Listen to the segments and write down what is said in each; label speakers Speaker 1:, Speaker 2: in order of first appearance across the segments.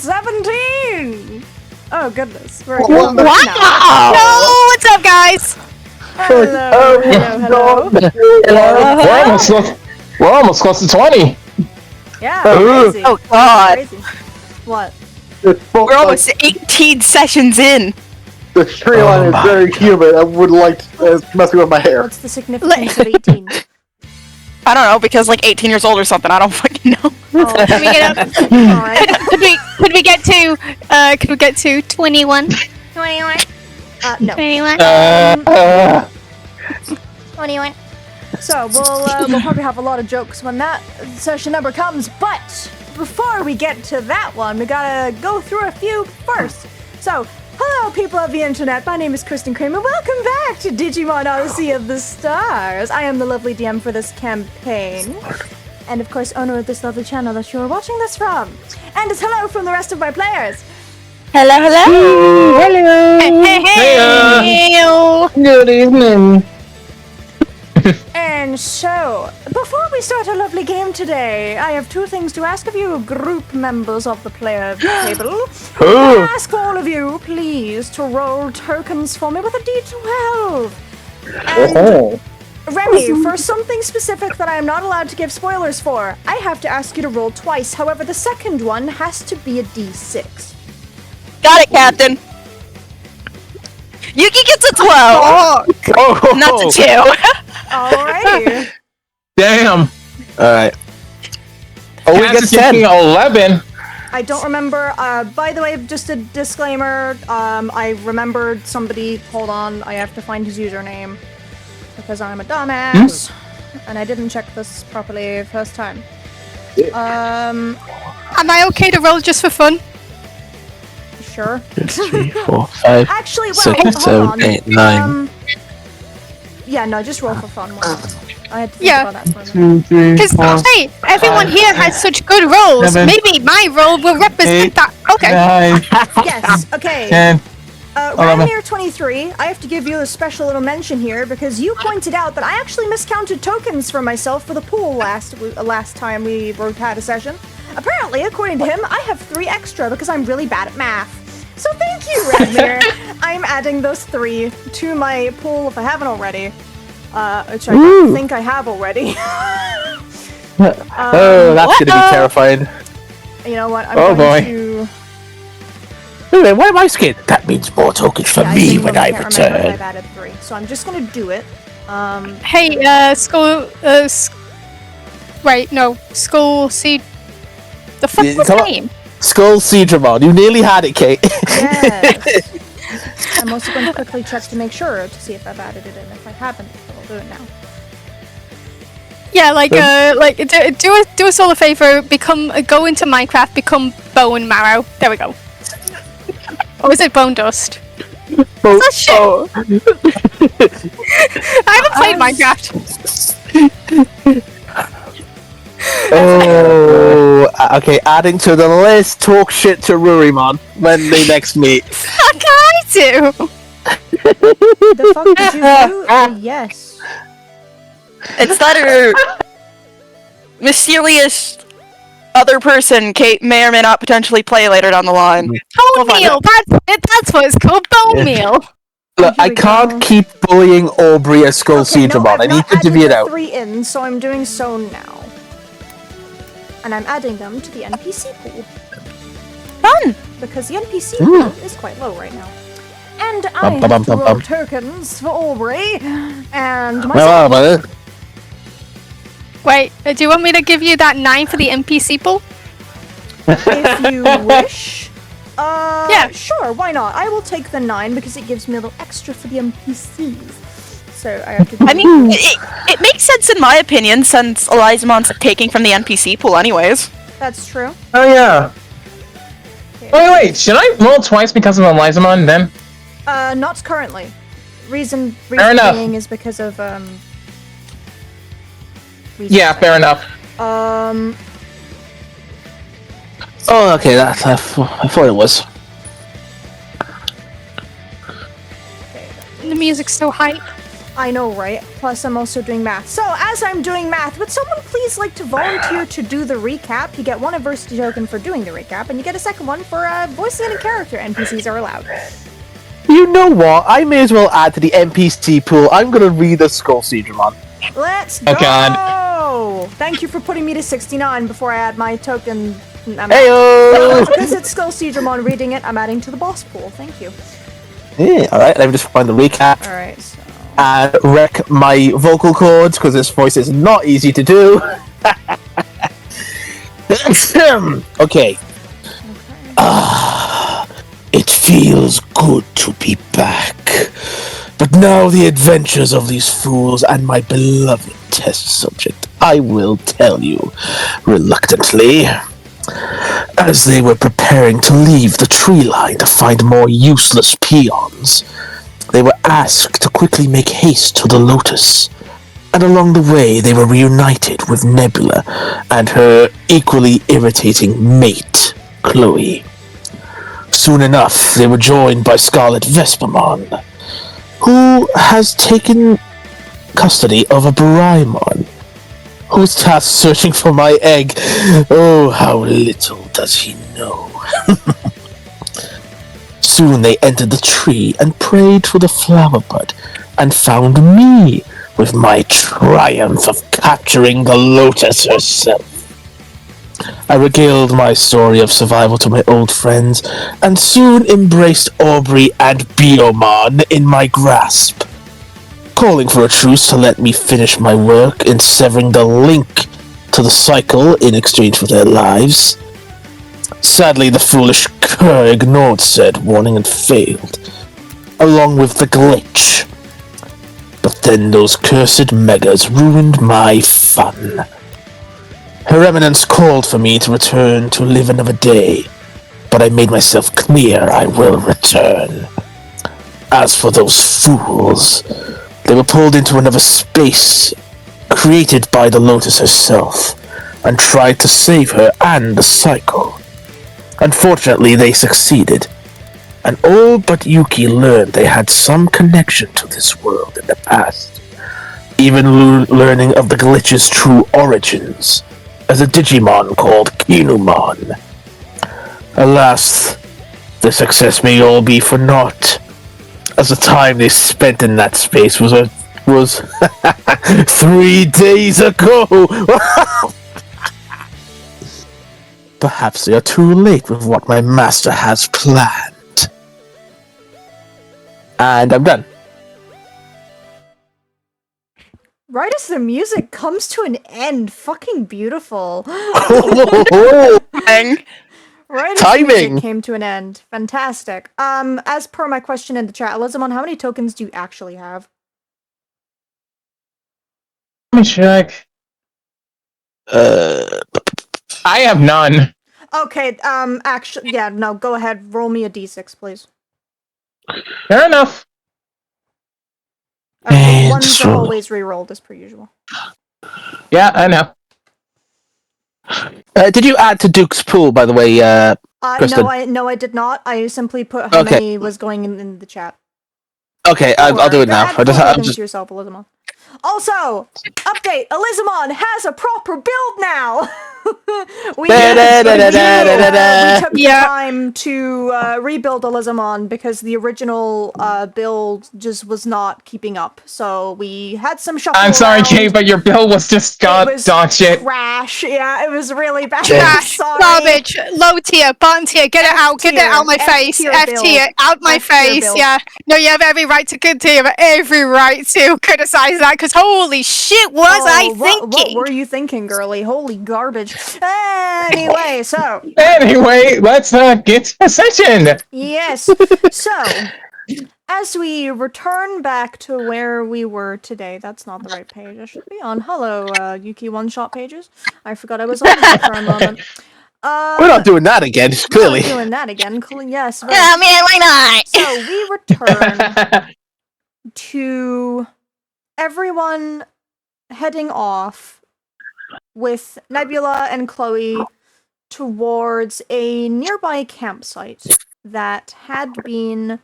Speaker 1: 17! Oh goodness. We're
Speaker 2: Wow!
Speaker 3: No, what's up, guys?
Speaker 1: Hello, hello.
Speaker 2: We're almost close to 20.
Speaker 1: Yeah, crazy.
Speaker 3: Oh god.
Speaker 1: Crazy. What?
Speaker 3: We're almost 18 sessions in.
Speaker 4: The tree line is very humid. I would like to messing with my hair.
Speaker 1: What's the significance of 18?
Speaker 3: I don't know, because like 18 years old or something, I don't fucking know.
Speaker 1: Oh,
Speaker 5: Can we get up?
Speaker 1: alright.
Speaker 5: Could we get to 21?
Speaker 1: 21? No.
Speaker 5: 21? 21.
Speaker 1: So, we'll probably have a lot of jokes when that session number comes, but before we get to that one, we gotta go through a few first. So, hello people of the internet, my name is Kristen Kramer. Welcome back to Digimon Odyssey of the Stars. I am the lovely DM for this campaign. And of course, owner of this lovely channel that you are watching this from. And as hello from the rest of my players.
Speaker 3: Hello, hello.
Speaker 5: Hey.
Speaker 2: Good evening.
Speaker 1: And so, before we start our lovely game today, I have two things to ask of you, group members of the player table. I ask all of you, please, to roll tokens for me with a D12. And Remy, for something specific that I am not allowed to give spoilers for, I have to ask you to roll twice. However, the second one has to be a D6.
Speaker 3: Got it, Captain. Yuki gets a 12. Not a 2.
Speaker 1: Alrighty.
Speaker 2: Damn.
Speaker 4: Alright. Oh, we get 10.
Speaker 2: 11.
Speaker 1: I don't remember. By the way, just a disclaimer. I remembered somebody. Hold on. I have to find his username because I'm a dumbass and I didn't check this properly first time.
Speaker 5: Am I okay to roll just for fun?
Speaker 1: Sure.
Speaker 4: 2, 3, 4, 5,
Speaker 1: Actually, well,
Speaker 4: 6,
Speaker 1: hold
Speaker 4: 7,
Speaker 1: on.
Speaker 4: 8, 9.
Speaker 1: Yeah, no, just roll for fun. Why not? I had to think
Speaker 5: Yeah.
Speaker 1: about that for a minute.
Speaker 4: 2, 3,
Speaker 5: Because,
Speaker 4: 4,
Speaker 5: hey, everyone here has such good rolls.
Speaker 4: 7,
Speaker 5: Maybe my roll will represent
Speaker 4: 8,
Speaker 5: that. Okay.
Speaker 4: 9,
Speaker 1: Yes. Okay.
Speaker 4: 10.
Speaker 1: Ranmir23, I have to give you a special little mention here because you pointed out that I actually miscounted tokens for myself for the pool last time we had a session. Apparently, according to him, I have 3 extra because I'm really bad at math. So thank you, Ranmir. I'm adding those 3 to my pool if I haven't already. Which I don't think I have already.
Speaker 4: That's gonna be terrifying.
Speaker 1: You know what? I'm
Speaker 4: Oh,
Speaker 1: going
Speaker 4: boy.
Speaker 1: to...
Speaker 4: Wait, why am I scared? That means more tokens for
Speaker 1: Yeah,
Speaker 4: me when I
Speaker 1: can't remember if
Speaker 4: return.
Speaker 1: I've added 3, so I'm just gonna do it.
Speaker 5: Hey, school. Wait, no. School. See. The fuck was
Speaker 4: come
Speaker 5: the
Speaker 4: on.
Speaker 5: name?
Speaker 4: Skull Seedramon, you nearly had it, Kate.
Speaker 1: Yes. I'm also going to quickly check to make sure to see if I've added it in. If I haven't, I'll do it now.
Speaker 5: Yeah, do us all a favor. Go into Minecraft. Become bone marrow. There we go. Or is it bone dust? What's that shit? I haven't played Minecraft.
Speaker 4: Okay, adding to the list, talk shit to Rurimon when they next meet.
Speaker 5: Fuck I do.
Speaker 1: The fuck did you do? Yes.
Speaker 3: It's that her mysterious other person Kate may or may not potentially play later down the line.
Speaker 5: Bone meal. That's what it's called. Bone meal.
Speaker 4: Look,
Speaker 1: Here
Speaker 4: I
Speaker 1: we
Speaker 4: can't
Speaker 1: go.
Speaker 4: keep bullying Aubrey as Skull
Speaker 1: Okay, no,
Speaker 4: Seedramon.
Speaker 1: I've
Speaker 4: I need
Speaker 1: not
Speaker 4: to
Speaker 1: added
Speaker 4: divvy it
Speaker 1: the
Speaker 4: out.
Speaker 1: 3 in, so I'm doing so now. And I'm adding them to the NPC pool.
Speaker 3: Fun!
Speaker 1: Because the NPC pool is quite low right now. And I have to roll tokens for Aubrey and myself.
Speaker 5: Wait, do you want me to give you that 9 for the NPC pool?
Speaker 1: If you wish.
Speaker 5: Yeah.
Speaker 1: Sure, why not? I will take the 9 because it gives me a little extra for the NPCs. So I have to do
Speaker 3: I mean, it makes sense in my opinion since Elizamon's taking from the NPC pool anyways.
Speaker 1: That's true.
Speaker 2: Oh, yeah. Wait, should I roll twice because of Elizamon then?
Speaker 1: Not currently. Reason
Speaker 2: enough.
Speaker 1: being is because of,
Speaker 2: Yeah, fair enough.
Speaker 4: Oh, okay, I thought it was.
Speaker 5: The music's so hype.
Speaker 1: I know, right? Plus, I'm also doing math. So, as I'm doing math, would someone please like to volunteer to do the recap? You get one adversity token for doing the recap, and you get a second one for voicing a character. NPCs are allowed.
Speaker 4: You know what? I may as well add to the NPC pool. I'm gonna read the Skull Seedramon.
Speaker 1: Let's go!
Speaker 2: Oh, God.
Speaker 1: Thank you for putting me to 69 before I add my token.
Speaker 4: Heyo!
Speaker 1: Because it's Skull Seedramon reading it, I'm adding to the boss pool. Thank you.
Speaker 4: Yeah, alright, let me just find the recap.
Speaker 1: Alright, so...
Speaker 4: And wreck my vocal cords, because this voice is not easy to do. Okay. It feels good to be back. But now the adventures of these fools and my beloved test subject, I will tell you, reluctantly. As they were preparing to leave the tree line to find more useless peons, they were asked to quickly make haste to the Lotus. And along the way, they were reunited with Nebula and her equally irritating mate, Chloe. Soon enough, they were joined by Scarlet Vespermon, who has taken custody of a Braimon, who's tasked searching for my egg. Oh, how little does he know. Soon they entered the tree and prayed for the flower bud, and found me with my triumph of capturing the Lotus herself. I regaled my story of survival to my old friends, and soon embraced Aubrey and Biomon in my grasp, calling for a truce to let me finish my work in severing the link to the cycle in exchange for their lives. Sadly, the foolish cur ignored said warning and failed, along with the glitch. But then those cursed megas ruined my fun. Her Eminence called for me to return to live another day, but I made myself clear I will return. As for those fools, they were pulled into another space, created by the Lotus herself, and tried to save her and the cycle. Unfortunately, they succeeded, and all but Yuki learned they had some connection to this world in the past, even learning of the glitch's true origins, as a Digimon called Kinumon. Alas, their success may all be for naught, as the time they spent in that space was 3 days ago! Perhaps they are too late with what my master has planned. And I'm done.
Speaker 1: Right as the music comes to an end. Fucking beautiful.
Speaker 3: Bang.
Speaker 1: Right as the
Speaker 4: Timing!
Speaker 1: music came to an end. Fantastic. As per my question in the chat, Elizamon, how many tokens do you actually have?
Speaker 2: Let me check. I have none.
Speaker 1: Okay, actually, yeah, no, go ahead. Roll me a d6, please.
Speaker 2: Fair enough.
Speaker 1: Okay, ones are always re-rolled as per usual.
Speaker 2: Yeah, I know.
Speaker 4: Did you add to Duke's pool, by the way, Kristen?
Speaker 1: No, I did not. I simply put how many was going in the chat.
Speaker 4: Okay, I'll do it now.
Speaker 1: Add 4 tokens to yourself, Elizamon. Also, update, Elizamon has a proper build now! we took time to rebuild Elizamon because the original build just was not keeping up. So we had some shuffle
Speaker 2: I'm sorry,
Speaker 1: around.
Speaker 2: Kate, but your bill was just dog shit.
Speaker 1: Trash. Yeah, it was really bad.
Speaker 5: Trash,
Speaker 1: Sorry.
Speaker 5: garbage, low tier, bottom tier, get it out my face, F tier, out my face, yeah. No, you have every right to continue, but every right to criticize that, because holy shit, I thinking?
Speaker 1: What were you thinking, girly? Holy garbage. Anyway, so.
Speaker 2: Anyway, let's get to the session.
Speaker 1: Yes. So, as we return back to where we were today, that's not the right page. I should be on. Hello, Yuki one-shot pages. I forgot I was on there for a moment.
Speaker 4: We're not doing that again, clearly.
Speaker 1: Not doing that again. Yes.
Speaker 3: Yeah, I mean, why not?
Speaker 1: So we return to everyone heading off with Nebula and Chloe towards a nearby campsite that had been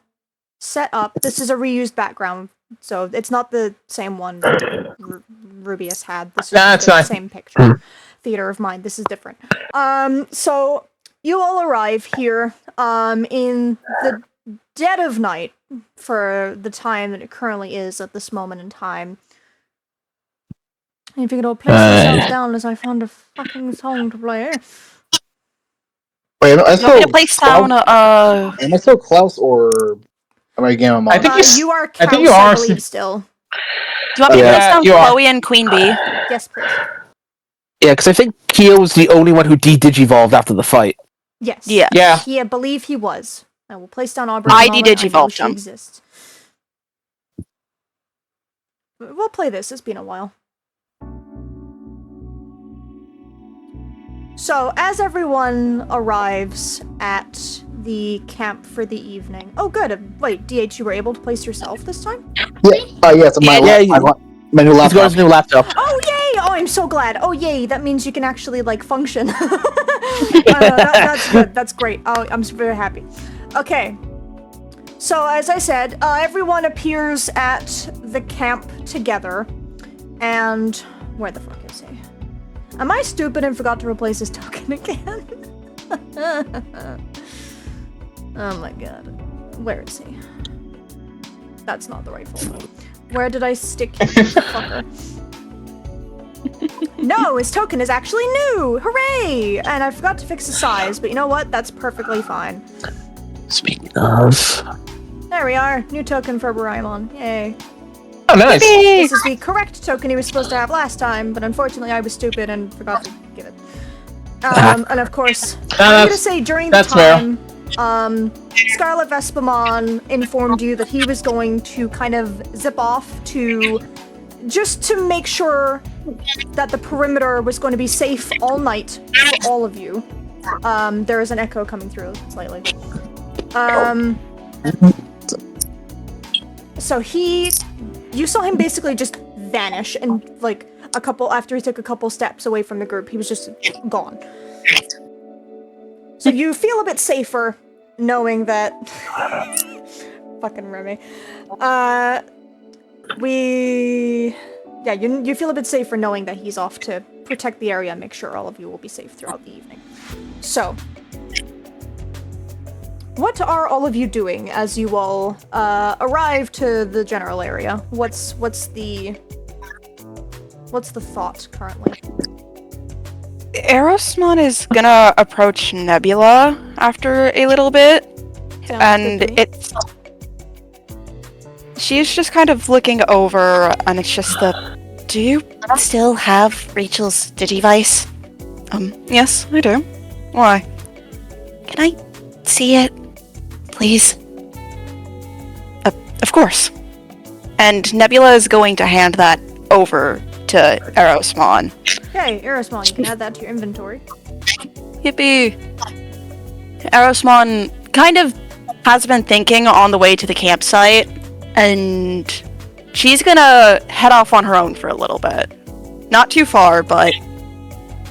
Speaker 1: set up. This is a reused background So it's not the same one Rubius had. This is
Speaker 2: That's
Speaker 1: the
Speaker 2: fine.
Speaker 1: same picture. Theater of Mind. This is different. So you all arrive here in the dead of night for the time that it currently is at this moment in time. And if you could all place yourselves down as I found a fucking song to play.
Speaker 6: Wait, am I
Speaker 3: You want me
Speaker 6: still
Speaker 3: to place
Speaker 6: Klaus?
Speaker 3: down,
Speaker 6: Am I still Klaus or am I Gamma Mon?
Speaker 2: I think
Speaker 1: You are
Speaker 2: I think
Speaker 1: Klaus,
Speaker 2: you
Speaker 1: I
Speaker 2: are
Speaker 1: believe, still.
Speaker 3: do you want me to
Speaker 6: Yeah,
Speaker 3: place down
Speaker 2: you are.
Speaker 3: Chloe and Queen Bee?
Speaker 1: Yes, please.
Speaker 4: Yeah, because I think Keo was the only one who de-digivolved after the fight.
Speaker 1: Yes.
Speaker 3: Yeah.
Speaker 2: Yeah.
Speaker 1: I believe he was. I will place down Aubrey.
Speaker 3: I
Speaker 1: at the moment. I know
Speaker 3: de-digivolved
Speaker 1: she
Speaker 3: him.
Speaker 1: exists. We'll play this. It's been a while. So, as everyone arrives at the camp for the evening... Oh, good. Wait, DH, you were able to place yourself this time?
Speaker 6: Yeah, yes, my new
Speaker 4: He's got
Speaker 6: laptop.
Speaker 4: his new laptop.
Speaker 1: Oh, yay! Oh, I'm so glad. Oh, yay. That means you can actually, like, function. That's good. That's great. Oh, I'm very happy. Okay. So, as I said, everyone appears at the camp together. And... Where the fuck is he? Am I stupid and forgot to replace his token again? Oh my god. Where is he? That's not the right folder. Where did I stick you, fucker? No, his token is actually new! Hooray! And I forgot to fix the size, but you know what? That's perfectly fine.
Speaker 4: Speaking of...
Speaker 1: There we are. New token for Doraemon. Yay.
Speaker 2: Oh, nice.
Speaker 1: This is the correct token he was supposed to have last time, but unfortunately I was stupid and forgot to give it. And of course, I'm gonna say during the
Speaker 2: that's fair.
Speaker 1: time, Scarlet Vespamon informed you that he was going to kind of zip off to just to make sure that the perimeter was going to be safe all night for all of you. There is an echo coming through slightly. So you saw him basically just vanish, and like after he took a couple steps away from the group, he was just gone. So you feel a bit safer knowing that fucking Remy. You feel a bit safer knowing that he's off to protect the area and make sure all of you will be safe throughout the evening. So, what are all of you doing as you all arrive to the general area? What's the thought currently?
Speaker 3: Erosmon is gonna approach Nebula after a little bit, and she's just kind of looking over, and it's just do you still have Rachel's Digivice? Yes, I do. Why? Can I see it, please? Of course. And Nebula is going to hand that over to Erosmon.
Speaker 1: Okay, Erosmon, you can add that to your inventory.
Speaker 3: Yippee! Erosmon kind of has been thinking on the way to the campsite, and she's gonna head off on her own for a little bit. Not too far, but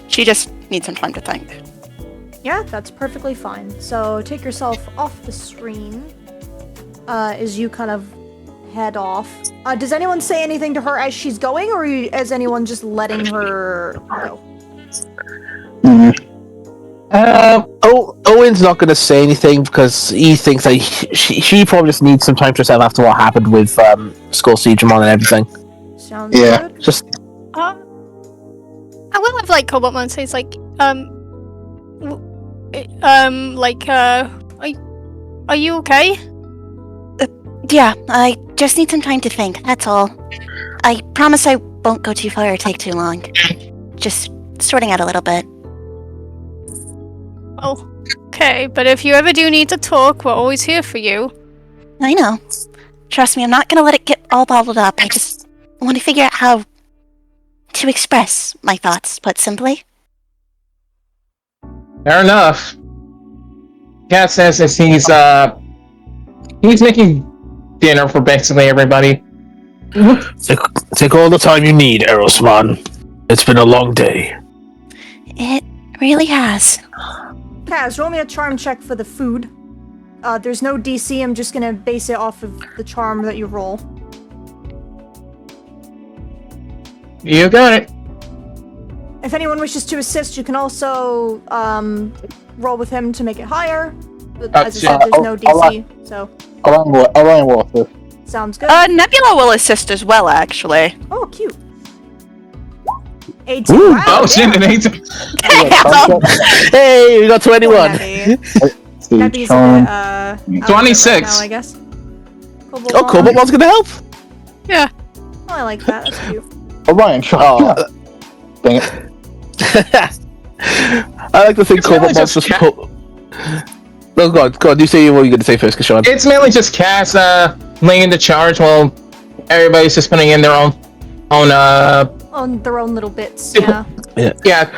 Speaker 3: she just needs some time to think.
Speaker 1: Yeah, that's perfectly fine. So take yourself off the screen as you kind of head off. Does anyone say anything to her as she's going, or is anyone just letting her go?
Speaker 4: Owen's not going to say anything because he thinks that she probably just needs some time to herself after what happened with Skull Siegemon and everything.
Speaker 1: Sounds
Speaker 6: Yeah.
Speaker 1: good.
Speaker 4: Just
Speaker 5: I will have like Cobotmon says like are you okay?
Speaker 7: Yeah, I just need some time to think, that's all. I promise I won't go too far or take too long. Just sorting out a little bit.
Speaker 5: Oh, okay, but if you ever do need to talk, we're always here for you.
Speaker 7: I know. Trust me, I'm not gonna let it get all bottled up. I just want to figure out how to express my thoughts, put simply.
Speaker 2: Fair enough. Cat says that he's making dinner for basically everybody.
Speaker 4: take all the time you need, Erosmon. It's been a long day.
Speaker 7: It really has.
Speaker 1: Kaz, roll me a charm check for the food. There's no DC, I'm just gonna base it off of the charm that you roll.
Speaker 2: You got it.
Speaker 1: If anyone wishes to assist, you can also roll with him to make it higher. But as I said, there's no DC, so
Speaker 6: Orion will assist.
Speaker 1: sounds good.
Speaker 3: Nebula will assist as well, actually.
Speaker 1: Oh, cute. 18.
Speaker 4: Ooh.
Speaker 1: Wow,
Speaker 2: Oh shit!
Speaker 1: damn.
Speaker 2: An 18.
Speaker 4: Hey, we got 21.
Speaker 1: Nebby's a bit, out of it
Speaker 2: 26.
Speaker 1: right now, I guess.
Speaker 4: Oh, Cobalt's gonna help.
Speaker 5: Yeah.
Speaker 1: Oh, I like that. That's cute.
Speaker 6: Orion, shut
Speaker 4: Oh.
Speaker 6: up. Dang it.
Speaker 4: I like to think
Speaker 2: It's really
Speaker 4: Cobalt's
Speaker 2: just
Speaker 4: just. Oh God! You say what you're gonna say first, Kashawn.
Speaker 2: It's mainly just Cass laying the charge while everybody's just putting in their own
Speaker 1: On their own little bits, yeah.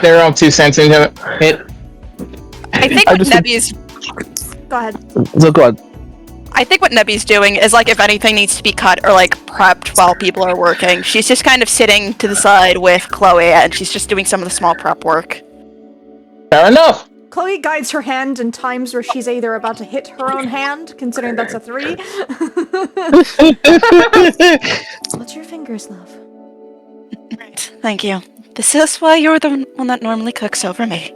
Speaker 2: their own 2 cents into it.
Speaker 3: I think
Speaker 4: I
Speaker 3: what
Speaker 4: just-
Speaker 3: Nebby's
Speaker 1: Go ahead.
Speaker 4: So go on.
Speaker 3: I think what Nebby's doing is like if anything needs to be cut or like prepped while people are working, she's just kind of sitting to the side with Chloe and she's just doing some of the small prep work.
Speaker 2: Fair enough.
Speaker 1: Chloe guides her hand in times where she's either about to hit her own hand, considering that's a 3. What's your fingers, love?
Speaker 3: Right, thank you. This is why you're the one that normally cooks over me.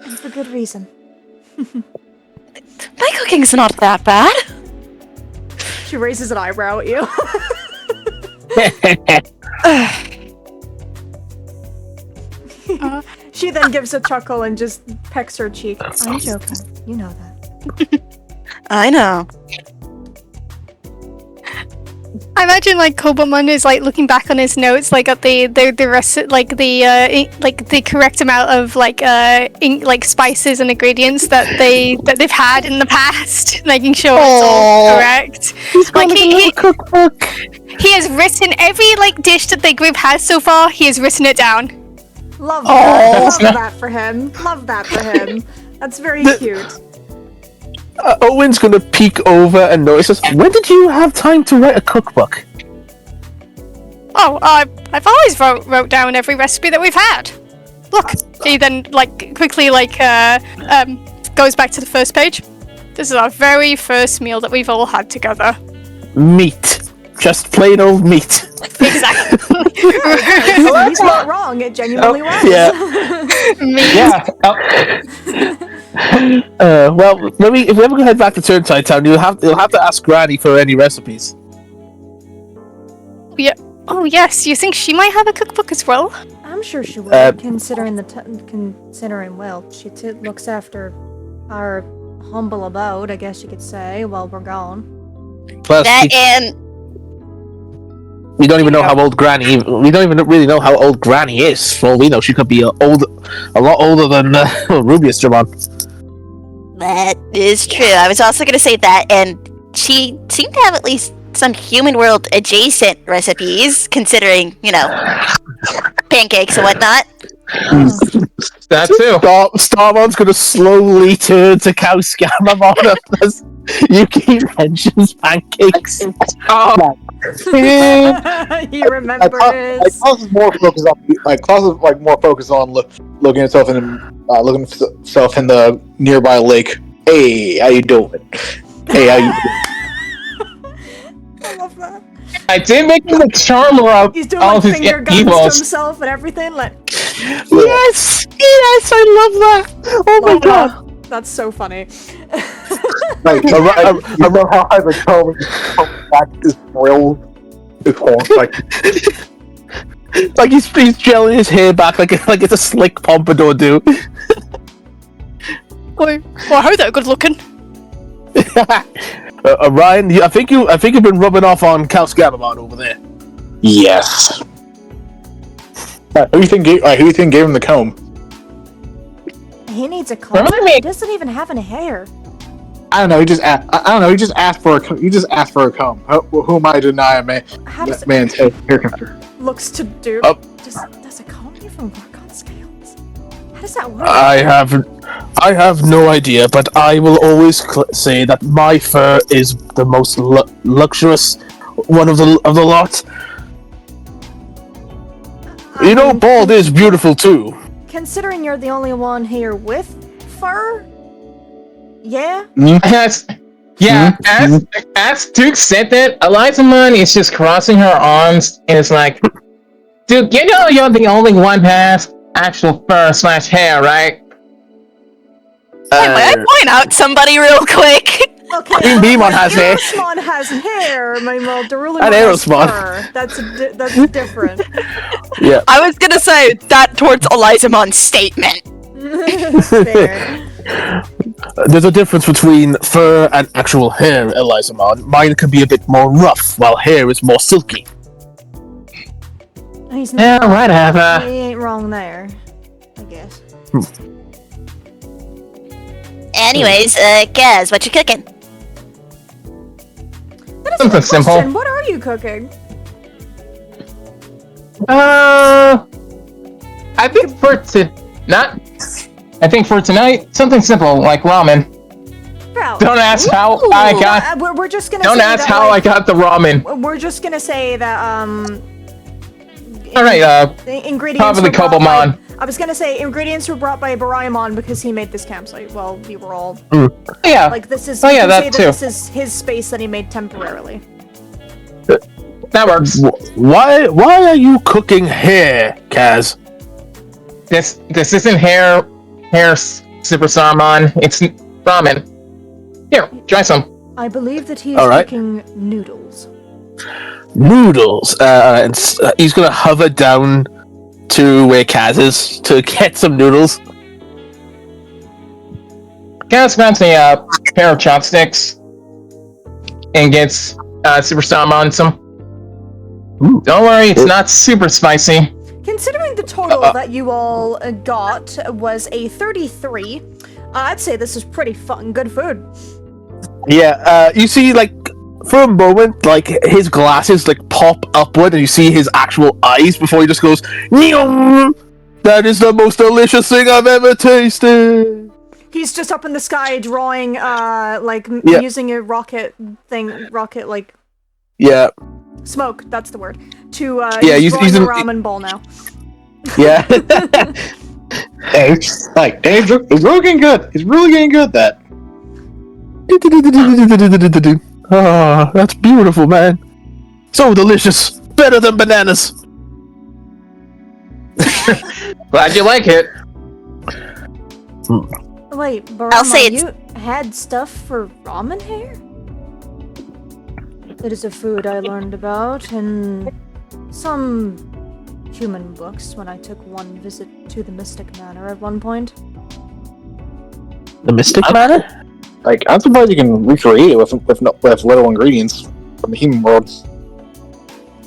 Speaker 1: And for good reason.
Speaker 3: My cooking's not that bad.
Speaker 1: She raises an eyebrow at you. She then gives a chuckle and just pecks her cheek. I'm joking. You know that.
Speaker 3: I know.
Speaker 5: I imagine like Kobaltmon is like looking back on his notes, like at the rest, like the correct amount of like spices and ingredients that they've had in the past, making sure it's all correct. Like
Speaker 4: cookbook.
Speaker 5: he has written every like dish that the group has so far. He has written it down.
Speaker 1: Love that. Love that for him. Love that for him. That's very cute.
Speaker 4: Owen's gonna peek over and notice us. When did you have time to write a cookbook?
Speaker 5: Oh, I've always wrote down every recipe that we've had. Look, he then like quickly goes back to the first page. This is our very first meal that we've all had together.
Speaker 4: Meat. Just plain old meat.
Speaker 5: Exactly.
Speaker 1: He's not wrong. It genuinely was.
Speaker 4: Yeah.
Speaker 2: Yeah.
Speaker 4: Well, maybe if we ever head back to Turnside Town, you'll have to ask Granny for any recipes.
Speaker 5: Yeah. Oh yes. You think she might have a cookbook as well?
Speaker 1: I'm sure she would, considering well, she looks after our humble abode, I guess you could say, while we're gone.
Speaker 4: Plus, we don't even know how old Granny. We don't even really know how old Granny is. For all we know, she could be a lot older than Rubius Dramon.
Speaker 7: That is true. I was also going to say that, and she seemed to have at least some human world adjacent recipes, considering, pancakes and whatnot.
Speaker 2: That too.
Speaker 4: Starmon's gonna slowly turn to Cow Scamamon as Yuki mentions pancakes.
Speaker 2: Oh,
Speaker 1: He remembers.
Speaker 6: Klaus is more focused on looking himself in the nearby lake. Hey, how you doing? Hey, how you doing?
Speaker 1: I love that.
Speaker 2: I did make him the charmer of
Speaker 1: He's doing
Speaker 2: all
Speaker 1: like
Speaker 2: of his
Speaker 1: finger guns to
Speaker 2: evils.
Speaker 1: himself and everything. Like,
Speaker 4: Yes, I love that. Oh my god.
Speaker 1: that's so funny.
Speaker 6: Like, I love how I like coming back is thrilled. His horn,
Speaker 4: Like he's gelling his hair back like it's a slick pompadour do.
Speaker 5: Well, how they're good looking.
Speaker 4: Ryan, I think you've been rubbing off on Cal Scamamon over there.
Speaker 6: yes. Who do you think gave him the comb?
Speaker 1: He needs a comb.
Speaker 2: Remind me-
Speaker 1: He doesn't even have any hair.
Speaker 6: I don't know. He just asked. I don't know. He just asked for a. He just asked for a comb. Who am I to deny a
Speaker 1: How does
Speaker 6: man's hair texture?
Speaker 1: looks to do?
Speaker 4: Oh.
Speaker 1: Does a comb even work on scales? How does that work?
Speaker 4: I have no idea, but I will always say that my fur is the most luxurious one of the lot. You know, bald is beautiful too.
Speaker 1: Considering you're the only one here with fur, yeah.
Speaker 2: As Duke said that, Elizamon is just crossing her arms and it's like, Dude, you know you're the only one who has actual fur/hair, right?
Speaker 3: May I point out somebody real quick?
Speaker 1: Okay,
Speaker 4: Green Demon has hair.
Speaker 1: Aerosmon has hair. Meanwhile, Darulimon
Speaker 4: And
Speaker 1: has
Speaker 4: Aerosmon.
Speaker 1: fur. That's different.
Speaker 4: Yeah.
Speaker 3: I was gonna say that towards Elizamon's statement.
Speaker 1: Fair.
Speaker 4: There's a difference between fur and actual hair, Elizamon. Mine can be a bit more rough, while hair is more silky.
Speaker 1: He's
Speaker 2: Yeah,
Speaker 1: not.
Speaker 2: whatever.
Speaker 1: He ain't wrong there. I guess.
Speaker 7: Anyways, Gaz, what you cooking?
Speaker 1: That is a
Speaker 2: Something
Speaker 1: good
Speaker 2: simple.
Speaker 1: question. What are you cooking?
Speaker 2: I think for tonight, something simple like ramen.
Speaker 1: Bro,
Speaker 2: Don't ask how I got.
Speaker 1: we're just gonna.
Speaker 2: Don't
Speaker 1: say
Speaker 2: ask
Speaker 1: that,
Speaker 2: how I
Speaker 1: like,
Speaker 2: got the ramen.
Speaker 1: We're just gonna say that
Speaker 2: All right,
Speaker 1: the ingredients
Speaker 2: probably
Speaker 1: were brought by,
Speaker 2: Kobomon.
Speaker 1: I was gonna say ingredients were brought by Baraimon because he made this campsite. Well, we were all
Speaker 2: Yeah,
Speaker 1: like, this is.
Speaker 2: Oh,
Speaker 1: you
Speaker 2: yeah,
Speaker 1: can
Speaker 2: that
Speaker 1: say
Speaker 2: too.
Speaker 1: This is his space that he made temporarily.
Speaker 2: that works.
Speaker 4: Why are you cooking hair, Kaz?
Speaker 2: This isn't hair Super Saruman. It's ramen. Here, try some.
Speaker 1: I believe that he's
Speaker 4: All right.
Speaker 1: cooking noodles.
Speaker 4: Noodles. He's gonna hover down to where Kaz is to get some noodles.
Speaker 2: Kaz grabs a pair of chopsticks and gets Super Saruman some.
Speaker 4: Ooh.
Speaker 2: Don't worry, it's not super spicy.
Speaker 1: Considering the total that you all got was a 33, I'd say this is pretty fucking good food.
Speaker 4: Yeah, you see, like, for a moment, like, his glasses, like, pop upward, and you see his actual eyes before he just goes, "Nyum! That is the most delicious thing I've ever tasted!"
Speaker 1: He's just up in the sky drawing,
Speaker 4: Yeah.
Speaker 1: using a rocket, like,
Speaker 4: Yeah,
Speaker 1: smoke, that's the word, to,
Speaker 4: Yeah,
Speaker 1: he's
Speaker 4: he's
Speaker 1: drawing a
Speaker 4: in-
Speaker 1: ramen bowl now.
Speaker 4: yeah.
Speaker 6: Hey, Dave's really getting good. He's really getting good at that.
Speaker 4: Oh, that's beautiful, man. So delicious. Better than bananas.
Speaker 2: Glad you like it.
Speaker 1: Wait,
Speaker 7: I'll say
Speaker 1: Barama,
Speaker 7: it's-
Speaker 1: you had stuff for ramen hair? It is a food I learned about in some human books when I took one visit to the Mystic Manor at one point.
Speaker 4: The Mystic Manor?
Speaker 6: Like, I'm surprised you can recreate it with little ingredients from the human world.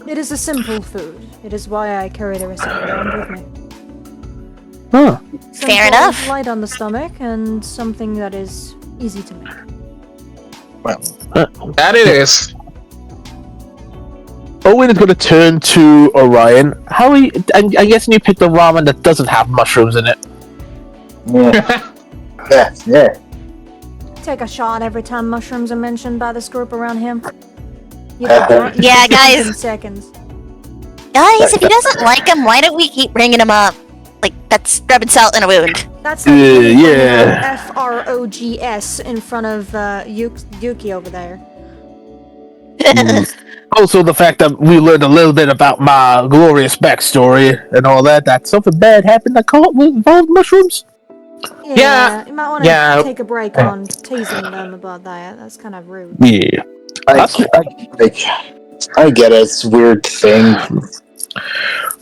Speaker 1: It is a simple food. It is why I carry the recipe around with me.
Speaker 4: Huh.
Speaker 1: Simple,
Speaker 7: enough.
Speaker 1: Light on the stomach, and something that is easy to make.
Speaker 2: That it is.
Speaker 4: Owen is going to turn to Orion. How are you? I'm guessing you picked a ramen that doesn't have mushrooms in it.
Speaker 6: Yeah.
Speaker 1: Take a shot every time mushrooms are mentioned by this group around him. You get drunk
Speaker 7: Yeah,
Speaker 1: in
Speaker 7: guys.
Speaker 1: seconds.
Speaker 7: Guys, if he doesn't like him, why don't we keep bringing him up? Like, that's rubbing salt in a wound.
Speaker 1: That's like me
Speaker 4: yeah.
Speaker 1: FROGS in front of Yuki over there.
Speaker 4: Also, the fact that we learned a little bit about my glorious backstory and all that something bad happened that involved mushrooms.
Speaker 2: Yeah,
Speaker 1: You might want to
Speaker 2: yeah.
Speaker 1: take a break on teasing them about that. That's kind of rude.
Speaker 4: Yeah.
Speaker 6: I get it. It's a weird thing.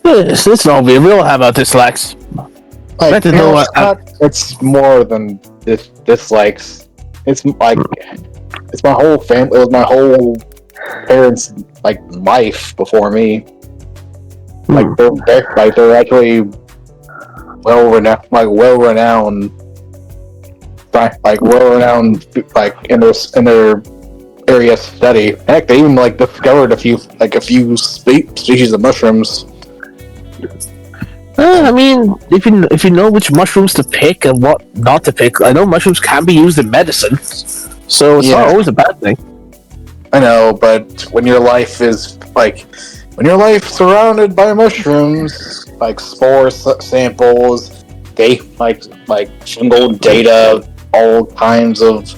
Speaker 4: Let's not be real. How about this, Lex?
Speaker 6: Like,
Speaker 4: to know what-
Speaker 6: it's more than dislikes. It's like it's my whole family. It was my whole parents' like life before me. Like they're actually well renowned, like in their area of study. Heck, they even like discovered a few species of mushrooms.
Speaker 4: I mean, if you know which mushrooms to pick and what not to pick, I know mushrooms can be used in medicine, so it's not always a bad thing.
Speaker 6: I know, but when your life is surrounded by mushrooms, like spore samples, fungal data, all kinds of.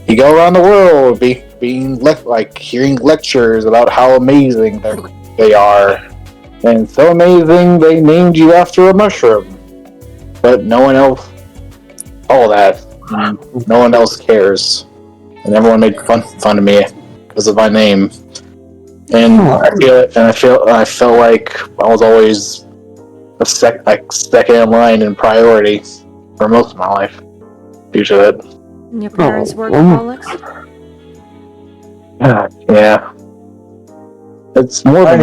Speaker 6: You go around the world, hearing lectures about how amazing they are. And so amazing they named you after a mushroom. But no one else... All that. No one else cares. And everyone made fun of me because of my name. And I felt like I was always second in line in priority for most of my life due to it.
Speaker 1: And your parents workaholics?
Speaker 6: Yeah. It's more than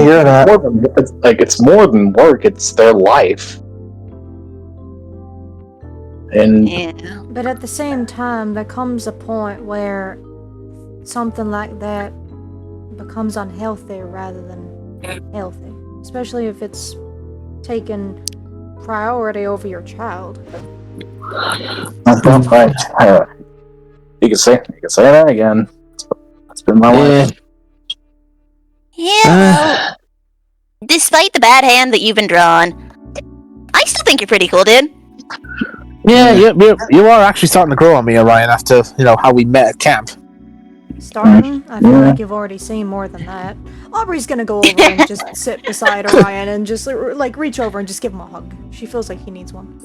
Speaker 6: it's more than work. It's their life. And
Speaker 7: Yeah.
Speaker 1: But at the same time, there comes a point where something like that becomes unhealthy rather than healthy. Especially if it's taken priority over your child.
Speaker 6: You can say that again. That's been my life.
Speaker 7: Yeah, well, despite the bad hand that you've been drawn, I still think you're pretty cool, dude.
Speaker 4: Yeah, you are actually starting to grow on me, Orion, after, how we met at camp.
Speaker 1: Starting? I feel like you've already seen more than that. Aubrey's gonna go over and just sit beside Orion and just, reach over and just give him a hug. She feels like he needs one.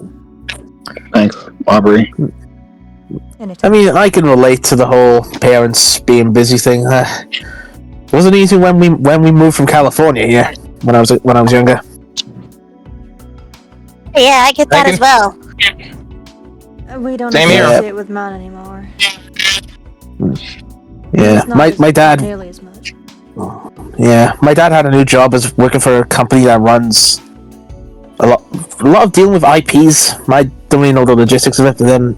Speaker 6: Thanks, Aubrey.
Speaker 1: Anytime.
Speaker 4: I mean, I can relate to the whole parents being busy thing. It wasn't easy when we moved from California here when I was younger.
Speaker 7: Yeah, I get that as well.
Speaker 1: We don't
Speaker 2: Same here.
Speaker 1: associate with Mount anymore.
Speaker 4: Yeah,
Speaker 1: It's not
Speaker 4: my dad.
Speaker 1: nearly as much.
Speaker 4: Yeah, my dad had a new job as working for a company that runs a lot of dealing with IPs. I don't really know the logistics of it. But then,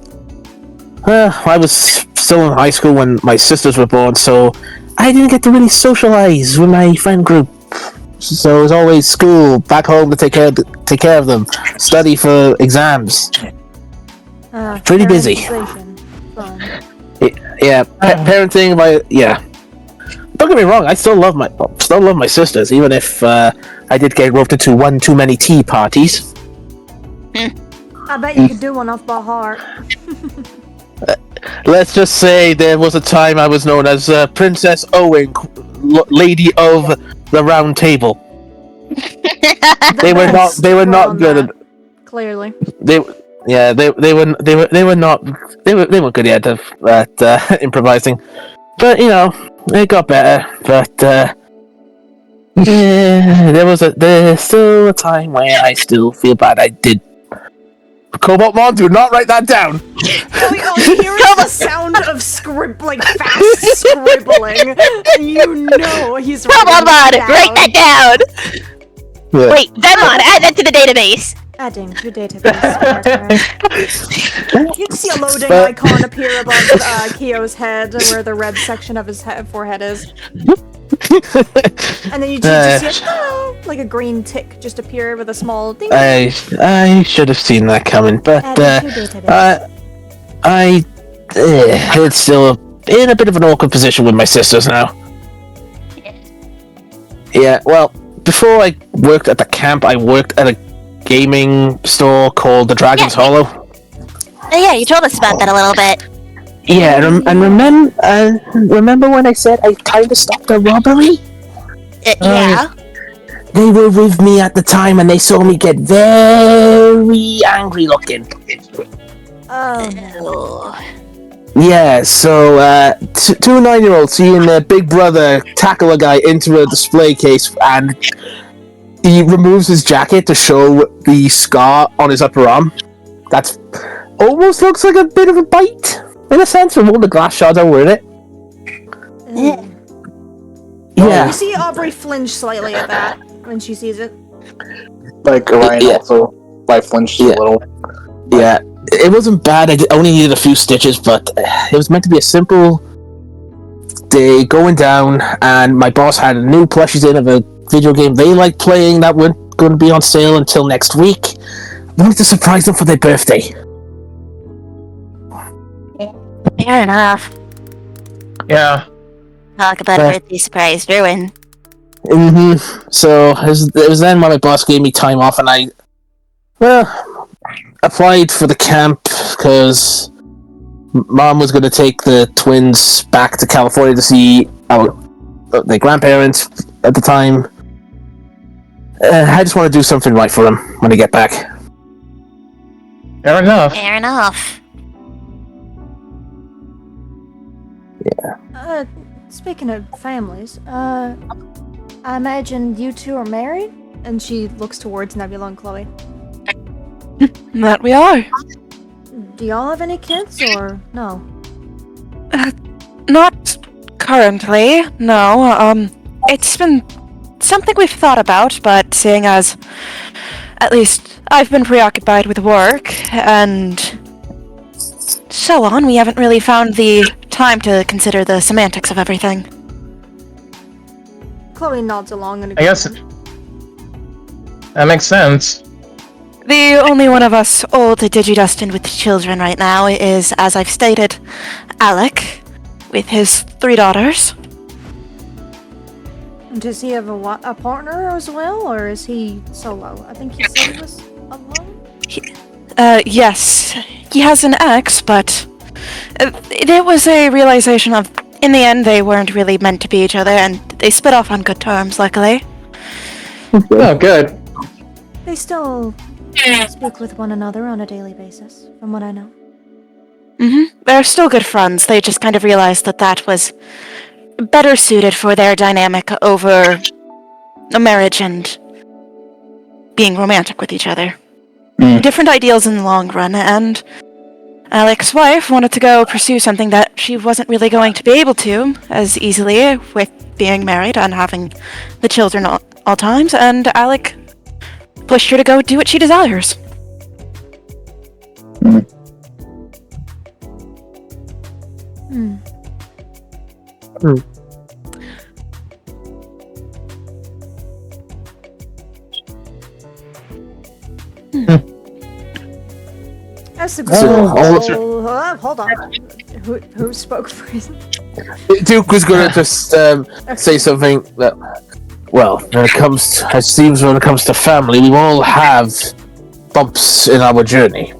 Speaker 4: I was still in high school when my sisters were born, so I didn't get to really socialize with my friend group. So it was always school, back home to take care of them, study for exams. Pretty busy.
Speaker 1: Fun.
Speaker 4: Yeah, parenting. Don't get me wrong. I still love my sisters, even if I did get roped into one too many tea parties.
Speaker 1: I bet you could do one off by heart.
Speaker 4: Let's just say there was a time I was known as Princess Owen, Lady of the Round Table. They were not good at.
Speaker 1: Clearly.
Speaker 4: They weren't good yet at improvising, but it got better. But there's still a time where I still feel bad. I did. Cobalt Mon, do not write that down.
Speaker 1: All you hear is the sound of fast scribbling, and he's
Speaker 7: Cobalt Mon, write that down!
Speaker 4: Yeah.
Speaker 7: Wait, Demon, add that to the database!
Speaker 1: Adding to database. You see a loading icon appear above Kyo's head, where the red section of his forehead is. And then you just see like a green tick just appear with a small ding.
Speaker 4: I should have seen that coming, but it's still in a bit of an awkward position with my sisters now. Yeah, well, before I worked at the camp, I worked at a gaming store called the Dragon's Hollow.
Speaker 7: Oh yeah, you told us about that a little bit.
Speaker 4: Yeah, and remember when I said I kind of stopped a robbery?
Speaker 7: Yeah.
Speaker 4: They were with me at the time, and they saw me get very angry looking.
Speaker 1: Oh no.
Speaker 4: Yeah, so two 9-year-olds seeing their big brother tackle a guy into a display case, and he removes his jacket to show the scar on his upper arm. That's almost looks like a bit of a bite, in a sense, from all the glass shards over in it. Yeah.
Speaker 1: You see Aubrey flinch slightly at that when she sees it.
Speaker 6: Like Orion also flinched a little.
Speaker 4: Yeah, it wasn't bad. I only needed a few stitches, but it was meant to be a simple day going down, and my boss had a new plushies in of a video game they like playing that weren't going to be on sale until next week. I wanted to surprise them for their birthday.
Speaker 7: Fair enough.
Speaker 2: Yeah.
Speaker 7: Talk about a birthday surprise ruin.
Speaker 4: So it was then when my boss gave me time off, and I applied for the camp because Mom was going to take the twins back to California to see their grandparents at the time. I just want to do something right for them when I get back.
Speaker 2: Fair enough.
Speaker 7: Fair enough.
Speaker 1: Speaking of families, I imagine you two are married? And she looks towards Nebula and Chloe.
Speaker 3: That we are.
Speaker 1: Do y'all have any kids, or no?
Speaker 3: Not currently, no. It's been something we've thought about, but seeing as at least I've been preoccupied with work and so on, we haven't really found the time to consider the semantics of everything.
Speaker 1: Chloe nods along and
Speaker 2: I guess that makes sense.
Speaker 3: The only one of us old Digidestined with children right now is, as I've stated, Alec, with his 3 daughters.
Speaker 1: Does he have a partner as well, or is he solo? I think he said he was alone?
Speaker 3: Yes, he has an ex, but it was a realization of, in the end, they weren't really meant to be each other, and they split off on good terms, luckily.
Speaker 2: Oh, good.
Speaker 1: They still speak with one another on a daily basis, from what I know.
Speaker 3: They're still good friends. They just kind of realized that that was better suited for their dynamic over a marriage and being romantic with each other. Different ideals in the long run, and Alec's wife wanted to go pursue something that she wasn't really going to be able to as easily with being married and having the children all times, and Alec pushed her to go do what she desires.
Speaker 1: As the hold on. Who spoke first?
Speaker 4: Duke was going to just say something that, well, when it comes to family, we all have bumps in our journey.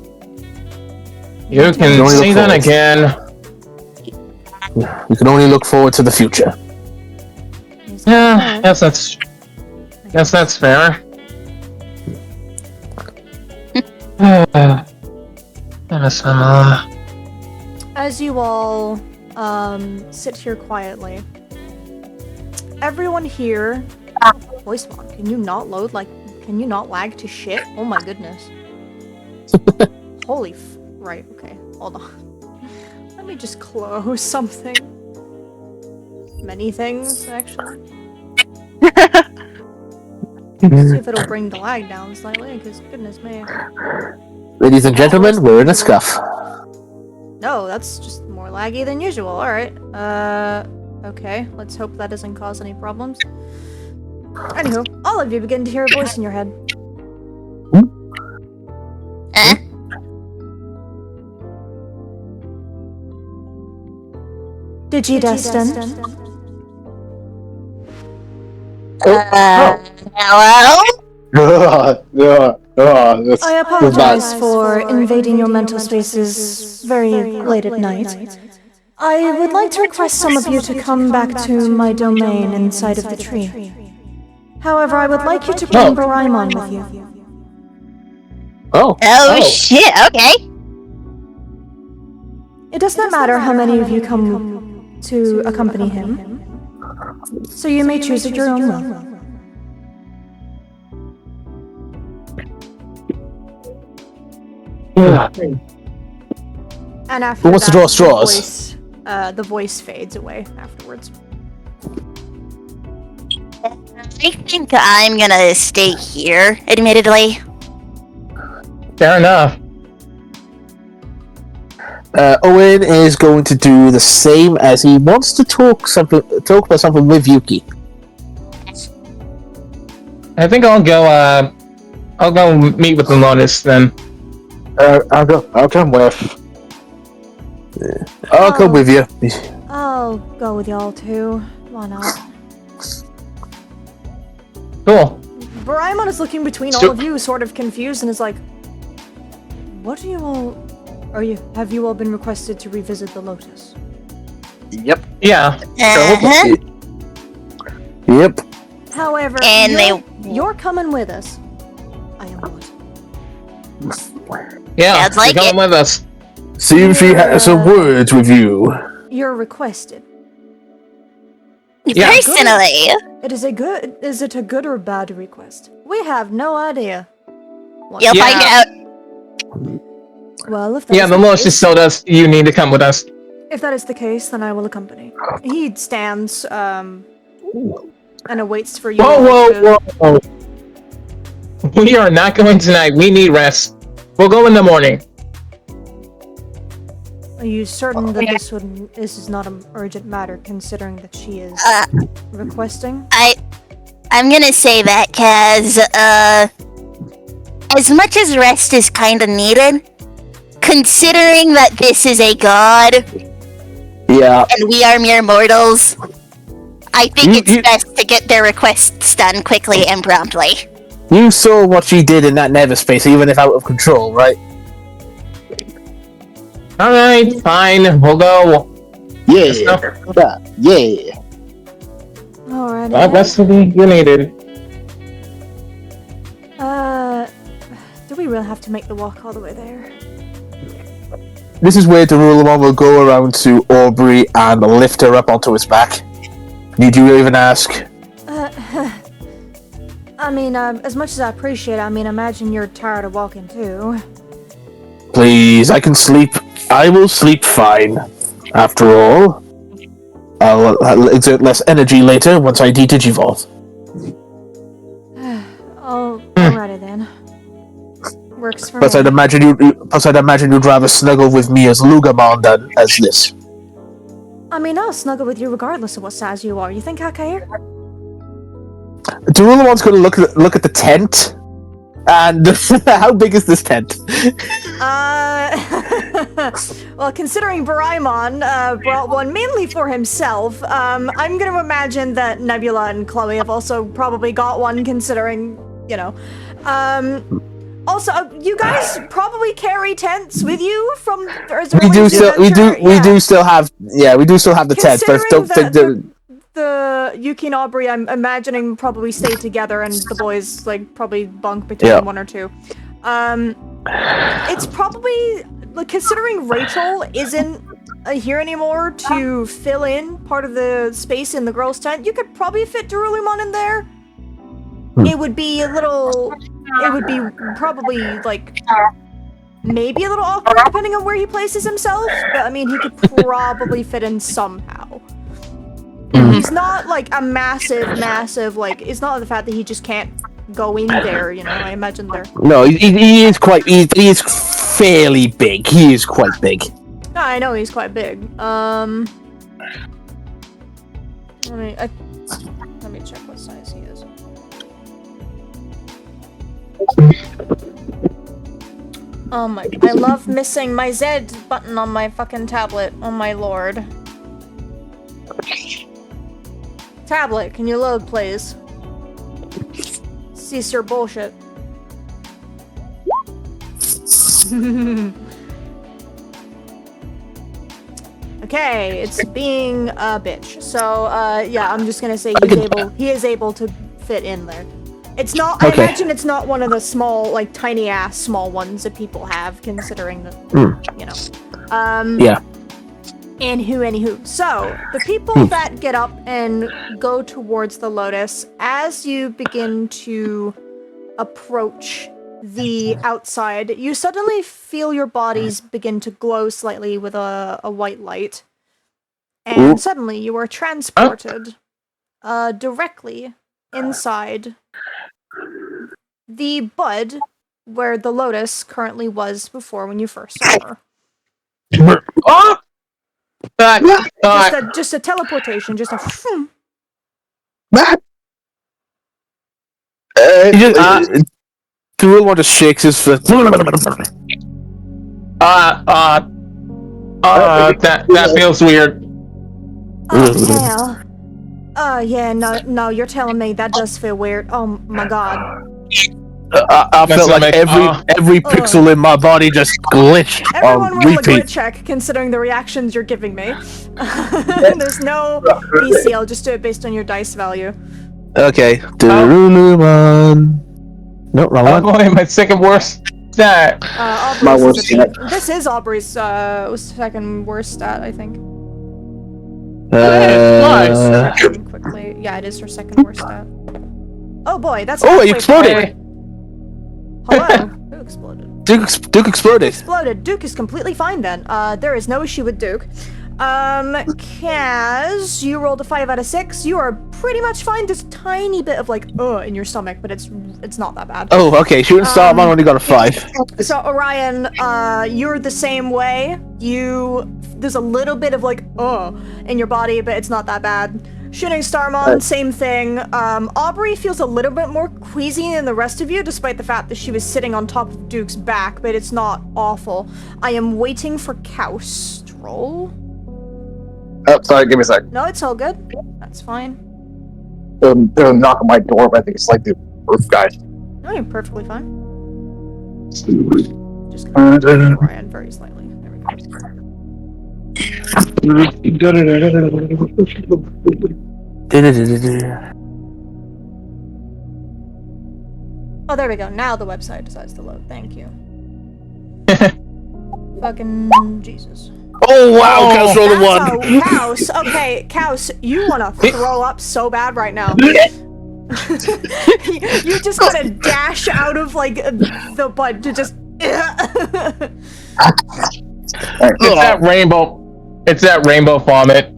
Speaker 2: You can say that again.
Speaker 4: We can only look forward to the future.
Speaker 2: Yeah, guess that's fair. I miss my mom.
Speaker 1: As you all sit here quietly, everyone here. Voice mod, can you not load? Can you not lag to shit? Oh my goodness. Holy right, okay, hold on. Let me just close something. Many things, actually. See if it'll bring the lag down slightly, because goodness me.
Speaker 4: Ladies and gentlemen, we're in a scuff.
Speaker 1: No, that's just more laggy than usual. Alright. Okay. Let's hope that doesn't cause any problems. Anywho, all of you begin to hear a voice in your head. Digidestined?
Speaker 7: Hello?
Speaker 1: I apologize for invading your mental spaces very late at night. I would like to request some of you to come back to my domain inside of the tree. However, I would like you to bring Baraimon with you.
Speaker 7: Oh shit, okay.
Speaker 1: It does not matter how many of you come to accompany him, so you may choose at your own will. And after
Speaker 4: Who wants to
Speaker 1: that,
Speaker 4: draw straws?
Speaker 1: The voice fades away afterwards.
Speaker 7: I think I'm gonna stay here, admittedly.
Speaker 2: Fair enough.
Speaker 4: Owen is going to do the same, as he wants to talk about something with Yuki.
Speaker 2: I think I'll go meet with the Lotus then.
Speaker 6: I'll come with.
Speaker 4: I'll come with you.
Speaker 1: I'll go with y'all too. Why not?
Speaker 2: Cool.
Speaker 1: Baraimon is looking between all of you, sort of confused, and is like, "What do you all? Have you all been requested to revisit the Lotus?"
Speaker 6: Yep.
Speaker 2: Yeah.
Speaker 7: Uh-huh.
Speaker 4: Yep.
Speaker 1: However,
Speaker 7: And
Speaker 1: you're coming with us. I am not.
Speaker 2: Yeah,
Speaker 7: Sounds like
Speaker 2: you're coming with us.
Speaker 4: Seems she has some words with you.
Speaker 1: You're requested.
Speaker 2: Yeah.
Speaker 7: personally.
Speaker 1: Is it a good or bad request? We have no idea.
Speaker 7: You'll
Speaker 2: Yeah.
Speaker 7: find out.
Speaker 1: Well, if that
Speaker 2: Yeah,
Speaker 1: is
Speaker 2: the
Speaker 1: the
Speaker 2: Lord
Speaker 1: case,
Speaker 2: just told us you need to come with us.
Speaker 1: if that is the case, then I will accompany. He stands, and awaits for you. all to-
Speaker 2: Whoa. We are not going tonight. We need rest. We'll go in the morning.
Speaker 1: Are you certain that this is not an urgent matter, considering that she is requesting?
Speaker 7: I'm gonna say that, Kaz, as much as rest is kinda needed, considering that this is a god,
Speaker 4: Yeah.
Speaker 7: and we are mere mortals, I think it's best to get their requests done quickly and promptly.
Speaker 4: You saw what she did in that nether space, even if out of control, right?
Speaker 2: Alright, fine. We'll go.
Speaker 6: Yeah. Yeah.
Speaker 1: Alright.
Speaker 2: That rest will be needed.
Speaker 1: Do we really have to make the walk all the way there?
Speaker 4: This is where Derulamon will go around to Aubrey and lift her up onto his back. Need you even ask?
Speaker 1: I mean, as much as I appreciate it, I mean, imagine you're tired of walking too.
Speaker 4: Please, I can sleep. I will sleep fine. After all, I'll exert less energy later once I de-digivolve.
Speaker 1: Oh, alrighty then. Works for
Speaker 4: Plus,
Speaker 1: me.
Speaker 4: I'd imagine you'd rather snuggle with me as Lugamon than as this.
Speaker 1: I mean, I'll snuggle with you regardless of what size you are. You think I care?
Speaker 4: Derulamon's going to look at the tent, and how big is this tent?
Speaker 1: Well, considering Baraimon brought one mainly for himself, I'm gonna imagine that Nebula and Chloe have also probably got one, considering, you know. Also, you guys probably carry tents with you from as
Speaker 4: We do still have the tent, but
Speaker 1: Considering
Speaker 4: don't think that.
Speaker 1: The Yuki and Aubrey, I'm imagining, probably stay together, and the boys like probably bunk between one or two. It's probably, like, considering Rachel isn't here anymore to fill in part of the space in the girls' tent, you could probably fit Derulamon in there. It would be probably, like, maybe a little awkward depending on where he places himself, but I mean, he could probably fit in somehow. He's not, like, a massive, like, it's not the fact that he just can't go in there, you know, I imagine there.
Speaker 4: No, he is fairly big. He is quite big.
Speaker 1: I know he's quite big. Let me check what size he is. Oh my, I love missing my Z button on my fucking tablet. Oh my lord. Tablet, can you load, please? Cease your bullshit. Okay, it's being a bitch. So, yeah, I'm just gonna say he is able to fit in there. It's not, I imagine it's not one of the small, like, tiny ass small ones that people have, considering that, you know.
Speaker 4: Yeah.
Speaker 1: Anywho. So, the people that get up and go towards the Lotus, as you begin to approach the outside, you suddenly feel your bodies begin to glow slightly with a white light. And suddenly you are transported directly inside the bud where the Lotus currently was before when you first saw her. Just a teleportation, just a phoom.
Speaker 4: Derulamonn just shakes his fist.
Speaker 2: That feels weird.
Speaker 1: Oh, hell. Yeah, no, you're telling me that does feel weird. Oh my god.
Speaker 4: I felt like every pixel in my body just glitched.
Speaker 1: Everyone roll a glitch check, considering the reactions you're giving me. There's no ECL, just do it based on your dice value.
Speaker 4: Okay. Digimon. No, wrong
Speaker 2: Oh
Speaker 4: one.
Speaker 2: boy, my second worst stat.
Speaker 1: Aubrey's
Speaker 6: My
Speaker 1: is
Speaker 6: worst
Speaker 1: a
Speaker 6: stat.
Speaker 1: B. This is Aubrey's second worst stat, I think.
Speaker 4: Uh,
Speaker 1: Checking quickly. Yeah, it is her second worst stat. Oh boy, that's
Speaker 4: Oh, it
Speaker 1: halfway
Speaker 4: exploded!
Speaker 1: far. Hello. Who exploded?
Speaker 4: Duke exploded.
Speaker 1: Exploded. Duke is completely fine then. There is no issue with Duke. Kaz, you rolled a 5 out of 6. You are pretty much fine. There's a tiny bit of like in your stomach, but it's not that bad.
Speaker 4: Oh, okay. Shooting star, I only got a 5.
Speaker 1: So Orion, you're the same way. There's a little bit of like in your body, but it's not that bad. Shooting Starmon, same thing. Aubrey feels a little bit more queasy than the rest of you, despite the fact that she was sitting on top of Duke's back, but it's not awful. I am waiting for Kaus to roll.
Speaker 6: Oh, sorry, give me a sec.
Speaker 1: No, it's all good. That's fine.
Speaker 6: There's a knock on my door, but I think it's like the roof guy.
Speaker 1: No, you're perfectly fine. Just gonna move Orion very slightly. There we go. Oh, there we go. Now the website decides to load. Thank you. Fucking Jesus.
Speaker 4: Oh, wow. Kaus rolled a 1.
Speaker 1: Kaus. Okay, Kaus, you want to throw up so bad right now. You just gotta dash out of like the butt to just.
Speaker 2: It's that rainbow. It's that rainbow vomit.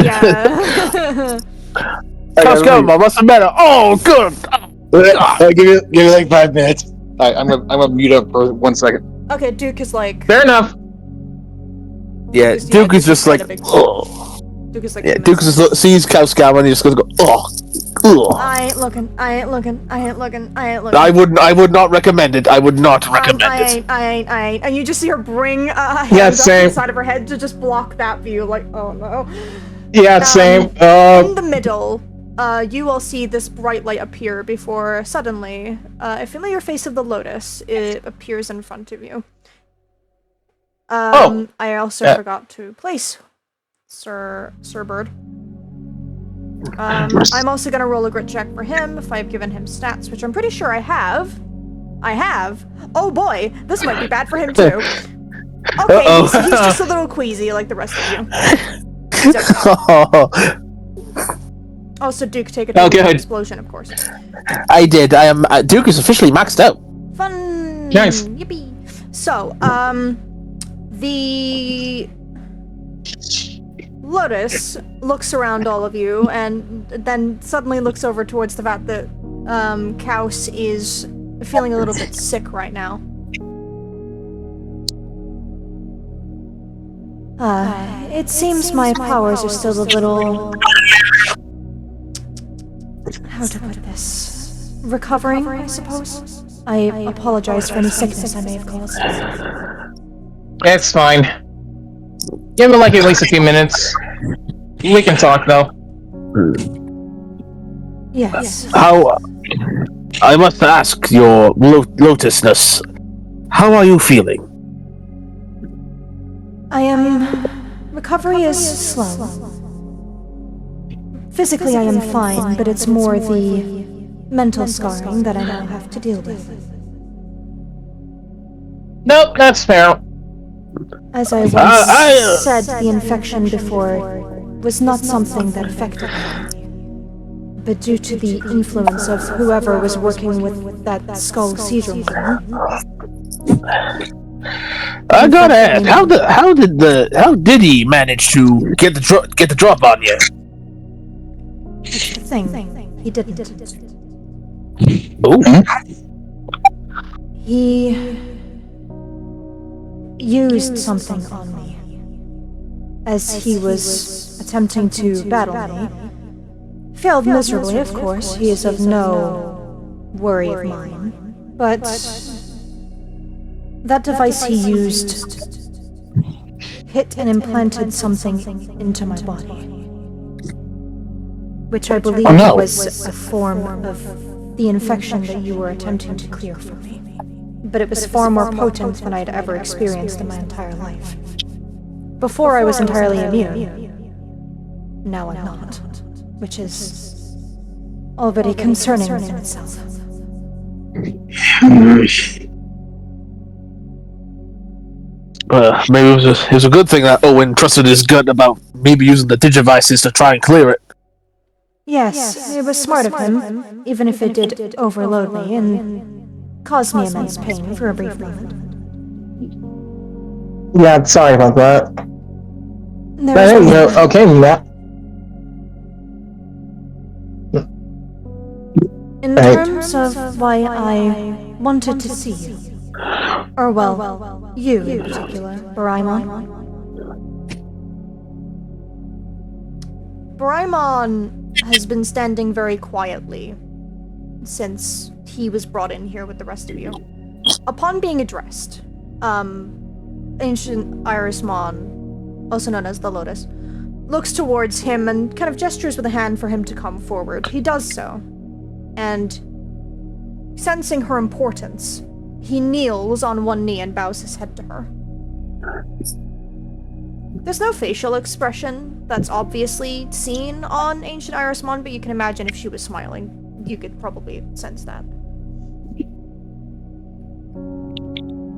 Speaker 1: Yeah.
Speaker 4: Kaus, go, Mom. What's the matter? Oh, good.
Speaker 6: Give me like 5 minutes. I'm gonna mute up for 1 second.
Speaker 1: Okay, Duke is like.
Speaker 2: Fair enough.
Speaker 4: Yeah, Duke is just like.
Speaker 1: Duke is like.
Speaker 4: Yeah, Duke just sees Kaus go and he's just gonna go.
Speaker 1: I ain't looking. I ain't looking. I ain't looking. I ain't looking.
Speaker 4: I would not recommend it. I would not recommend it.
Speaker 1: I ain't. And you just see her bring a hand
Speaker 2: Yeah,
Speaker 1: up to
Speaker 2: same.
Speaker 1: the side of her head to just block that view. Like, oh no.
Speaker 2: Yeah, same.
Speaker 1: In the middle, you will see this bright light appear before suddenly a familiar face of the Lotus appears in front of you. I also forgot to place Sir Bird. I'm also gonna roll a grit check for him if I've given him stats, which I'm pretty sure I have. Oh boy, this might be bad for him too. Okay, he's just a little queasy like the rest of you. Also, Duke, take it to explosion, of course.
Speaker 4: I did. I am. Duke is officially maxed out.
Speaker 1: Fun.
Speaker 2: Nice.
Speaker 1: Yippee. So, the Lotus looks around all of you and then suddenly looks over towards the fact that Kaus is feeling a little bit sick right now. It seems my powers are still a little... How to put this? Recovering, I suppose? I apologize for any sickness I may have caused.
Speaker 2: It's fine. Give it like at least a few minutes. We can talk though.
Speaker 1: Yes.
Speaker 4: How? I must ask your Lotusness. How are you feeling?
Speaker 1: I am... Recovery is slow. Physically I am fine, but it's more the mental scarring that I now have to deal with.
Speaker 2: Nope, that's fair.
Speaker 1: As I once said, the infection before was not something that affected me. But due to the influence of whoever was working with that skull seizure one,
Speaker 4: I gotta ask, how did he manage to get the drop on you?
Speaker 1: that's the thing. He didn't.
Speaker 4: Oh.
Speaker 1: He used something on me as he was attempting to battle me. Failed miserably, of course. He is of no worry of mine. But that device he used hit and implanted something into my body, which I believe was a form of the infection that you were attempting to clear from me. But it was far more potent than I'd ever experienced in my entire life. Before I was entirely immune. Now I'm not. Which is already concerning within itself.
Speaker 4: Maybe it was a good thing that Owen trusted his gut about maybe using the Digivices to try and clear it.
Speaker 1: Yes, it was smart of him, even if it did overload me and cause me immense pain for a brief moment.
Speaker 2: Yeah, sorry about that.
Speaker 1: There's
Speaker 2: But,
Speaker 1: one-
Speaker 2: okay, Matt.
Speaker 1: In terms of why I wanted to see you, or well, you in particular, Doraemon. Doraemon has been standing very quietly since he was brought in here with the rest of you. Upon being addressed, Ancient Irismon, also known as the Lotus, looks towards him and kind of gestures with a hand for him to come forward. He does so, and sensing her importance, he kneels on one knee and bows his head to her. There's no facial expression that's obviously seen on Ancient Irismon, but you can imagine if she was smiling, you could probably sense that.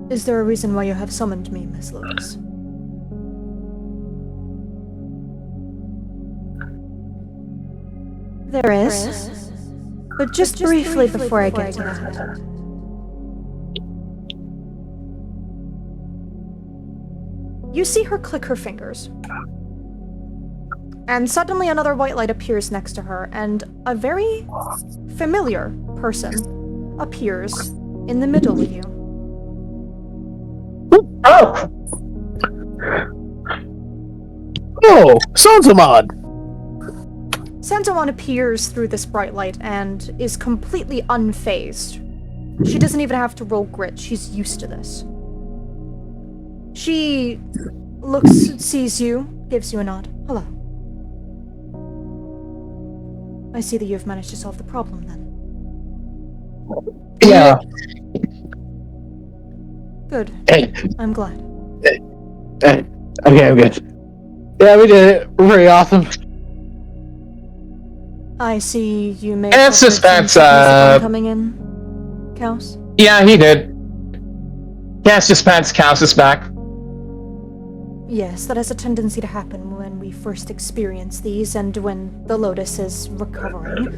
Speaker 1: Is there a reason why you have summoned me, Miss Lotus? There is, but just briefly before I get to that. You see her click her fingers. And suddenly another white light appears next to her, and a very familiar person appears in the middle of you.
Speaker 2: Oh!
Speaker 4: Oh, Sansamon!
Speaker 1: Sansamon appears through this bright light and is completely unfazed. She doesn't even have to roll grit, she's used to this. She looks, sees you, gives you a nod. Hello. I see that you've managed to solve the problem then.
Speaker 2: Yeah.
Speaker 1: Good.
Speaker 6: Hey,
Speaker 1: I'm glad.
Speaker 6: okay, I'm good. Yeah, we did it. We're pretty awesome.
Speaker 1: I see you made
Speaker 2: And suspense,
Speaker 1: coming in, Chaos.
Speaker 2: Yeah, he did. Cast Suspense, Chaos is back.
Speaker 1: Yes, that has a tendency to happen when we first experience these and when the Lotus is recovering.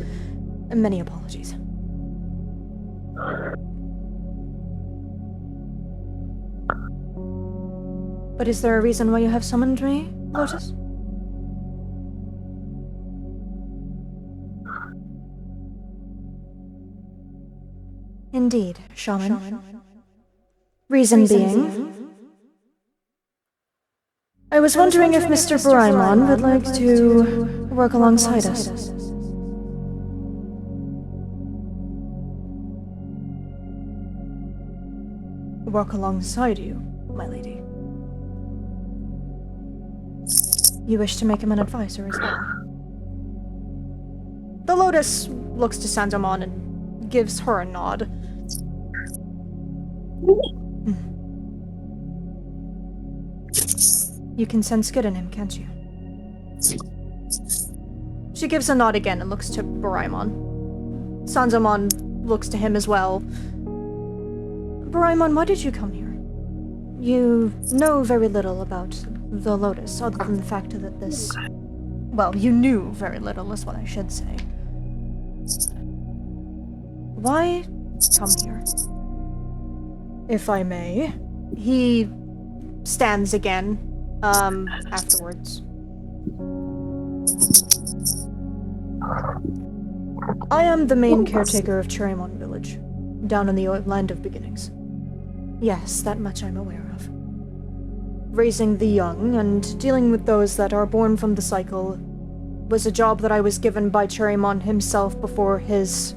Speaker 1: Many apologies. But is there a reason why you have summoned me, Lotus? Indeed, Shaman. Reason being, I was wondering if Mr. Doraemon would like to work alongside us. Work alongside you, my lady. You wish to make him an advisor as well? The Lotus looks to Sansamon and gives her a nod. You can sense good in him, can't you? She gives a nod again and looks to Doraemon. Sansamon looks to him as well. Doraemon, why did you come here? You know very little about the Lotus, other than the fact that this... Well, you knew very little, is what I should say. Why come here? If I may. He stands again, afterwards. I am the main caretaker of Cherrymon Village, down in the Land of Beginnings. Yes, that much I'm aware of. Raising the young and dealing with those that are born from the cycle was a job that I was given by Cherrymon himself before his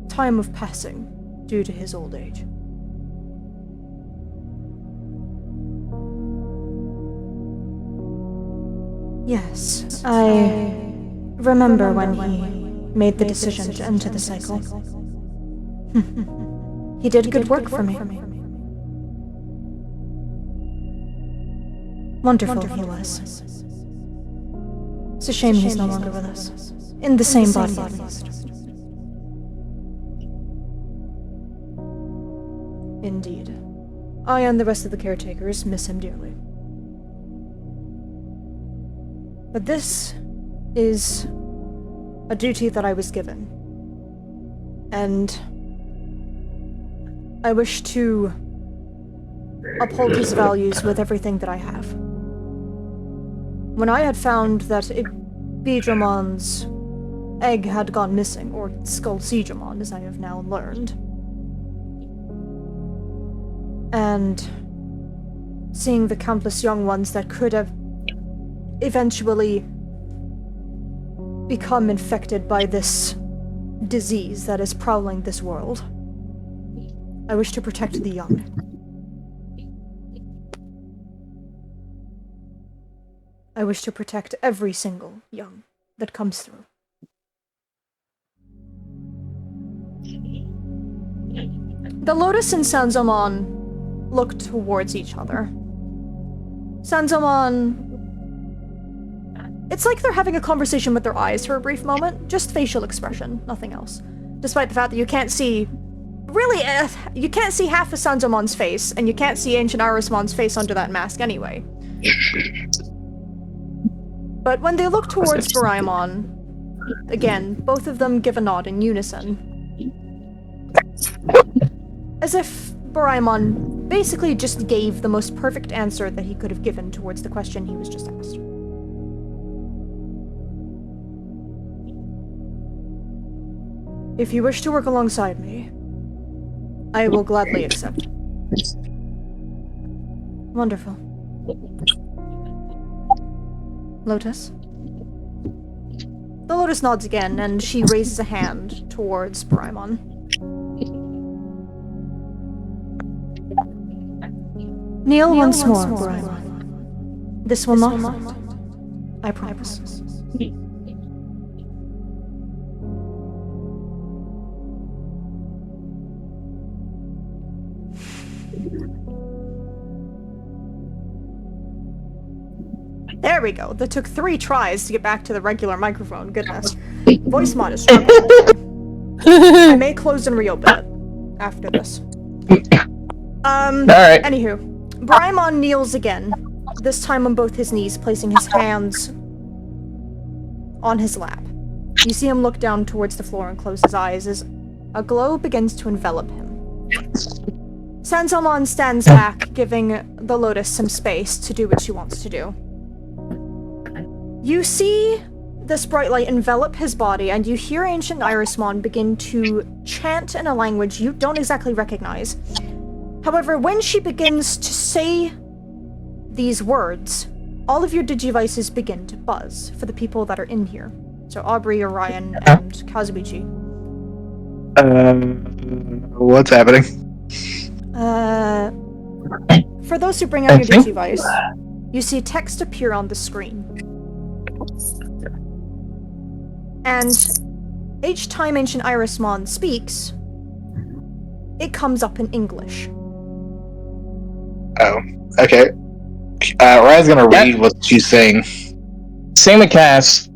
Speaker 1: time of passing due to his old age. Yes, I remember when he made the decision to enter the cycle. He did good work for me. Wonderful he was. It's a shame he's no longer with us. In the same body, at least. Indeed. I and the rest of the caretakers miss him dearly. But this is a duty that I was given. And I wish to uphold his values with everything that I have. When I had found that Bidramon's egg had gone missing, or Skull Siegramon, as I have now learned, and seeing the countless young ones that could have eventually become infected by this disease that is prowling this world, I wish to protect the young. I wish to protect every single young that comes through. The Lotus and Sanzomon look towards each other. Sanzomon... It's like they're having a conversation with their eyes for a brief moment. Just facial expression, nothing else. Despite the fact that you can't see... Really, you can't see half of Sanzomon's face, and you can't see Ancient Irismon's face under that mask anyway. But when they look towards Baraimon, again, both of them give a nod in unison. As if Baraimon basically just gave the most perfect answer that he could have given towards the question he was just asked. If you wish to work alongside me, I will gladly accept. Wonderful. Lotus? The Lotus nods again, and she raises a hand towards Baraimon. Kneel once more, Baraimon. This will not hurt. I promise. There we go. That took 3 tries to get back to the regular microphone. Goodness. Voice mod is struggling. I may close and reopen it after this.
Speaker 2: Alright.
Speaker 1: Anywho. Baraimon kneels again, this time on both his knees, placing his hands on his lap. You see him look down towards the floor and close his eyes as a glow begins to envelop him. Sanzomon stands back, giving the Lotus some space to do what she wants to do. You see this bright light envelop his body, and you hear Ancient Irismon begin to chant in a language you don't exactly recognize. However, when she begins to say these words, all of your digivices begin to buzz for the people that are in here. So Aubrey, Orion, and Kazuichi.
Speaker 6: What's happening?
Speaker 1: For those who bring out your digivice, you see text appear on the screen. And each time Ancient Irismon speaks, it comes up in English.
Speaker 6: Oh, okay. Ryan's gonna read what she's saying.
Speaker 2: Sing the cast.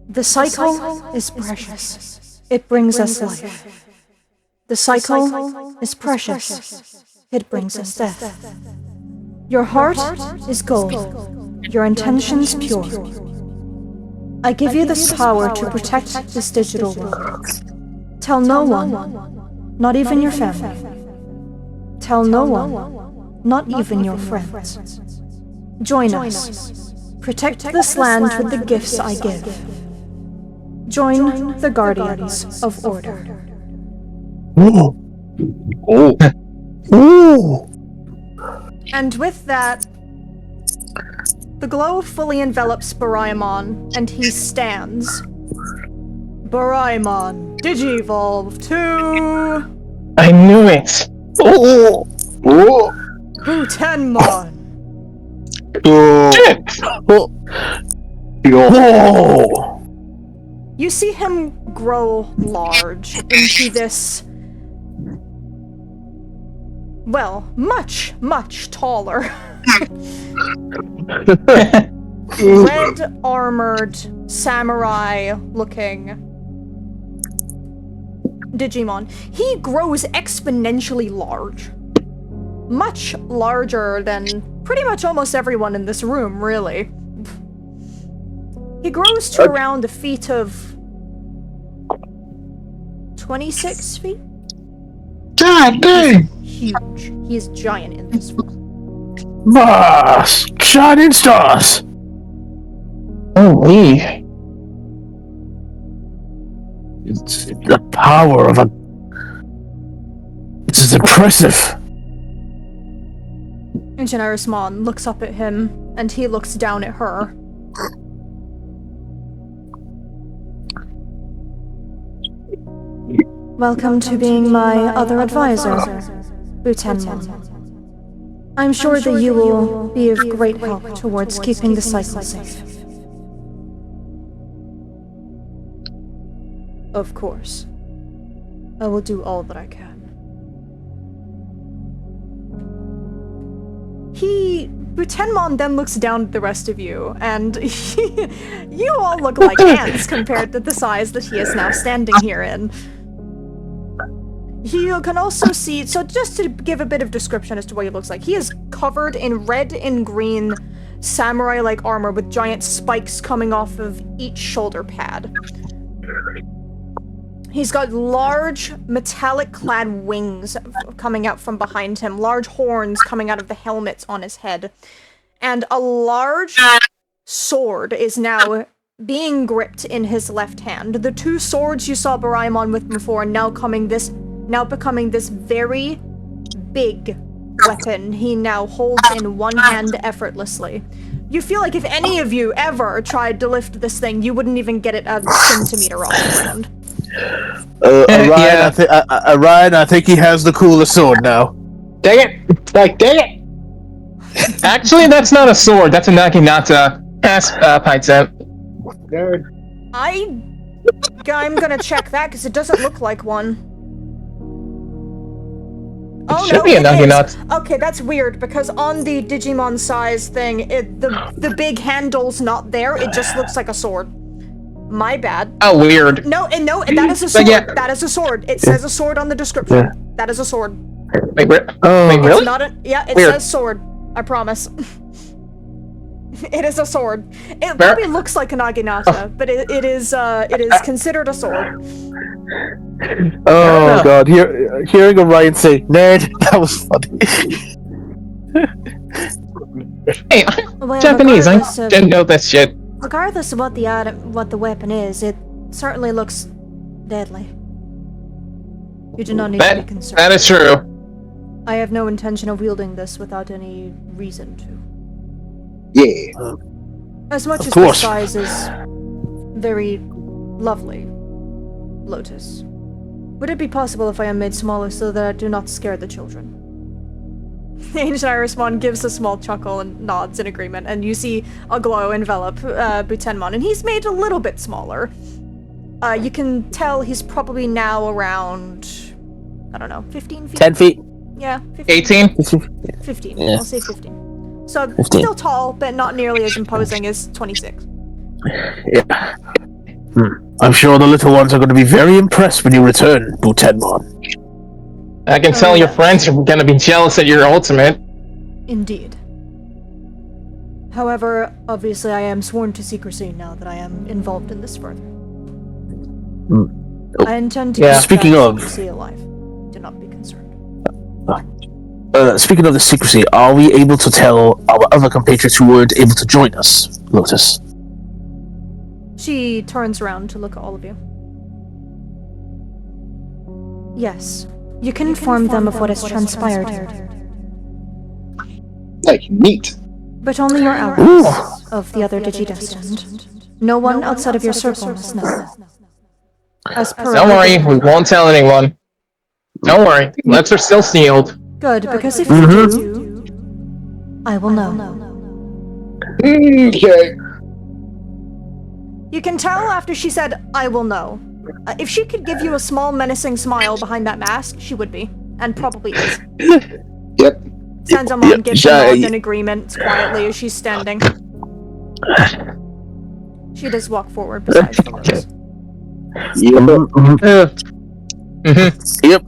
Speaker 1: The cycle is precious. It brings us life. The cycle is precious. It brings us death. Your heart is gold. Your intentions pure. I give you this power to protect this digital world. Tell no one, not even your family. Tell no one, not even your friends. Join us. Protect this land with the gifts I give. Join the Guardians of Order.
Speaker 4: Ooh.
Speaker 6: Oh.
Speaker 4: Ooh.
Speaker 1: And with that, the glow fully envelops Baraimon, and he stands. Baraimon, Digivolve to...
Speaker 2: I knew it.
Speaker 4: Oh.
Speaker 6: Oh.
Speaker 1: Butenmon.
Speaker 4: Oh. Oh.
Speaker 1: You see him grow large into this... well, much, much taller. red armored samurai looking Digimon. He grows exponentially large. Much larger than pretty much almost everyone in this room, really. He grows to around a feet of 26 feet.
Speaker 6: God dang!
Speaker 1: Huge. He is giant in this form.
Speaker 4: Shining stars!
Speaker 2: Holy.
Speaker 4: It's the power of a... It is impressive.
Speaker 1: Ancient Irismon looks up at him, and he looks down at her. Welcome to being my other advisor, Butenmon. I'm sure that you will be of great help towards keeping the cycle safe. Of course. I will do all that I can. Butenmon then looks down at the rest of you, and you all look like ants compared to the size that he is now standing here in. You can also see, so just to give a bit of description as to what he looks like, he is covered in red and green samurai-like armor with giant spikes coming off of each shoulder pad. He's got large metallic-clad wings coming out from behind him, large horns coming out of the helmets on his head, and a large sword is now being gripped in his left hand. The two swords you saw Baraimon with before now becoming this very big weapon he now holds in one hand effortlessly. You feel like if any of you ever tried to lift this thing, you wouldn't even get it a centimeter off the ground.
Speaker 4: Ryan,
Speaker 2: Yeah.
Speaker 4: Ryan, I think he has the coolest sword now.
Speaker 6: Dang it! Like, dang it!
Speaker 2: Actually, that's not a sword. That's a naginata. Pass, Pizza.
Speaker 6: Nerd.
Speaker 1: I'm gonna check that because it doesn't look like one. Oh
Speaker 2: should
Speaker 1: no,
Speaker 2: be a
Speaker 1: it
Speaker 2: naginata.
Speaker 1: is. Okay, that's weird because on the Digimon size thing, the big handle's not there. It just looks like a sword. My bad.
Speaker 2: Oh, weird.
Speaker 1: No, that is a sword.
Speaker 2: yeah.
Speaker 1: That is a sword. It says a sword on the description.
Speaker 4: Yeah.
Speaker 1: That is a sword.
Speaker 2: Wait, wait,
Speaker 1: It's
Speaker 2: really?
Speaker 1: not a. Yeah, it
Speaker 2: Weird.
Speaker 1: says sword. I promise. It is a sword. It
Speaker 2: Where-
Speaker 1: probably looks like a naginata, but it is considered a sword.
Speaker 4: Oh god, hearing a Ryan say "nerd," that was funny.
Speaker 2: Hey,
Speaker 1: Well,
Speaker 2: I'm Japanese. I
Speaker 1: regardless of-
Speaker 2: didn't know that shit.
Speaker 1: Regardless of what the weapon is, it certainly looks deadly. You do not need to be concerned.
Speaker 2: That is true.
Speaker 1: I have no intention of wielding this without any reason to.
Speaker 6: Yeah.
Speaker 1: As much
Speaker 4: Of
Speaker 1: as
Speaker 4: course.
Speaker 1: the size is very lovely, Lotus. Would it be possible if I am made smaller so that I do not scare the children? Ancient Irismon gives a small chuckle and nods in agreement, and you see a glow envelop Butenmon, and he's made a little bit smaller. You can tell he's probably now around, I don't know, 15 feet?
Speaker 4: 10 feet.
Speaker 1: Yeah, 15.
Speaker 2: 18?
Speaker 1: 15.
Speaker 4: Yeah.
Speaker 1: I'll say 15. So,
Speaker 4: 15.
Speaker 1: still tall, but not nearly as imposing as 26.
Speaker 4: Yeah. I'm sure the little ones are going to be very impressed when you return, Butenmon.
Speaker 2: I can tell your friends are gonna be jealous at your ultimate.
Speaker 1: Indeed. However, obviously I am sworn to secrecy now that I am involved in this further. I intend to
Speaker 2: Yeah.
Speaker 1: keep
Speaker 4: Speaking
Speaker 1: that
Speaker 4: of-
Speaker 1: secrecy alive. Do not be concerned.
Speaker 4: Speaking of the secrecy, are we able to tell our other compatriots who weren't able to join us, Lotus?
Speaker 1: She turns around to look at all of you. Yes. You can inform them of what has transpired here.
Speaker 6: Like, neat.
Speaker 1: But only your allies of the other Digidestined. No one outside of your circle must know. As per
Speaker 2: Don't worry, we won't tell anyone. Don't worry, lips are still sealed.
Speaker 1: Good, because if you do, I will know.
Speaker 6: Okay.
Speaker 1: You can tell after she said, I will know. If she could give you a small menacing smile behind that mask, she would be. And probably is.
Speaker 6: Yep.
Speaker 1: Sansamon gives a
Speaker 4: Yeah,
Speaker 1: nod in agreement quietly as she's standing. She does walk forward besides the Lotus.
Speaker 4: Yep.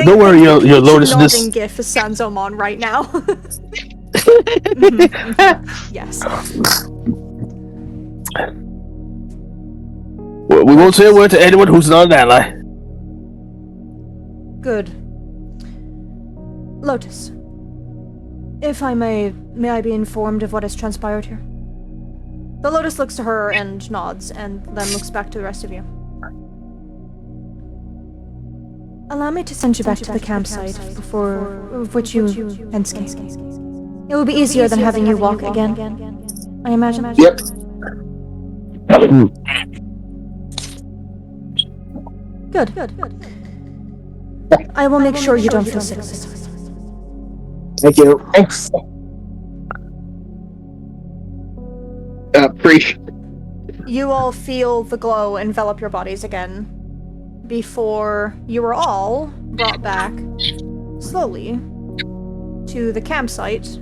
Speaker 4: Don't worry, your Lotus.
Speaker 1: Nodding gif is Sanzomon right now. Yes.
Speaker 4: We won't say a word to anyone who's not an ally.
Speaker 1: Good. Lotus. If I may I be informed of what has transpired here? The Lotus looks to her and nods, and then looks back to the rest of you. Allow me to send you back to the campsite before which you escape. It will be easier than having you walk again, I imagine.
Speaker 6: Yep.
Speaker 1: Good. I will make sure you don't feel sick this time.
Speaker 6: Thank you.
Speaker 2: Thanks.
Speaker 1: You all feel the glow envelop your bodies again before you were all brought back slowly to the campsite.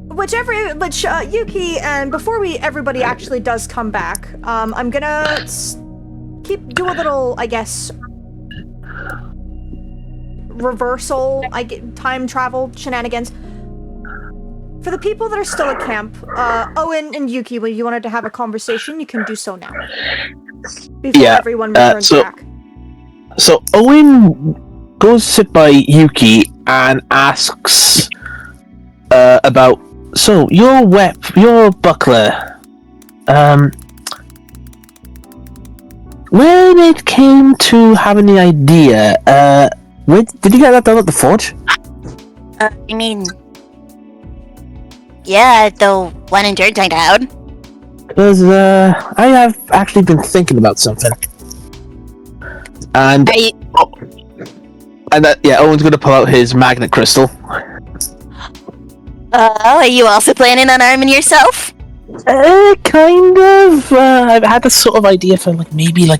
Speaker 1: Which Yuki, and before everybody actually does come back, I'm gonna do a little, I guess, reversal, time travel shenanigans. For the people that are still at camp, Owen and Yuki, when you wanted to have a conversation, you can do so now. Before everyone returns back.
Speaker 4: So Owen goes sit by Yuki and asks about, so your buckler, when it came to having the idea, did you get that done at the forge?
Speaker 7: I mean, yeah, the one in Dirtine Town.
Speaker 4: Because I have actually been thinking about something, and Owen's gonna pull out his magnet crystal.
Speaker 7: Are you also planning on arming yourself?
Speaker 4: Kind of. I've had this sort of idea for maybe a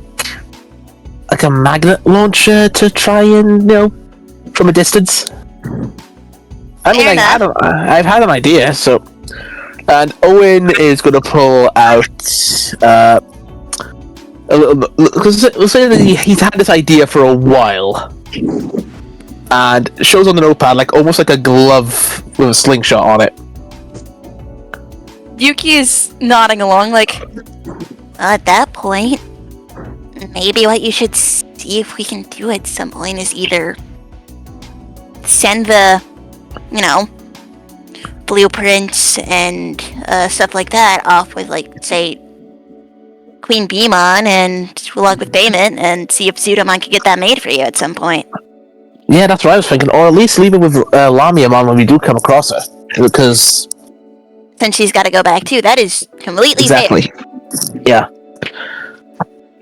Speaker 4: magnet launcher to try and from a distance. I've had an idea, so. And Owen is going to pull out a little, because we'll say that he's had this idea for a while, and shows on the notepad almost like a glove with a slingshot on it.
Speaker 7: Yuki is nodding along, at that point, maybe what you should see if we can do at some point is either send the, blueprints and stuff like that off with, say, Queen Beemon and along with payment, and see if Pseudomon could get that made for you at some point.
Speaker 4: Yeah, that's what I was thinking. Or at least leave it with Lamiamon when we do come across her. Because...
Speaker 7: since she's got to go back too, that is completely fair.
Speaker 4: Yeah.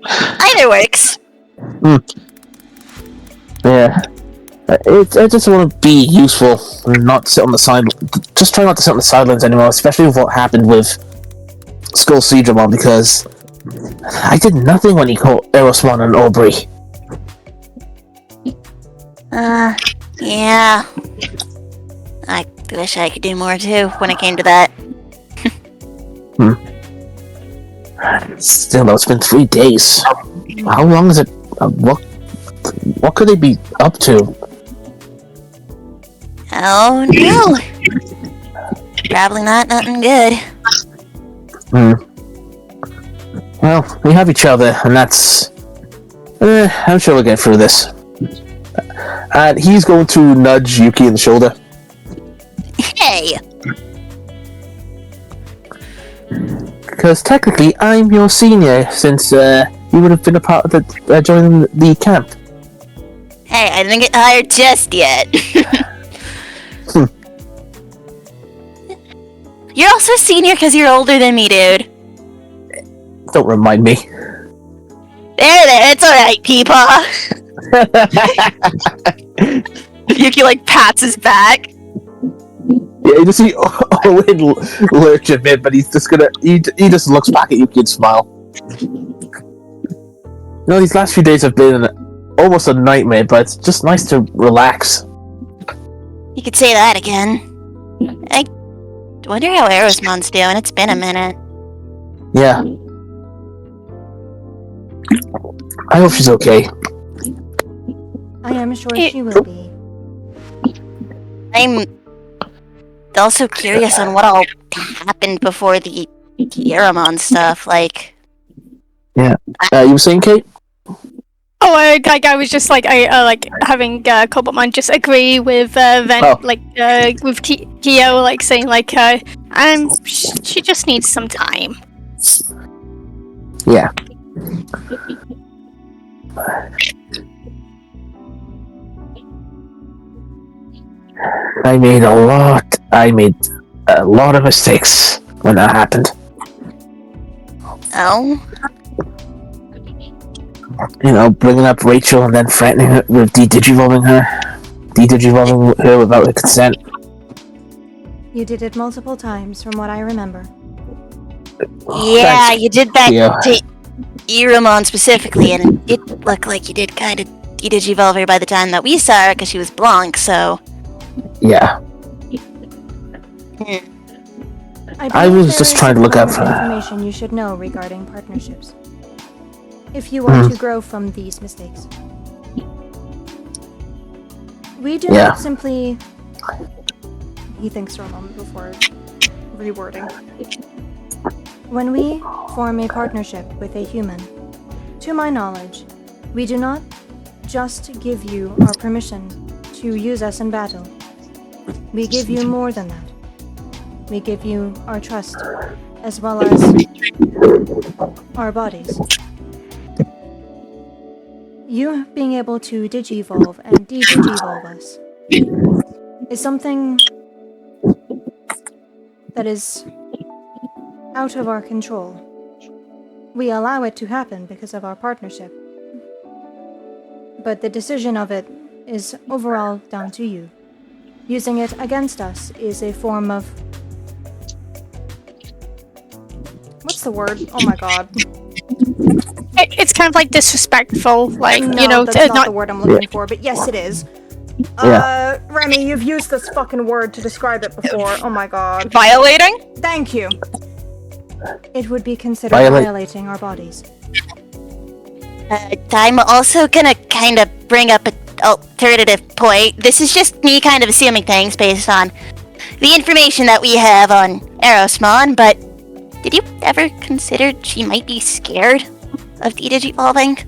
Speaker 7: Either works.
Speaker 4: Yeah. I just want to be useful and not sit on the side. Just try not to sit on the sidelines anymore, especially with what happened with Skull Seedramon, because I did nothing when he caught Erosmon and Aubrey.
Speaker 7: Yeah. I wish I could do more too when it came to that.
Speaker 4: Still, though, it's been 3 days. How long is it? What could they be up to?
Speaker 7: Oh no! Probably nothing good.
Speaker 4: Well, we have each other, and that's... I'm sure we'll get through this. And he's going to nudge Yuki in the shoulder.
Speaker 7: Hey!
Speaker 4: Because technically, I'm your senior, since you would have been a part of joining the camp.
Speaker 7: Hey, I didn't get hired just yet. You're also a senior because you're older than me, dude.
Speaker 4: Don't remind me.
Speaker 7: There, it's alright, Peepaw. Yuki, pats his back.
Speaker 4: Yeah, you just see Owen lurch a bit, but he's just he just looks back at Yuki and smile. These last few days have been almost a nightmare, but it's just nice to relax.
Speaker 7: You could say that again. Wonder how Erosmon's doing. It's been a minute.
Speaker 4: Yeah. I hope she's okay.
Speaker 1: I am sure she will be.
Speaker 7: I'm also curious on what all happened before the Eramon stuff. Like,
Speaker 4: You were saying, Kate?
Speaker 5: Oh, I was just like, like having Cobaltman just agree with with Kyo, like saying like, she just needs some time.
Speaker 4: Yeah. I made a lot of mistakes when that happened.
Speaker 7: oh,
Speaker 4: You know, bringing up Rachel and then threatening her with de-digivolving her without her consent.
Speaker 1: You did it multiple times, from what I remember.
Speaker 7: yeah,
Speaker 4: Thanks.
Speaker 7: you did that
Speaker 4: Yeah.
Speaker 7: to Eramon specifically, and it looked like you did kind of de-digivolve her by the time that we saw her because she was Blanc. So,
Speaker 4: Yeah. I
Speaker 1: believe
Speaker 4: was
Speaker 1: there
Speaker 4: just
Speaker 1: is
Speaker 4: trying to look
Speaker 1: a
Speaker 4: up
Speaker 1: lot
Speaker 4: for
Speaker 1: of
Speaker 4: her.
Speaker 1: information you should know regarding partnerships. If you want to grow from these mistakes. We do
Speaker 4: Yeah.
Speaker 1: not simply... He thinks for a moment before rewording. When we form a partnership with a human, to my knowledge, we do not just give you our permission to use us in battle. We give you more than that. We give you our trust, as well as our bodies. You being able to digivolve and de-digivolve us is something that is out of our control. We allow it to happen because of our partnership. But the decision of it is overall down to you. Using it against us is a form of... What's the word? Oh my god.
Speaker 5: It's kind of like disrespectful, like
Speaker 1: No, that's not the word I'm looking for, but yes it is. Remy, you've used this fucking word to describe it before. Oh my god.
Speaker 3: Violating?
Speaker 1: Thank you. It would be considered violating our bodies.
Speaker 7: I'm also gonna kind of bring up an alternative point. This is just me kind of assuming things based on the information that we have on Erosmon, but did you ever consider she might be scared of de-digivolving?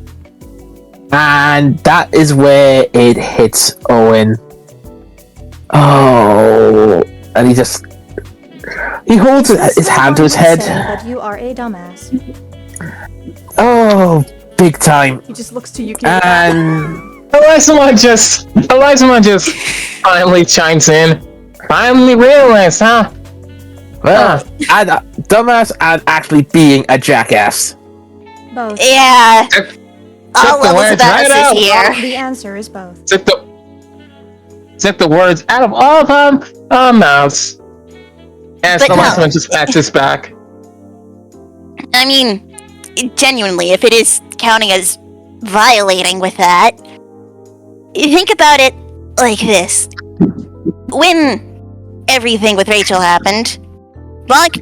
Speaker 4: And that is where it hits Owen. Oh, and he holds his hand to his head.
Speaker 1: That you are a dumbass.
Speaker 4: Oh, big time.
Speaker 1: He just looks to Yuki.
Speaker 4: And
Speaker 2: Elisamon just finally chimes in. Finally realized, huh?
Speaker 4: well, and dumbass and actually being a jackass.
Speaker 1: Both.
Speaker 7: Yeah. All
Speaker 2: the
Speaker 7: levels
Speaker 2: words
Speaker 7: of
Speaker 2: right
Speaker 7: analysis
Speaker 2: out.
Speaker 7: here.
Speaker 1: The answer is both.
Speaker 2: Took the words out of all of our mouths. And
Speaker 7: But no.
Speaker 2: Elisamon just pats his back.
Speaker 7: I mean, genuinely, if it is counting as violating with that, think about it like this. When everything with Rachel happened, Blanc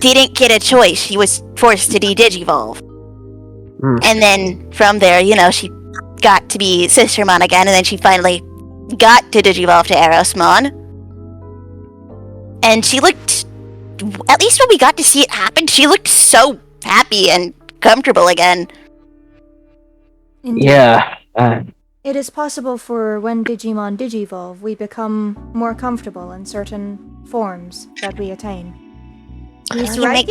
Speaker 7: didn't get a choice. She was forced to de-digivolve. And then from there, she got to be Sistermon again, and then she finally got to digivolve to Erosmon. And she looked, at least when we got to see it happen, she looked so happy and comfortable again.
Speaker 1: Indeed.
Speaker 4: Yeah.
Speaker 1: It is possible for when Digimon digivolve, we become more comfortable in certain forms that we attain. He's right,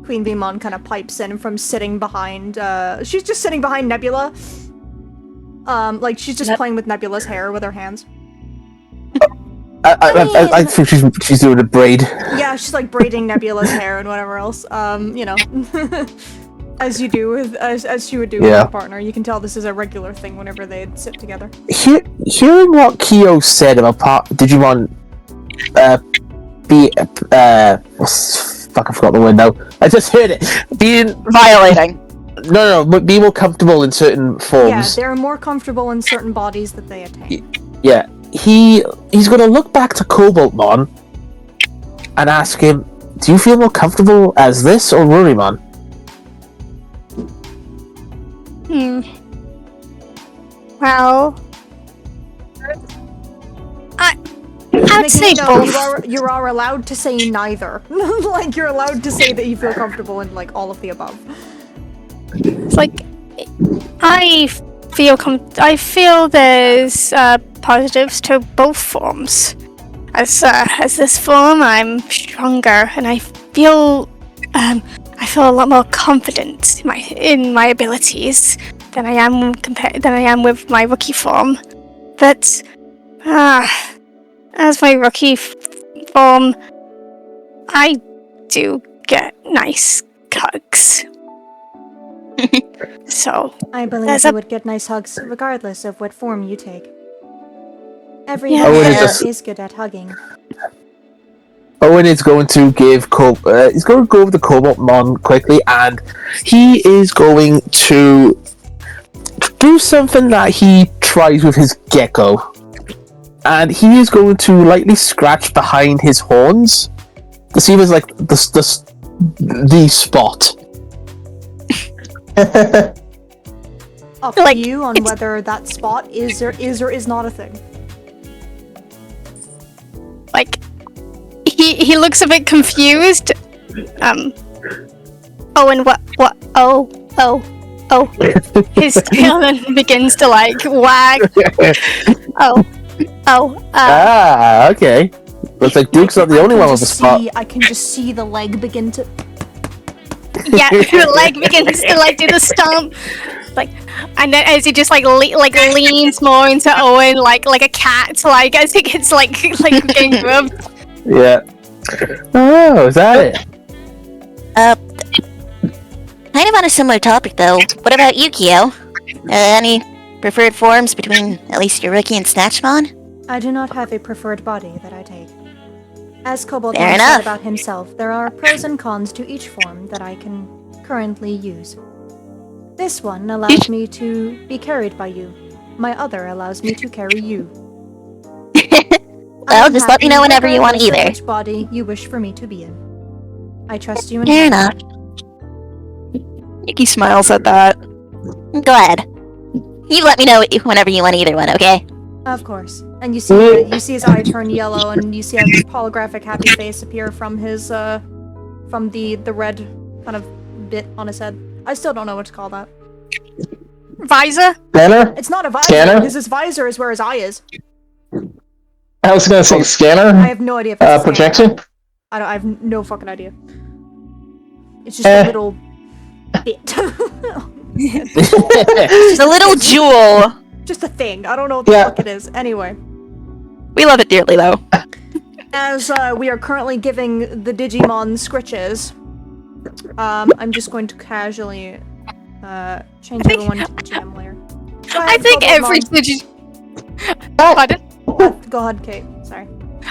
Speaker 1: Queen Beemon kind of pipes in from sitting behind, she's just sitting behind Nebula. Like she's just playing with Nebula's hair with her hands.
Speaker 4: I think she's doing a braid.
Speaker 1: Yeah, she's like braiding Nebula's hair and whatever else. As you do with, as she would do with her partner. You can tell this is a regular thing whenever they'd sit together.
Speaker 4: Hearing what Kyo said about Digimon, fuck, I forgot the word now. I just heard it. Being
Speaker 3: Violating.
Speaker 4: No, but be more comfortable in certain forms.
Speaker 1: Yeah, they're more comfortable in certain bodies that they attain.
Speaker 4: Yeah, he's gonna look back to Cobaltmon and ask him, do you feel more comfortable as this or Rurimon?
Speaker 5: Well, I'd
Speaker 1: Nikki,
Speaker 5: say
Speaker 1: no,
Speaker 5: both.
Speaker 1: you are allowed to say neither. Like, you're allowed to say that you feel comfortable in, like, all of the above.
Speaker 5: It's like I feel there's positives to both forms. As this form, I'm stronger, and I feel a lot more confident in my abilities than I am with my rookie form. But as my rookie form, I do get nice hugs. So
Speaker 1: I believe
Speaker 5: There's
Speaker 1: you
Speaker 5: a-
Speaker 1: would get nice hugs regardless of what form you take. Every
Speaker 5: Yeah.
Speaker 4: Owen
Speaker 1: monster is good at hugging.
Speaker 4: Owen is going to give he's going to go over the Cobaltmon quickly, and he is going to do something that he tries with his gecko. And he is going to lightly scratch behind his horns to see if there's like the spot.
Speaker 1: Up
Speaker 5: Like,
Speaker 1: to you on whether that spot is or is not a thing.
Speaker 5: like he looks a bit confused. Oh, and what? Oh. His tail then begins to like wag.
Speaker 4: Okay. Looks like Duke's not the only one with the spot.
Speaker 1: I can just see the leg begin to.
Speaker 5: Yeah, the leg begins to like do the stomp, like, and then as he just like leans more into Owen, like a cat, like as he gets like getting rubbed.
Speaker 4: Yeah. Oh, is that it?
Speaker 7: Kind of on a similar topic, though. What about you, Kyo? Any preferred forms between at least your rookie and Snatchmon?
Speaker 1: I do not have a preferred body that I take. As Kobold
Speaker 7: Fair
Speaker 1: said
Speaker 7: enough.
Speaker 1: about himself, there are pros and cons to each form that I can currently use. This one allows me to be carried by you. My other allows me to carry you.
Speaker 7: Well, just let me know whenever you want
Speaker 1: regardless of
Speaker 7: either.
Speaker 1: which body you wish for me to be in. I trust you
Speaker 7: Fair
Speaker 1: entirely.
Speaker 7: enough.
Speaker 3: Nikki smiles at that.
Speaker 7: Glad. You let me know whenever you want either one, okay?
Speaker 1: Of course. And you see his eye turn yellow, and you see a holographic happy face appear from his from the red kind of bit on his head. I still don't know what to call that.
Speaker 5: Visor.
Speaker 2: Scanner?
Speaker 1: It's not a visor
Speaker 2: Scanner?
Speaker 1: because his visor is where his eye is.
Speaker 2: I was gonna say
Speaker 1: I
Speaker 2: scanner.
Speaker 1: have no idea if it's a scanner.
Speaker 2: Projection.
Speaker 1: I have no fucking idea. It's just a little bit.
Speaker 7: The little jewel.
Speaker 1: Just a thing. I don't know what the fuck it is. Anyway,
Speaker 3: We love it dearly, though.
Speaker 1: as we are currently giving the Digimon scritches, I'm just going to casually change everyone to GM layer. Go ahead,
Speaker 5: I think every Pardon?
Speaker 1: Go ahead, Kate. Sorry.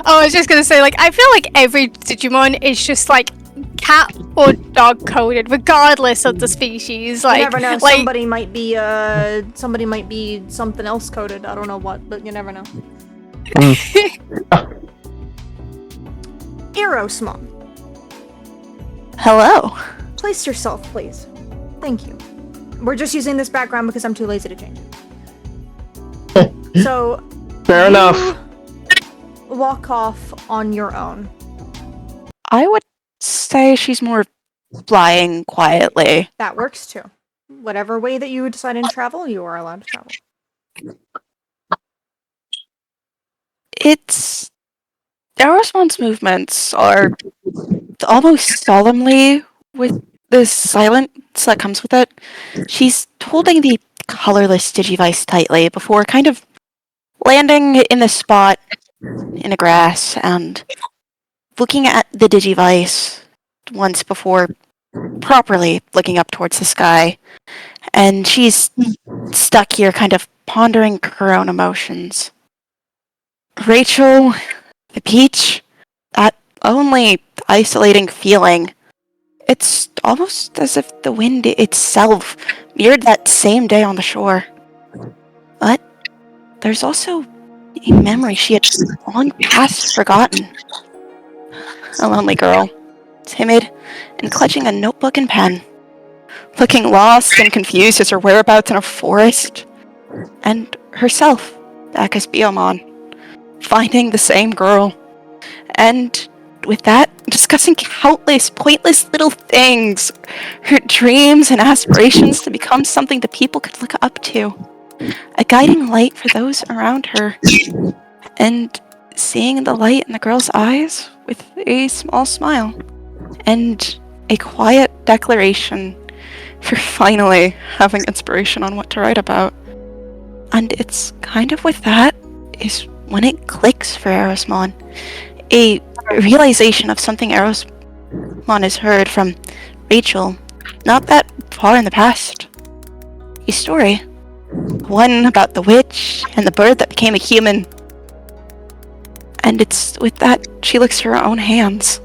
Speaker 5: Oh, I was just gonna say, like, I feel like every Digimon is just like cat or dog coded, regardless of the species. Like,
Speaker 1: You never know.
Speaker 5: like
Speaker 1: Somebody might be something else coded. I don't know what, but you never know. Erosmon,
Speaker 7: Hello.
Speaker 1: place yourself, please. Thank you. We're just using this background because I'm too lazy to change it. So,
Speaker 2: Fair enough.
Speaker 1: walk off on your own.
Speaker 3: I would say she's more flying quietly.
Speaker 1: That works too. Whatever way that you decide to travel, you are allowed to travel.
Speaker 3: It's Erosmon's movements are almost solemnly with the silence that comes with it. She's holding the colorless Digivice tightly before kind of landing in the spot in the grass and looking at the Digivice once before properly looking up towards the sky. And she's stuck here kind of pondering her own emotions. Rachel, the peach, that only isolating feeling. It's almost as if the wind itself mirrored that same day on the shore. But there's also a memory she had long past forgotten. A lonely girl, timid and clutching a notebook and pen, looking lost and confused as her whereabouts in a forest, and herself back as Biomon, finding the same girl, and with that, discussing countless pointless little things, her dreams and aspirations to become something that people could look up to, a guiding light for those around her, and seeing the light in the girl's eyes with a small smile and a quiet declaration for finally having inspiration on what to write about. And it's kind of with that is when it clicks for Erosmon. A realization of something Erosmon has heard from Rachel not that far in the past. A story. One about the witch and the bird that became a human. And it's with that she looks to her own hands.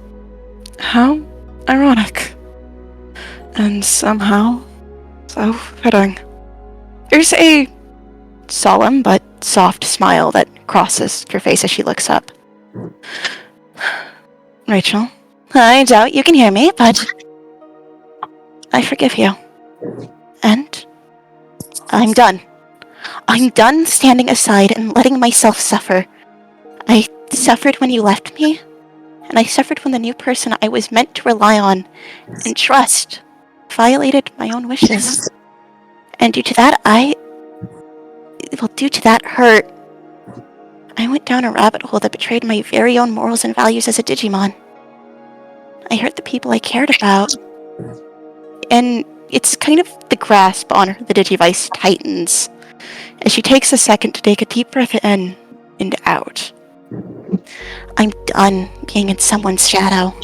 Speaker 3: How ironic. And somehow so fitting. There's a solemn but soft smile that crosses her face as she looks up. Rachel, I doubt you can hear me, but I forgive you. And I'm done. I'm done standing aside and letting myself suffer. I suffered when you left me, and I suffered when the new person I was meant to rely on and trust violated my own wishes. And due to that hurt, I went down a rabbit hole that betrayed my very own morals and values as a Digimon. I hurt the people I cared about. And it's kind of the grasp on her, the Digivice tightens, as she takes a second to take a deep breath in and out. I'm done being in someone's shadow.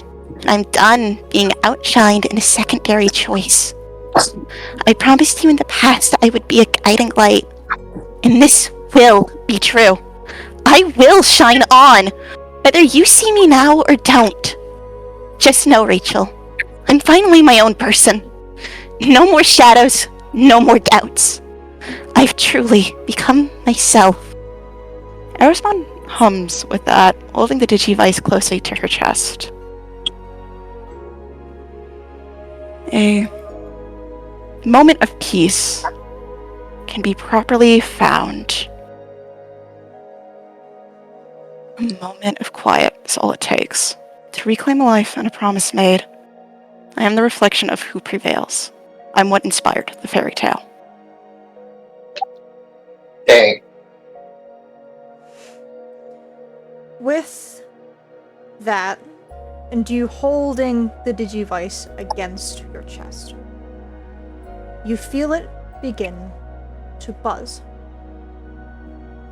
Speaker 3: And I'm done being outshined in a secondary choice. I promised you in the past that I would be a guiding light. And this will be true. I will shine on, whether you see me now or don't. Just know, Rachel, I'm finally my own person. No more shadows, no more doubts. I've truly become myself. Erosmon hums with that, holding the Digivice closely to her chest. A moment of peace can be properly found. A moment of quiet is all it takes to reclaim a life and a promise made. I am the reflection of who prevails. I'm what inspired the fairy tale.
Speaker 2: Dang.
Speaker 1: With that, and you holding the Digivice against your chest, you feel it begin to buzz.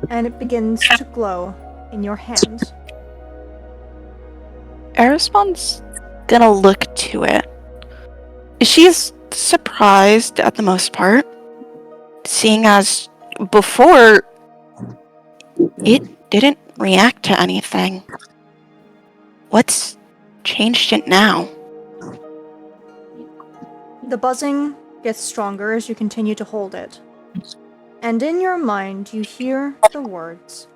Speaker 1: And it begins to glow in your hands.
Speaker 3: Erosmon's gonna look to it. She's surprised at the most part, seeing as before it didn't react to anything. What's changed it now?
Speaker 1: The buzzing gets stronger as you continue to hold it. And in your mind, you hear the words,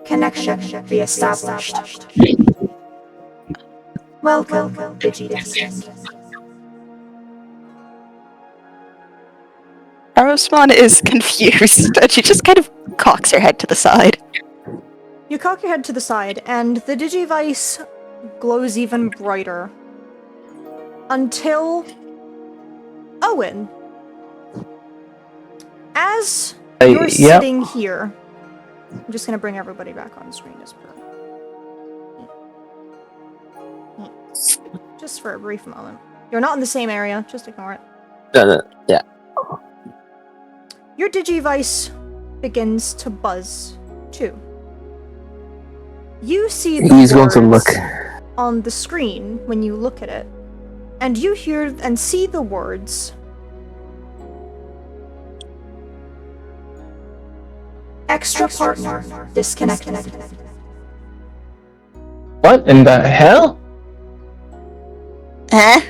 Speaker 1: connection re-established. Welcome, Digidestined.
Speaker 3: Erosmon is confused, and she just kind of cocks her head to the side.
Speaker 1: You cock your head to the side, and the Digivice glows even brighter. Until Owen. As you're sitting here, I'm just gonna bring everybody back on screen as per. Just for a brief moment. You're not in the same area, just ignore it.
Speaker 4: Yeah.
Speaker 1: Your Digivice begins to buzz, too. You see the
Speaker 4: He's going
Speaker 1: words
Speaker 4: to look.
Speaker 1: on the screen when you look at it, and you hear and see the words extra partner disconnected.
Speaker 2: What in the hell?
Speaker 7: Huh?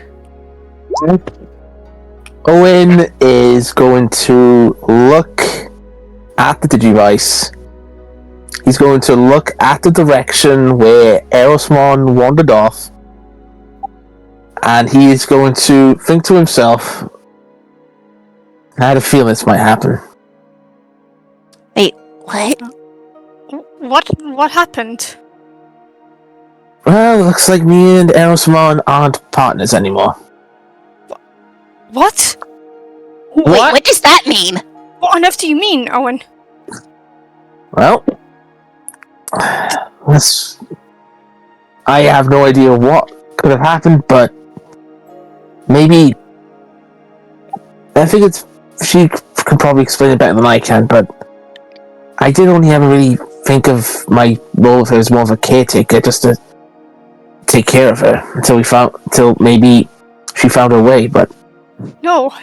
Speaker 4: Owen is going to look at the Digivice. He's going to look at the direction where Erosmon wandered off. And he is going to think to himself, I had a feeling this might happen.
Speaker 7: Wait, what?
Speaker 5: What happened?
Speaker 4: Well, looks like me and Erosmon aren't partners anymore.
Speaker 5: What?
Speaker 7: Wait, what does that mean?
Speaker 5: What on earth do you mean, Owen?
Speaker 4: Well, I have no idea what could have happened, but maybe I think she could probably explain it better than I can, but I did only ever really think of my role with her as more of a caretaker, just to take care of her until maybe she found her way, but
Speaker 5: No.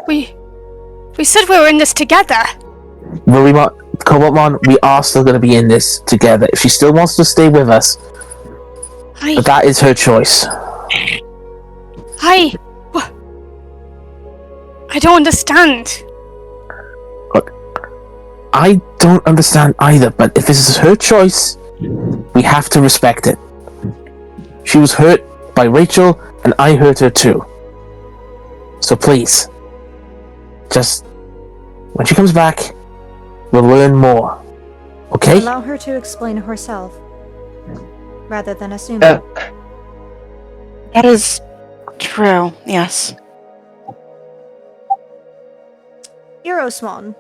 Speaker 5: We said we were in this together.
Speaker 4: Cobaltmon, we are still going to be in this together. If she still wants to stay with us, but that is her choice.
Speaker 5: I don't understand.
Speaker 4: Look, I don't understand either, but if this is her choice, we have to respect it. She was hurt by Rachel, and I hurt her too. So please, just when she comes back, we'll learn more. Okay?
Speaker 1: Allow her to explain herself, rather than assuming.
Speaker 3: That is true, yes.
Speaker 1: Erosmon.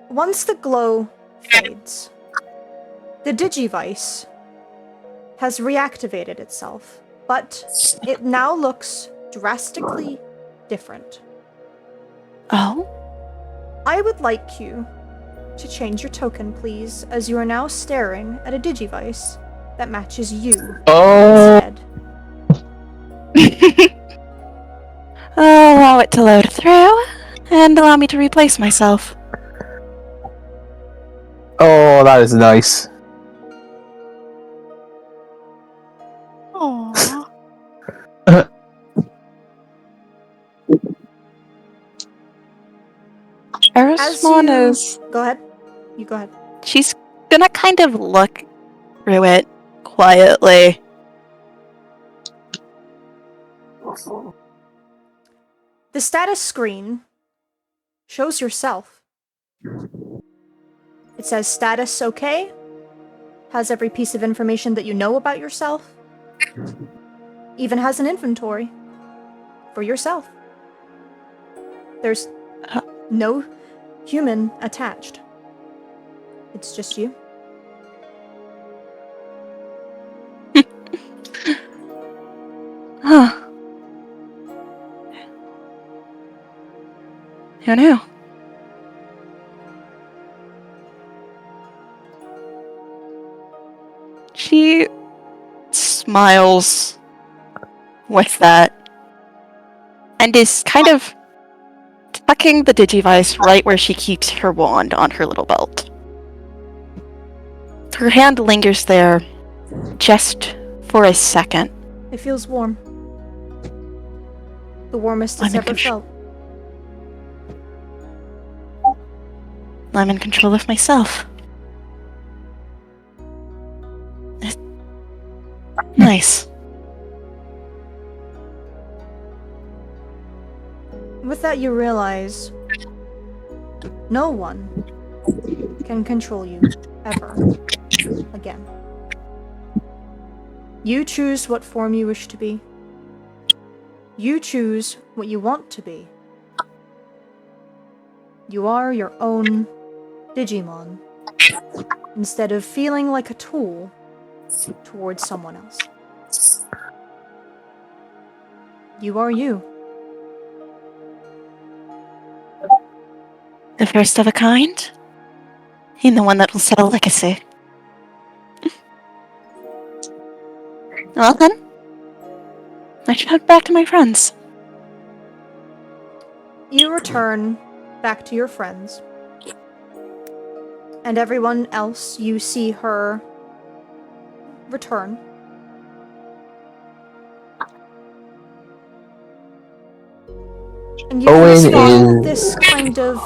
Speaker 1: Once the glow fades, the Digivice has reactivated itself, but it now looks drastically different.
Speaker 3: Oh?
Speaker 1: I would like you to change your token, please, as you are now staring at a Digivice that matches you instead.
Speaker 3: I'll allow it to load through, and allow me to replace myself.
Speaker 4: Oh, that is nice.
Speaker 5: Aww.
Speaker 3: Erosmon is...
Speaker 1: Go ahead. You go ahead.
Speaker 3: She's gonna kind of look through it quietly.
Speaker 1: The status screen shows yourself. It says status okay, has every piece of information that you know about yourself, even has an inventory for yourself. There's no human attached. It's just you.
Speaker 3: Huh. Who knew? She smiles with that and is kind of tucking the Digivice right where she keeps her wand on her little belt. Her hand lingers there just for a second.
Speaker 1: It feels warm. The warmest it's ever felt.
Speaker 3: I'm in control of myself. Nice.
Speaker 1: With that, you realize no one can control you ever again. You choose what form you wish to be. You choose what you want to be. You are your own Digimon, instead of feeling like a tool towards someone else. You are you.
Speaker 3: The first of a kind, and the one that will set a legacy. Well then, I should head back to my friends.
Speaker 1: You return back to your friends. And everyone else, you see her return. And you
Speaker 4: Owen
Speaker 1: can feel
Speaker 4: is-
Speaker 1: this kind of.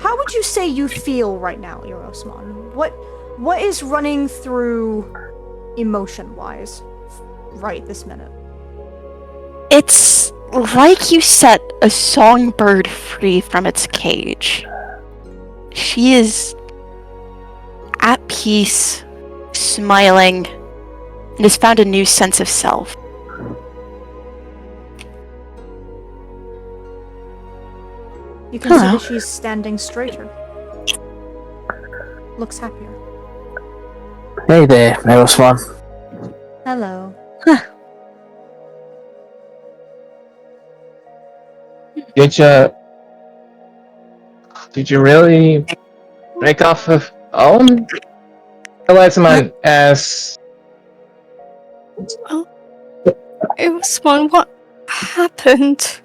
Speaker 1: How would you say you feel right now, Erosmon? What is running through emotion-wise right this minute?
Speaker 3: It's like you set a songbird free from its cage. She is at peace, smiling, and has found a new sense of self.
Speaker 1: You can see
Speaker 3: Hello.
Speaker 1: that she's standing straighter. Looks happier.
Speaker 4: Hey there, Aeroswan.
Speaker 1: Hello.
Speaker 2: Did you really break off of Owen? Elizaman asks.
Speaker 5: It was one. What happened?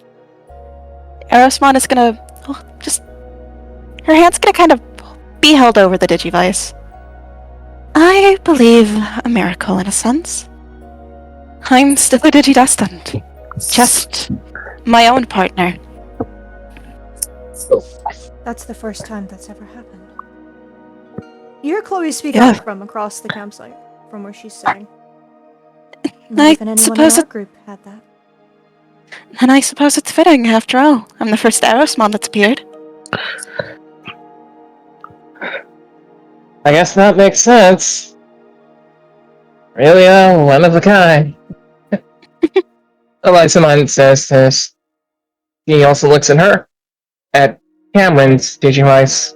Speaker 3: Erosmon is gonna just. Her hand's gonna kind of be held over the Digivice. I believe a miracle in a sense. I'm still a Digidestined. Just my own partner.
Speaker 1: That's the first time that's ever happened. You hear Chloe speak
Speaker 3: Yeah.
Speaker 1: up from across the campsite, from where she's sitting. Not
Speaker 3: I
Speaker 1: even anyone
Speaker 3: suppose
Speaker 1: in our
Speaker 3: it-
Speaker 1: group had that.
Speaker 3: And I suppose it's fitting, after all. I'm the first Erosmon that's appeared.
Speaker 2: I guess that makes sense. Really, one of a kind. Elizaman says this. He also looks at her. At Cameron's Digivice.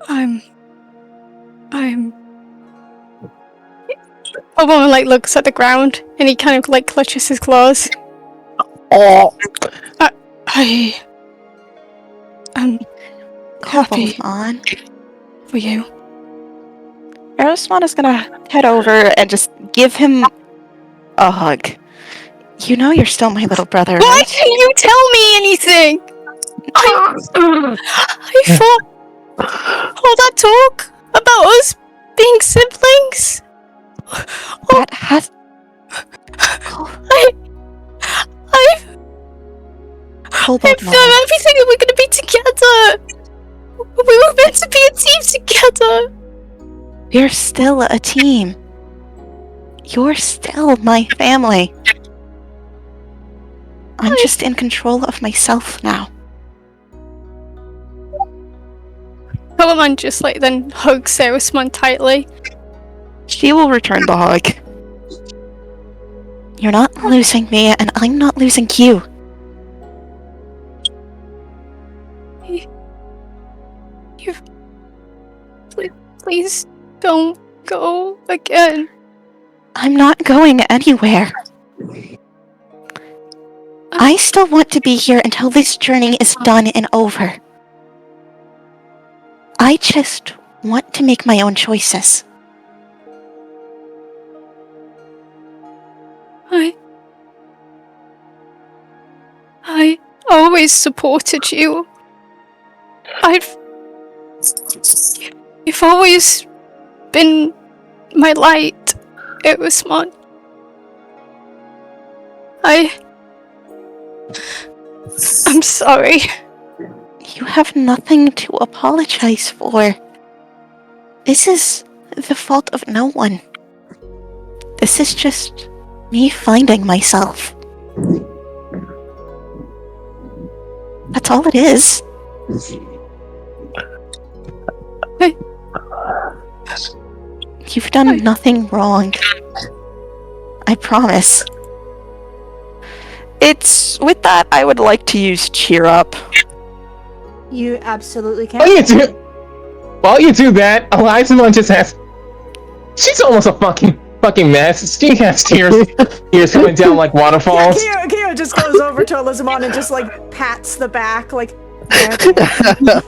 Speaker 5: I'm. Owen like looks at the ground and he kind of like clutches his claws.
Speaker 4: Oh,
Speaker 5: I am happy
Speaker 3: Hold on.
Speaker 5: for you.
Speaker 3: Erosmon is gonna head over and just give him a hug. You know you're still my little brother,
Speaker 5: Why
Speaker 3: right?
Speaker 5: didn't you tell me anything? I thought all that talk about us being siblings.
Speaker 3: That has. Hold on,
Speaker 5: I feel everything that we're gonna be together. We were meant to be a team together.
Speaker 3: We're still a team. You're still my family. I'm just in control of myself now.
Speaker 5: Pokemon just like then hugs Sarasmon tightly.
Speaker 3: She will return the hug. You're not losing me, and I'm not losing you.
Speaker 5: Please don't go again.
Speaker 3: I'm not going anywhere. I still want to be here until this journey is done and over. I just want to make my own choices.
Speaker 5: I always supported you. You've always been my light. It was Mon. I'm sorry.
Speaker 3: You have nothing to apologize for. This is the fault of no one. This is just me finding myself. That's all it is. You've done nothing wrong. I promise. It's with that I would like to use cheer up.
Speaker 1: You absolutely can.
Speaker 2: While you do that, Elizaman just has. She's almost a fucking mess. She has tears coming down like waterfalls.
Speaker 1: Yeah, Kyo just goes over to Elizamon and just like pats the back, like.
Speaker 5: I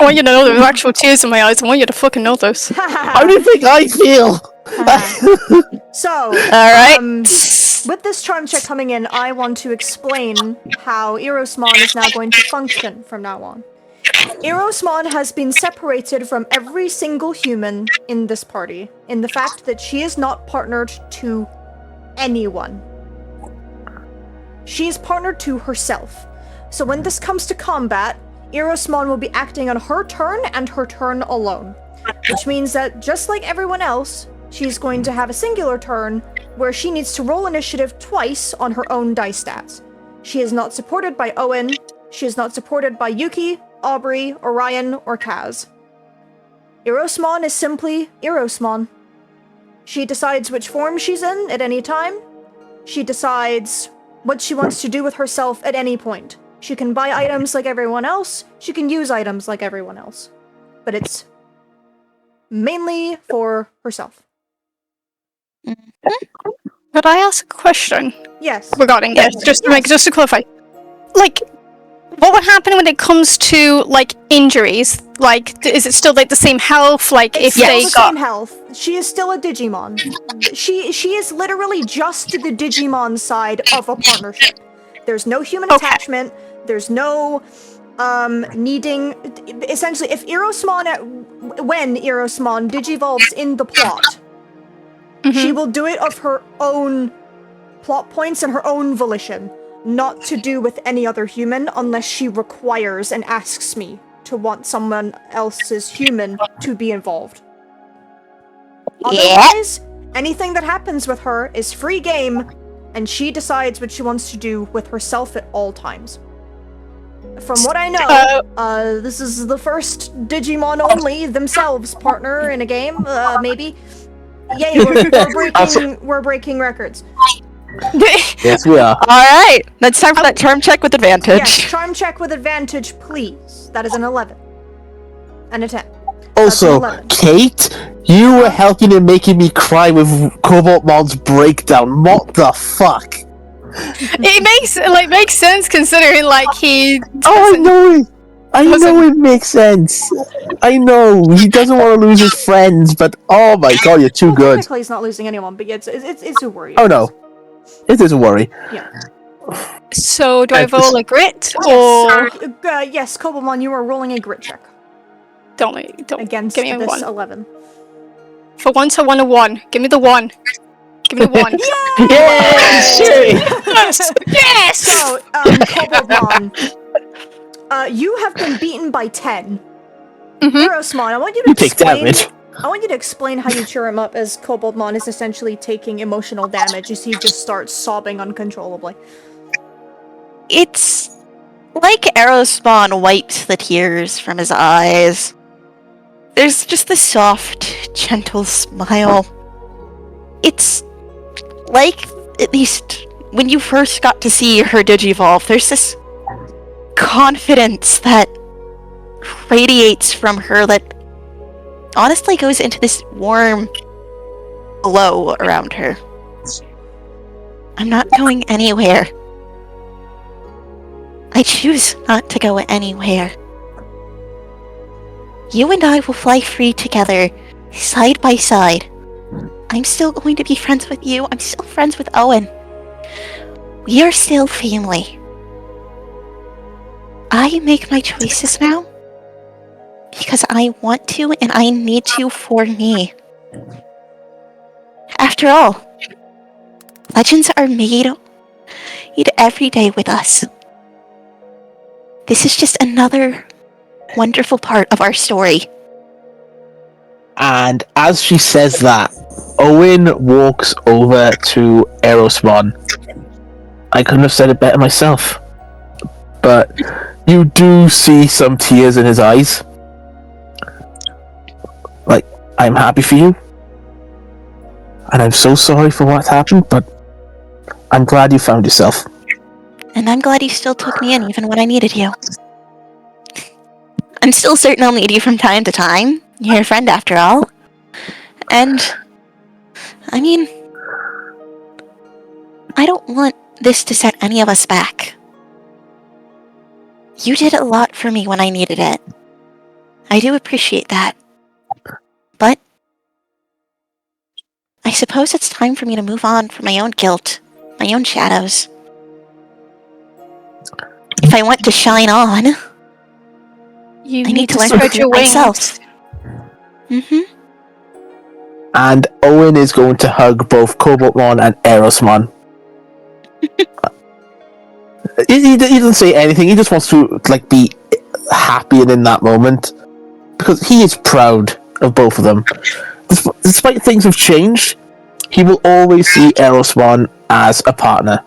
Speaker 5: want you to know there's actual tears in my eyes. I want you to fucking know this.
Speaker 4: how do you think I feel?
Speaker 1: So,
Speaker 3: Alright.
Speaker 1: with this charm check coming in, I want to explain how Erosmon is now going to function from now on. Erosmon has been separated from every single human in this party in the fact that she is not partnered to anyone. She is partnered to herself. So when this comes to combat, Erosmon will be acting on her turn and her turn alone. Which means that just like everyone else, she's going to have a singular turn where she needs to roll initiative twice on her own dice stats. She is not supported by Owen, she is not supported by Yuki, Aubrey, Orion, or Kaz. Erosmon is simply Erosmon. She decides which form she's in at any time. She decides what she wants to do with herself at any point. She can buy items like everyone else, she can use items like everyone else. But it's mainly for herself.
Speaker 5: Could I ask a question
Speaker 1: Yes.
Speaker 5: regarding this? Just to clarify. Like, what would happen when it comes to, like, injuries? Like, is it still, like, the same health? Like,
Speaker 1: It's
Speaker 5: if
Speaker 1: still
Speaker 5: they
Speaker 1: the
Speaker 5: got...
Speaker 1: same health. She is still a Digimon. She is literally just the Digimon side of a partnership. There's no human attachment. There's no needing. Essentially, if when Erosmon digivolves in the plot, she will do it of her own plot points and her own volition, not to do with any other human unless she requires and asks me to want someone else's human to be involved. Otherwise, anything that happens with her is free game, and she decides what she wants to do with herself at all times. From what I know, this is the first Digimon only themselves partner in a game, maybe. Yay, we're breaking records.
Speaker 4: Yes, we are.
Speaker 3: Alright, it's time for that charm check with advantage.
Speaker 1: Yes, charm check with advantage, please. That is an 11. And a 10.
Speaker 4: Also,
Speaker 1: That's an 11.
Speaker 4: Kate, you were helping in making me cry with Cobaltmon's breakdown. What the fuck?
Speaker 5: It makes sense considering, like, he...
Speaker 4: Oh, I know! I know it makes sense. I know he doesn't want to lose his friends, but oh my god, you're too good.
Speaker 1: Technically, he's not losing anyone, but yeah, it's a worry.
Speaker 4: Oh no, it is a worry.
Speaker 1: Yeah.
Speaker 5: So, do I roll a grit?
Speaker 1: Yes, yes, Cobaltmon, you are rolling a grit check.
Speaker 5: Don't
Speaker 1: Against
Speaker 5: give me
Speaker 1: this
Speaker 5: one.
Speaker 1: 11.
Speaker 5: For once, I want a 1. Give me the 1. Give me the 1.
Speaker 4: Yes!
Speaker 5: Yes!
Speaker 1: So, Cobaltmon, you have been beaten by 10. Erosmon, I want you to
Speaker 4: You take damage.
Speaker 1: I want you to explain how you cheer him up as Cobaltmon is essentially taking emotional damage as he just starts sobbing uncontrollably.
Speaker 7: It's like Erosmon wipes the tears from his eyes. There's just this soft, gentle smile. It's like, at least when you first got to see her Digivolve, there's this confidence that radiates from her that honestly goes into this warm glow around her. I'm not going anywhere. I choose not to go anywhere. You and I will fly free together, side by side. I'm still going to be friends with you. I'm still friends with Owen. We are still family. I make my choices now because I want to and I need to for me. After all, legends are made every day with us. This is just another wonderful part of our story.
Speaker 4: And as she says that, Owen walks over to Erosmon. I couldn't have said it better myself. But you do see some tears in his eyes. Like, I'm happy for you. And I'm so sorry for what happened, but I'm glad you found yourself.
Speaker 7: And I'm glad you still took me in even when I needed you. I'm still certain I'll need you from time to time. You're a friend after all. And, I mean, I don't want this to set any of us back. You did a lot for me when I needed it. I do appreciate that. But I suppose it's time for me to move on from my own guilt, my own shadows. If I want to shine on,
Speaker 5: You
Speaker 7: I need to learn
Speaker 5: spread
Speaker 7: to
Speaker 5: your
Speaker 7: do it
Speaker 5: wings.
Speaker 7: myself. Mm-hmm.
Speaker 4: And Owen is going to hug both Cobaltmon and Erosmon. He doesn't say anything. He just wants to like be happy and in that moment because he is proud of both of them. Despite things have changed, he will always see Erosmon as a partner.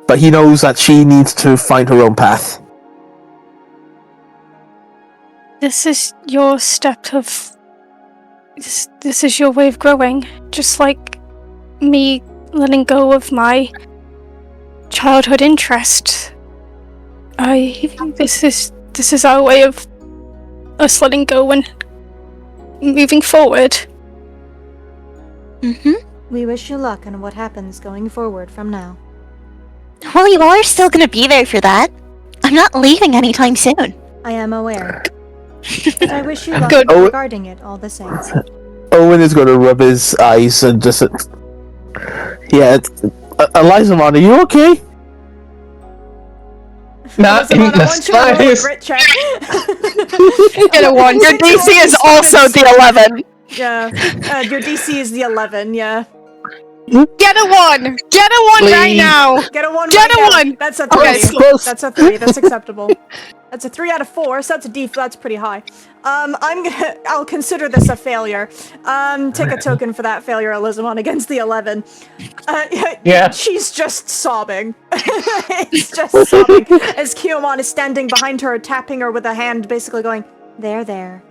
Speaker 4: But he knows that she needs to find her own path.
Speaker 5: This is your step of. This is your way of growing, just like me letting go of my childhood interest. This is our way of us letting go and moving forward.
Speaker 7: Mm-hmm.
Speaker 1: We wish you luck on what happens going forward from now.
Speaker 7: Well, you are still gonna be there for that. I'm not leaving anytime soon.
Speaker 1: I am aware. But I wish you luck
Speaker 5: Good.
Speaker 1: regarding it all the same.
Speaker 4: Owen is going to rub his eyes and just... Elizamon, are you okay?
Speaker 2: Not in
Speaker 1: Elizabeth,
Speaker 2: the
Speaker 1: I want you to roll a
Speaker 2: slightest.
Speaker 1: grit check.
Speaker 5: Get a 1.
Speaker 3: Your DC is also the 11.
Speaker 1: Yeah, your DC is the 11, yeah.
Speaker 5: Get a 1! Get a 1 right
Speaker 2: Please.
Speaker 5: now!
Speaker 1: Get a 1
Speaker 5: Get
Speaker 1: right
Speaker 5: a
Speaker 1: now.
Speaker 5: 1!
Speaker 1: That's a 3.
Speaker 5: Okay,
Speaker 4: close.
Speaker 1: That's a 3, that's acceptable. That's a 3 out of 4, so that's a D, that's pretty high. I'll consider this a failure. Take a token for that failure, Elizamon, against the 11.
Speaker 2: Yeah.
Speaker 1: She's just sobbing. It's just sobbing. As Kiyomon is standing behind her, tapping her with a hand, basically going, there.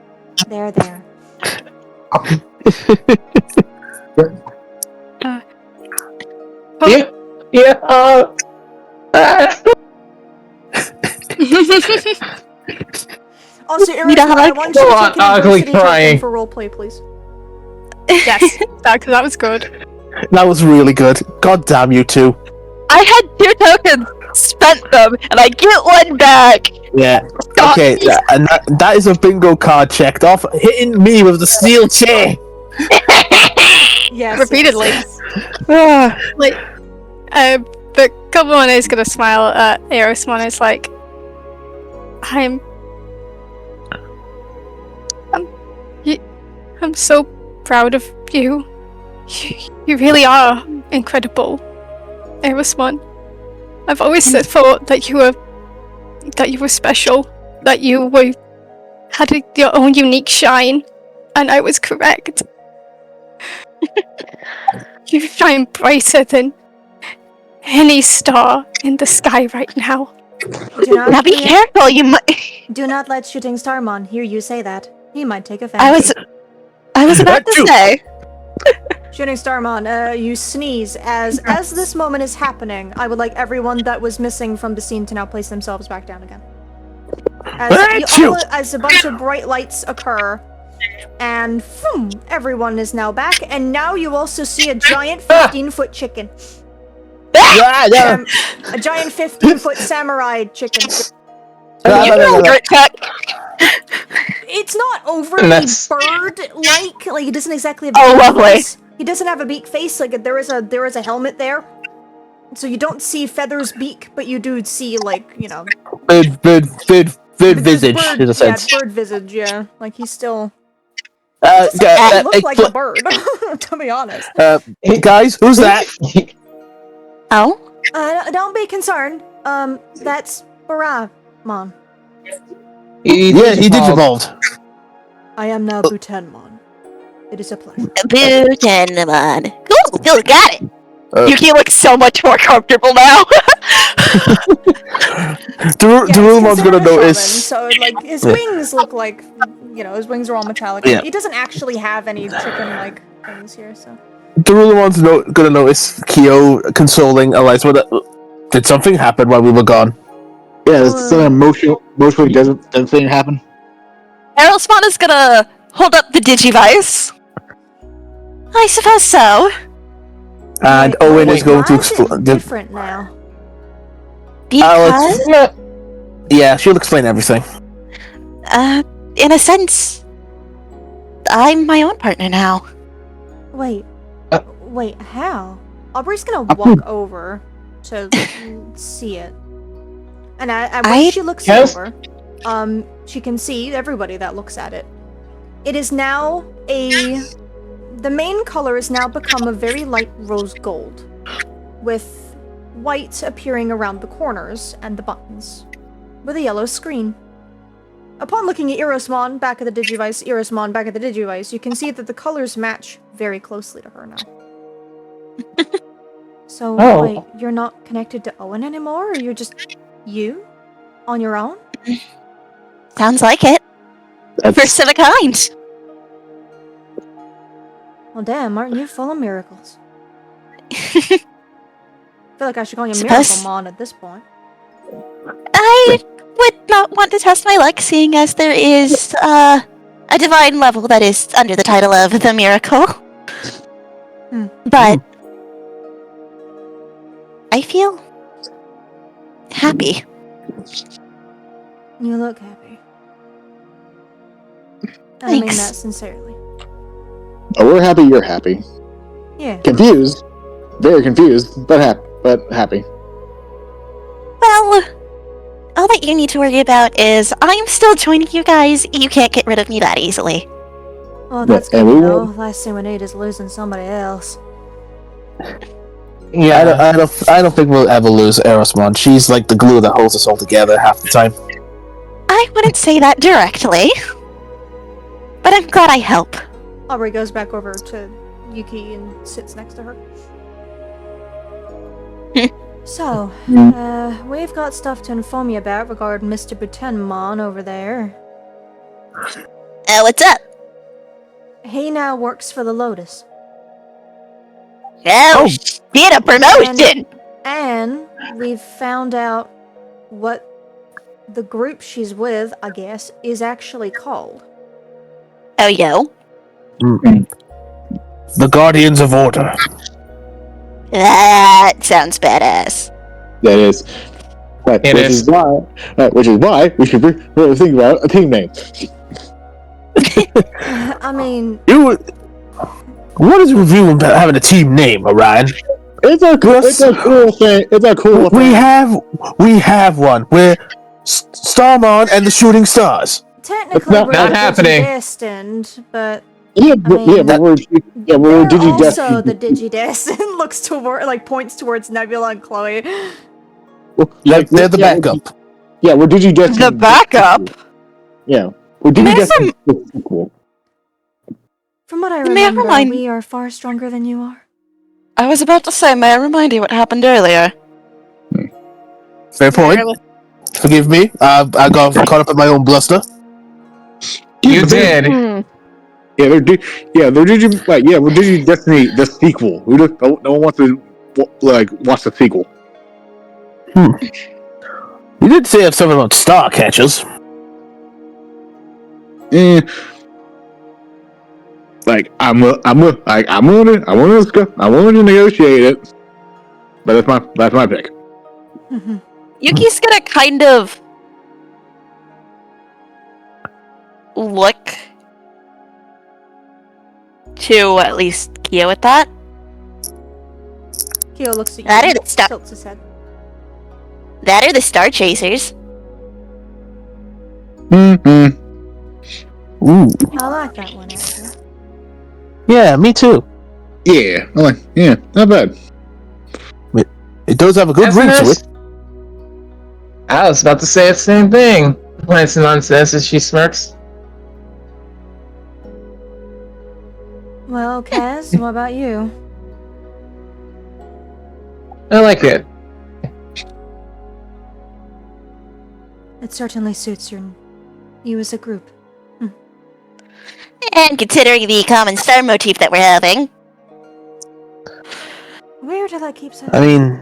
Speaker 1: Also, Iris,
Speaker 7: Need a
Speaker 1: I
Speaker 7: hug?
Speaker 1: want you to
Speaker 2: Go
Speaker 1: take
Speaker 2: on,
Speaker 1: an
Speaker 2: ugly
Speaker 1: adversity token
Speaker 2: crying.
Speaker 1: for roleplay, please.
Speaker 5: Yes, that was good.
Speaker 4: That was really good. God damn you two.
Speaker 3: I had 2 tokens, spent them, and I get 1 back.
Speaker 4: Yeah. Okay, and that is a bingo card checked off. Hitting me with the steel chair.
Speaker 1: Yes.
Speaker 5: Repeatedly.
Speaker 1: yes.
Speaker 5: But Cobaltmon is gonna smile at Erosmon. Is like, I'm so proud of you. You really are incredible, Erosmon. I've always thought that you were special, that you had your own unique shine, and I was correct. You shine brighter than any star in the sky right now.
Speaker 7: Now be careful, you might.
Speaker 1: Do not let Shooting Starmon hear you say that. He might take offense.
Speaker 7: I was about
Speaker 4: That
Speaker 7: to
Speaker 4: too.
Speaker 7: say.
Speaker 1: Shooting Starmon, you sneeze. As this moment is happening, I would like everyone that was missing from the scene to now place themselves back down again. As a bunch of bright lights occur, and boom, everyone is now back, and now you also see a giant 15-foot chicken.
Speaker 4: Yeah.
Speaker 1: A giant 15-foot samurai chicken. It's not overly
Speaker 2: That's-
Speaker 1: bird-like. Like it doesn't exactly have
Speaker 3: Oh,
Speaker 1: a beak
Speaker 3: lovely.
Speaker 1: face. He doesn't have a beak face. Like there is a helmet there, so you don't see Feather's beak, but you do see
Speaker 4: Bird visage,
Speaker 1: bird,
Speaker 4: in a sense.
Speaker 1: Yeah, bird visage. Yeah, like he's still.
Speaker 4: Uh,
Speaker 1: He doesn't look like a bird, to be honest.
Speaker 4: guys, who's that?
Speaker 7: Oh?
Speaker 1: Don't be concerned. That's Baramon.
Speaker 2: He
Speaker 4: digivolved.
Speaker 1: I am now Butenmon. It is a pleasure.
Speaker 7: Butenmon. Cool, still got it.
Speaker 3: Yuki looks so much more comfortable now.
Speaker 4: Darumon's gonna
Speaker 1: Shaman,
Speaker 4: notice.
Speaker 1: so like his wings look like, his wings are all metallic.
Speaker 4: Yeah.
Speaker 1: He doesn't actually have any chicken-like things here, so.
Speaker 4: Darumon's gonna notice Kyo consoling Eliza. Did something happen while we were gone?
Speaker 6: Yeah, it's an emotionally doesn't thing happen.
Speaker 3: Erosmon is gonna hold up the Digivice.
Speaker 7: I suppose so.
Speaker 4: And Owen is going to
Speaker 1: Why is it
Speaker 4: explain.
Speaker 1: different now?
Speaker 7: Because,
Speaker 4: Yeah, she'll explain everything.
Speaker 7: in a sense, I'm my own partner now.
Speaker 1: Wait, how? Aubrey's gonna walk over to see it. And when she looks
Speaker 2: Yes?
Speaker 1: over, she can see everybody that looks at it. It is now the main color has now become a very light rose gold, with white appearing around the corners and the buttons, with a yellow screen. Upon looking at Erosmon back at the Digivice, you can see that the colors match very closely to her now. So, wait, you're not connected to Owen anymore, or you're just you? On your own?
Speaker 7: Sounds like it. First of a kind.
Speaker 1: Well, damn, aren't you full of miracles? I feel like I should call you Miracle Mon at this point.
Speaker 7: I would not want to test my luck, seeing as there is a divine level that is under the title of the miracle. But I feel happy.
Speaker 1: You look happy. I
Speaker 7: Thanks.
Speaker 1: mean that sincerely.
Speaker 6: Oh, we're happy you're happy.
Speaker 1: Yeah.
Speaker 6: Confused. Very confused, but happy.
Speaker 7: Well, all that you need to worry about is I'm still joining you guys. You can't get rid of me that easily.
Speaker 1: Oh, that's
Speaker 6: Yeah,
Speaker 1: good
Speaker 6: and we
Speaker 1: to know.
Speaker 6: will-
Speaker 1: Last thing we need is losing somebody else.
Speaker 2: Yeah,
Speaker 4: I don't think we'll ever lose Erosmon. She's like the glue that holds us all together half the time.
Speaker 7: I wouldn't say that directly, but I'm glad I help.
Speaker 1: Aubrey goes back over to Yuki and sits next to her. So, we've got stuff to inform you about regarding Mr. Butenmon over there.
Speaker 7: What's up?
Speaker 1: He now works for the Lotus.
Speaker 7: Oh, get a promotion!
Speaker 1: And we've found out what the group she's with, I guess, is actually called.
Speaker 7: Oh, yo.
Speaker 4: The Guardians of Order.
Speaker 7: That sounds badass.
Speaker 6: That is. Right,
Speaker 2: It
Speaker 6: which
Speaker 2: is.
Speaker 6: is why we should really think about a team name.
Speaker 1: I mean,
Speaker 4: What is your view about having a team name, Orion?
Speaker 6: It's a cool thing. It's a cool thing.
Speaker 4: We have one. We're Starmon and the Shooting Stars.
Speaker 1: technically
Speaker 6: not
Speaker 1: we're
Speaker 2: happening.
Speaker 1: Digi-destined, but
Speaker 6: Yeah,
Speaker 1: mean,
Speaker 6: but we're
Speaker 1: they're
Speaker 6: Digidestined.
Speaker 1: also the Digidestined. Looks toward, points towards Nebula and Chloe.
Speaker 4: Like they're the backup.
Speaker 6: Yeah, we're Digidestined.
Speaker 3: The backup?
Speaker 6: Yeah, we're Digidestined. Sequel.
Speaker 1: From what I
Speaker 3: May I
Speaker 1: remember,
Speaker 3: remind-
Speaker 1: we are far stronger than you are.
Speaker 3: I was about to say, may I remind you what happened earlier?
Speaker 4: Fair point. Forgive me. I got caught up in my own bluster.
Speaker 2: You did.
Speaker 6: Yeah, they're we're Digidestined the sequel. We just no one wants to watch the sequel.
Speaker 4: You did say something about star catchers.
Speaker 6: I'm willing to negotiate it, but that's my pick.
Speaker 3: Yuki's gonna kind of look to at least Kyo at that.
Speaker 1: Kyo looks at you.
Speaker 7: That or the star.
Speaker 1: Tilts his head.
Speaker 7: That or the Star Chasers.
Speaker 6: Mm-hmm.
Speaker 4: Ooh.
Speaker 1: I like that one, actually.
Speaker 4: Yeah, me too.
Speaker 6: Yeah, not bad.
Speaker 4: It does have a good
Speaker 2: That's
Speaker 4: ring to
Speaker 2: nice.
Speaker 4: it.
Speaker 2: I was about to say the same thing. Lancelot says as she smirks.
Speaker 1: Well, Kaz, what about you?
Speaker 2: I like it.
Speaker 1: It certainly suits you as a group.
Speaker 7: And considering the common star motif that we're having.
Speaker 1: Where do that keep saying?
Speaker 4: I mean,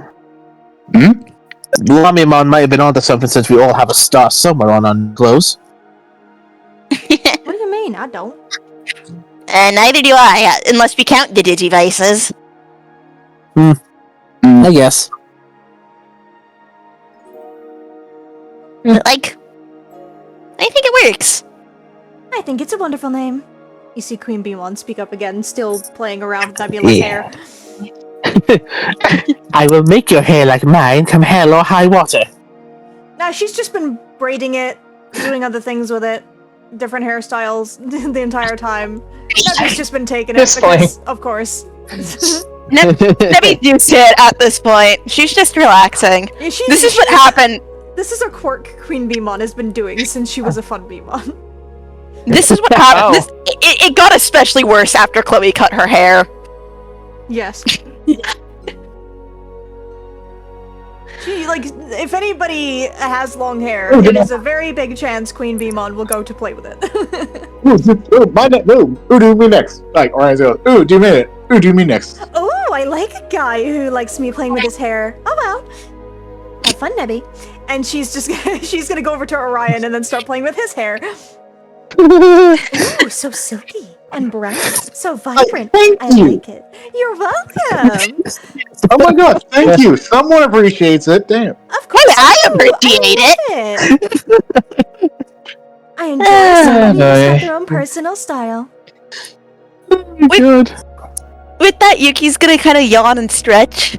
Speaker 4: Lamimon might have been onto something since we all have a star somewhere on our clothes.
Speaker 1: What do you mean? I don't.
Speaker 7: Neither do I, unless we count the Digivices.
Speaker 4: I guess.
Speaker 7: But, I think it works.
Speaker 1: I think it's a wonderful name. You see Queen Bee1 speak up again, still playing around with Nebula's hair.
Speaker 4: I will make your hair like mine come hell or high water.
Speaker 1: Now, she's just been braiding it doing other things with it, different hairstyles the entire time. Nebby's just been taking it
Speaker 2: Just
Speaker 1: because, of course.
Speaker 3: Nebby's used to it at this point. She's just relaxing.
Speaker 1: Yeah,
Speaker 3: This is what happened.
Speaker 1: This is a quirk Queen Beemon has been doing since she was a fun Beemon.
Speaker 3: This is what happened.
Speaker 2: Oh.
Speaker 3: It got especially worse after Chloe cut her hair.
Speaker 1: Yes. She, like, if anybody has long hair, it is a very big chance Queen Beemon will go to play with it.
Speaker 6: Ooh, do me next. Like, Orion's goes, ooh, do me it. Ooh, do me next.
Speaker 1: Oh, I like a guy who likes me playing with his hair. Oh well. Have fun, Nebby. And she's just she's gonna go over to Orion and then start playing with his hair. Ooh, so silky and bright, so vibrant.
Speaker 6: Thank
Speaker 1: I
Speaker 6: you.
Speaker 1: like it. You're welcome.
Speaker 6: Oh my god, thank you. Someone appreciates it. Damn.
Speaker 1: Of course,
Speaker 3: I
Speaker 1: do.
Speaker 3: appreciate
Speaker 1: I love it. I enjoy someone who's got their own personal style.
Speaker 4: Good.
Speaker 3: With that, Yuki's gonna kind of yawn and stretch.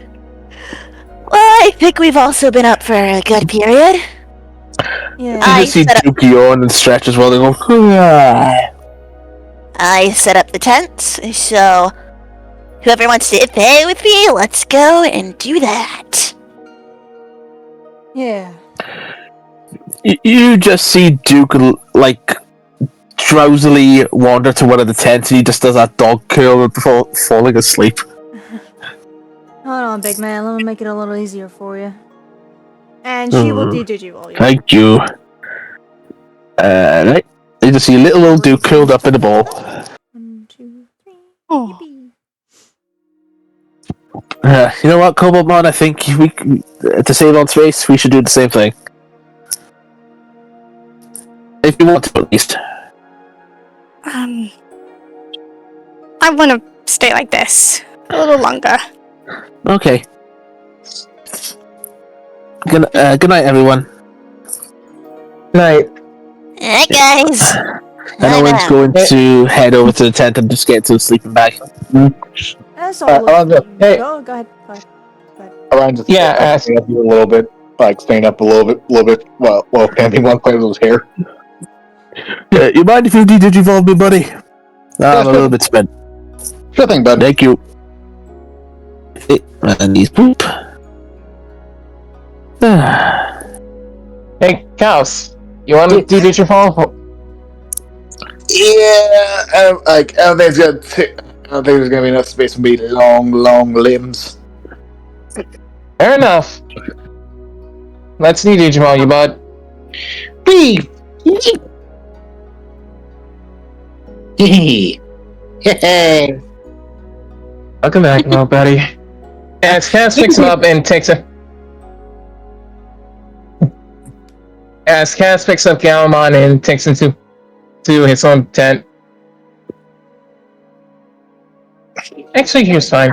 Speaker 7: Well, I think we've also been up for a good period.
Speaker 1: Yeah.
Speaker 4: You
Speaker 7: I
Speaker 4: just see
Speaker 7: set up-
Speaker 4: Duke yawn and stretch as well. They go, "Ah."
Speaker 7: I set up the tents, so whoever wants to play with me, let's go and do that.
Speaker 1: Yeah.
Speaker 4: You just see Duke, like, drowsily wander to one of the tents and he just does that dog curl before falling asleep.
Speaker 1: Hold on, big man. Let me make it a little easier for you. And she will de-digivolve you.
Speaker 4: Thank you. Right. You just see little old Duke curled up in a ball.
Speaker 1: 1, 2, 3.
Speaker 5: Oh.
Speaker 1: Yippee.
Speaker 4: You know what, Koboldmon? I think to save on space, we should do the same thing. If you want to, at least.
Speaker 5: I want to stay like this a little longer.
Speaker 4: Okay. Good night, everyone.
Speaker 2: Night.
Speaker 7: Alright, guys.
Speaker 4: And Owen's going to head over to the tent and just get into the sleeping bag.
Speaker 1: That's all.
Speaker 6: I'll go.
Speaker 2: Hey.
Speaker 1: Go ahead. Go ahead.
Speaker 6: Orion just staying up a little bit. Like, staying up a little bit while Camping one plays with his hair.
Speaker 4: You mind if you de-digivolve me, buddy? I'm a little bit spent.
Speaker 6: Sure thing, bud.
Speaker 4: Thank you. And he's poop.
Speaker 2: Hey, Chaos. You want to do your phone?
Speaker 6: Yeah, I don't think there's gonna be enough space for me long limbs.
Speaker 2: Fair enough. Let's de-Digimon you, bud.
Speaker 6: Beef! Hey.
Speaker 2: Welcome back, little buddy. As Cass picks him up and takes him. As Cass picks up Gallimon and takes him to his own tent. Actually, he was fine.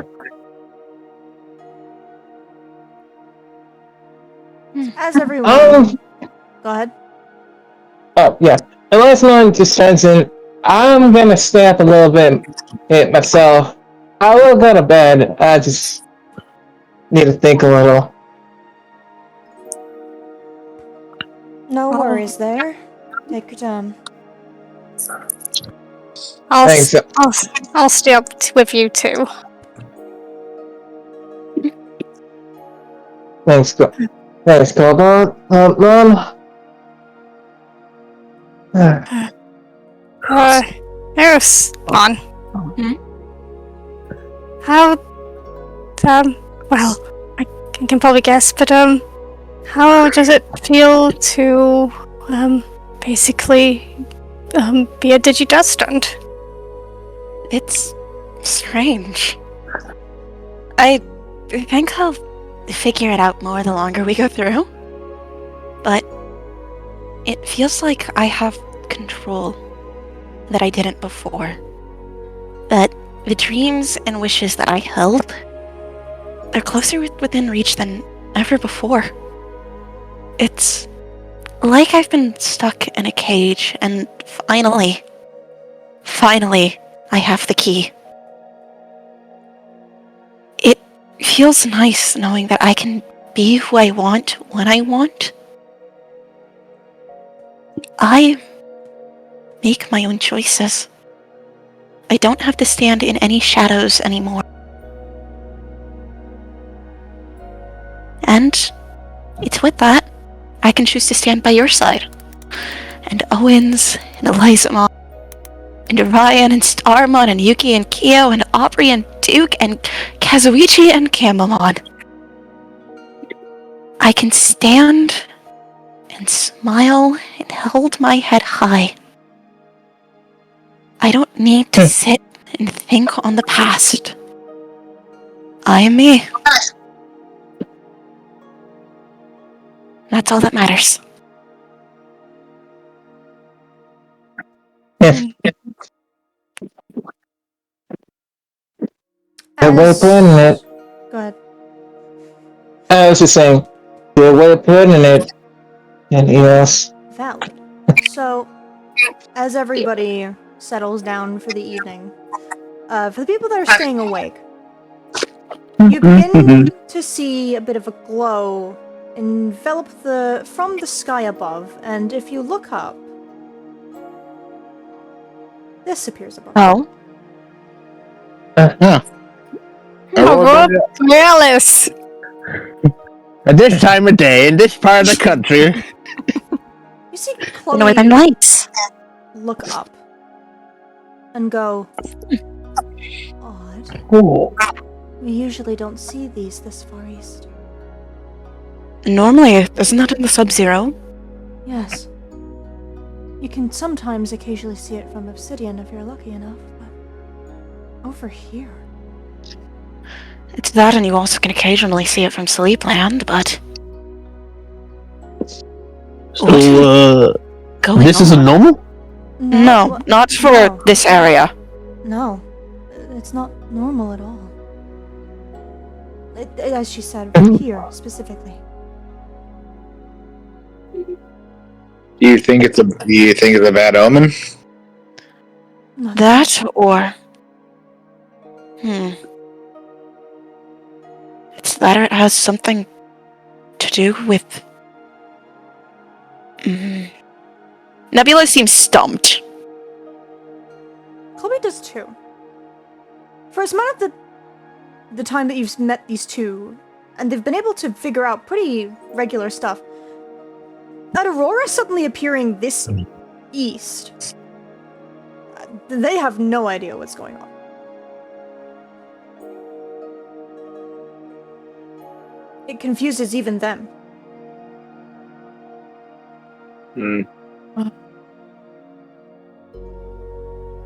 Speaker 1: As everyone. Go ahead.
Speaker 2: Oh, yeah. The last one just turns in. I'm gonna stay up a little bit myself. I will go to bed. I just need to think a little.
Speaker 1: No worries there. Take your time.
Speaker 2: Thanks.
Speaker 5: I'll stay up with you too.
Speaker 2: Thanks, Cobalt. Mom.
Speaker 5: Nurse, on. How, well, I can probably guess, but, how does it feel to, basically, be a Digidestined?
Speaker 3: It's strange. I think I'll figure it out more the longer we go through. But it feels like I have control that I didn't before. That the dreams and wishes that I held, they're closer within reach than ever before. It's like I've been stuck in a cage, and finally, I have the key. It feels nice knowing that I can be who I want when I want. I make my own choices. I don't have to stand in any shadows anymore. And it's with that, I can choose to stand by your side. And Owens, and Elizamon, and Ryan, and Starmon, and Yuki, and Kyo, and Aubrey, and Duke, and Kazuichi, and Kamamon. I can stand and smile and hold my head high. I don't need to sit and think on the past. I am me. That's all that matters.
Speaker 2: Good way of putting it.
Speaker 1: Go ahead.
Speaker 2: I was just saying, good way of putting it. Anything else?
Speaker 1: Valid. So, as everybody settles down for the evening, for the people that are staying awake, you begin to see a bit of a glow envelop from the sky above, and if you look up, this appears above.
Speaker 3: Oh?
Speaker 4: Uh-huh.
Speaker 5: Oh, Alice!
Speaker 4: At this time of day, in this part of the country,
Speaker 1: You see Chloe
Speaker 3: Northern Lights.
Speaker 1: look up and go, odd.
Speaker 4: oh,
Speaker 1: We usually don't see these this far east.
Speaker 3: Normally, isn't that in the Sub-Zero?
Speaker 1: Yes. You can sometimes occasionally see it from Obsidian if you're lucky enough, but over here.
Speaker 3: It's that, and you also can occasionally see it from Sleepland, but...
Speaker 4: so,
Speaker 3: Going
Speaker 4: this isn't
Speaker 3: on?
Speaker 4: normal?
Speaker 3: No, not for
Speaker 1: no.
Speaker 3: this area.
Speaker 1: No, it's not normal at all. As she said, here specifically.
Speaker 6: Do you think it's a bad omen?
Speaker 1: Not
Speaker 3: That, or... It's that, or it has something to do with... Nebula seems stumped.
Speaker 1: Chloe does too. For as much of the time that you've met these two, and they've been able to figure out pretty regular stuff, that Aurora suddenly appearing this east, they have no idea what's going on. It confuses even them.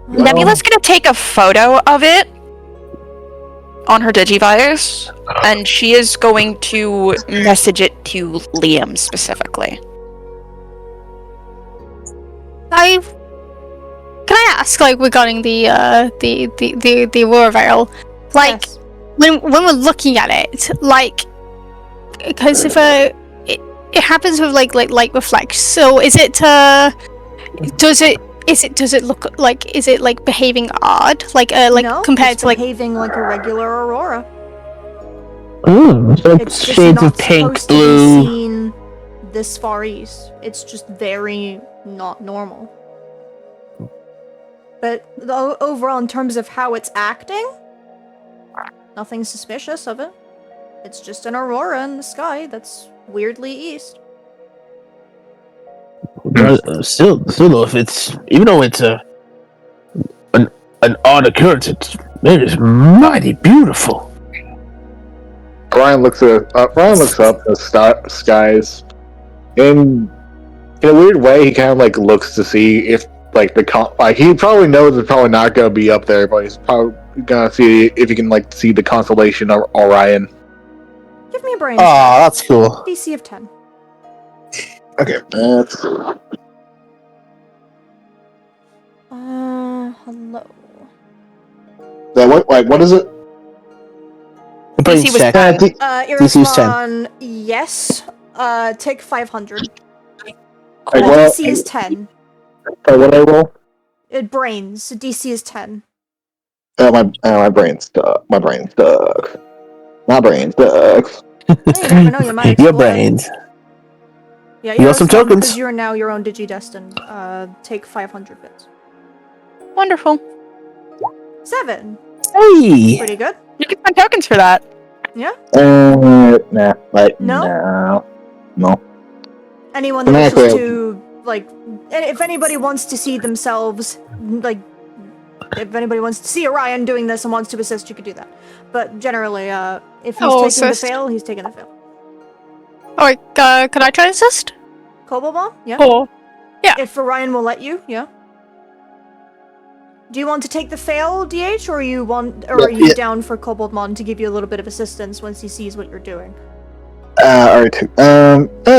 Speaker 3: Nebula's gonna take a photo of it on her Digivirus, and she is going to message it to Liam specifically.
Speaker 5: Can I ask, like, regarding the Aurora Veil, like,
Speaker 1: Yes.
Speaker 5: when we're looking at it, like, because if it happens with like light reflects, so is it does it look like, is it like behaving odd, like
Speaker 1: No,
Speaker 5: compared
Speaker 1: it's
Speaker 5: to like
Speaker 1: behaving like a regular Aurora.
Speaker 4: Like
Speaker 1: It's just
Speaker 4: shades
Speaker 1: not
Speaker 4: of pink,
Speaker 1: supposed to be
Speaker 4: blue.
Speaker 1: seen this far east. It's just very not normal. But overall, in terms of how it's acting, nothing suspicious of it. It's just an aurora in the sky that's weirdly east.
Speaker 4: Still though, if it's, even though it's an odd occurrence, it is mighty beautiful.
Speaker 6: Ryan looks up the skies. In a weird way, he kind of like looks to see if like he probably knows it's probably not gonna be up there, but he's probably gonna see if he can like see the constellation of Orion.
Speaker 1: Give me a brain.
Speaker 4: Ah, that's cool.
Speaker 1: DC of 10.
Speaker 6: Okay, that's
Speaker 1: Hello.
Speaker 6: what is it?
Speaker 4: Brain
Speaker 3: DC was
Speaker 4: check.
Speaker 3: bad.
Speaker 4: DC's 10.
Speaker 1: Irismon, yes. Take 500.
Speaker 6: Like, what-
Speaker 1: DC is 10.
Speaker 6: What I roll?
Speaker 1: Brains. DC is 10.
Speaker 6: My brain's stuck. My brain's stuck.
Speaker 1: Hey, you never know, you might
Speaker 4: Your
Speaker 1: explode.
Speaker 4: brains.
Speaker 1: Yeah,
Speaker 4: You got some tokens.
Speaker 1: because you're now your own Digidestined. Take 500 bits.
Speaker 3: Wonderful.
Speaker 1: 7.
Speaker 4: Hey!
Speaker 1: Pretty good.
Speaker 3: You can find tokens for that.
Speaker 1: Yeah.
Speaker 6: Nah. Like
Speaker 1: No?
Speaker 6: no.
Speaker 1: Anyone that wishes to, like, if anybody wants to see themselves, like, if anybody wants to see Orion doing this and wants to assist, you could do that. But generally, if he's taking
Speaker 5: assist.
Speaker 1: the fail, he's taking the fail.
Speaker 5: Alright, could I try to assist?
Speaker 1: Cobalt Ball? Yeah.
Speaker 5: Or
Speaker 1: If Orion will let you, yeah. Do you want to take the fail, DH, or are you down for Koboldmon to give you a little bit of assistance once he sees what you're doing?
Speaker 6: Alright.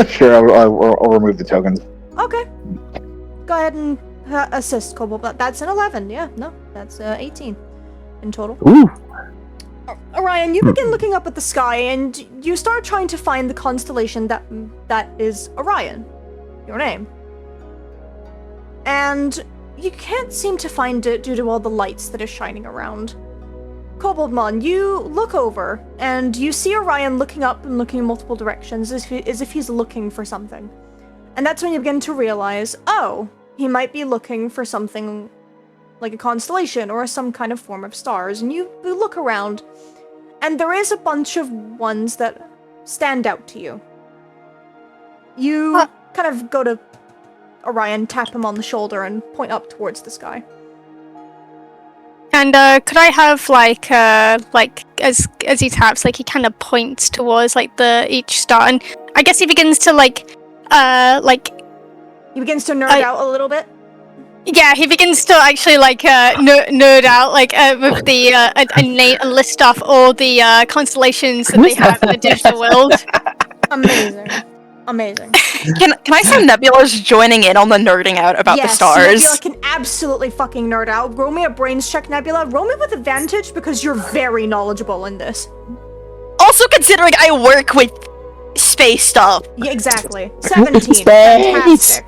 Speaker 6: Sure. I'll remove the tokens.
Speaker 1: Okay. Go ahead and assist Kobold. That's an 11. Yeah, no, that's 18 in total.
Speaker 4: Ooh.
Speaker 1: Orion, you begin looking up at the sky, and you start trying to find the constellation that is Orion, your name. And you can't seem to find it due to all the lights that are shining around. Koboldmon, you look over, and you see Orion looking up and looking in multiple directions as if he's looking for something. And that's when you begin to realize, oh, he might be looking for something like a constellation or some kind of form of stars. And you look around, and there is a bunch of ones that stand out to you. You kind of go to Orion, tap him on the shoulder, and point up towards the sky.
Speaker 5: And could I have like as he taps, like he kind of points towards like each star, and I guess he begins to
Speaker 1: He begins to nerd out a little bit.
Speaker 5: Yeah, he begins to actually nerd out with the and list off all the constellations that they have in the digital world.
Speaker 1: Amazing.
Speaker 3: Can I say Nebula's joining in on the nerding out about the stars?
Speaker 1: Nebula can absolutely fucking nerd out. Roll me a brains check, Nebula. Roll me with advantage because you're very knowledgeable in this.
Speaker 3: Also considering I work with space stuff.
Speaker 1: Yeah, exactly. 17.
Speaker 4: Space.
Speaker 1: Fantastic.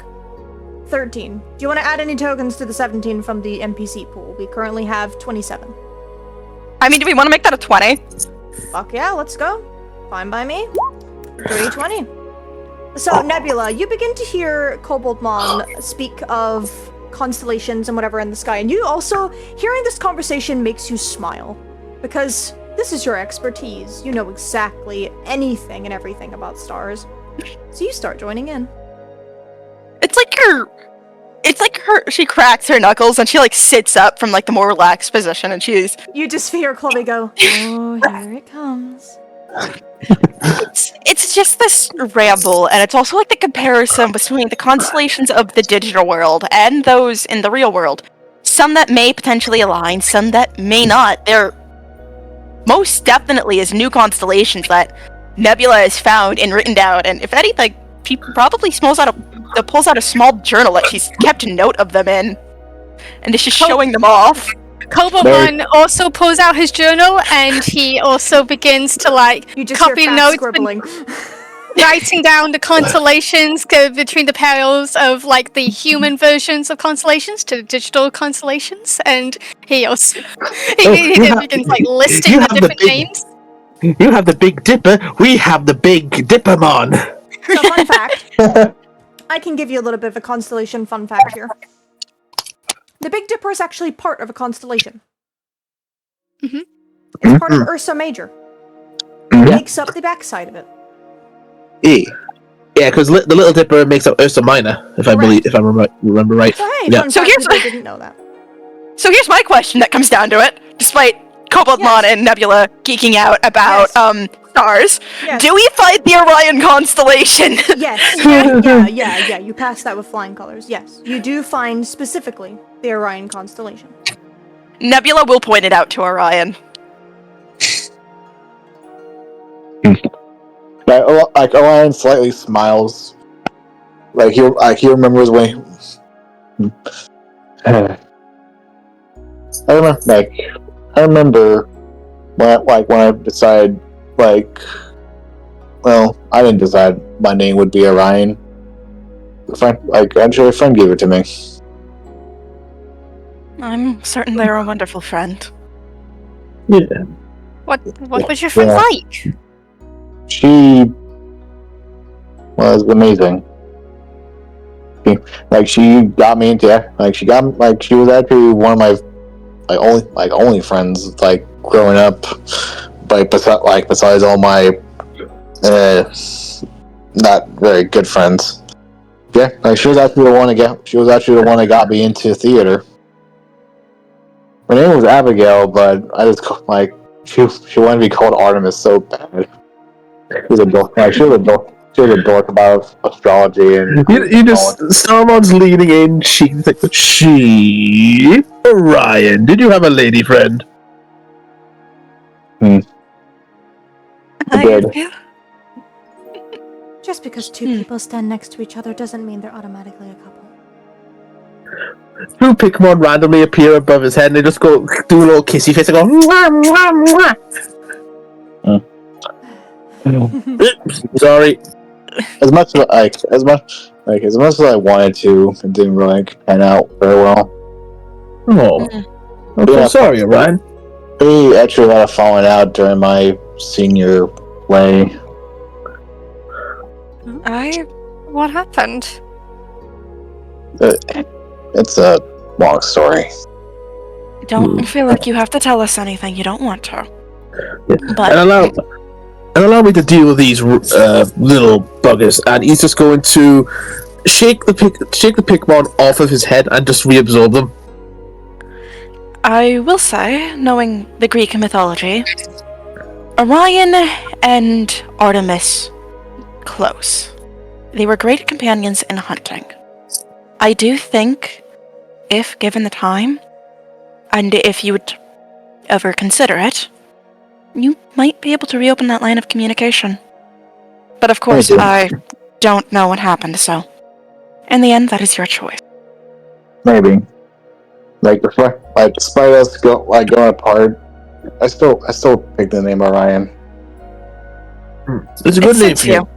Speaker 1: 13. Do you want to add any tokens to the 17 from the NPC pool? We currently have 27.
Speaker 3: I mean, do we want to make that a 20?
Speaker 1: Fuck yeah, let's go. Fine by me. 320. So, Nebula, you begin to hear Koboldmon speak of constellations and whatever in the sky, and you also, hearing this conversation makes you smile, because this is your expertise. You know exactly anything and everything about stars. So you start joining in.
Speaker 3: She cracks her knuckles and she sits up from the more relaxed position and she's...
Speaker 1: You just hear Chloe go, oh, here it comes.
Speaker 3: It's just this ramble, and it's also the comparison between the constellations of the digital world and those in the real world. Some that may potentially align, some that may not. There most definitely is new constellations that Nebula has found and written down, and if anything, she probably pulls out a small journal that she's kept a note of them in, and is just showing them off.
Speaker 5: Koboldmon also pulls out his journal, and he also begins to
Speaker 1: you just
Speaker 5: copy
Speaker 1: hear
Speaker 5: notes,
Speaker 1: scribbling.
Speaker 5: writing down the constellations between the parallels of the human versions of constellations to the digital constellations, and he also begins listing the different names.
Speaker 4: You have the Big Dipper, we have the Big Dippermon.
Speaker 1: So, fun fact. I can give you a little bit of a constellation fun fact here. The Big Dipper is actually part of a constellation.
Speaker 5: Mm-hmm.
Speaker 1: It's part of Ursa Major. It makes up the backside of it.
Speaker 4: Yeah, because the Little Dipper makes up Ursa Minor, if I remember right.
Speaker 1: So hey,
Speaker 4: Yeah.
Speaker 1: fun fact, I didn't know that.
Speaker 3: So here's my question that comes down to it, despite Koboldmon and Nebula geeking out about stars.
Speaker 1: Yes.
Speaker 3: Do we find the Orion constellation?
Speaker 1: Yes. Yeah. You passed that with flying colors. Yes. You do find specifically the Orion constellation.
Speaker 3: Nebula will point it out to Orion.
Speaker 6: Orion slightly smiles. He remembers when I remember when I decided I didn't decide my name would be Orion. Actually a friend gave it to me.
Speaker 3: I'm certain they're a wonderful friend.
Speaker 4: Yeah.
Speaker 5: What was your friend like?
Speaker 6: She was amazing. Like she got me into she was actually one of my only friends like growing up. Besides all my not very good friends. Yeah, like she was actually the one that got me into theater. Her name was Abigail, but I just she wanted to be called Artemis so bad. She was a dork. She was a dork about astrology and.
Speaker 4: You just Starmon's leaning in. She Orion. Did you have a lady friend?
Speaker 6: I did.
Speaker 1: Just because two people stand next to each other doesn't mean they're automatically a couple.
Speaker 4: Two Pikmin randomly appear above his head and they just go do a little kissy face and go mwah, mwah, mwah. Sorry.
Speaker 6: As much as I wanted to, it didn't really pan out very well.
Speaker 4: Oh, I'm so sorry, Orion.
Speaker 6: We actually had a falling out during my senior play.
Speaker 5: What happened?
Speaker 6: It's a long story.
Speaker 3: Don't feel like you have to tell us anything you don't want to.
Speaker 4: Yeah.
Speaker 3: But
Speaker 4: And allow me to deal with these little buggers. And he's just going to shake the Pikmin off of his head and just reabsorb them.
Speaker 3: I will say, knowing the Greek mythology, Orion and Artemis close. They were great companions in hunting. I do think, if given the time, and if you would ever consider it, you might be able to reopen that line of communication. But of course, I don't know what happened, so in the end, that is your choice.
Speaker 6: Maybe. Despite us going apart, I still pick the name Orion.
Speaker 4: It's a good name for you.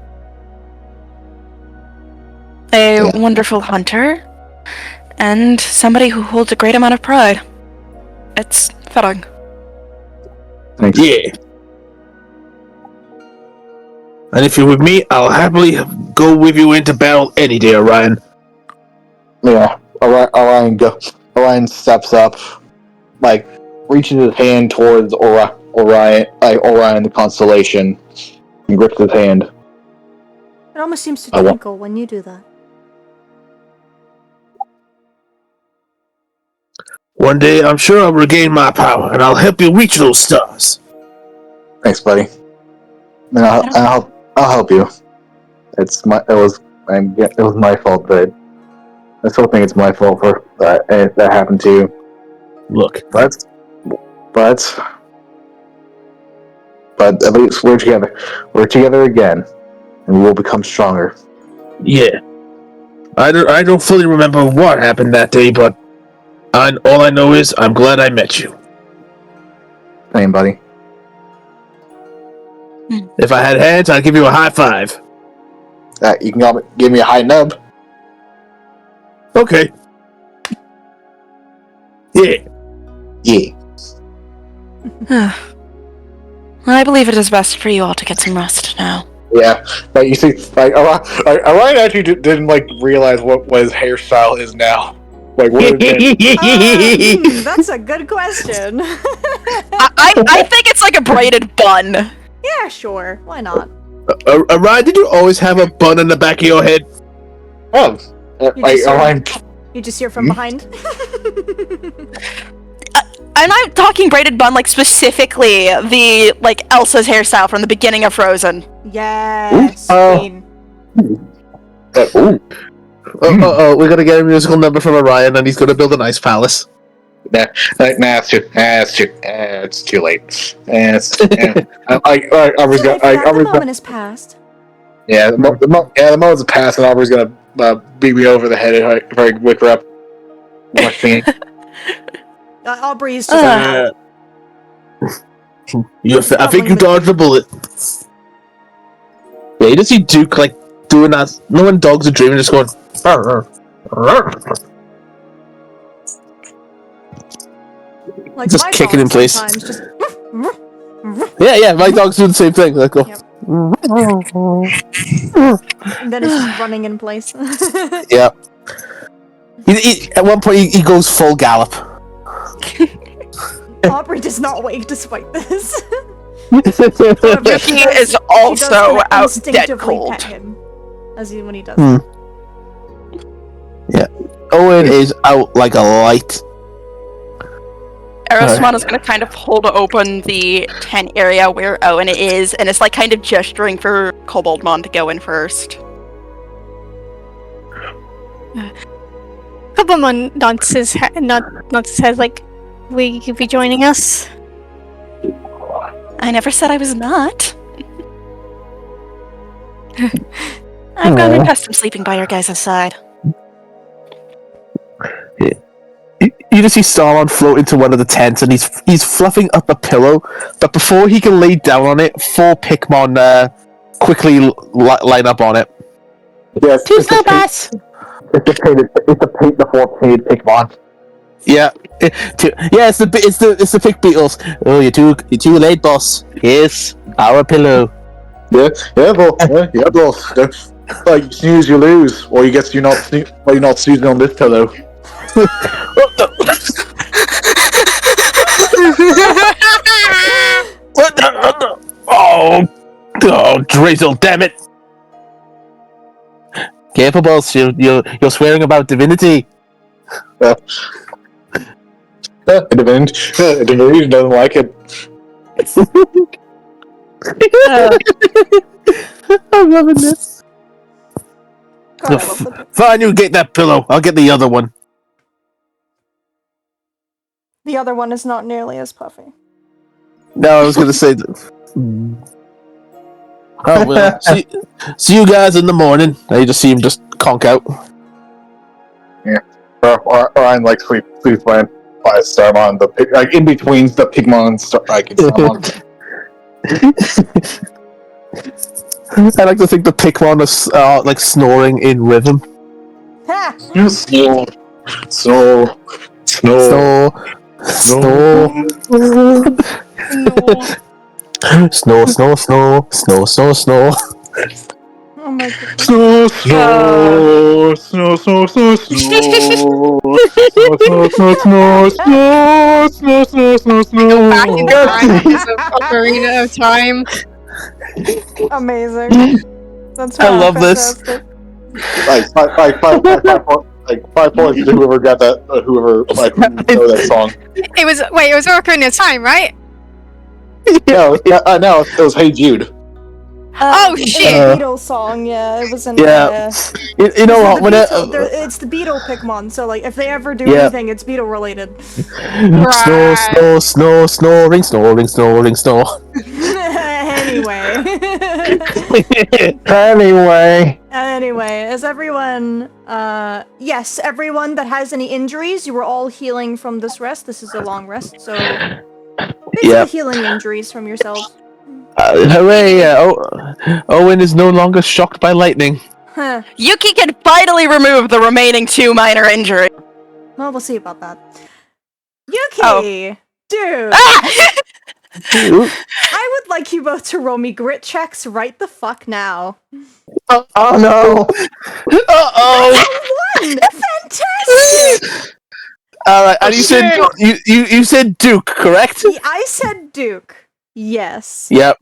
Speaker 3: A wonderful hunter, and somebody who holds a great amount of pride. It's fitting.
Speaker 6: Thanks.
Speaker 4: Yeah. And if you're with me, I'll happily go with you into battle any day, Orion.
Speaker 6: Yeah. Orion steps up, reaches his hand towards Orion the constellation, and grips his hand.
Speaker 1: It almost seems to twinkle when you do that.
Speaker 4: One day, I'm sure I'll regain my power, and I'll help you reach those stars.
Speaker 6: Thanks, buddy. And I'll help you. It was my fault, but I still think it's my fault for that happened to you.
Speaker 4: Look,
Speaker 6: but at least we're together. We're together again, and we will become stronger.
Speaker 4: Yeah. I don't fully remember what happened that day, but all I know is I'm glad I met you.
Speaker 6: Same, buddy.
Speaker 4: If I had hands, I'd give you a high five.
Speaker 6: You can give me a high nub.
Speaker 4: Okay. Yeah.
Speaker 6: Yeah.
Speaker 3: I believe it is best for you all to get some rest now.
Speaker 6: Yeah, you see, Orion actually didn't realize what his hairstyle is now. What is it?
Speaker 1: That's a good question.
Speaker 3: I think it's like a braided bun.
Speaker 1: Yeah, sure. Why not?
Speaker 4: Orion, did you always have a bun in the back of your head?
Speaker 6: Oh, Orion.
Speaker 1: You just hear from behind.
Speaker 3: I'm not talking braided bun, specifically the Elsa's hairstyle from the beginning of Frozen.
Speaker 1: Yes.
Speaker 4: We're gonna get a musical number from Orion, and he's gonna build an ice palace.
Speaker 6: It's too late.
Speaker 1: The moment has passed.
Speaker 6: Yeah, the moment's passed, and Aubrey's gonna beat me over the head if I wake her up. Watch me.
Speaker 1: Aubrey's just
Speaker 4: I think you dodged the bullet. Yeah, you just see Duke doing that. No when dogs are dreaming, just going. Just kicking in place.
Speaker 1: Just...
Speaker 4: Yeah, my dogs do the same thing. They go.
Speaker 1: Yep. And then it's just running in place.
Speaker 6: Yeah.
Speaker 4: At one point, he goes full gallop.
Speaker 1: Aubrey does not wake despite this.
Speaker 3: Yuki is also out dead cold.
Speaker 1: Pet him when he does.
Speaker 4: Yeah. Owen is out like a light.
Speaker 3: Erosmon is going to kind of hold open the tent area where Owen is, and it's like kind of gesturing for Koboldmon to go in first.
Speaker 5: Koboldmon nods his head like, will you be joining us?
Speaker 3: I never said I was not. I've gotten accustomed sleeping by your guys' side.
Speaker 4: You just see Starlon float into one of the tents, and he's fluffing up a pillow. But before he can lay down on it, 4 Pikmon quickly line up on it.
Speaker 6: Yes,
Speaker 3: Two Snowbats!
Speaker 6: It's the 4 paid Pikmon.
Speaker 4: Yeah, it's the Pick Beetles. Oh, you're too late, boss. Here's our pillow.
Speaker 6: Yeah, boss. Like you snooze, you lose, or you're not snoozing on this pillow.
Speaker 4: What the? Oh, drizzle! Damn it! Careful, boss. You're swearing about divinity.
Speaker 6: Divinity doesn't like it.
Speaker 4: I'm loving this.
Speaker 1: God, I love the-
Speaker 4: Fine, you get that pillow. I'll get the other one.
Speaker 1: The other one is not nearly as puffy.
Speaker 4: No, I was gonna say that. Oh well. See you guys in the morning. I just see him just conk out.
Speaker 6: Yeah. Or I'm like sleep playing by Starmon, like in between the Pigmon and Starmon.
Speaker 4: I like to think the Pikmon are like snoring in rhythm.
Speaker 1: Ha!
Speaker 6: Snore.
Speaker 4: Snore.
Speaker 1: Oh my goodness.
Speaker 5: Go back in the Ocarina of Time.
Speaker 1: Amazing. That's
Speaker 4: I love this.
Speaker 6: Like 5 points to whoever got that, whoever know that song.
Speaker 5: It was Ocarina of Time, right?
Speaker 6: No, it was Hey Jude.
Speaker 5: Oh shit!
Speaker 1: It's a Beatles song, yeah. It was in
Speaker 4: Yeah. You know what? When
Speaker 1: it's the Beetle Pikmon, so like if they ever do anything, it's Beetle related.
Speaker 4: Snore.
Speaker 1: Anyway, is everyone yes, everyone that has any injuries, you were all healing from this rest. This is a long rest, so basically healing injuries from yourselves.
Speaker 4: Hooray! Owen is no longer shocked by lightning.
Speaker 1: Huh.
Speaker 3: Yuki can finally remove the remaining 2 minor injuries.
Speaker 1: Well, we'll see about that. Yuki! Dude!
Speaker 3: Ah!
Speaker 1: I would like you both to roll me grit checks right the fuck now.
Speaker 2: Oh no!
Speaker 1: One! Fantastic!
Speaker 4: Alright, and you said Duke, correct?
Speaker 1: I said Duke. Yes.
Speaker 4: Yep.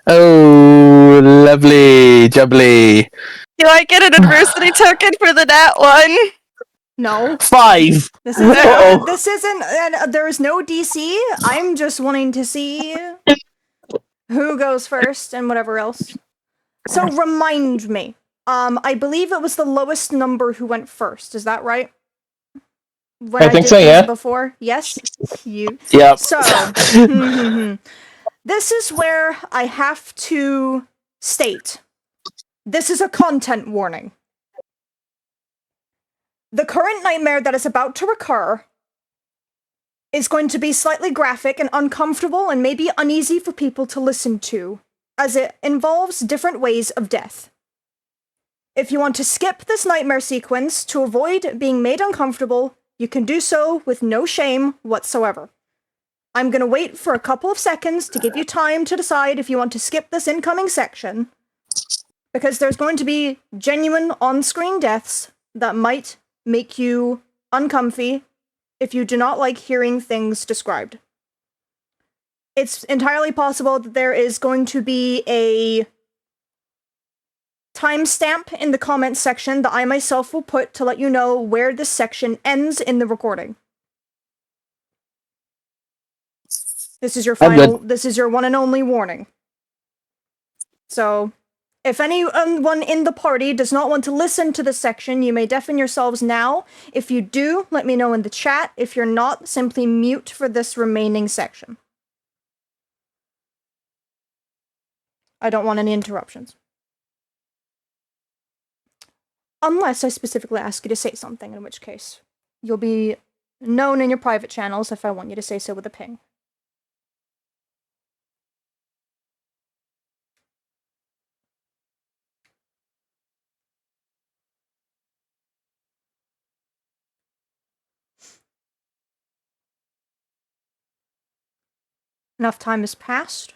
Speaker 4: Oh, lovely, jubbly.
Speaker 3: Do I get an adversity token for the nat 1?
Speaker 1: No.
Speaker 4: 5.
Speaker 1: This isn't. There is no DC. I'm just wanting to see who goes first and whatever else. So remind me. I believe it was the lowest number who went first. Is that right? When
Speaker 2: I think
Speaker 1: did
Speaker 2: so,
Speaker 1: these
Speaker 2: yeah.
Speaker 1: Before, yes.
Speaker 4: Yep.
Speaker 1: So this is where I have to state. This is a content warning. The current nightmare that is about to recur is going to be slightly graphic and uncomfortable and maybe uneasy for people to listen to, as it involves different ways of death. If you want to skip this nightmare sequence to avoid being made uncomfortable, you can do so with no shame whatsoever. I'm going to wait for a couple of seconds to give you time to decide if you want to skip this incoming section, because there's going to be genuine on-screen deaths that might make you uncomfy if you do not like hearing things described. It's entirely possible that there is going to be a timestamp in the comments section that I myself will put to let you know where this section ends in the recording. This is your this is your one and only warning. So, if anyone in the party does not want to listen to this section, you may deafen yourselves now. If you do, let me know in the chat. If you're not, simply mute for this remaining section. I don't want any interruptions. Unless I specifically ask you to say something, in which case you'll be known in your private channels if I want you to say so with a ping. Enough time has passed.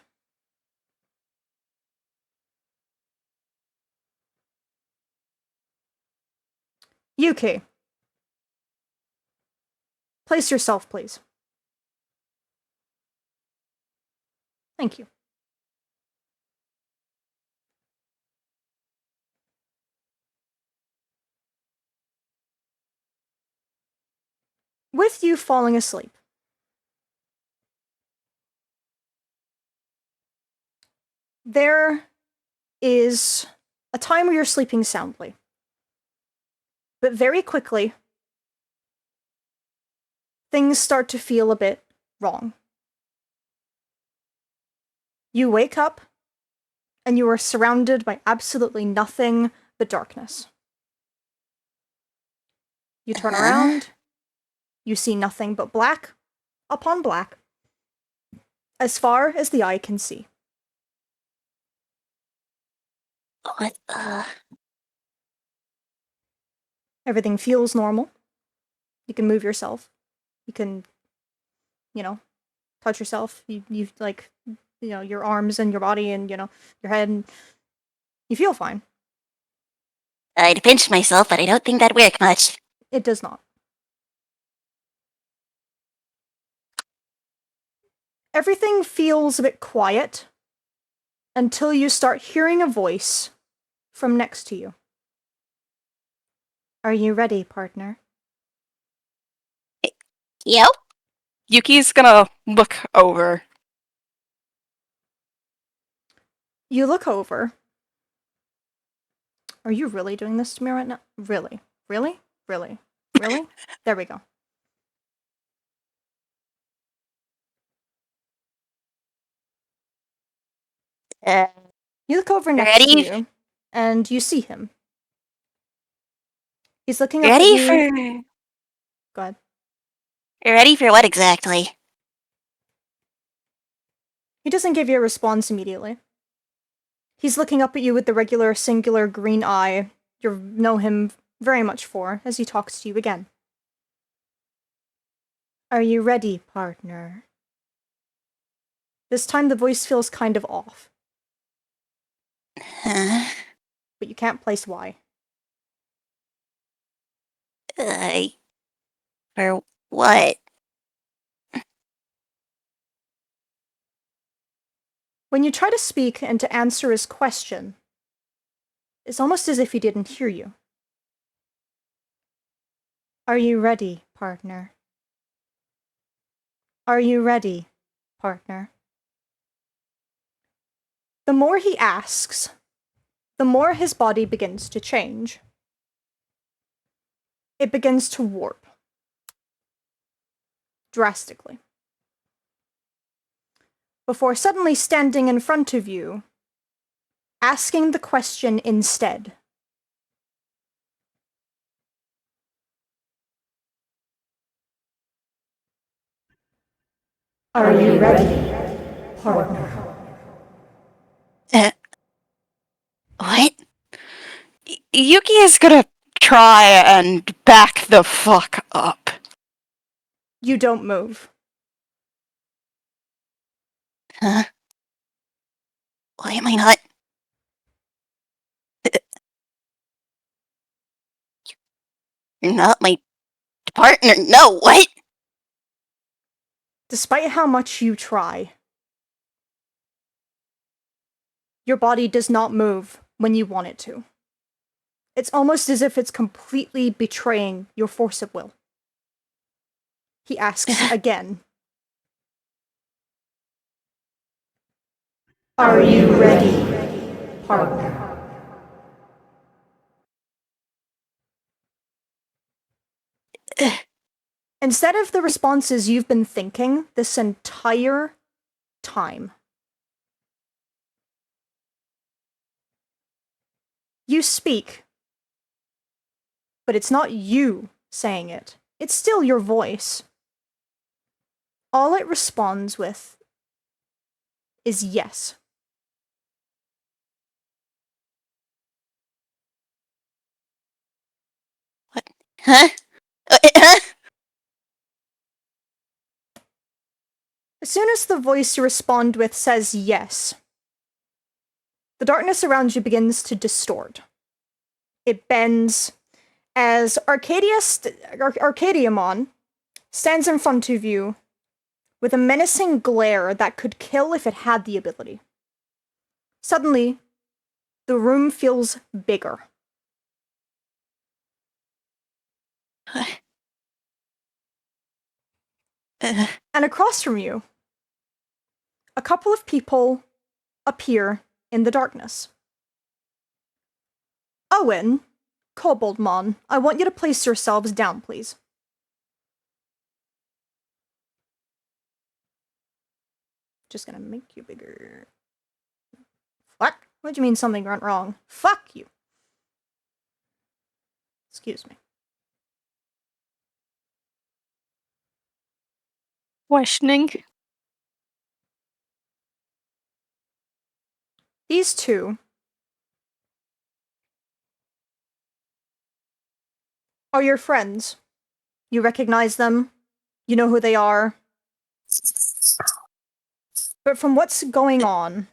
Speaker 1: Yuki. Place yourself, please. Thank you. With you falling asleep, there is a time where you're sleeping soundly. But very quickly, things start to feel a bit wrong. You wake up, and you are surrounded by absolutely nothing but darkness. You turn around, you see nothing but black upon black, as far as the eye can see.
Speaker 7: What?
Speaker 1: Everything feels normal. You can move yourself. You can, touch yourself. You like, your arms and your body and, your head. And you feel fine.
Speaker 7: I'd pinch myself, but I don't think that'd work much.
Speaker 1: It does not. Everything feels a bit quiet until you start hearing a voice from next to you. Are you ready, partner?
Speaker 7: Yep.
Speaker 3: Yuki's gonna look over.
Speaker 1: You look over. Are you really doing this to me right now? Really? Really? Really? Really? There we go. You look over next to you, and you see him. He's looking up at you.
Speaker 7: For...
Speaker 1: Go ahead.
Speaker 7: You're ready for what exactly?
Speaker 1: He doesn't give you a response immediately. He's looking up at you with the regular singular green eye you know him very much for as he talks to you again. Are you ready, partner? This time the voice feels kind of off.
Speaker 7: Huh?
Speaker 1: But you can't place why.
Speaker 7: For what?
Speaker 1: When you try to speak and to answer his question, it's almost as if he didn't hear you. Are you ready, partner? Are you ready, partner? The more he asks, the more his body begins to change. It begins to warp. Drastically. Before suddenly standing in front of you, asking the question instead. Are you ready, partner?
Speaker 7: What?
Speaker 3: Yuki is gonna try and back the fuck up.
Speaker 1: You don't move.
Speaker 7: Huh? Why am I not? You're not my partner. No, what?
Speaker 1: Despite how much you try, your body does not move when you want it to. It's almost as if it's completely betraying your force of will. He asks again. Are you ready, partner? Instead of the responses you've been thinking this entire time, you speak, but it's not you saying it. It's still your voice. All it responds with is yes.
Speaker 7: What? Huh? Huh?
Speaker 1: As soon as the voice you respond with says yes, the darkness around you begins to distort. It bends as Arcadiamon stands in front of you with a menacing glare that could kill if it had the ability. Suddenly, the room feels bigger. And across from you, a couple of people appear in the darkness. Owen, Koboldmon, I want you to place yourselves down, please. Just gonna make you bigger. What? What do you mean something went wrong? Fuck you. Excuse me.
Speaker 5: Questioning.
Speaker 1: These two are your friends. You recognize them. You know who they are. But from what's going on,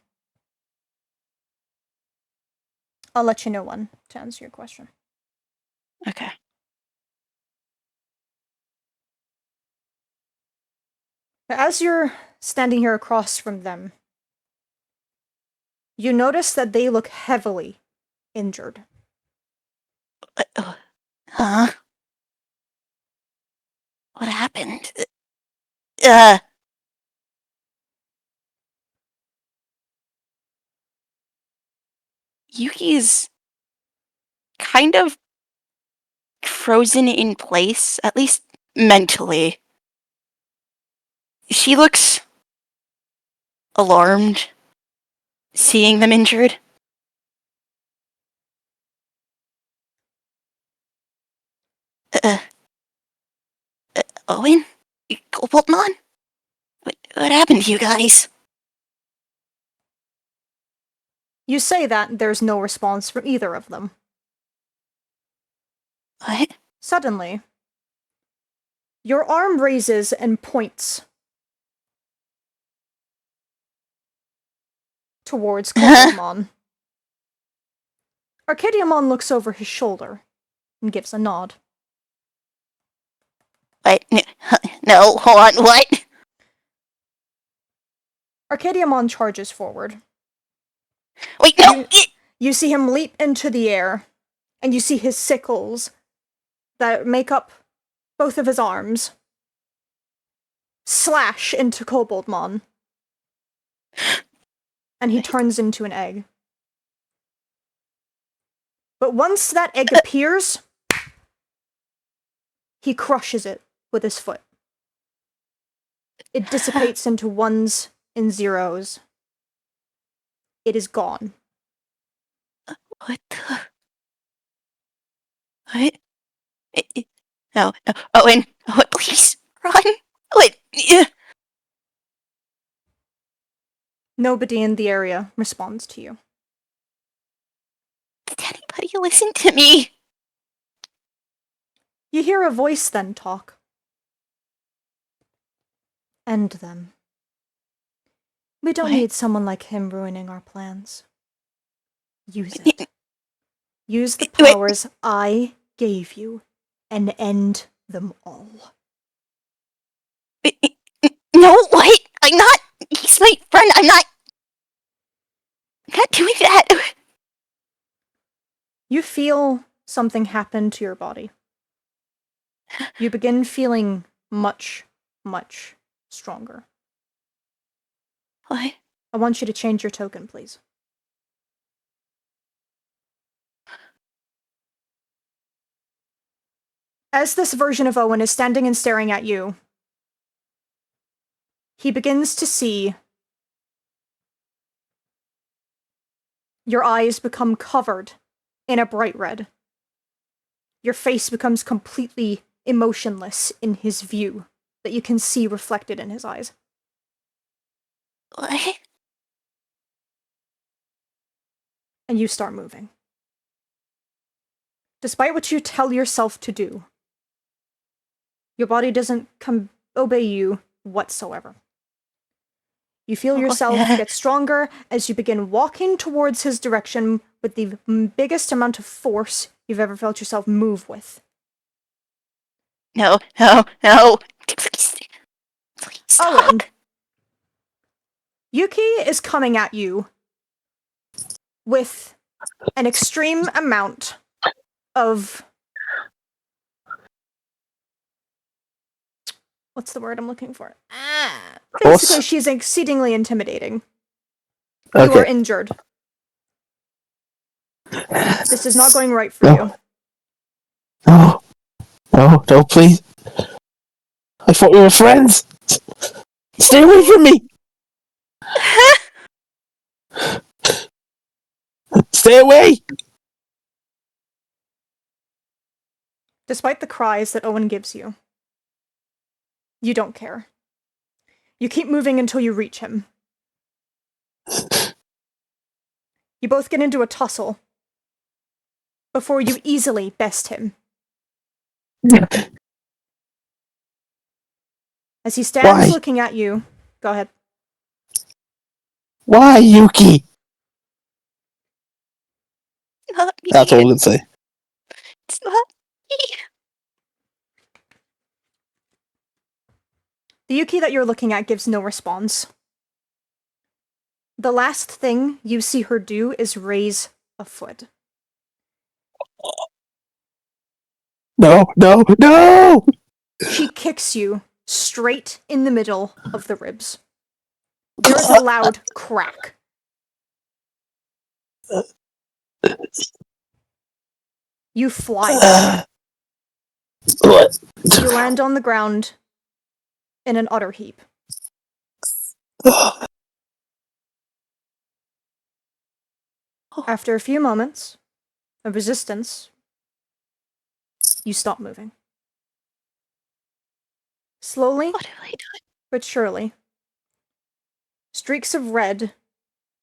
Speaker 1: I'll let you know when to answer your question.
Speaker 3: Okay.
Speaker 1: But as you're standing here across from them, you notice that they look heavily injured.
Speaker 7: Huh? What happened? Yuki's kind of frozen in place, at least mentally. She looks alarmed, seeing them injured. Owen? Goldmon? What happened to you guys?
Speaker 1: You say that, there's no response from either of them.
Speaker 7: What?
Speaker 1: Suddenly, your arm raises and points towards Koboldmon. Arcadiamon looks over his shoulder and gives a nod.
Speaker 7: What? No, hold on, what?
Speaker 1: Arcadiamon charges forward.
Speaker 7: Wait, no!
Speaker 1: You see him leap into the air, and you see his sickles that make up both of his arms slash into Koboldmon. And he turns into an egg. But once that egg appears, he crushes it with his foot. It dissipates into ones and zeros. It is gone.
Speaker 7: What the... What? No, no. Owen, please, run! What?
Speaker 1: Nobody in the area responds to you.
Speaker 7: Did anybody listen to me?
Speaker 1: You hear a voice then talk. End them. We don't
Speaker 7: What?
Speaker 1: need someone like him ruining our plans. Use it. Use the powers I gave you and end them all.
Speaker 7: No, what? I'm not. He's my friend. I'm not doing that.
Speaker 1: You feel something happen to your body. You begin feeling much, much stronger.
Speaker 7: What?
Speaker 1: I want you to change your token, please. As this version of Owen is standing and staring at you, he begins to see your eyes become covered in a bright red. Your face becomes completely emotionless in his view that you can see reflected in his eyes.
Speaker 7: What?
Speaker 1: And you start moving. Despite what you tell yourself to do, your body doesn't obey you whatsoever. You feel yourself get stronger as you begin walking towards his direction with the biggest amount of force you've ever felt yourself move with.
Speaker 7: No. Please stop.
Speaker 1: Owen, Yuki is coming at you with an extreme amount of... What's the word I'm looking for? Basically, she's exceedingly intimidating. You are injured. This is not going right for you.
Speaker 4: No, please. I thought we were friends. Stay away from me. Stay away.
Speaker 1: Despite the cries that Owen gives you, you don't care. You keep moving until you reach him. You both get into a tussle before you easily best him. As he stands looking at you, go ahead.
Speaker 4: Why, Yuki?
Speaker 7: Not me.
Speaker 4: That's all I can say.
Speaker 7: It's not me.
Speaker 1: The Yuki that you're looking at gives no response. The last thing you see her do is raise a foot.
Speaker 4: No!
Speaker 1: She kicks you straight in the middle of the ribs. There is a loud crack. You fly. You land on the ground in an utter heap. After a few moments of resistance, you stop moving. Slowly,
Speaker 7: What have I done?
Speaker 1: but surely, streaks of red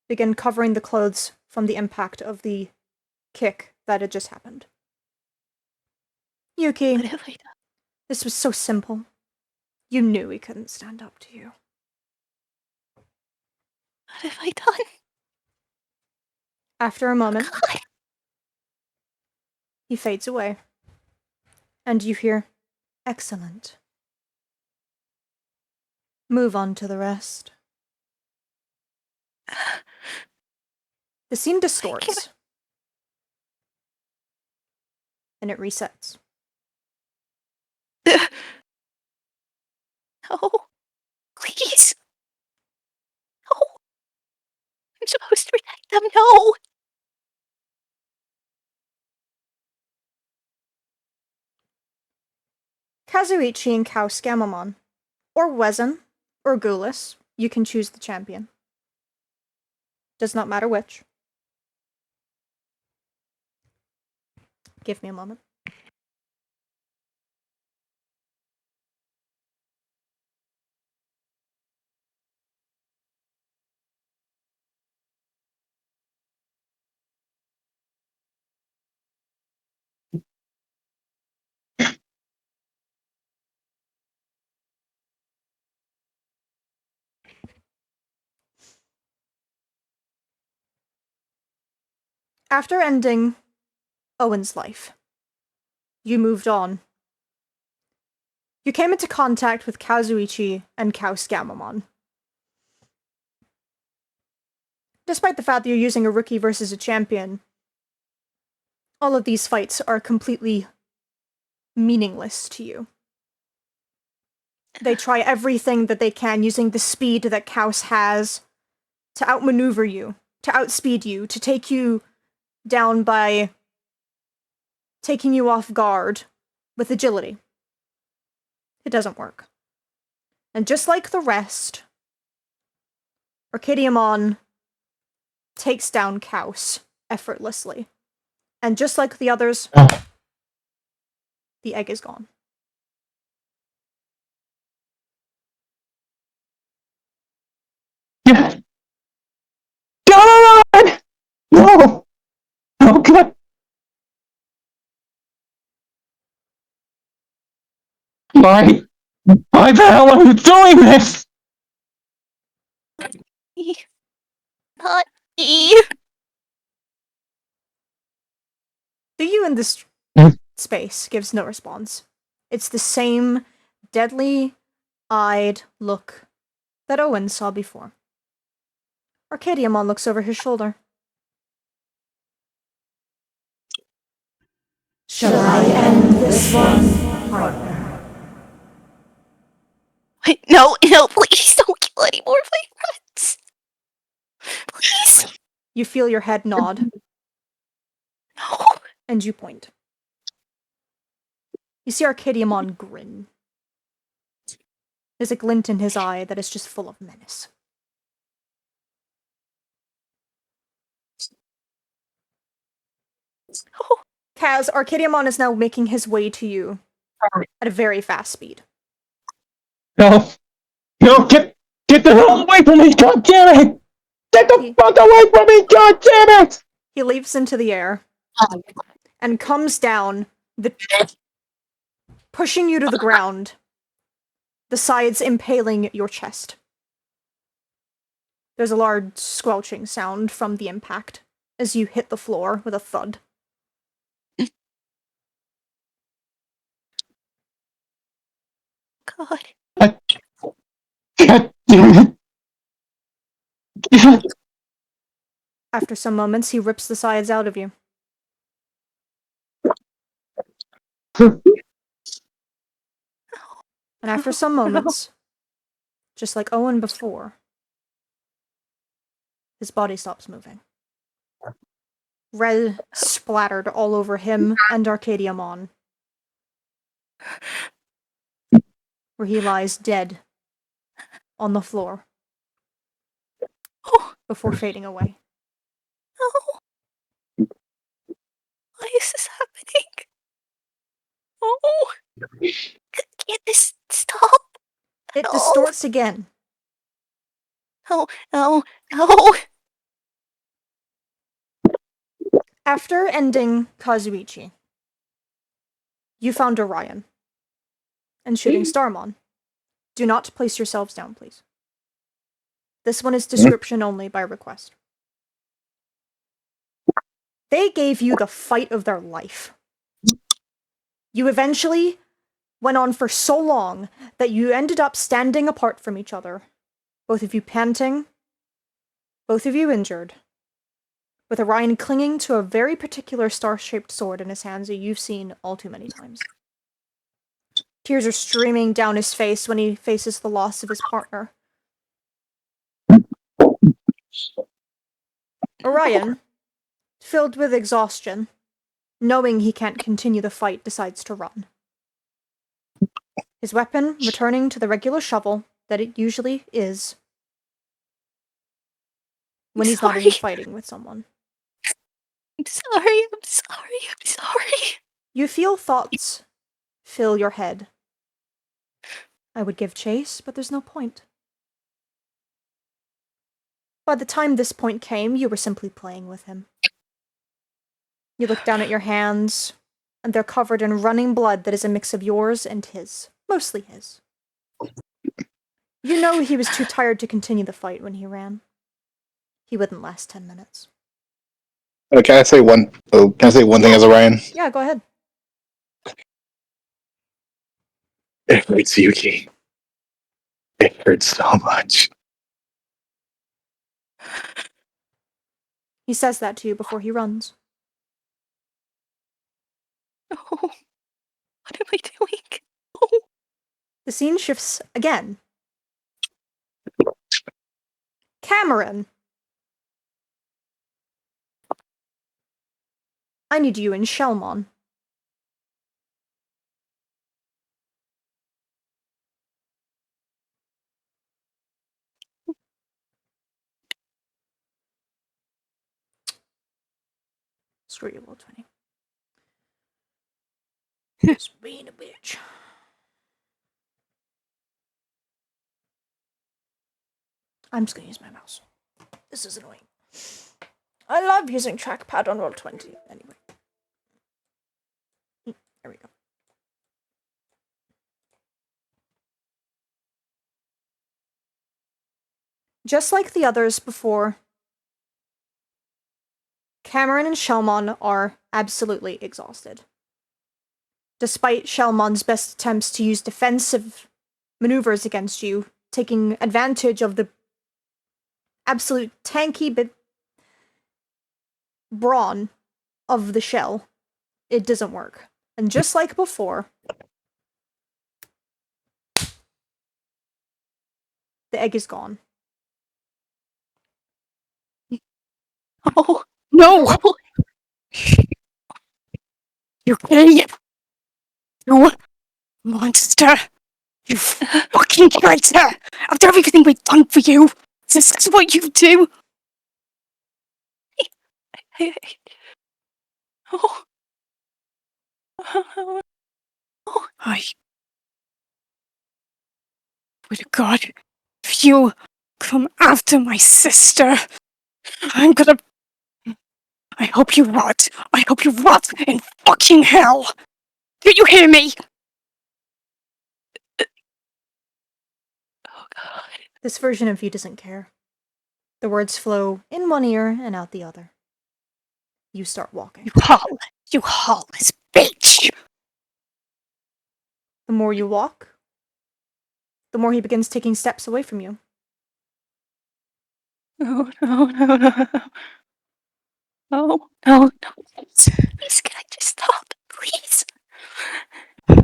Speaker 1: begin covering the clothes from the impact of the kick that had just happened. Yuki,
Speaker 7: What have I done?
Speaker 1: this was so simple. You knew he couldn't stand up to you.
Speaker 7: What have I done?
Speaker 1: After a moment,
Speaker 7: God.
Speaker 1: he fades away. And you hear, "Excellent. Move on to the rest." The scene distorts. And it resets.
Speaker 7: No. Please. No. I'm supposed to protect them. No.
Speaker 1: Kazuichi and Kao Scamamon. Or Wezen. Or Gulas. You can choose the champion. Does not matter which. Give me a moment. After ending Owen's life, you moved on You came into contact with Kazuichi and Kausgamamon. Despite the fact that you're using a rookie versus a champion, all of these fights are completely meaningless to you. They try everything that they can using the speed that Kaus has to outmaneuver you, to outspeed you, to take you down by taking you off guard with agility. It doesn't work. And just like the rest, Arcadiamon takes down Kaus effortlessly. And just like the others, the egg is gone.
Speaker 2: Yeah. God! No! Oh, God! Why the hell are you doing this?
Speaker 7: Not me.
Speaker 1: The you in this space gives no response. It's the same deadly-eyed look that Owen saw before. Arcadiamon looks over his shoulder.
Speaker 8: Shall I end this one, partner?
Speaker 7: Wait, no, please don't kill any more of my friends. Please.
Speaker 1: You feel your head nod,
Speaker 7: No.
Speaker 1: and you point. You see Arcadiamon grin. There's a glint in his eye that is just full of menace.
Speaker 7: Oh.
Speaker 1: Kaz, Arcadiamon is now making his way to you at a very fast speed.
Speaker 2: No! No, get the hell away from me, God damn it! Get the fuck away from me, God damn it!
Speaker 1: He leaps into the air and comes down, pushing you to the ground, the sides impaling your chest. There's a large squelching sound from the impact as you hit the floor with a thud.
Speaker 7: God.
Speaker 2: God damn it!
Speaker 1: After some moments, he rips the sides out of you. And after some moments, just like Owen before, his body stops moving. Red splattered all over him and Arcadiamon, where he lies dead on the floor before fading away.
Speaker 7: No. Why is this happening? Oh. Can't this stop?
Speaker 1: It
Speaker 7: No.
Speaker 1: distorts again.
Speaker 7: No.
Speaker 1: After ending Kazuichi, you found Orion and Shooting Starmon. Do not place yourselves down, please. This one is description only by request. They gave you the fight of their life. You eventually went on for so long that you ended up standing apart from each other. Both of you panting, both of you injured, with Orion clinging to a very particular star-shaped sword in his hands that you've seen all too many times. Tears are streaming down his face when he faces the loss of his partner. Orion, filled with exhaustion, knowing he can't continue the fight, decides to run. His weapon returning to the regular shovel that it usually is when he's not even fighting with someone.
Speaker 7: I'm sorry.
Speaker 1: You feel thoughts fill your head. I would give chase, but there's no point. By the time this point came, you were simply playing with him. You look down at your hands, and they're covered in running blood that is a mix of yours and his. Mostly his. You know he was too tired to continue the fight when he ran. He wouldn't last 10 minutes.
Speaker 6: Can I say one thing as Orion?
Speaker 1: Yeah, go ahead.
Speaker 6: It hurts, Yuki. It hurts so much.
Speaker 1: He says that to you before he runs.
Speaker 3: No. What am I doing? No.
Speaker 1: The scene shifts again. Cameron! I need you in Shelmon. Screw you, Roll20. Just being a bitch. I'm just gonna use my mouse. This is annoying. I love using trackpad on Roll20. Anyway. There we go. Just like the others before, Cameron and Shelmon are absolutely exhausted. Despite Shelmon's best attempts to use defensive maneuvers against you, taking advantage of the absolute tanky bit brawn of the shell, it doesn't work. And just like before, the egg is gone.
Speaker 3: Oh,
Speaker 5: No! You idiot! You monster! You fucking traitor! After everything we've done for you, this is what you do?
Speaker 3: Oh.
Speaker 5: I swear to God, if you come after my sister, I'm gonna... I hope you rot. I hope you rot in fucking hell! Do you hear me?
Speaker 3: Oh God.
Speaker 1: This version of you doesn't care. The words flow in one ear and out the other. You start walking.
Speaker 5: You heartless bitch!
Speaker 1: The more you walk, the more he begins taking steps away from you.
Speaker 3: No. No. Please, can I just stop? Please. I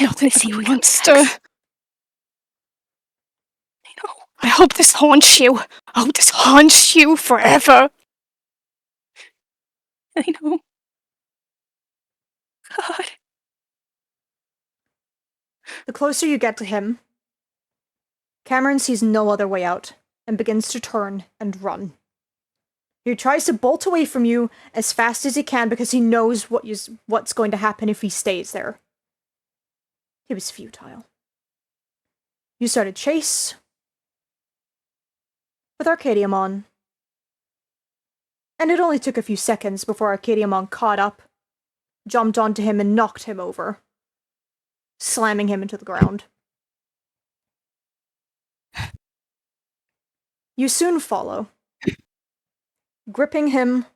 Speaker 3: don't want to see you
Speaker 5: monster.
Speaker 3: relax. I know.
Speaker 5: I hope this haunts you. I hope this haunts you forever.
Speaker 3: I know. God.
Speaker 1: The closer you get to him, Cameron sees no other way out and begins to turn and run. He tries to bolt away from you as fast as he can because he knows what's going to happen if he stays there. It was futile. You started chase with Arcadiamon, and it only took a few seconds before Arcadiamon caught up, jumped onto him, and knocked him over, slamming him into the ground. You soon follow, gripping him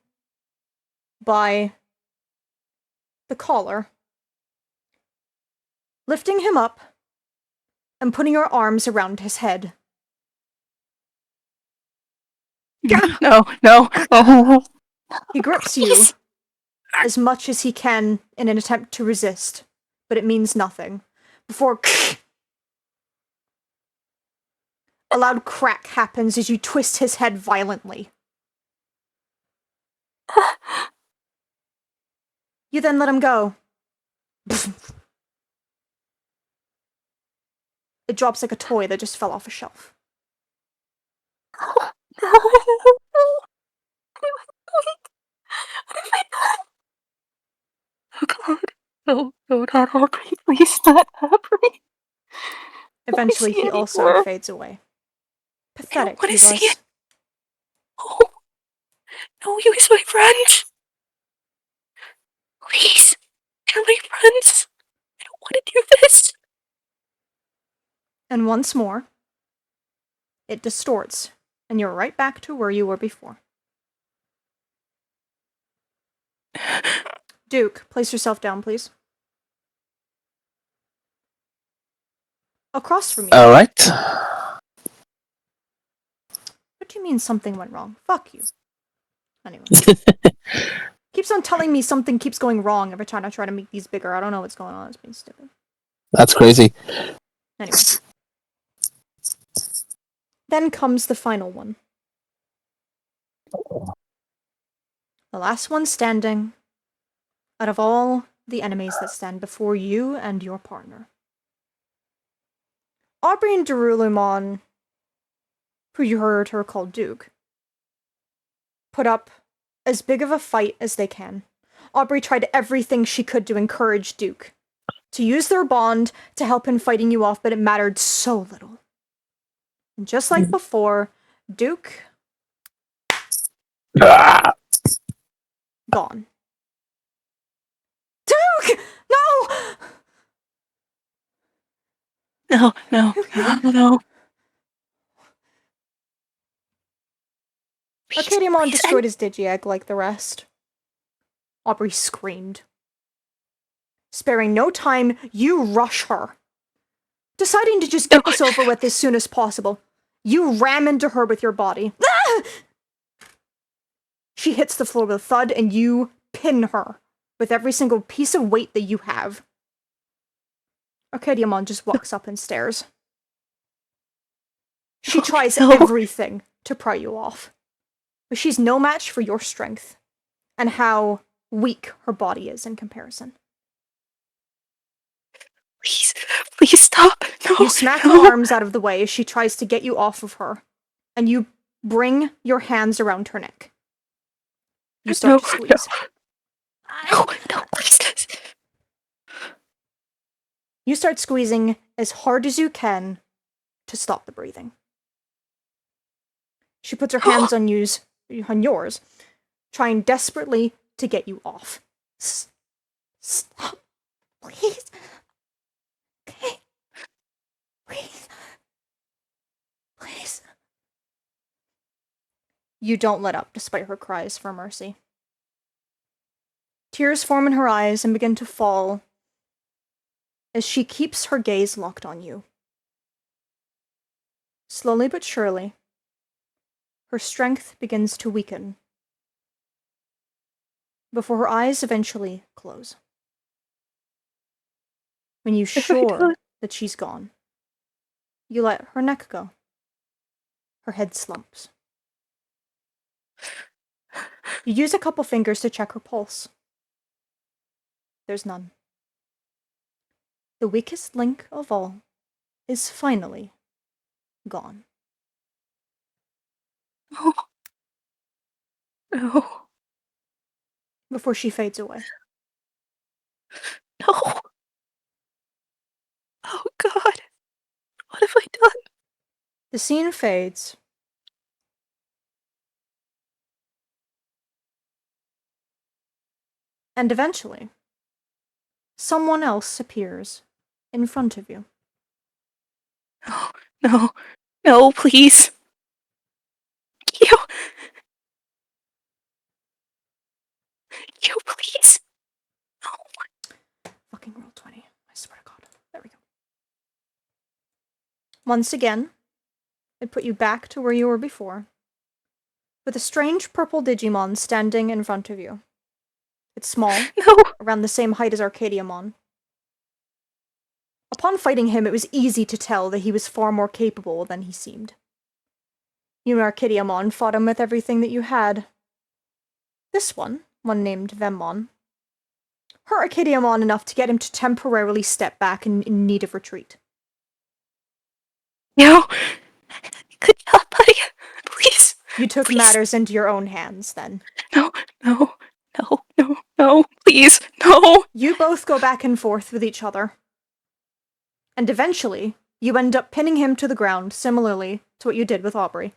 Speaker 1: by the collar, lifting him up, and putting your arms around his head.
Speaker 3: No. Oh.
Speaker 1: He grips you as much as he can in an attempt to resist, but it means nothing. Before a loud crack happens as you twist his head violently. You then let him go. It drops like a toy that just fell off a shelf.
Speaker 3: Oh God, please not happening.
Speaker 1: Eventually, he also fades away. Pathetic,
Speaker 3: I
Speaker 1: he
Speaker 3: don't want to see
Speaker 1: was.
Speaker 3: it. Oh, no, he was my friend. Please, they're my friends. I don't want to do this.
Speaker 1: And once more, it distorts, and you're right back to where you were before. Duke, place yourself down, please. across from you.
Speaker 4: Alright.
Speaker 1: What do you mean something went wrong? Fuck you. Anyway. Keeps on telling me something keeps going wrong every time I try to make these bigger. I don't know what's going on. It's being stupid.
Speaker 4: That's crazy.
Speaker 1: Anyway. Then comes the final one. The last one standing out of all the enemies that stand before you and your partner. Aubrey and Darulumon, who you heard her call Duke, put up as big of a fight as they can. Aubrey tried everything she could to encourage Duke to use their bond to help in fighting you off, but it mattered so little. And just like before, Duke gone. Duke! No!
Speaker 3: No.
Speaker 1: Arcadiamon destroyed his Digi-Egg like the rest. Aubrey screamed. Sparing no time, you rush her. Deciding to just get this over with as soon as possible, you ram into her with your body. She hits the floor with a thud, and you pin her with every single piece of weight that you have. Arcadiamon just walks up and stares. She tries everything to pry you off, but she's no match for your strength and how weak her body is in comparison.
Speaker 3: Please stop. No,
Speaker 1: You smack her arms out of the way as she tries to get you off of her, and you bring your hands around her neck. You start to squeeze.
Speaker 3: No, please.
Speaker 1: You start squeezing as hard as you can to stop the breathing. She puts her hands on yours, trying desperately to get you off. Stop, please. Okay. Please. You don't let up despite her cries for mercy. Tears form in her eyes and begin to fall as she keeps her gaze locked on you. Slowly but surely, her strength begins to weaken before her eyes eventually close. When you're sure that she's gone, you let her neck go. Her head slumps. You use a couple fingers to check her pulse. There's none. The weakest link of all is finally gone.
Speaker 3: No.
Speaker 1: Before she fades away.
Speaker 3: No. Oh God. What have I done?
Speaker 1: The scene fades. And eventually, someone else appears in front of you.
Speaker 3: No, please. You, please. No.
Speaker 1: Fucking roll 20. I swear to God. There we go. Once again, it put you back to where you were before, with a strange purple Digimon standing in front of you. It's small,
Speaker 3: No.
Speaker 1: around the same height as Arcadiamon. Upon fighting him, it was easy to tell that he was far more capable than he seemed. You and Arcadiamon fought him with everything that you had. This one named Vemmon, hurt Arcadiamon enough to get him to temporarily step back in need of retreat.
Speaker 3: No. Good job, buddy. Please.
Speaker 1: You took
Speaker 3: Please.
Speaker 1: matters into your own hands, then.
Speaker 3: No. Please, no.
Speaker 1: You both go back and forth with each other. And eventually, you end up pinning him to the ground, similarly to what you did with Aubrey.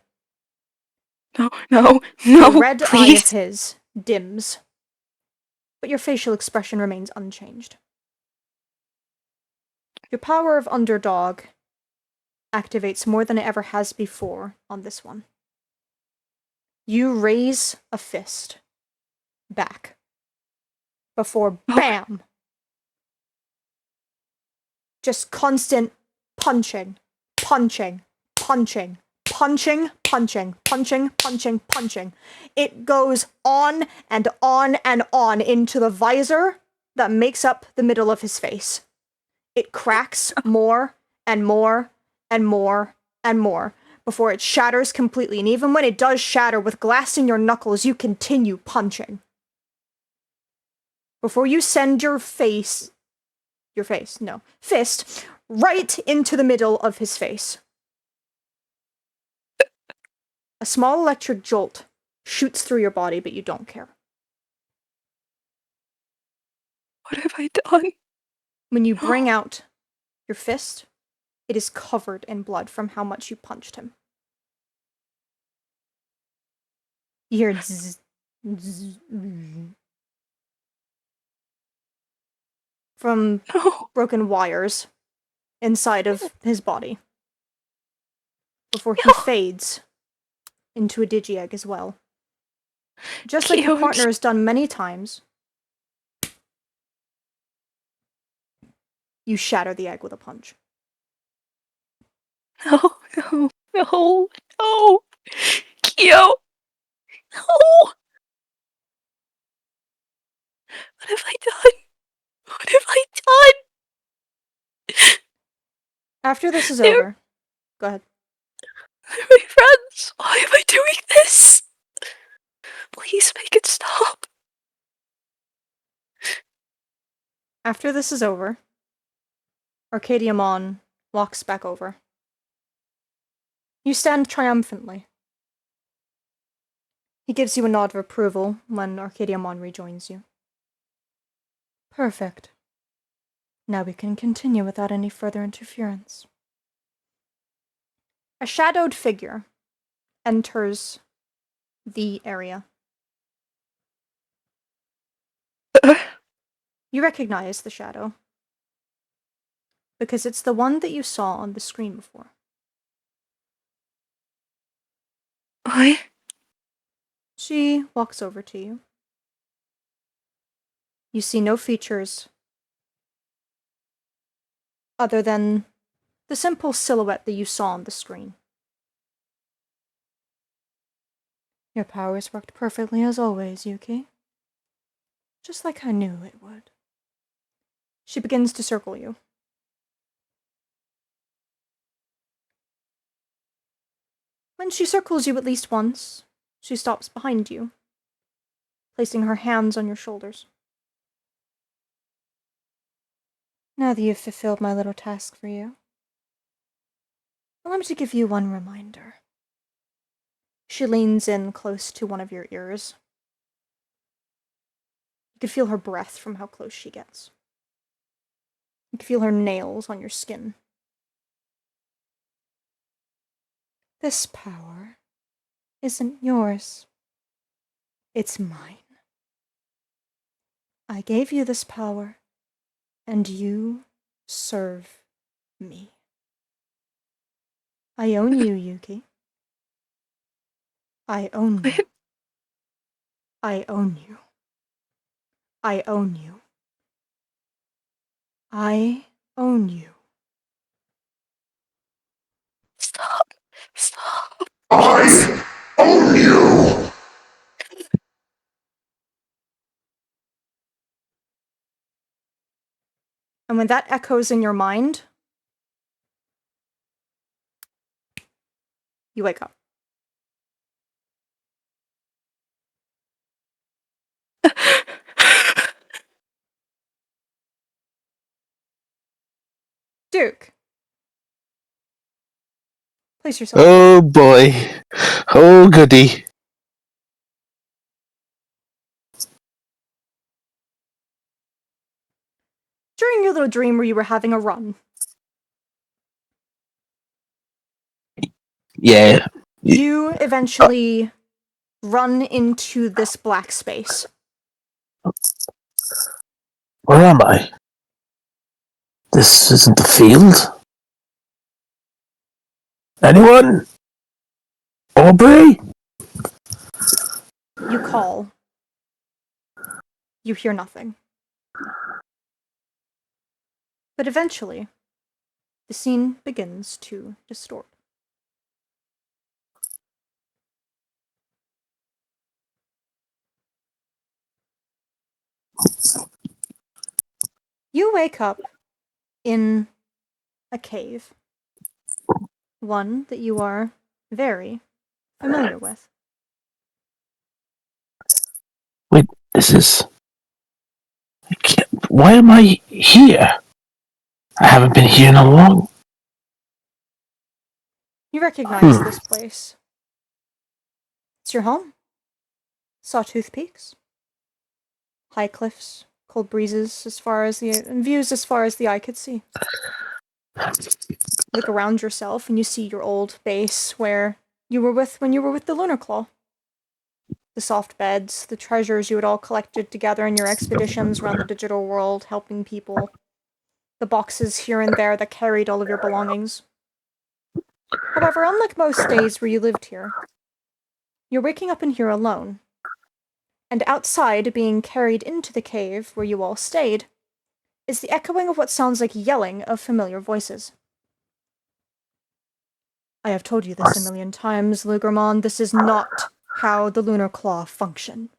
Speaker 3: No,
Speaker 1: The red eye
Speaker 3: please.
Speaker 1: of his dims, but your facial expression remains unchanged. Your power of underdog activates more than it ever has before on this one. You raise a fist back before BAM! Just constant punching, punching, punching, punching, punching, punching, punching, punching. It goes on and on and on into the visor that makes up the middle of his face. It cracks more and more and more and more before it shatters completely. And even when it does shatter with glass in your knuckles, you continue punching. Before you send your fist right into the middle of his face. A small electric jolt shoots through your body, but you don't care.
Speaker 3: What have I done?
Speaker 1: When you bring out your fist, it is covered in blood from how much you punched him. You hear zzz, zzz, from
Speaker 3: No.
Speaker 1: broken wires inside of his body before he fades into a digi-egg as well. Just like your partner has done many times, you shatter the egg with a punch.
Speaker 3: No, no, no, no. Kyo. No. What have I done? What have I done?
Speaker 1: After this is over, go ahead.
Speaker 3: They're my friends. Why am I doing this? Please make it stop.
Speaker 1: After this is over, Arcadiamon walks back over. You stand triumphantly. He gives you a nod of approval when Arcadiamon rejoins you. Perfect. Now we can continue without any further interference. A shadowed figure enters the area. You recognize the shadow because it's the one that you saw on the screen before.
Speaker 3: What?
Speaker 1: She walks over to you. You see no features other than the simple silhouette that you saw on the screen. Your powers worked perfectly as always, Yuki. Just like I knew it would. She begins to circle you. When she circles you at least once, she stops behind you, placing her hands on your shoulders. Now that you've fulfilled my little task for you, allow me to give you one reminder. She leans in close to one of your ears. You can feel her breath from how close she gets. You can feel her nails on your skin. This power isn't yours. It's mine. I gave you this power, and you serve me. I own you, Yuki. I own you. I own you. I own you. I own you.
Speaker 3: Stop. Stop.
Speaker 6: I own you!
Speaker 1: And when that echoes in your mind, you wake up. Duke. Place yourself.
Speaker 4: Oh boy. Oh goody.
Speaker 1: During your little dream where you were having a run,
Speaker 4: Yeah.
Speaker 1: you eventually run into this black space.
Speaker 4: Where am I? This isn't the field? Anyone? Aubrey?
Speaker 1: You call. You hear nothing. But eventually, the scene begins to distort. You wake up in a cave, one that you are very familiar with.
Speaker 4: Wait, this is. Why am I here? I haven't been here in a long.
Speaker 1: You recognize this place. It's your home. Sawtooth Peaks. High cliffs, cold breezes and views as far as the eye could see. Look around yourself and you see your old base where you were with when you were with the Lunar Claw. The soft beds, the treasures you had all collected together in your expeditions around the digital world, helping people. The boxes here and there that carried all of your belongings. However, unlike most days where you lived here, you're waking up in here alone. And outside, being carried into the cave where you all stayed, is the echoing of what sounds like yelling of familiar voices. I have told you this a million times, Lugermon, this is not how the Lunar Claw function.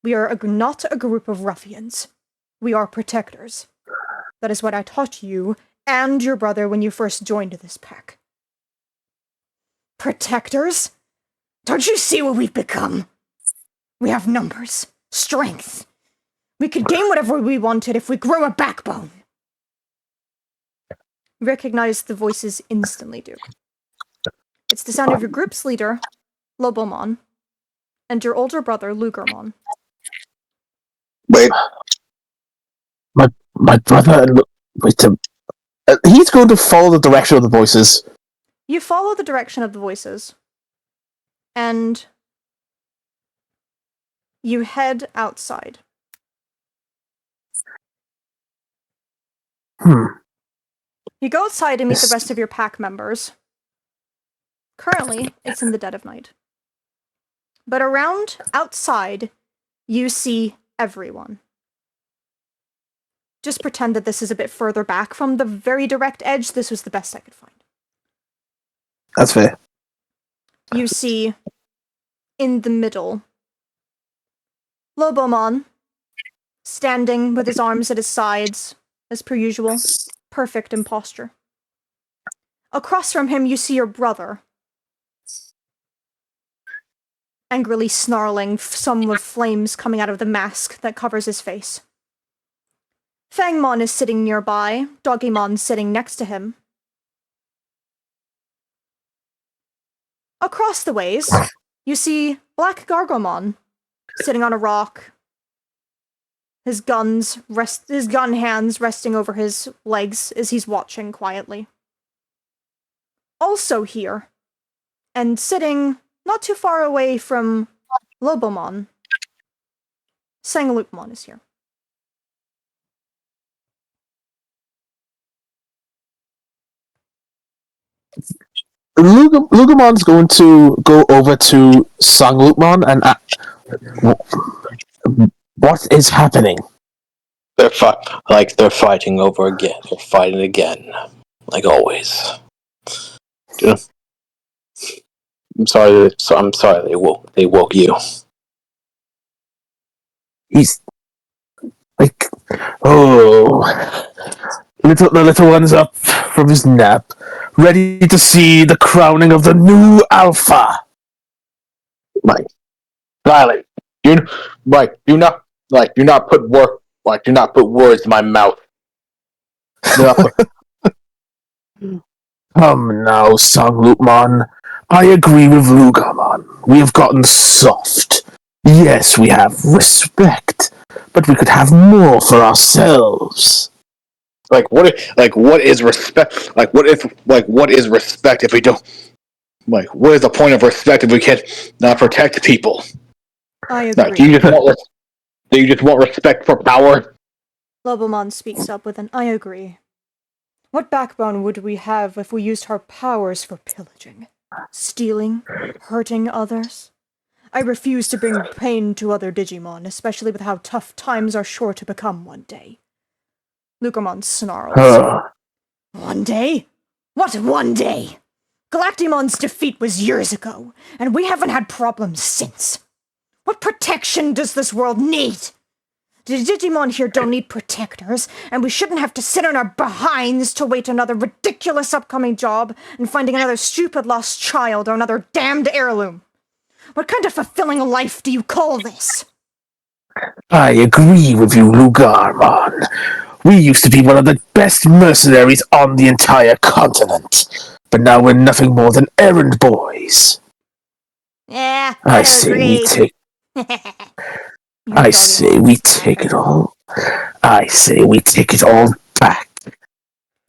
Speaker 1: We are not a group of ruffians. We are protectors. That is what I taught you and your brother when you first joined this pack. Protectors? Don't you see what we've become? We have numbers, strength. We could gain whatever we wanted if we grew a backbone. Recognize the voices instantly, Duke. It's the sound of your group's leader, Lobomon, and your older brother, Lugermon.
Speaker 6: Wait,
Speaker 4: My brother. Wait, he's going to follow the direction of the voices.
Speaker 1: You follow the direction of the voices, and you head outside. You go outside and meet the rest of your pack members. Currently, it's in the dead of night. But around outside, you see everyone. Just pretend that this is a bit further back from the very direct edge. This was the best I could find.
Speaker 4: That's fair.
Speaker 1: You see, in the middle, Lobomon, standing with his arms at his sides, as per usual, perfect in posture. Across from him, you see your brother, angrily snarling, some with flames coming out of the mask that covers his face. Fangmon is sitting nearby, Doggymon sitting next to him. Across the ways, you see Black Gargomon sitting on a rock, his gun hands resting over his legs as he's watching quietly. Also here, and sitting not too far away from Lobomon, Sangalupmon is here.
Speaker 4: Lugamon's going to go over to Sanglupmon and what is happening?
Speaker 6: they're fighting over again. They're fighting again, like always. Yeah. I'm sorry. They woke you.
Speaker 4: He's like, oh, the little one's up from his nap, ready to see the crowning of the new alpha.
Speaker 6: Like, Riley, do not put words in my mouth. Do not put,
Speaker 4: Come now, Sanglupmon. I agree with Lugamon. We have gotten soft. Yes, we have respect, but we could have more for ourselves.
Speaker 6: what is respect? What is respect if we don't? What is the point of respect if we can't not protect people?
Speaker 1: I agree.
Speaker 6: Do you just want respect for power?
Speaker 1: Lobomon speaks up with an I agree. What backbone would we have if we used our powers for pillaging, stealing, hurting others? I refuse to bring pain to other Digimon, especially with how tough times are sure to become one day. Lugermon snarls. One day? What one day? Galactimon's defeat was years ago, and we haven't had problems since. What protection does this world need? The Digimon here don't need protectors, and we shouldn't have to sit on our behinds to wait another ridiculous upcoming job and finding another stupid lost child or another damned heirloom. What kind of fulfilling life do you call this?
Speaker 4: I agree with you, Lugarmon. We used to be one of the best mercenaries on the entire continent, but now we're nothing more than errand boys.
Speaker 1: Yeah,
Speaker 4: I say we take. I say we take it all. I say we take it all back.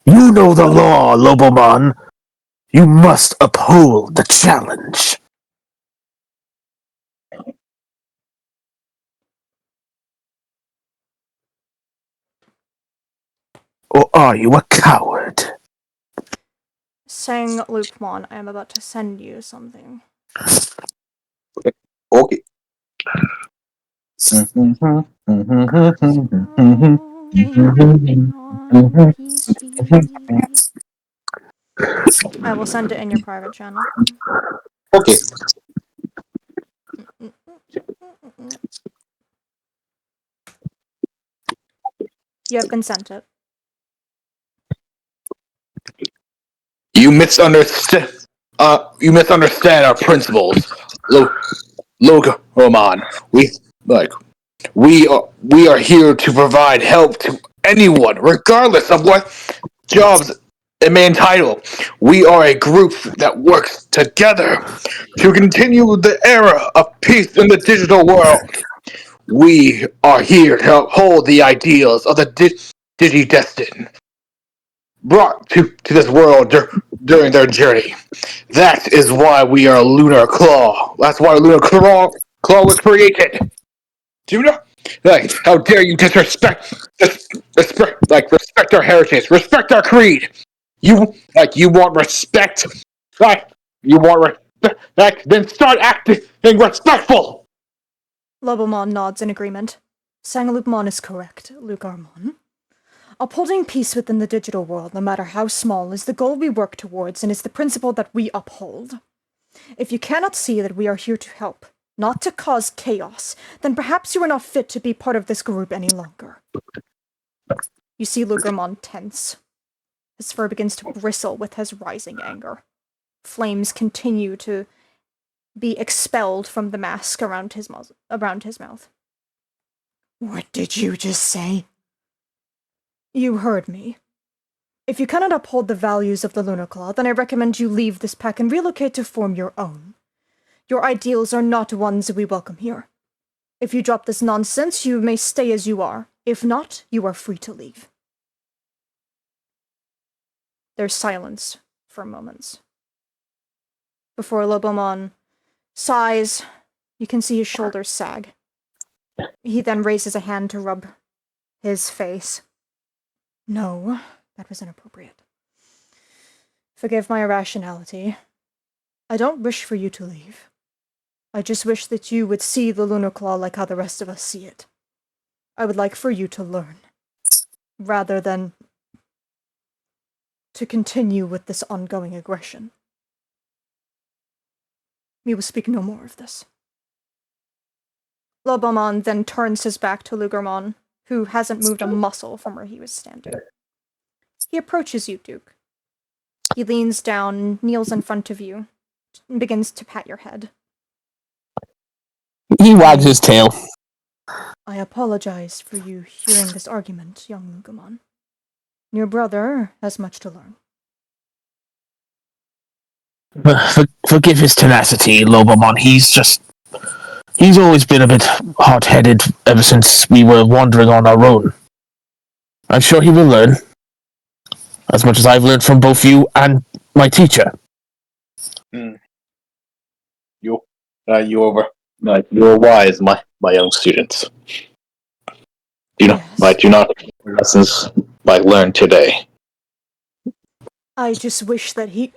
Speaker 4: You know the law, Lobomon. You must uphold the challenge. Or are you a coward?
Speaker 1: Saying Lupemon, I am about to send you something.
Speaker 6: Okay.
Speaker 1: I will send it in your private channel.
Speaker 6: Okay.
Speaker 1: You have been sent it.
Speaker 6: You misunderstand. You misunderstand our principles, Logomon. We are here to provide help to anyone, regardless of what jobs it may entitle. We are a group that works together to continue the era of peace in the digital world. We are here to uphold the ideals of the Digidestined brought to this world during their journey. That is why we are Lunar Claw. That's why Lunar Claw was created. Do you know? Like, how dare you respect our heritage, respect our creed. You want respect. You want respect. Then start acting respectful.
Speaker 1: Lobomon nods in agreement. Sangalupmon is correct, Lugarmon. Upholding peace within the digital world, no matter how small, is the goal we work towards and is the principle that we uphold. If you cannot see that we are here to help, not to cause chaos, then perhaps you are not fit to be part of this group any longer. You see Lugarmon tense. His fur begins to bristle with his rising anger. Flames continue to be expelled from the mask around his mouth. What did you just say? You heard me. If you cannot uphold the values of the Lunar Claw, then I recommend you leave this pack and relocate to form your own. Your ideals are not ones we welcome here. If you drop this nonsense, you may stay as you are. If not, you are free to leave. There's silence for moments. Before Lobomon sighs, you can see his shoulders sag. He then raises a hand to rub his face. No, that was inappropriate. Forgive my irrationality. I don't wish for you to leave. I just wish that you would see the Lunar Claw like how the rest of us see it. I would like for you to learn, rather than to continue with this ongoing aggression. We will speak no more of this. Lobomon then turns his back to Lugarmon, who hasn't moved a muscle from where he was standing. He approaches you, Duke. He leans down, kneels in front of you, and begins to pat your head.
Speaker 4: He wags his tail.
Speaker 1: I apologize for you hearing this argument, young Lugamon. Your brother has much to learn.
Speaker 4: Forgive his tenacity, Lobomon. He's always been a bit hot-headed ever since we were wandering on our own. I'm sure he will learn, as much as I've learned from both you and my teacher.
Speaker 6: You're wise, my young students.
Speaker 1: Yes.
Speaker 6: Do not lessons learned today.
Speaker 1: I just wish that he...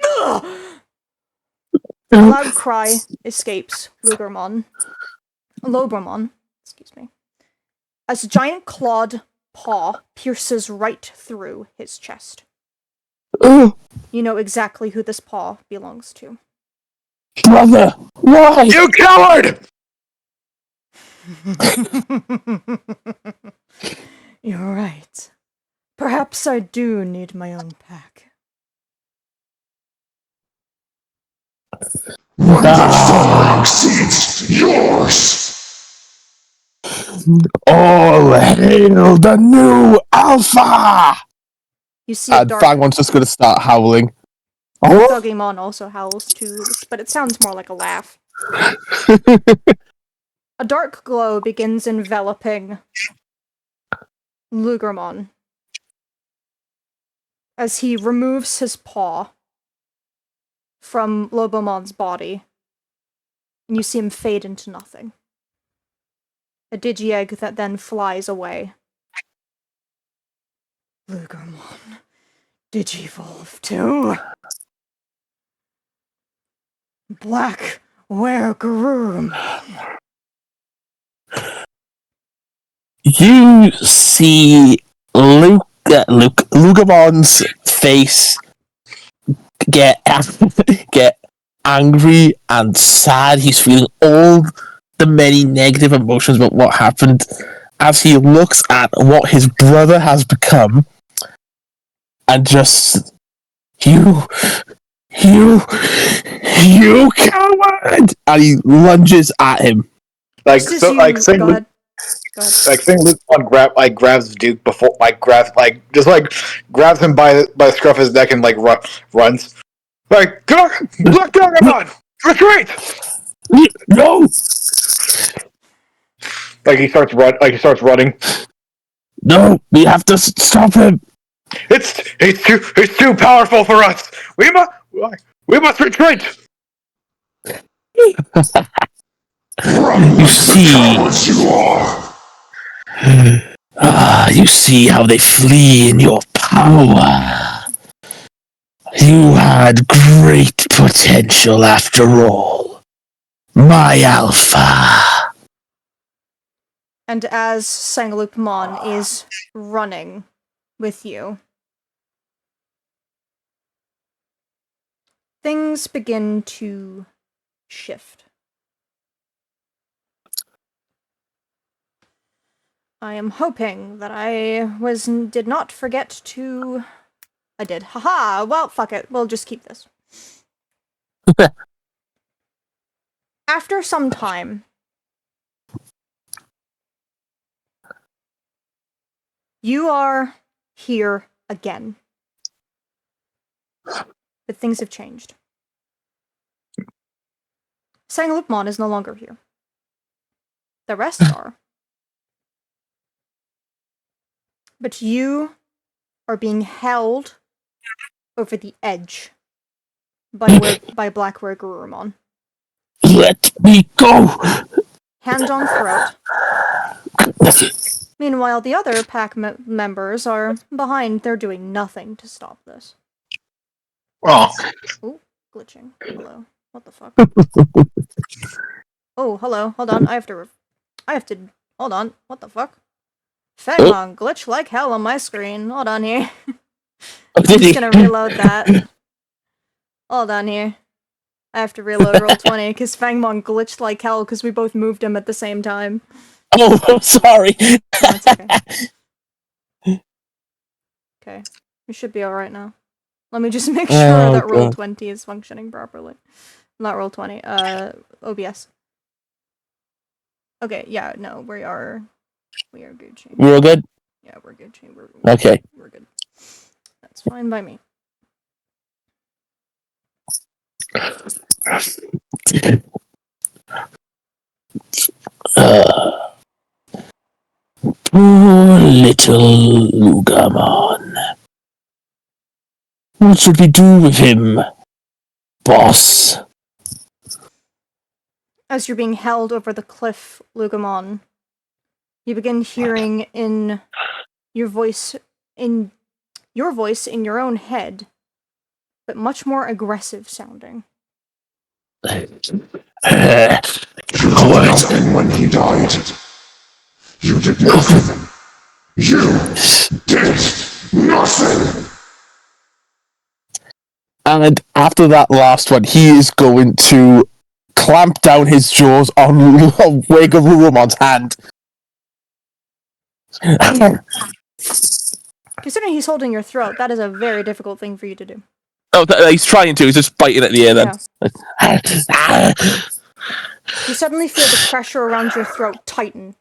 Speaker 1: A loud cry escapes Lobomon, excuse me, as a giant clawed paw pierces right through his chest. You know exactly who this paw belongs to.
Speaker 4: Brother, why?
Speaker 6: You coward!
Speaker 1: You're right. Perhaps I do need my own pack.
Speaker 4: All hail the new Alpha!
Speaker 1: You see a
Speaker 4: And
Speaker 1: dark
Speaker 4: Fangmon's just gonna start howling. Oh?
Speaker 1: Dogimon also howls too, but it sounds more like a laugh. A dark glow begins enveloping Lugermon as he removes his paw from Lobomon's body, and you see him fade into nothing. A Digi-Egg that then flies away. Lugermon, Digivolve too. Black Were-Groom.
Speaker 4: You see Lugamon's face get angry and sad. He's feeling all the many negative emotions about what happened as he looks at what his brother has become, and just you coward! And he lunges at him.
Speaker 6: Like
Speaker 1: Just as
Speaker 6: so,
Speaker 1: you-
Speaker 6: like saying,
Speaker 1: go ahead. Go ahead.
Speaker 6: like saying, Luke grabs Duke before, grabs him by the scruff of his neck and runs. Like, go, look down, on, retreat!
Speaker 4: No!
Speaker 6: He starts running.
Speaker 4: No, we have to stop him.
Speaker 6: He's too powerful for us. We must retreat.
Speaker 4: You see, you see how they flee in your power. You had great potential after all, my Alpha.
Speaker 1: And as Sangalupamon is running with you, things begin to shift. I am hoping that I did not forget to... I did. Haha! Well, fuck it. We'll just keep this. After some time, you are here again. But things have changed. Sangalupmon is no longer here. The rest are. But you are being held over the edge by Black Were-Gurumon.
Speaker 4: Let me go!
Speaker 1: Hand on throat. Meanwhile, the other pack members are behind. They're doing nothing to stop this.
Speaker 6: Oh,
Speaker 1: Ooh, glitching. Hello. What the fuck? Oh, hello. Hold on. I have to. Hold on. What the fuck? Fangmon glitch like hell on my screen. Hold on here. I'm just gonna reload that. Hold on here. I have to reload Roll20 because Fangmon glitched like hell because we both moved him at the same time.
Speaker 4: Oh, I'm sorry.
Speaker 1: That's okay. Okay. We should be alright now. Let me just make sure that Roll20 is functioning properly. Not Roll20, OBS. Okay, yeah, no, we are Gucci.
Speaker 4: We're all good?
Speaker 1: Yeah, we're Gucci.
Speaker 4: Okay.
Speaker 1: We're good. That's fine by me.
Speaker 4: Poor little Lugamon. What should we do with him, boss?
Speaker 1: As you're being held over the cliff, Lugamon, you begin hearing in your voice in your own head, but much more aggressive sounding.
Speaker 9: You did nothing when he died. You did nothing. You did nothing.
Speaker 4: And after that last one, he is going to clamp down his jaws on Wiggarumon's hand.
Speaker 1: Considering he's holding your throat, that is a very difficult thing for you to do.
Speaker 4: Oh, he's trying to. He's just biting at the air then.
Speaker 1: Yeah. You suddenly feel the pressure around your throat tighten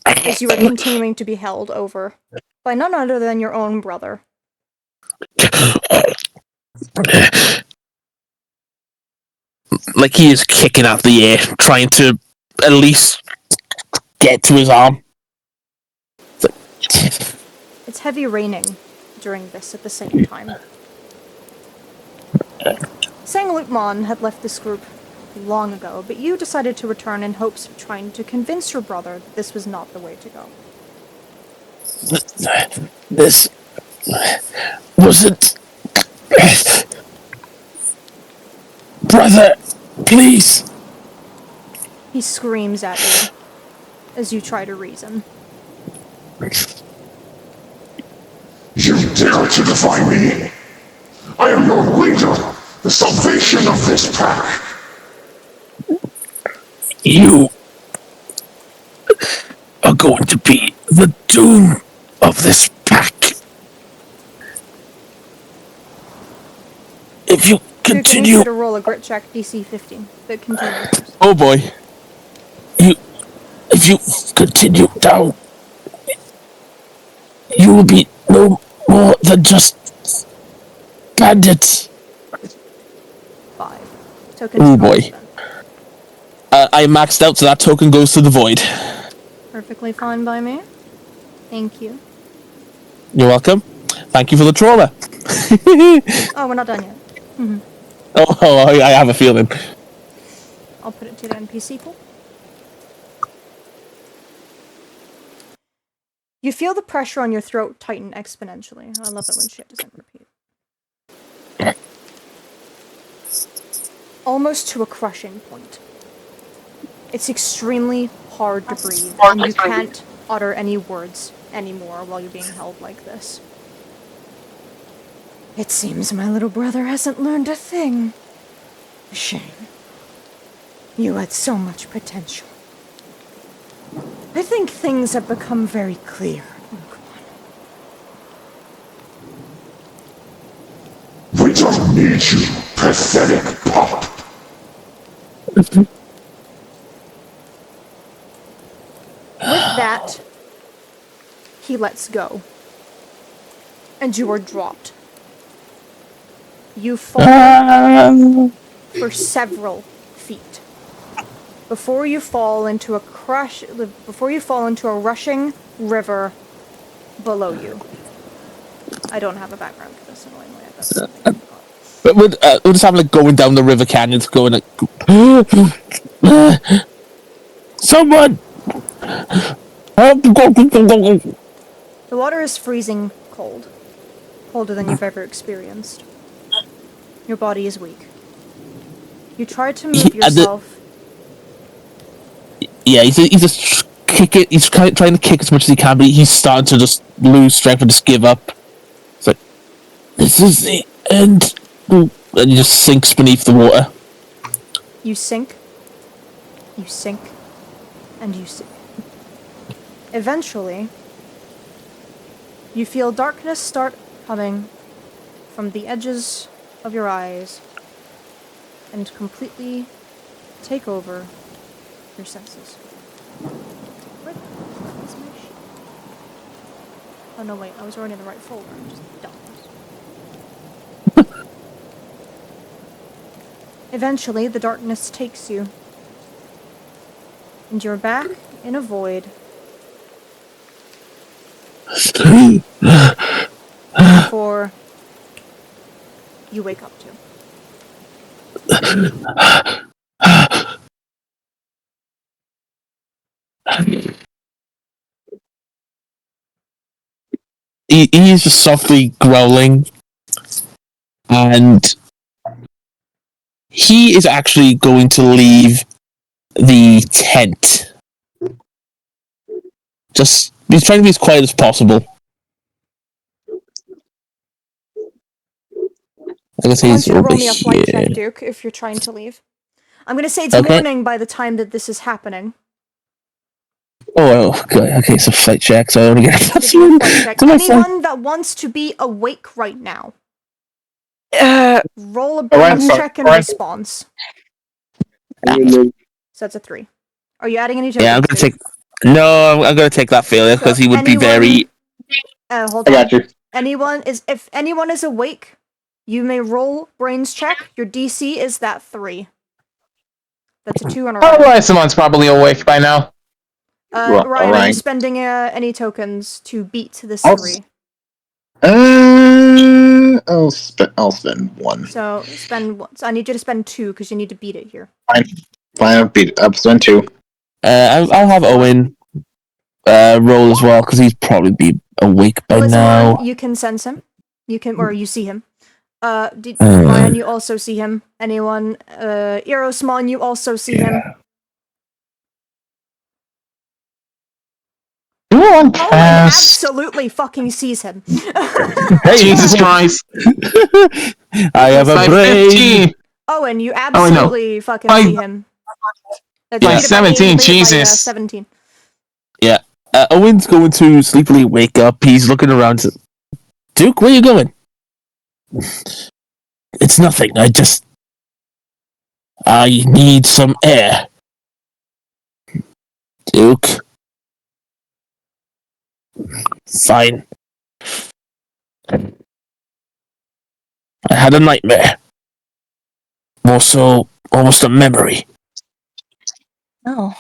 Speaker 1: as you are continuing to be held over by none other than your own brother.
Speaker 4: Like he is kicking out the air, trying to at least get to his arm.
Speaker 1: It's heavy raining during this at the same time. Sangaloopmon had left this group long ago, but you decided to return in hopes of trying to convince your brother that this was not the way to go.
Speaker 4: This wasn't... Brother, please!
Speaker 1: He screams at you as you try to reason.
Speaker 9: You dare to defy me? I am your leader, the salvation of this pack.
Speaker 4: You are going to be the doom of this pack. If you continue...
Speaker 1: You're going to roll a grit check, DC 15, but continue first.
Speaker 4: Oh boy. If you continue down, you will be no more than just bandits.
Speaker 1: 5. Tokens.
Speaker 4: Oh boy. I maxed out, so that token goes to the void.
Speaker 1: Perfectly fine by me. Thank you.
Speaker 4: You're welcome. Thank you for the trauma.
Speaker 1: Oh, we're not done yet.
Speaker 4: I have a feeling.
Speaker 1: I'll put it to the NPC pool. You feel the pressure on your throat tighten exponentially. I love it when shit doesn't repeat. Almost to a crushing point. It's extremely hard to breathe, and you can't utter any words anymore while you're being held like this. It seems my little brother hasn't learned a thing. A shame. You had so much potential. I think things have become very clear.
Speaker 9: We don't need you, pathetic pup.
Speaker 1: With that, he lets go. And you are dropped. You fall for several feet before you fall into a rushing river below you. I don't have a background for this, annoyingly.
Speaker 4: But we'll just have like going down the river canyons, going like, someone.
Speaker 1: The water is freezing cold, colder than you've ever experienced. Your body is weak. You try to move yourself.
Speaker 4: Yeah, he's just kicking. He's trying to kick as much as he can, but he's starting to just lose strength and just give up. It's like, this is the end. And he just sinks beneath the water.
Speaker 1: You sink, and you sink. Eventually, you feel darkness start coming from the edges of your eyes and completely take over your senses. Where the fuck is my sheet? Oh no, wait, I was already in the right folder. I'm just dumb. Eventually, the darkness takes you, and you're back in a void. Before you wake up to.
Speaker 4: He's just softly growling, and he is actually going to leave the tent. Just, he's trying to be as quiet as possible. I'm gonna say
Speaker 1: I want
Speaker 4: he's
Speaker 1: you to
Speaker 4: over
Speaker 1: roll me a flight
Speaker 4: here.
Speaker 1: check, Duke, if you're trying to leave. I'm gonna say it's
Speaker 4: Okay.
Speaker 1: morning by the time that this is happening.
Speaker 4: Oh, okay. Okay, so flight check. So I only get a
Speaker 1: Give
Speaker 4: plus
Speaker 1: me a
Speaker 4: one
Speaker 1: flight check.
Speaker 4: to my flight.
Speaker 1: Anyone that wants to be awake right now,
Speaker 3: Uh,
Speaker 1: roll a
Speaker 6: Alright,
Speaker 1: brains
Speaker 6: so-
Speaker 1: check in
Speaker 6: alright.
Speaker 1: response.
Speaker 4: Yeah.
Speaker 1: So that's a 3. Are you adding any tokens?
Speaker 4: Yeah, I'm gonna
Speaker 1: Duke?
Speaker 4: take. No, I'm gonna take that failure because
Speaker 1: So
Speaker 4: he would be
Speaker 1: anyone-
Speaker 4: very.
Speaker 1: Hold
Speaker 6: I
Speaker 1: on.
Speaker 6: got you.
Speaker 1: If anyone is awake, you may roll brains check. Your DC is that 3. That's a 2 on a roll.
Speaker 2: Otherwise, someone's probably awake by now.
Speaker 6: Right,
Speaker 1: Ryan, are you
Speaker 6: alright.
Speaker 1: spending any tokens to beat this
Speaker 6: I'll
Speaker 1: 3?
Speaker 6: I'll spend 1.
Speaker 1: So spend. So I need you to spend 2 because you need to beat it here.
Speaker 6: Fine, I'll beat it. I'll spend 2.
Speaker 4: I'll have Owen roll as well because he's probably be awake by now.
Speaker 1: You can sense him. You see him. Ryan, you also see him. Anyone? Erosmon, you also see him.
Speaker 2: Anyone
Speaker 1: Owen
Speaker 2: cast?
Speaker 1: absolutely fucking sees him.
Speaker 2: Jesus Christ!
Speaker 4: I have a
Speaker 2: By
Speaker 4: brain.
Speaker 2: 15.
Speaker 1: Owen, you
Speaker 2: no.
Speaker 1: absolutely fucking
Speaker 2: By-
Speaker 1: see him. That's
Speaker 2: By
Speaker 1: you did
Speaker 2: 17,
Speaker 1: you did by,
Speaker 2: Jesus.
Speaker 1: 17.
Speaker 4: Yeah. Owen's going to sleepily wake up. He's looking around. Duke, where are you going? It's nothing. I need some air. Duke. Fine. I had a nightmare. More so, almost a memory.
Speaker 3: oh.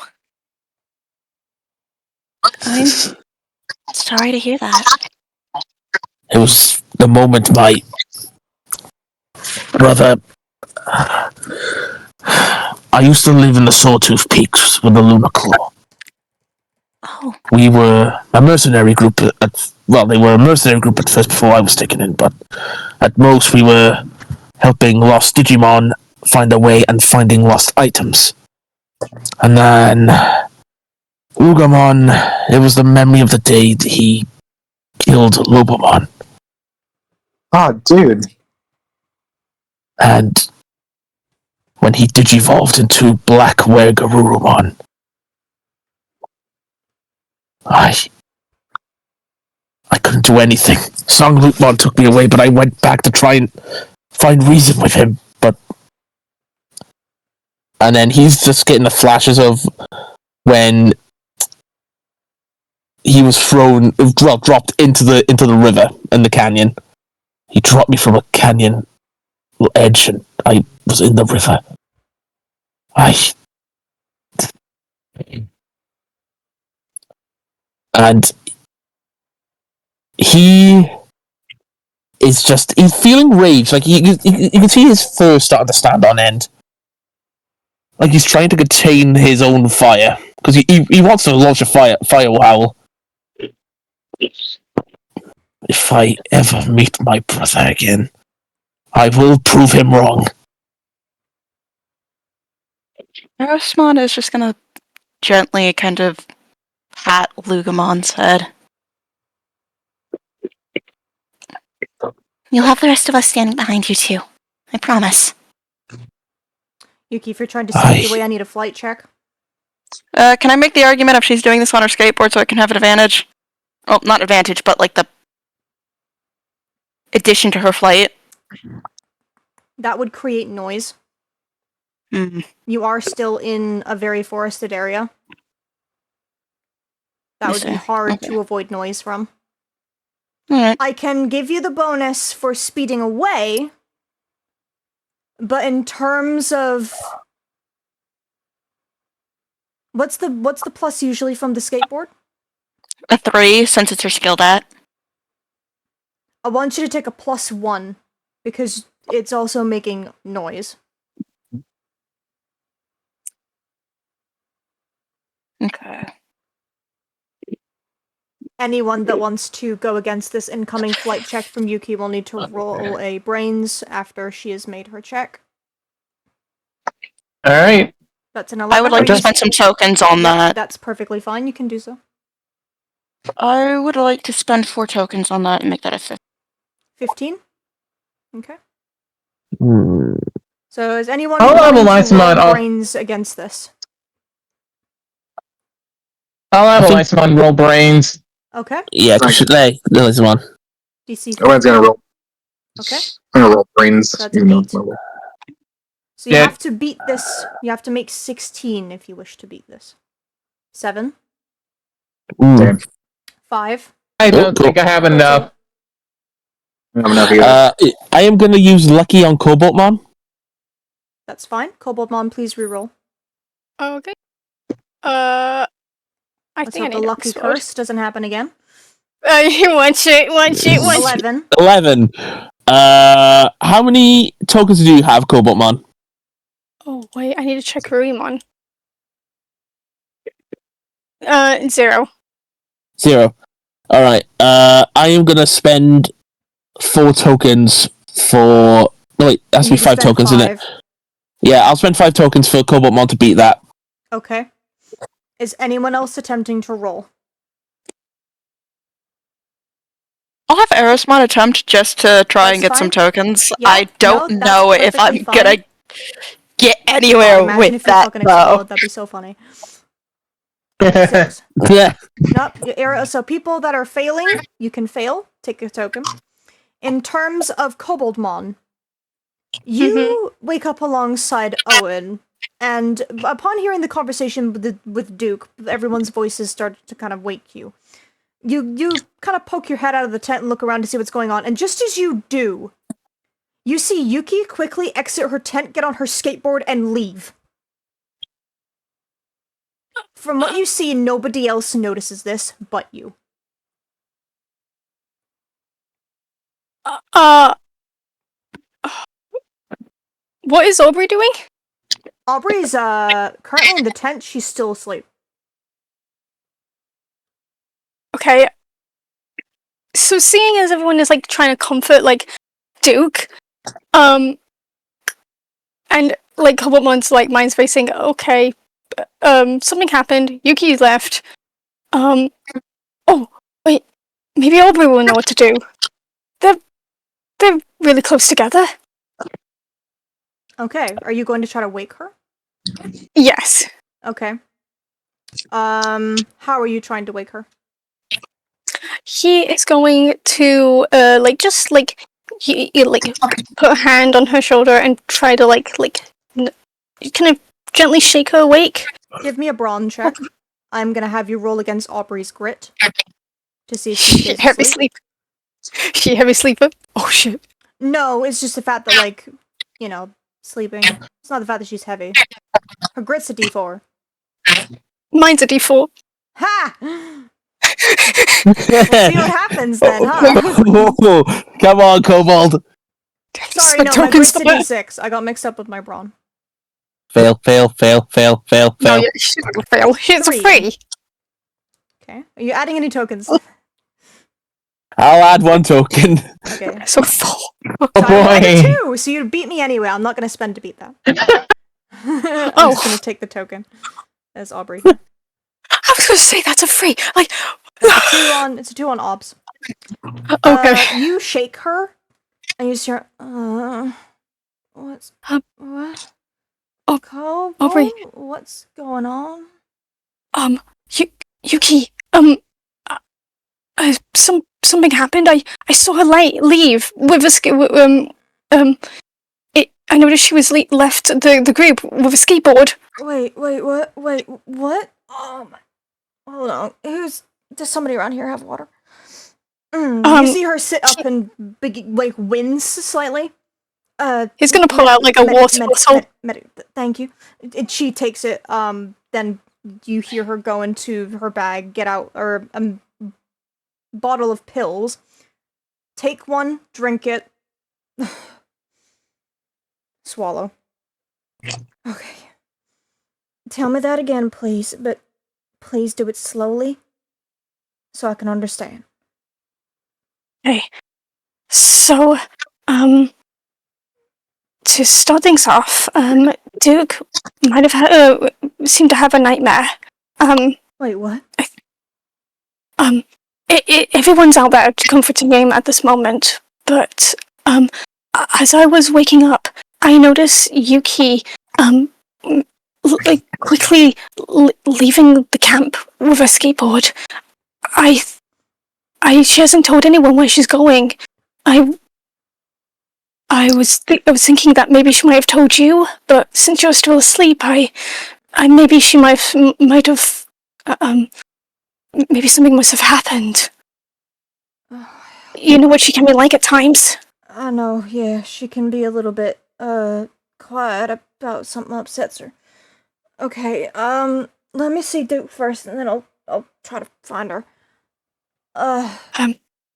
Speaker 3: I'm sorry to hear that.
Speaker 4: It was the moment my brother. I used to live in the Sawtooth Peaks with the Lunar Claw.
Speaker 3: Oh,
Speaker 4: We were a mercenary group they were a mercenary group at first before I was taken in, but at most we were helping lost Digimon find their way and finding lost items. And then Ugamon, it was the memory of the day that he killed Lobomon.
Speaker 6: Oh, dude.
Speaker 4: And when he digivolved into Black Wergarurumon, I couldn't do anything. Songlutmon took me away, but I went back to try and find reason with him, and then he's just getting the flashes of when he was dropped into the river in the canyon. He dropped me from a canyon edge, and I was in the river. And he is he's feeling rage. Like, you can see his fur starting to stand on end. Like he's trying to contain his own fire. Because he wants to launch a fire howl. If I ever meet my brother again, I will prove him wrong.
Speaker 3: Erosmon is just gonna gently kind of pat Lugamon's head.
Speaker 7: You'll have the rest of us standing behind you too. I promise.
Speaker 1: Yuki, if you're trying to sneak away, I need a flight check.
Speaker 3: Can I make the argument if she's doing this on her skateboard so I can have an advantage? Oh, not advantage, but like the addition to her flight.
Speaker 1: That would create noise.
Speaker 3: Mm.
Speaker 1: You are still in a very forested area. That would be hard to avoid noise from.
Speaker 3: Alright.
Speaker 1: I can give you the bonus for speeding away, but in terms of what's the plus usually from the skateboard?
Speaker 3: A 3, since it's her skilled at.
Speaker 1: I want you to take a +1 because it's also making noise.
Speaker 3: Okay.
Speaker 1: Anyone that wants to go against this incoming flight check from Yuki will need to roll a brains after she has made her check.
Speaker 2: Alright.
Speaker 1: That's an 11.
Speaker 3: I would like to spend some tokens on that.
Speaker 1: That's perfectly fine. You can do so.
Speaker 3: I would like to spend 4 tokens on that and make that a 15.
Speaker 1: 15? Okay. So is anyone
Speaker 2: How
Speaker 1: wanting
Speaker 2: level
Speaker 1: to
Speaker 2: Lysmon
Speaker 1: roll
Speaker 2: off?
Speaker 1: brains against this?
Speaker 2: I'll have
Speaker 4: think-
Speaker 2: Lysmon roll brains.
Speaker 1: Okay.
Speaker 4: Yeah, there's one.
Speaker 1: DC.
Speaker 6: Everyone's gonna roll.
Speaker 1: Okay.
Speaker 6: I'm gonna roll brains.
Speaker 1: So that's
Speaker 6: even though
Speaker 1: 8.
Speaker 6: it's my roll.
Speaker 1: So you
Speaker 2: Yeah.
Speaker 1: have to beat this. You have to make 16 if you wish to beat this. 7.
Speaker 6: Damn.
Speaker 1: 5.
Speaker 2: I don't
Speaker 4: cool.
Speaker 2: think I have enough.
Speaker 6: I'm enough either.
Speaker 4: I am gonna use Lucky on Cobaltmon.
Speaker 1: That's fine. Koboldmon, please reroll.
Speaker 5: Okay. I
Speaker 1: Let's
Speaker 5: think I
Speaker 1: hope the
Speaker 5: need
Speaker 1: lucky
Speaker 5: a sword.
Speaker 1: curse doesn't happen again.
Speaker 5: One shit.
Speaker 1: 11.
Speaker 4: 11. How many tokens do you have, Cobaltmon?
Speaker 5: Oh wait, I need to check Ruimon. 0.
Speaker 4: 0. Alright, I am gonna spend 4 tokens for... No, wait, that has to
Speaker 1: You
Speaker 4: be
Speaker 1: need
Speaker 4: 5
Speaker 1: spend
Speaker 4: tokens, isn't it?
Speaker 1: 5.
Speaker 4: Yeah, I'll spend 5 tokens for Cobaltmon to beat that.
Speaker 1: Okay. Is anyone else attempting to roll?
Speaker 3: I'll have Erosmon attempt just to try
Speaker 1: That's
Speaker 3: and get some
Speaker 1: fine.
Speaker 3: tokens.
Speaker 1: Yeah,
Speaker 3: I don't
Speaker 1: no, that's
Speaker 3: know if I'm
Speaker 1: perfectly fine.
Speaker 3: gonna get anywhere
Speaker 1: Oh, imagine
Speaker 3: with
Speaker 1: if you
Speaker 3: that,
Speaker 1: fucking
Speaker 3: though.
Speaker 1: explode. That'd be so funny. 6.
Speaker 4: Yeah.
Speaker 1: Nope. So people that are failing, you can fail. Take a token. In terms of Koboldmon, you wake up alongside Owen, and upon hearing the conversation with Duke, everyone's voices start to kind of wake you. You kind of poke your head out of the tent and look around to see what's going on, and just as you do, you see Yuki quickly exit her tent, get on her skateboard, and leave. From what you see, nobody else notices this but you.
Speaker 5: What is Aubrey doing?
Speaker 1: Aubrey's currently in the tent. She's still asleep.
Speaker 5: Okay. So seeing as everyone is like trying to comfort like Duke, and like Cobaltmon's like mind's facing, okay, something happened. Yuki left. Oh wait, maybe Aubrey will know what to do. They're really close together.
Speaker 1: Okay, are you going to try to wake her?
Speaker 5: Yes.
Speaker 1: Okay. How are you trying to wake her?
Speaker 5: He is going to he put a hand on her shoulder and try to kind of gently shake her awake.
Speaker 1: Give me a brawn check. I'm gonna have you roll against Aubrey's grit to see if she stays
Speaker 5: Heavy
Speaker 1: asleep.
Speaker 5: sleep. She heavy sleeper. Oh shit.
Speaker 1: No, it's just the fact that sleeping. It's not the fact that she's heavy. Her grit's a D4.
Speaker 5: Mine's a D4.
Speaker 1: Ha! We'll see what happens then, huh?
Speaker 4: Come on, Kobold.
Speaker 1: Sorry, no, my grit's a D6. I got mixed up with my brawn.
Speaker 4: Fail.
Speaker 5: No, yeah, she's not gonna fail. She's a 3.
Speaker 1: Okay. Are you adding any tokens?
Speaker 4: I'll add 1 token.
Speaker 1: Okay.
Speaker 5: So 4.
Speaker 2: Oh
Speaker 1: So I added
Speaker 2: boy.
Speaker 1: 2, so you'd beat me anyway. I'm not gonna spend to beat that. I'm
Speaker 5: Oh.
Speaker 1: just gonna take the token. As Aubrey.
Speaker 5: I was gonna say that's a 3. Like
Speaker 1: It's a 2 on obs.
Speaker 5: okay.
Speaker 1: You shake her, and you hear, what?
Speaker 5: Oh,
Speaker 1: Kobo?
Speaker 5: Aubrey.
Speaker 1: What's going on?
Speaker 5: Yuki. Something happened. I saw her leave with a I noticed she was left the group with a skateboard.
Speaker 1: Wait, what? Hold on. Does somebody around here have water? You see her sit up and wince slightly.
Speaker 5: He's gonna pull out like a water bottle.
Speaker 1: Thank you. She takes it. Then you hear her go into her bag, get out a bottle of pills. Take one, drink it. Swallow. Okay. Tell me that again, please, but please do it slowly so I can understand.
Speaker 5: Okay. So, to start things off, Duke might have seemed to have a nightmare.
Speaker 1: Wait, what?
Speaker 5: Everyone's out there comforting him at this moment, but as I was waking up, I notice Yuki, like quickly leaving the camp with a skateboard. She hasn't told anyone where she's going. I was thinking that maybe she might have told you, but since you're still asleep, I maybe she might have, maybe something must have happened. You know what she can be like at times.
Speaker 1: I know, yeah, she can be a little bit, quiet about something upsets her. Okay, let me see Duke first, and then I'll try to find her.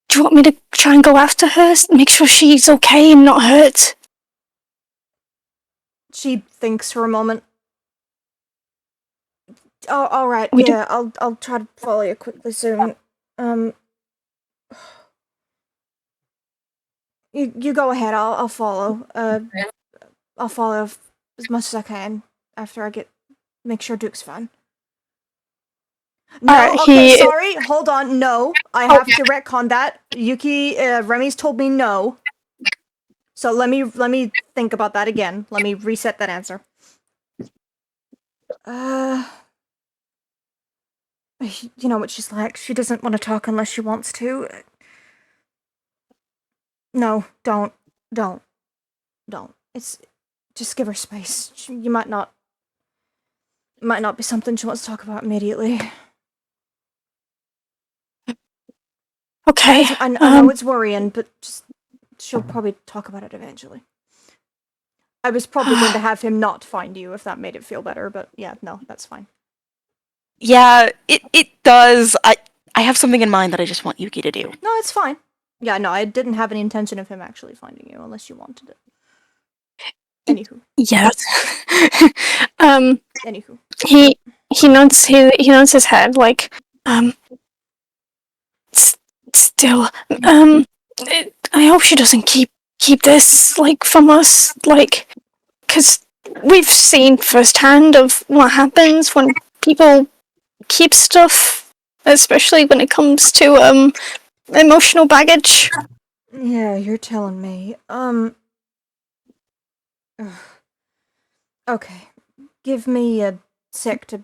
Speaker 5: Do you want me to try and go after her? Make sure she's okay and not hurt?
Speaker 1: She thinks for a moment. Oh, alright,
Speaker 5: We
Speaker 1: yeah, I'll try to follow you quickly soon. You go ahead, I'll follow. I'll follow as much as I can after I make sure Duke's fine. No, okay, sorry, hold on, no. I have to retcon that. Yuki, Remy's told me no. So let me think about that again. Let me reset that answer. You know what she's like. She doesn't want to talk unless she wants to. No, don't. It's just give her space. You might not be something she wants to talk about immediately.
Speaker 5: Okay.
Speaker 1: I know it's worrying, but she'll probably talk about it eventually. I was probably going to have him not find you if that made it feel better, but yeah, no, that's fine.
Speaker 3: Yeah, it does. I have something in mind that I just want Yuki to do.
Speaker 1: No, it's fine. Yeah, no, I didn't have any intention of him actually finding you unless you wanted it. Anywho.
Speaker 5: Yeah.
Speaker 1: Anywho.
Speaker 5: He nods his head like, still, I hope she doesn't keep this, like, from us, like, because we've seen firsthand of what happens when people keep stuff, especially when it comes to, emotional baggage.
Speaker 1: Yeah, you're telling me. Okay. Give me a sec to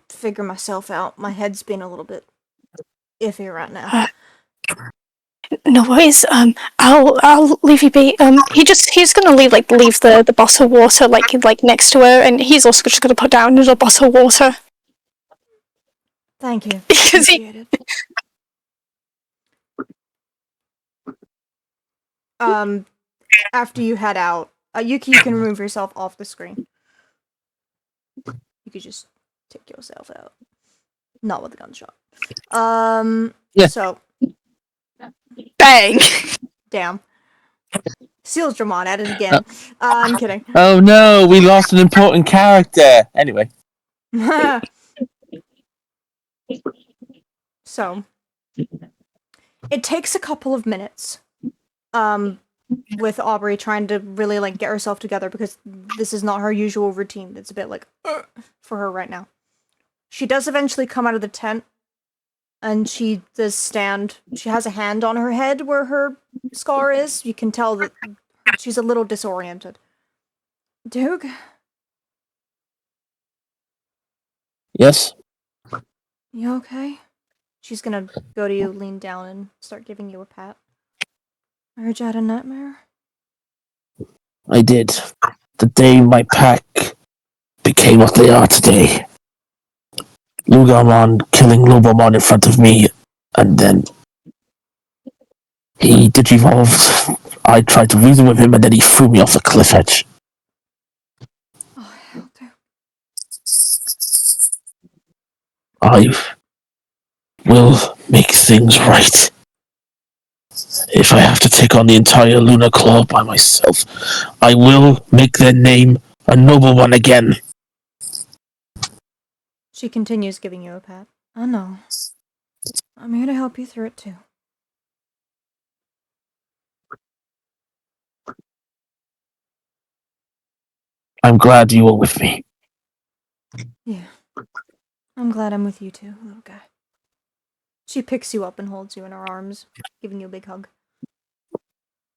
Speaker 1: figure myself out. My head's been a little bit iffy right now.
Speaker 5: No worries. I'll leave you be. He's gonna leave the bottle of water like next to her, and he's also just gonna put down another bottle of water.
Speaker 1: Thank you.
Speaker 5: Because
Speaker 1: Appreciate it. After you head out, Yuki, you can remove yourself off the screen. You could just take yourself out. Not with a gunshot.
Speaker 2: Yeah.
Speaker 1: So.
Speaker 3: Bang!
Speaker 1: Damn. Seals Dramon at it again. I'm kidding.
Speaker 2: Oh no, we lost an important character. Anyway.
Speaker 1: So. It takes a couple of minutes. With Aubrey trying to really like get herself together because this is not her usual routine. It's a bit like for her right now. She does eventually come out of the tent and she does stand. She has a hand on her head where her scar is. You can tell that she's a little disoriented. Duke?
Speaker 4: Yes?
Speaker 1: You okay? She's gonna go to you, lean down, and start giving you a pat. I heard you had a nightmare?
Speaker 4: I did. The day my pack became what they are today. Lugamon killing Lobomon in front of me, and then he digivolved. I tried to reason with him, and then he threw me off a cliff edge.
Speaker 1: Oh, hell, Duke.
Speaker 4: I will make things right. If I have to take on the entire Lunar Claw by myself, I will make their name a noble one again.
Speaker 1: She continues giving you a pat. Oh no. I'm here to help you through it too.
Speaker 4: I'm glad you were with me.
Speaker 1: Yeah. I'm glad I'm with you too, little guy. She picks you up and holds you in her arms, giving you a big hug.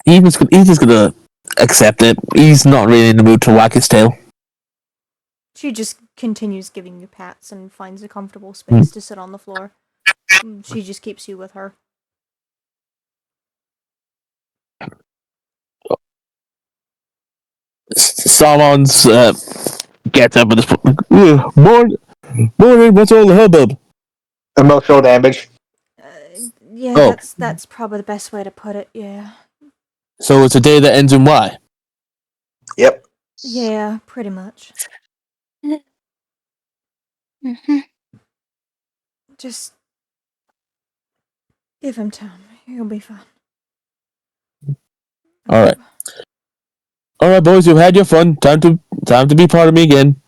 Speaker 4: He's just gonna accept it. He's not really in the mood to whack his tail.
Speaker 1: She just continues giving you pats and finds a comfortable space to sit on the floor. She just keeps you with her.
Speaker 4: Salmon's gets up with his morning. What's all the hubbub?
Speaker 6: Emotional damage.
Speaker 1: Yeah,
Speaker 4: Oh.
Speaker 1: that's probably the best way to put it. Yeah.
Speaker 4: So it's a day that ends in Y.
Speaker 6: Yep.
Speaker 1: Yeah, pretty much.
Speaker 7: Mm-hmm.
Speaker 1: Just give him time. He'll be fine.
Speaker 4: All right, boys. You've had your fun. Time to be part of me again.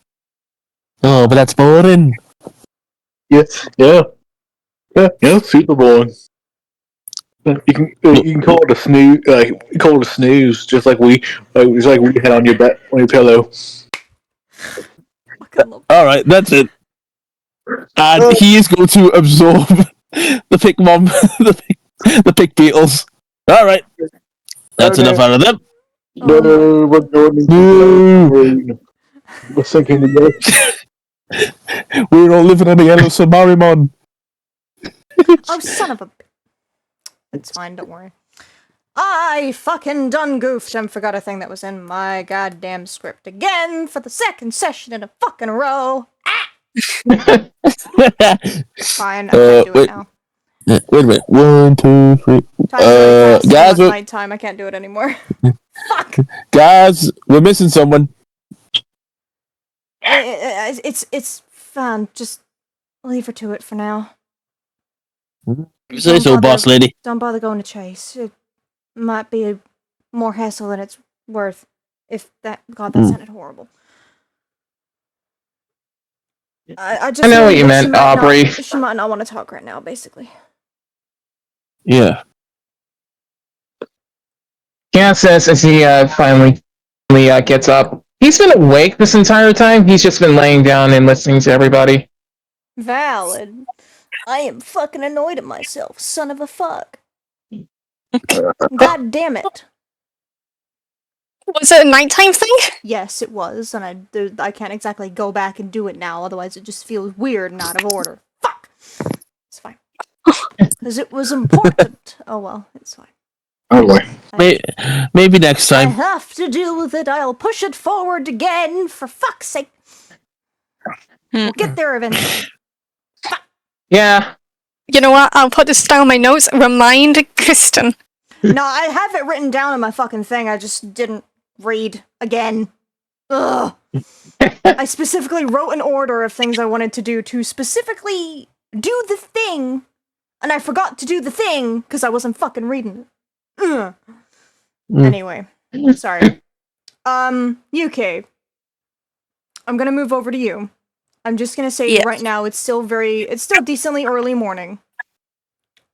Speaker 4: Oh, but that's boring.
Speaker 6: Yeah. Super boring. You can call it a snooze, call it a snooze, just like we had on your pillow.
Speaker 1: Fucking love
Speaker 4: All right, that's it. And he is going to absorb the pick mom, the pick beetles. All right, that's enough out of them.
Speaker 6: No, we're going into we're sinking together.
Speaker 4: We're all living on a yellow submarine.
Speaker 1: Oh, son of a... It's fine, don't worry. I fucking done goofed and forgot a thing that was in my goddamn script again for the second session in a fucking row. Fine, I can't do it now.
Speaker 4: Wait a minute. 1, 2, 3.
Speaker 1: Time's already passed.
Speaker 4: Guys,
Speaker 1: It's nighttime. I can't do it anymore. Fuck.
Speaker 4: Guys, we're missing someone.
Speaker 1: It's fine. Just leave her to it for now.
Speaker 4: You say so, boss lady.
Speaker 1: Don't bother going to Chase. It might be more hassle than it's worth. If that... God, that sounded horrible. I just
Speaker 2: know what you meant, Aubrey.
Speaker 1: She might not want to talk right now, basically.
Speaker 4: Yeah.
Speaker 2: Yeah, says as he finally gets up. He's been awake this entire time. He's just been laying down and listening to everybody.
Speaker 1: Valid. I am fucking annoyed at myself, son of a fuck. God damn it.
Speaker 5: Was it a nighttime thing?
Speaker 1: Yes, it was, and I can't exactly go back and do it now, otherwise it just feels weird and out of order. Fuck! It's fine. Because it was important. Oh well, it's fine.
Speaker 6: Oh boy.
Speaker 4: Maybe next
Speaker 1: I
Speaker 4: time.
Speaker 1: have to deal with it. I'll push it forward again, for fuck's sake. We'll get there eventually.
Speaker 2: Yeah.
Speaker 5: You know what? I'll put this down in my notes. Remind Kristen.
Speaker 1: No, I have it written down in my fucking thing. I just didn't read again. Ugh. I specifically wrote an order of things I wanted to do to specifically do the thing, and I forgot to do the thing because I wasn't fucking reading it. Ugh. Anyway, sorry. UK. I'm gonna move over to you. I'm just gonna say
Speaker 7: Yes.
Speaker 1: right now it's still decently early morning.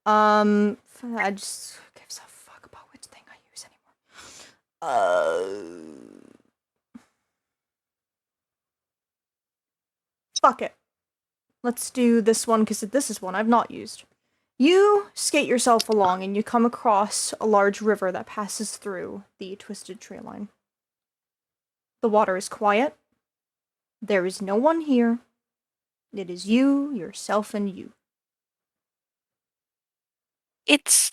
Speaker 1: I just gives a fuck about which thing I use anymore. Fuck it. Let's do this one because this is one I've not used. You skate yourself along and you come across a large river that passes through the twisted tree line. The water is quiet. There is no one here. It is you, yourself, and you.
Speaker 3: It's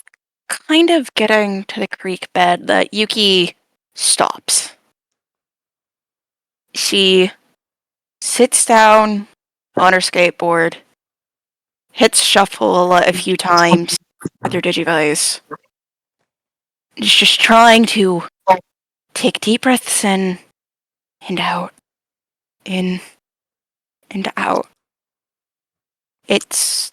Speaker 3: kind of getting to the creek bed that Yuki stops. She sits down on her skateboard, hits shuffle a few times with her Digivice. She's just trying to take deep breaths in and out. In and out. It's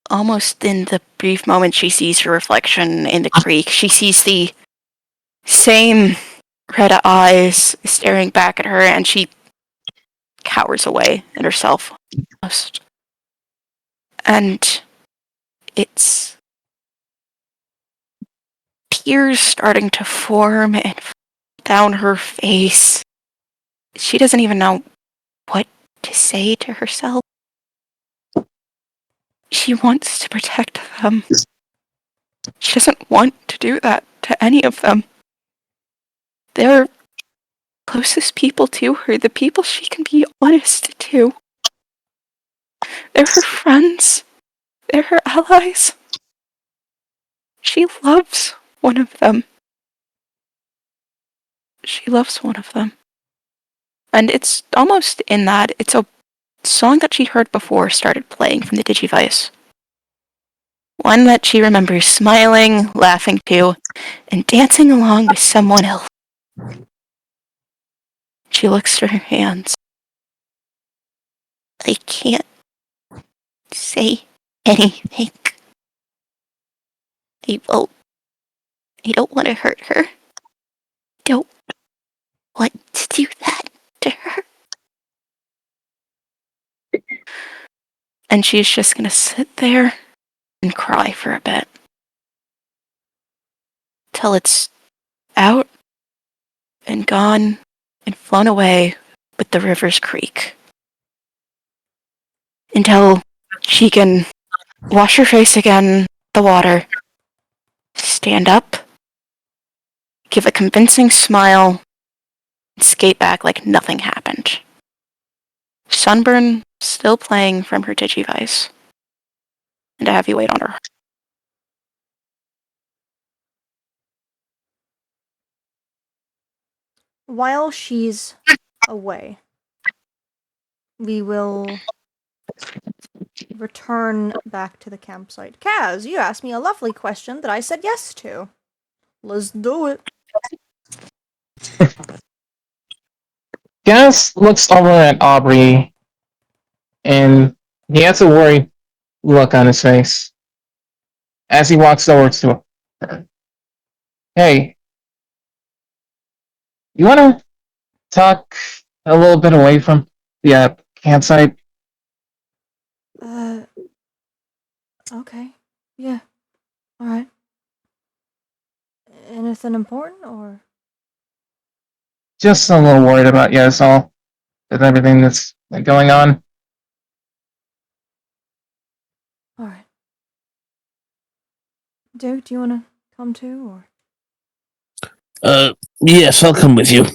Speaker 3: almost in the brief moment she sees her reflection in the creek. She sees the same red eyes staring back at her, and she cowers away in herself. Almost. And it's tears starting to form and down her face. She doesn't even know what to say to herself. She wants to protect them. She doesn't want to do that to any of them. They're closest people to her, the people she can be honest to. They're her friends. They're her allies. She loves one of them. She loves one of them. And it's almost in that, it's a song that she heard before started playing from the Digivice. One that she remembers smiling, laughing to, and dancing along with someone else. She looks to her hands. I can't say anything. I won't. I don't want to hurt her. Don't want to do that to her. And she's just gonna sit there and cry for a bit. Till it's out and gone and flown away with the river's creek. Until she can wash her face again, the water, stand up, give a convincing smile, and skate back like nothing happened. Sunburn still playing from her Digivice. And a heavy weight on her.
Speaker 1: While she's away, we will return back to the campsite. Kaz, you asked me a lovely question that I said yes to. Let's do it.
Speaker 2: Gas looks over at Aubrey, and he has a worried look on his face as he walks over to her. Hey, you want to talk a little bit away from the campsite?
Speaker 1: Okay. Yeah. Alright. Anything important, or?
Speaker 2: Just a little worried about you, that's all. With everything that's going on.
Speaker 1: Alright. Duke, do you want to come too, or?
Speaker 4: Yes, I'll come with you.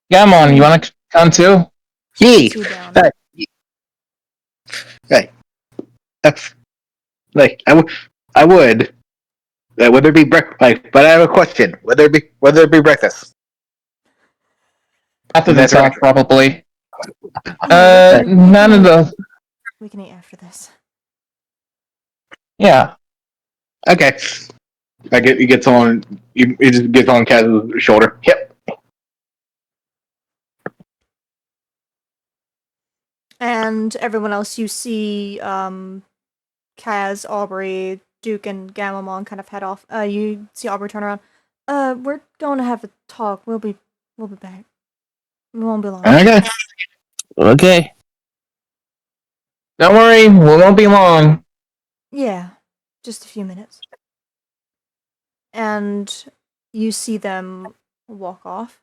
Speaker 2: Gamon, you want to come too?
Speaker 6: Yee!
Speaker 1: Sit you down.
Speaker 6: Right. Like I would. Would there be breakfast? Like, but I have a question. Would there be breakfast?
Speaker 2: After the
Speaker 6: That's
Speaker 2: talk,
Speaker 6: right.
Speaker 2: probably.
Speaker 1: Yeah,
Speaker 2: None of the.
Speaker 1: we can eat after this.
Speaker 2: Yeah.
Speaker 6: Okay. He gets on. He just gets on Kaz's shoulder. Yep.
Speaker 1: And everyone else, you see, Kaz, Aubrey, Duke, and Gamamon kind of head off. You see Aubrey turn around. We're going to have a talk. We'll be back. We won't be long.
Speaker 6: Okay.
Speaker 4: Okay.
Speaker 2: Don't worry, we won't be long.
Speaker 1: Yeah, just a few minutes. And you see them walk off.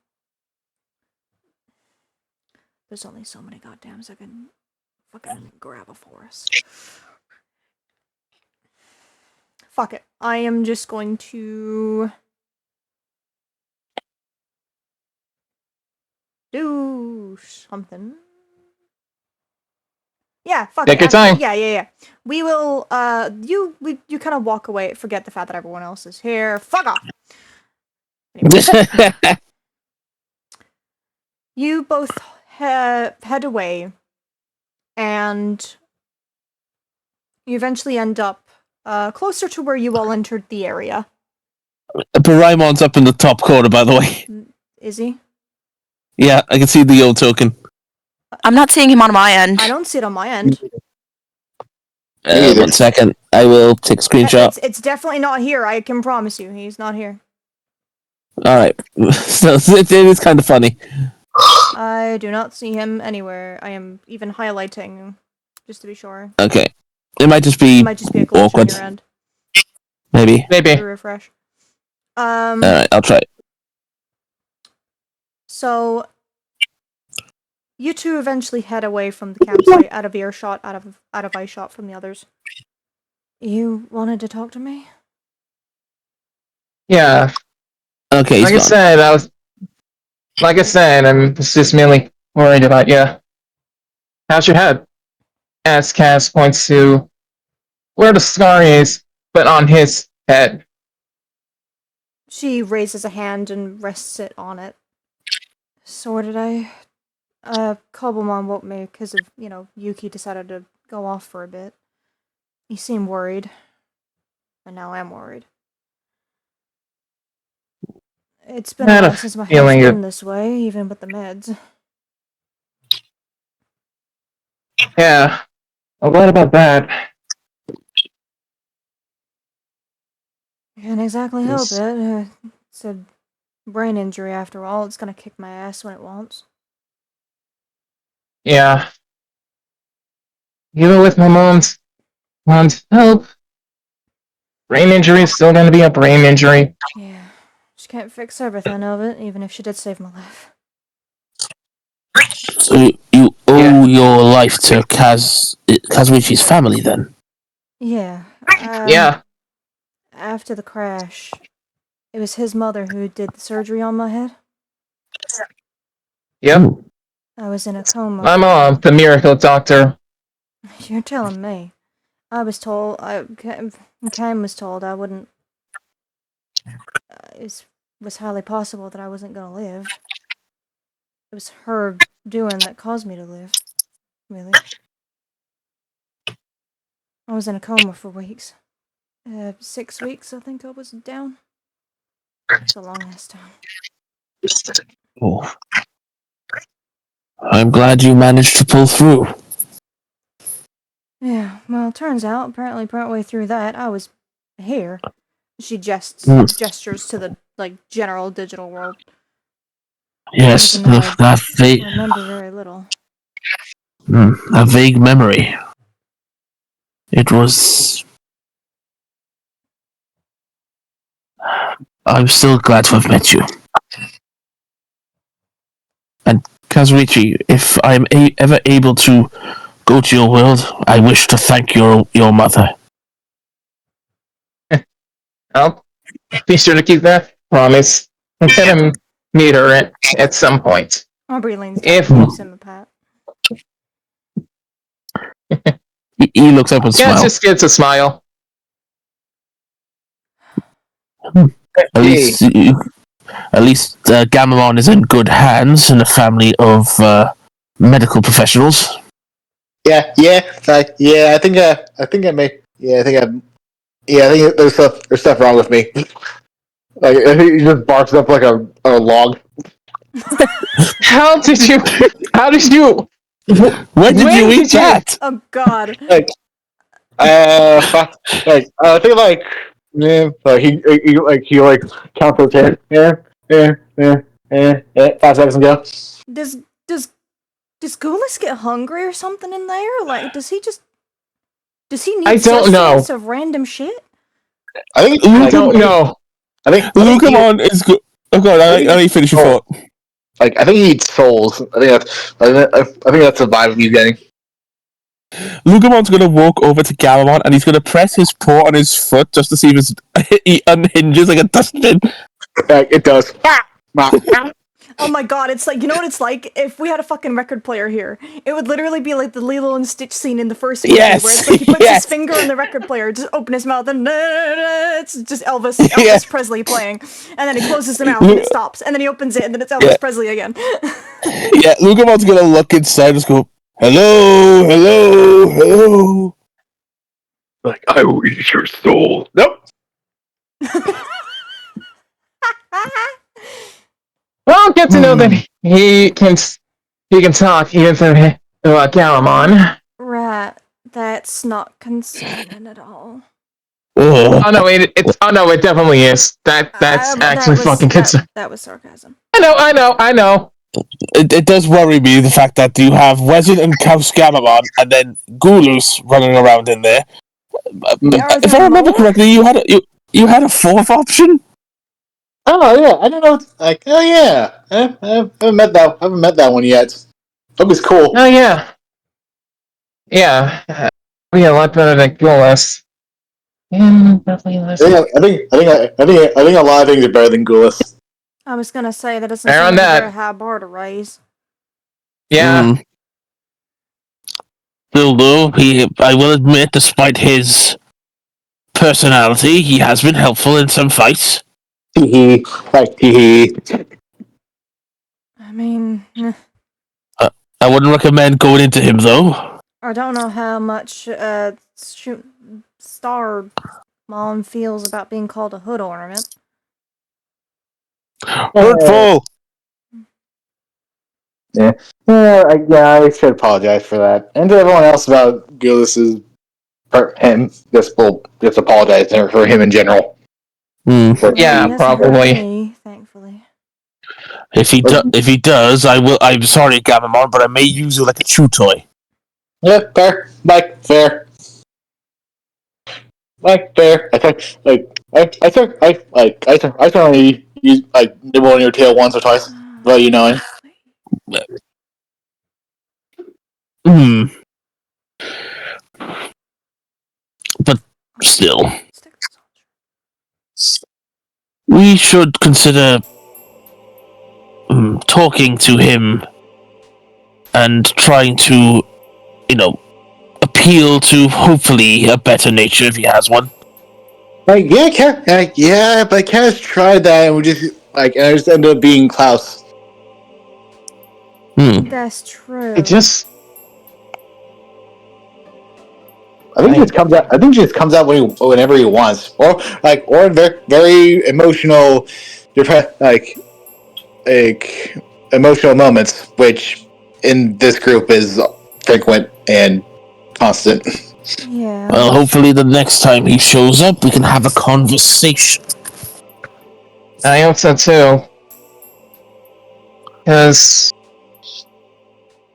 Speaker 1: There's only so many goddams I can fucking grab a forest. Fuck it. I am just going to do something. Yeah, fuck
Speaker 2: Take
Speaker 1: it.
Speaker 2: your time.
Speaker 1: Yeah. We will, you kind of walk away, forget the fact that everyone else is here. Fuck off! Anyway. You both head away, and you eventually end up closer to where you all entered the area.
Speaker 4: Paraimon's up in the top corner, by the way.
Speaker 1: Is he?
Speaker 4: Yeah, I can see the old token.
Speaker 3: I'm not seeing him on my end.
Speaker 1: I don't see it on my end.
Speaker 4: 1 second. I will take a screenshot.
Speaker 1: It's definitely not here. I can promise you, he's not here.
Speaker 4: Alright. So it is kind of funny.
Speaker 1: I do not see him anywhere. I am even highlighting, just to be sure.
Speaker 4: Okay. It might just be
Speaker 1: It might just be a glitch
Speaker 4: awkward.
Speaker 1: on your end.
Speaker 4: Maybe.
Speaker 1: To refresh.
Speaker 4: Alright, I'll try it.
Speaker 1: So you two eventually head away from the campsite, out of earshot, out of eye shot from the others. You wanted to talk to me?
Speaker 2: Yeah.
Speaker 4: Okay, he's
Speaker 2: Like I
Speaker 4: gone.
Speaker 2: said, I'm just merely worried about you. How's your head? As Cass points to where the scar is, but on his head.
Speaker 1: She raises a hand and rests it on it. So did I. Cobblemon woke me because of, Yuki decided to go off for a bit. He seemed worried. And now I'm worried. It's been
Speaker 2: I
Speaker 1: a
Speaker 2: had a
Speaker 1: while since my head's
Speaker 2: feeling
Speaker 1: been this way, even with the meds.
Speaker 2: Yeah. What about that?
Speaker 1: Can't exactly help it. It's a brain injury after all. It's gonna kick my ass when it wants.
Speaker 2: Yeah. Even with my mom's help, brain injury is still going to be a brain injury.
Speaker 1: Yeah. She can't fix everything of it, even if she did save my life.
Speaker 4: So you owe your life to Kazuichi's family, then?
Speaker 1: Yeah.
Speaker 2: Yeah.
Speaker 1: After the crash, it was his mother who did the surgery on my head.
Speaker 2: Yep.
Speaker 1: I was in a coma.
Speaker 2: My mom, the miracle doctor.
Speaker 1: You're telling me. I was told, Cam was told I wouldn't, it was highly possible that I wasn't gonna live. It was her doing that caused me to live. Really. I was in a coma for weeks. 6 weeks, I think I was down. It's a long ass time.
Speaker 4: Oh. I'm glad you managed to pull through.
Speaker 1: Yeah, well, it turns out, apparently partway through that, I was here. She gestures to the, general digital world.
Speaker 4: Yes,
Speaker 1: Even though I
Speaker 4: that vague,
Speaker 1: remember very little.
Speaker 4: a vague memory. It was. I'm still glad to have met you. And Kazuichi, if I'm ever able to go to your world, I wish to thank your mother.
Speaker 2: I'll be sure to keep that promise. I'm gonna meet her at some point.
Speaker 1: Aubrey leans down
Speaker 2: If
Speaker 1: and gives him a pat.
Speaker 4: He looks up and
Speaker 2: yeah,
Speaker 4: smiles.
Speaker 2: just gets a smile.
Speaker 4: At least Gamamon is in good hands in a family of medical professionals.
Speaker 6: Yeah, I think I may. Yeah, I think there's stuff wrong with me. Like he just barks up like a log.
Speaker 2: How did you?
Speaker 4: When did you eat that?
Speaker 1: Oh god.
Speaker 6: Like, I think he counts his hand. Yeah. 5 seconds ago.
Speaker 1: Does Goulis get hungry or something in there? Like, does he need
Speaker 2: I don't know.
Speaker 1: sustenance of random shit?
Speaker 6: I think
Speaker 2: I don't know.
Speaker 6: I think
Speaker 4: Lugamon is good. Oh god, I'll let you finish your thought.
Speaker 6: Like I think he eats souls. I think that's the vibe he's getting.
Speaker 4: Lugamon's gonna walk over to Gamamon and he's gonna press his paw on his foot just to see if he unhinges like a dustbin.
Speaker 6: It does.
Speaker 1: Oh my god, it's like, you know what it's like? If we had a fucking record player here, it would literally be like the Lilo and Stitch scene in the first movie,
Speaker 4: Yes,
Speaker 1: where it's like he puts
Speaker 4: yes.
Speaker 1: his finger on the record player, just open his mouth, and it's just Elvis Presley playing. And then he closes the mouth and it stops, and then he opens it, and then it's Elvis Presley again.
Speaker 4: Yeah, Lugamon's gonna look inside and just go, hello.
Speaker 9: Like, I will eat your soul.
Speaker 6: Nope.
Speaker 2: Well, get to know that he can talk even through Garamon.
Speaker 1: Right. That's not concerning at all.
Speaker 2: Oh no, it definitely is. That's actually fucking concerning.
Speaker 1: That was sarcasm.
Speaker 2: I know.
Speaker 4: It does worry me the fact that you have Wezin and Kaus Gamamon and then Gulus running around in there. If I remember correctly, you had a fourth option.
Speaker 6: Oh yeah, I don't know. Like, oh yeah, I haven't met that one yet. That was cool.
Speaker 2: Oh yeah. Be a lot better than Gulus. Yeah, definitely less.
Speaker 6: I think a lot of things are better than Goulis.
Speaker 1: I was gonna say that doesn't
Speaker 2: Fair
Speaker 1: sound
Speaker 2: on
Speaker 1: like a
Speaker 2: that.
Speaker 1: very high bar to raise.
Speaker 2: Yeah.
Speaker 4: Still, though, I will admit, despite his personality, he has been helpful in some fights.
Speaker 6: Hee hee.
Speaker 1: I mean,
Speaker 4: I wouldn't recommend going into him, though.
Speaker 1: I don't know how much Star Mom feels about being called a hood ornament.
Speaker 4: Hurtful!
Speaker 6: Yeah. I should apologize for that. And to everyone else about Gillis's him, just apologize for him in general.
Speaker 1: Well,
Speaker 2: Yeah,
Speaker 1: he hasn't hurt
Speaker 2: probably.
Speaker 1: me, thankfully.
Speaker 4: If he does, I will. I'm sorry, Gamamon, but I may use you like a chew toy.
Speaker 6: Yeah, fair. Fair. Fair. I certainly use nibble on your tail once or twice, without you knowing.
Speaker 4: Hmm. But still, we should consider talking to him and trying to, appeal to hopefully a better nature if he has one.
Speaker 6: But Kaz tried that and and I just ended up being Klaus.
Speaker 1: That's true.
Speaker 2: It just.
Speaker 6: I think it just comes out whenever he wants, or in very, very emotional, emotional moments, which in this group is frequent and constant.
Speaker 1: Yeah.
Speaker 4: Well, hopefully the next time he shows up, we can have a conversation.
Speaker 2: I hope so too. Because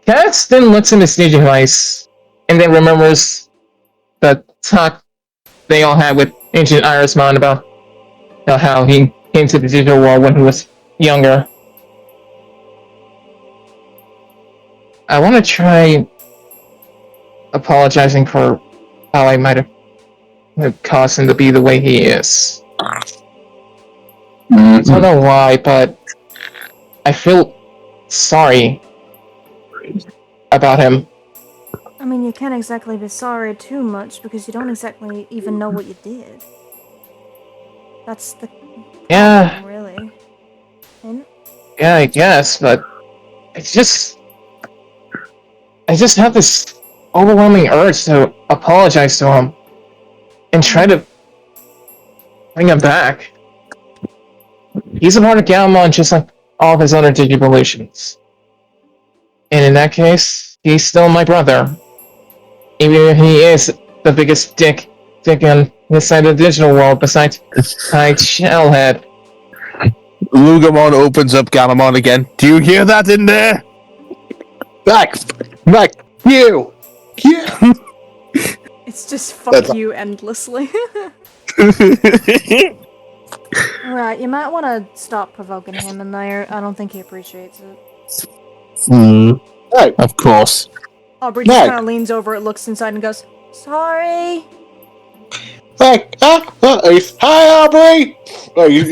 Speaker 2: Cass then looks in his device and then remembers the talk they all had with ancient Irismon about how he came to the digital world when he was younger. I want to try apologizing for how I might have caused him to be the way he is. I don't know why, but I feel sorry about him.
Speaker 1: I mean, you can't exactly be sorry too much because you don't exactly even know what you did. That's the problem, really. And
Speaker 2: Yeah, I guess, but I just have this overwhelming urge to apologize to him and try to bring him back. He's a part of Galmon just like all of his other Digivolutions. And in that case, he's still my brother. Even if he is the biggest dick on this side of the digital world besides Shellhead.
Speaker 4: Lugamon opens up Galamon again. Do you hear that in there?
Speaker 6: Back, you.
Speaker 1: it's just fuck you endlessly. Alright, you might want to stop provoking him in there. I don't think he appreciates it.
Speaker 6: Right.
Speaker 4: Of course.
Speaker 1: Aubrey just kind of leans over, it looks inside, and goes, "Sorry."
Speaker 6: Hi, Aubrey. Oh, you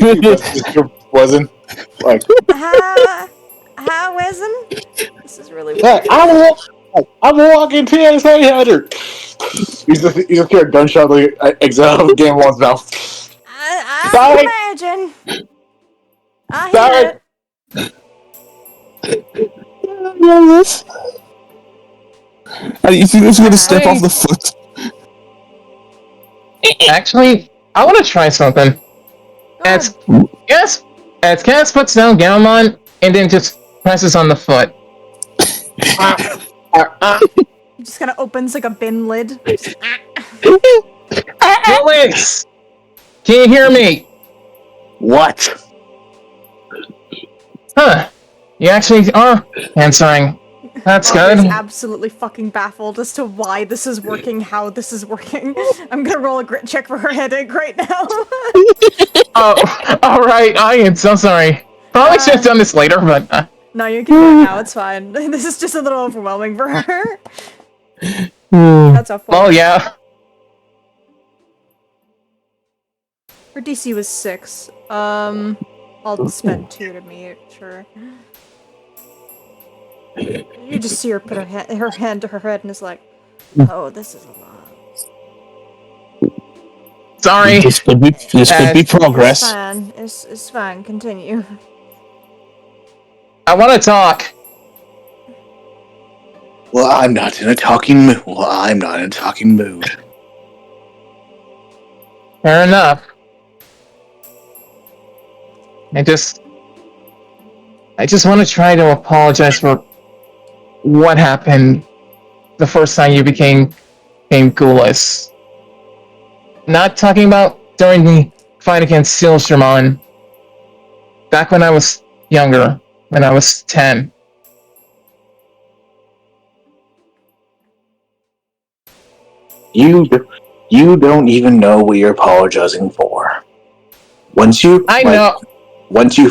Speaker 6: wasn't like.
Speaker 1: How wasn't? This is really weird.
Speaker 6: I'm walking TSA header. You just hear a gunshot exit out of Gamelon's mouth.
Speaker 1: I can imagine. I hear it.
Speaker 4: You think he's gonna step off the foot?
Speaker 2: Actually, I want to try something. As Cass puts down Galmon and then just presses on the foot.
Speaker 1: He just kind of opens like a bin lid.
Speaker 2: Alex! Can you hear me?
Speaker 6: What?
Speaker 2: Huh. You actually are answering. That's good.
Speaker 1: Aubrey's absolutely fucking baffled as to why this is working, how this is working. I'm gonna roll a grit check for her headache right now.
Speaker 2: Oh, alright, I am so sorry. Probably should have done this later, but...
Speaker 1: No, you can do it now, it's fine. This is just a little overwhelming for her. That's a 4.
Speaker 2: Oh, yeah.
Speaker 1: Her DC was 6. I'll spend 2 to meet, sure. You just see her put her hand to her head and is like, oh, this is a lot.
Speaker 2: Sorry.
Speaker 4: This could be progress.
Speaker 1: It's fine. It's fine. Continue.
Speaker 2: I want to talk.
Speaker 6: Well, I'm not in a talking mood.
Speaker 2: Fair enough. I just want to try to apologize for what happened the first time you became ghoulish. Not talking about during the fight against Silshermon. Back when I was younger, when I was 10.
Speaker 6: You don't even know what you're apologizing for. Once you
Speaker 2: know.
Speaker 6: Once you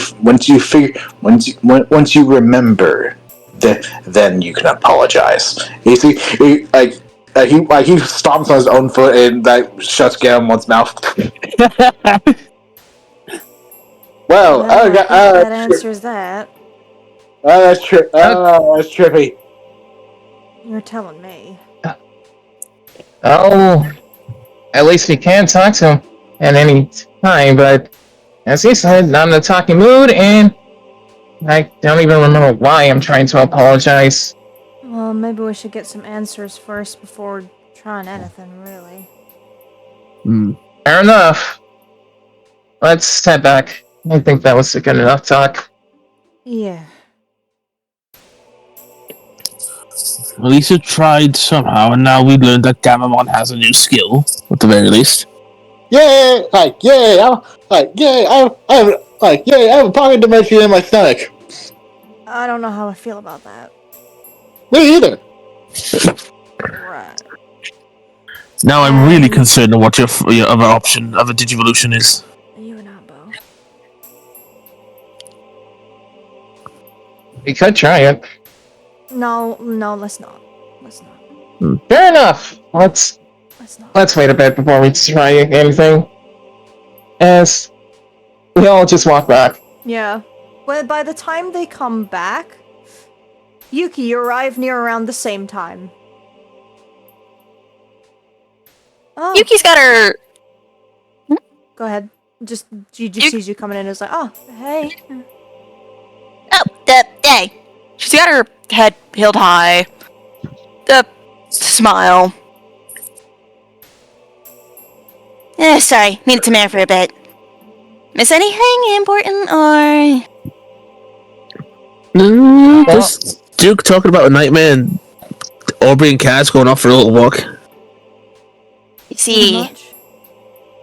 Speaker 6: remember, then you can apologize. You see, he stomps on his own foot and that shuts Gamon's mouth. Well,
Speaker 1: that answers that.
Speaker 6: That's trippy.
Speaker 1: You're telling me.
Speaker 2: Oh, at least we can talk to him at any time, but as he said, I'm in a talking mood, and I don't even remember why I'm trying to apologize.
Speaker 1: Well, maybe we should get some answers first before trying anything, really.
Speaker 2: Fair enough. Let's head back. I think that was a good enough talk.
Speaker 1: Yeah.
Speaker 4: At least you tried somehow, and now we learned that Gamamon has a new skill, at the very least.
Speaker 6: I have a pocket dimension in my stomach.
Speaker 1: I don't know how I feel about that.
Speaker 6: Me either.
Speaker 1: Right.
Speaker 4: Now I'm really concerned of what your other option of a Digivolution is.
Speaker 1: You and Abbo.
Speaker 2: We could try it.
Speaker 1: No, let's not.
Speaker 2: Fair enough. Let's wait a bit before we try anything. As we all just walk back.
Speaker 1: Yeah. Well, by the time they come back, Yuki, you arrive near around the same time. Oh.
Speaker 7: Yuki's got her.
Speaker 1: Go ahead. Just sees you coming in and is like, oh, hey.
Speaker 7: Oh, hey. She's got her head held high. Smile. Sorry, needed to man for a bit. Miss anything important or?
Speaker 4: Just Duke talking about a nightmare and Aubrey and Kaz going off for a little walk.
Speaker 7: You see.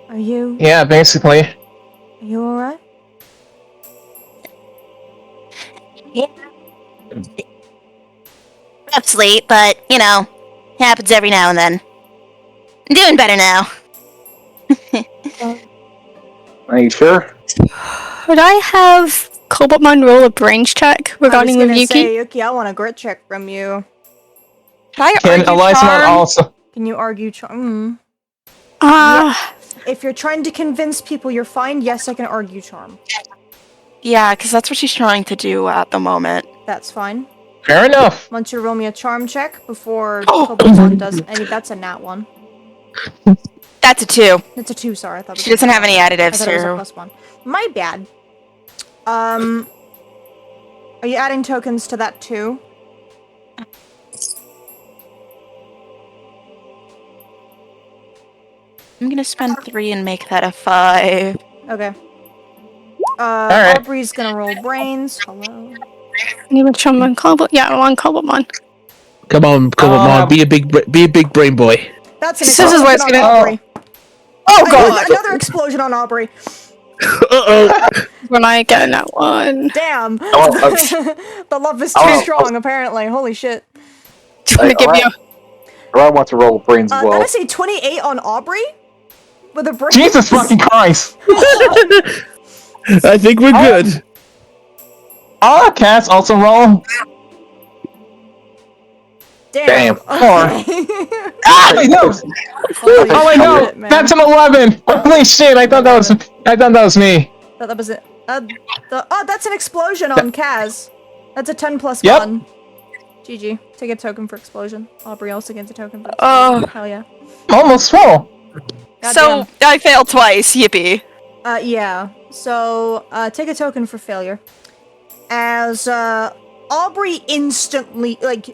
Speaker 1: Are you?
Speaker 2: Yeah, basically.
Speaker 1: Are you alright?
Speaker 7: Yeah. Rough sleep, but happens every now and then. I'm doing better now.
Speaker 6: Are you sure?
Speaker 5: Would I have Cobaltman roll a brains check regarding
Speaker 1: I was gonna
Speaker 5: Yuki?
Speaker 1: say, Yuki, I want a grit check from you.
Speaker 7: Try
Speaker 2: Can
Speaker 7: argue
Speaker 2: Eliza
Speaker 7: charm.
Speaker 2: also?
Speaker 1: Can you argue charm?
Speaker 5: If
Speaker 1: you're trying to convince people you're fine, yes, I can argue charm.
Speaker 3: Yeah, because that's what she's trying to do at the moment.
Speaker 1: That's fine.
Speaker 2: Fair enough.
Speaker 1: Want you to roll me a charm check before Cobaltman does any. That's a nat 1.
Speaker 3: That's a 2.
Speaker 1: It's a 2, sorry. I thought it was
Speaker 3: She doesn't have any
Speaker 1: I
Speaker 3: additives
Speaker 1: thought it was a
Speaker 3: here.
Speaker 1: +1. My bad. Are you adding tokens to that too?
Speaker 3: I'm gonna spend 3 and make that a 5.
Speaker 1: Okay.
Speaker 2: Alright.
Speaker 1: Aubrey's gonna roll brains. Hello.
Speaker 5: You would show one Cobalt? Yeah, one Cobaltman.
Speaker 4: Come on, be a big brain boy.
Speaker 1: That's an
Speaker 5: This is
Speaker 1: explosion
Speaker 5: where it's
Speaker 1: on
Speaker 5: gonna-
Speaker 1: Aubrey.
Speaker 3: Oh god!
Speaker 1: Another explosion on Aubrey.
Speaker 5: When I get that one.
Speaker 1: Damn.
Speaker 6: Oh,
Speaker 1: The love is too strong, apparently. Holy shit.
Speaker 5: Do you want to give me a...
Speaker 6: I want to roll brains as well.
Speaker 1: That is a 28 on Aubrey? With a brain.
Speaker 2: Jesus fucking Christ!
Speaker 4: I think we're good.
Speaker 2: Cass also roll.
Speaker 1: Damn.
Speaker 2: Four.
Speaker 1: Okay.
Speaker 2: Wait, no. Oh wait, no,
Speaker 1: shit, man.
Speaker 2: that's an 11. Holy shit! I thought that was me.
Speaker 1: That was it. That's an explosion on Kaz. That's a 10 plus
Speaker 2: Yep.
Speaker 1: gun. GG. Take a token for explosion. Aubrey also gets a token for explosion. Hell yeah.
Speaker 2: Almost full.
Speaker 3: So, I failed twice, yippee.
Speaker 1: Yeah. So, take a token for failure. As, Aubrey instantly, like,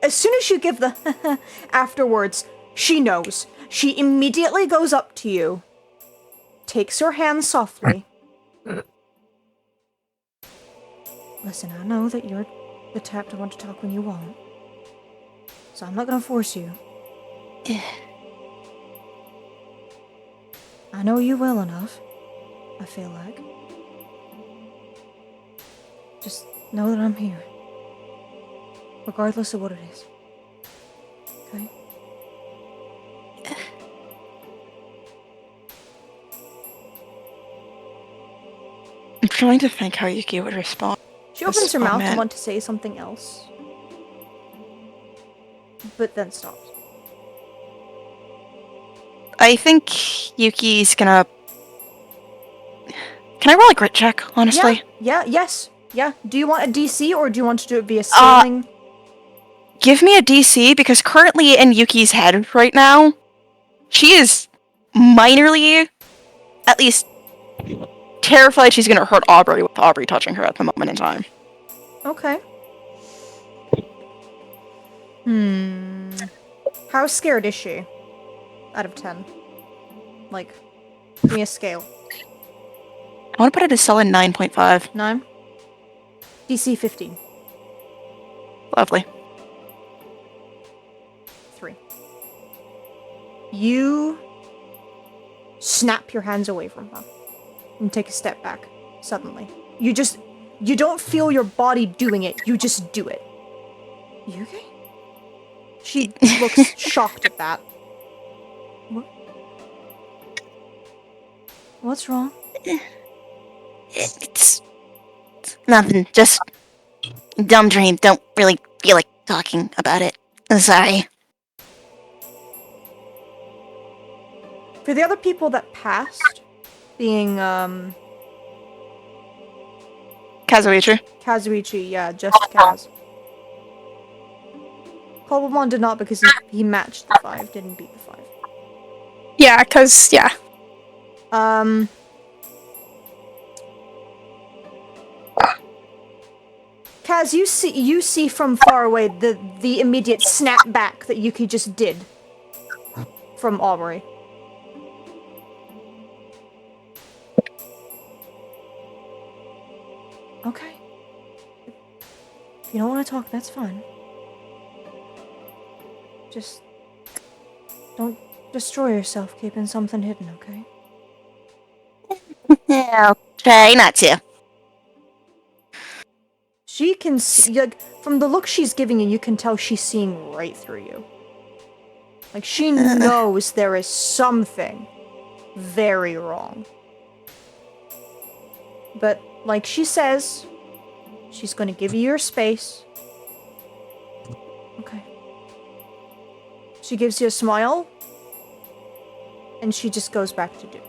Speaker 1: as soon as you give the afterwards, she knows. She immediately goes up to you, takes her hand softly. Listen, I know that you're the type to want to talk when you want, so I'm not gonna force you. I know you well enough, I feel like. Just know that I'm here, regardless of what it is. Okay?
Speaker 3: I'm trying to think how Yuki would respond.
Speaker 1: She opens her mouth and wants to say something else, but then stops.
Speaker 3: I think Yuki's gonna... Can I roll a grit check, honestly?
Speaker 1: Yes. Do you want a DC or do you want to do it via sailing?
Speaker 3: Give me a DC, because currently in Yuki's head right now, she is minorly, at least, terrified she's gonna hurt Aubrey with Aubrey touching her at the moment in time.
Speaker 1: Okay. How scared is she? Out of 10. Like, give me a scale.
Speaker 3: I want to put it as solid 9.5.
Speaker 1: 9? DC 15.
Speaker 3: Lovely.
Speaker 1: 3. You snap your hands away from her and take a step back suddenly. You don't feel your body doing it, you just do it. You okay? She looks shocked at that. What? What's wrong?
Speaker 7: It's nothing. Just dumb dream. Don't really feel like talking about it. I'm sorry.
Speaker 1: For the other people that passed, being
Speaker 3: Kazuichi.
Speaker 1: yeah, just Kaz. Cobblemon did not because he matched the 5, didn't beat the 5.
Speaker 5: Yeah, because, yeah.
Speaker 1: Kaz, you see from far away the immediate snap back that Yuki just did from Aubrey. Okay. If you don't want to talk, that's fine. Just don't destroy yourself keeping something hidden, okay?
Speaker 7: I'll try not to.
Speaker 1: She can see, like, from the look she's giving you, you can tell she's seeing right through you. Like, she knows there is something very wrong. But, like she says, she's gonna give you your space. Okay. She gives you a smile, and she just goes back to do.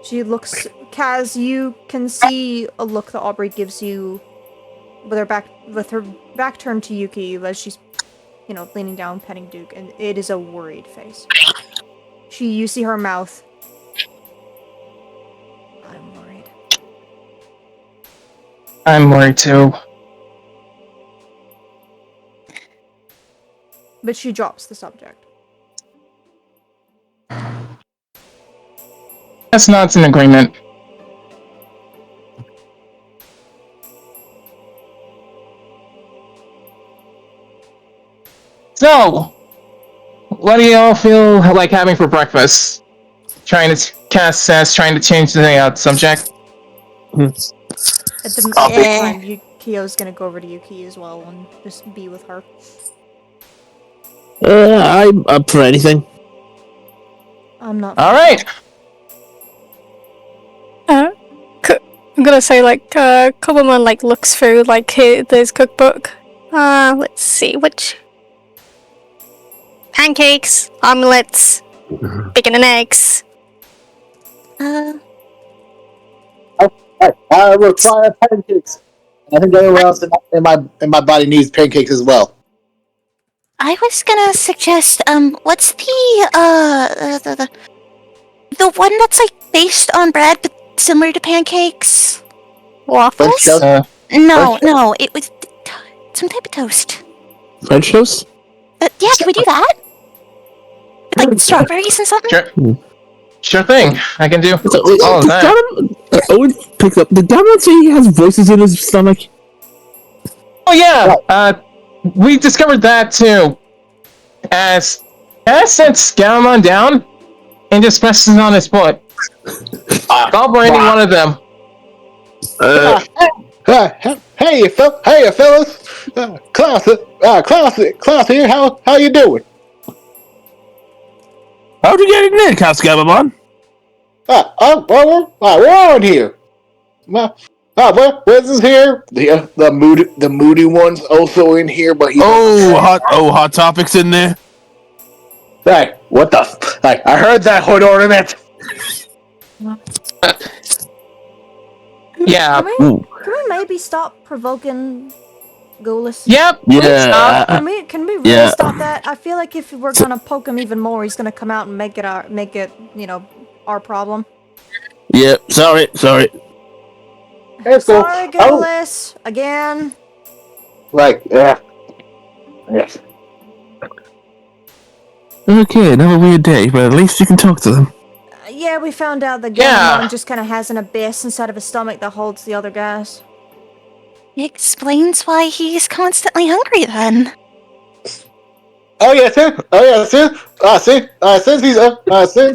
Speaker 1: She looks, Kaz, you can see a look that Aubrey gives you with her back turned to Yuki as she's, leaning down, petting Duke, and it is a worried face. You see her mouth. I'm worried.
Speaker 2: I'm worried too.
Speaker 1: But she drops the subject.
Speaker 2: That's not an agreement. So, what do you all feel like having for breakfast? Trying to change the subject.
Speaker 1: At the time, Kyo's gonna go over to Yuki as well and just be with her.
Speaker 4: I'm up for anything.
Speaker 1: I'm not.
Speaker 2: All right.
Speaker 5: I'm gonna say, Cobblemon, looks through, his cookbook. Let's see, which... Pancakes, omelets, bacon and eggs.
Speaker 6: I require pancakes. I think everyone else in my body needs pancakes as well.
Speaker 7: I was gonna suggest, what's the one that's like based on bread but similar to pancakes?
Speaker 5: Waffles?
Speaker 7: No, it was some type of toast.
Speaker 4: French toast?
Speaker 7: Yeah, can we do that? With, like strawberries and something?
Speaker 2: Sure thing. I can do all of that.
Speaker 4: Owen picks up. Did Damon say he has voices in his stomach?
Speaker 2: Oh yeah. We discovered that too. As sent Scaramon down and just presses on his foot. Branding one of them.
Speaker 6: Hey, fellas. Klaus here. How you doing?
Speaker 4: How'd you get in there, Cascabamon?
Speaker 6: We're on here. Wes is here. The moody one's also in here, but he's
Speaker 4: Hot Topic's in there.
Speaker 6: Hey, what the? I heard that hood ornament.
Speaker 2: Yeah.
Speaker 1: Can we maybe stop provoking Ghoulis?
Speaker 2: Yep.
Speaker 4: Yeah.
Speaker 1: Can we really stop that? I feel like if we're gonna poke him even more, he's gonna come out and make it our problem.
Speaker 4: Yep. Sorry.
Speaker 1: Sorry, Ghoulis. Again.
Speaker 6: Yes.
Speaker 4: Okay, another weird day, but at least you can talk to them.
Speaker 1: Yeah, we found out that Garamon just kind of has an abyss inside of his stomach that holds the other guys.
Speaker 7: It explains why he's constantly hungry then.
Speaker 6: Since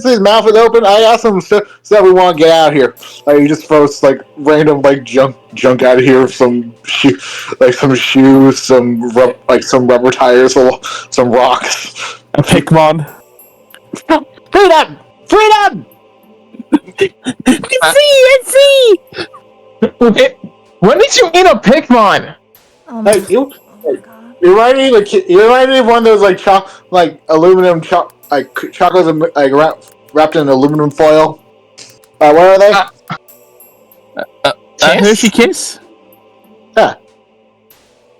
Speaker 6: his mouth is open, I got some stuff we want to get out of here. He just throws random junk out of here, some shoes, some rubber tires, some rocks.
Speaker 4: A Pikmon.
Speaker 6: Freedom!
Speaker 4: See!
Speaker 2: When did you eat a Pikmon?
Speaker 1: Oh my God.
Speaker 6: You're right. One of those aluminum chocolates wrapped in aluminum foil. What are they?
Speaker 4: Hershey Kiss?
Speaker 6: Yeah.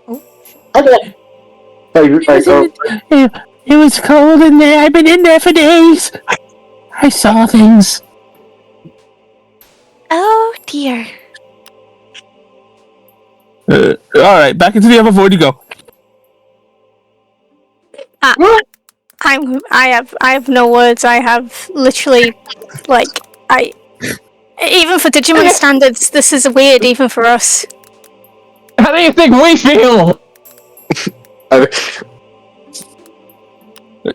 Speaker 1: Oh.
Speaker 6: Okay.
Speaker 4: It was cold in there. I've been in there for days. I saw things.
Speaker 7: Oh dear.
Speaker 4: Alright, back into the other void you go.
Speaker 5: I have no words. I have literally, even for Digimon standards, this is weird even for us.
Speaker 2: How do you think we feel?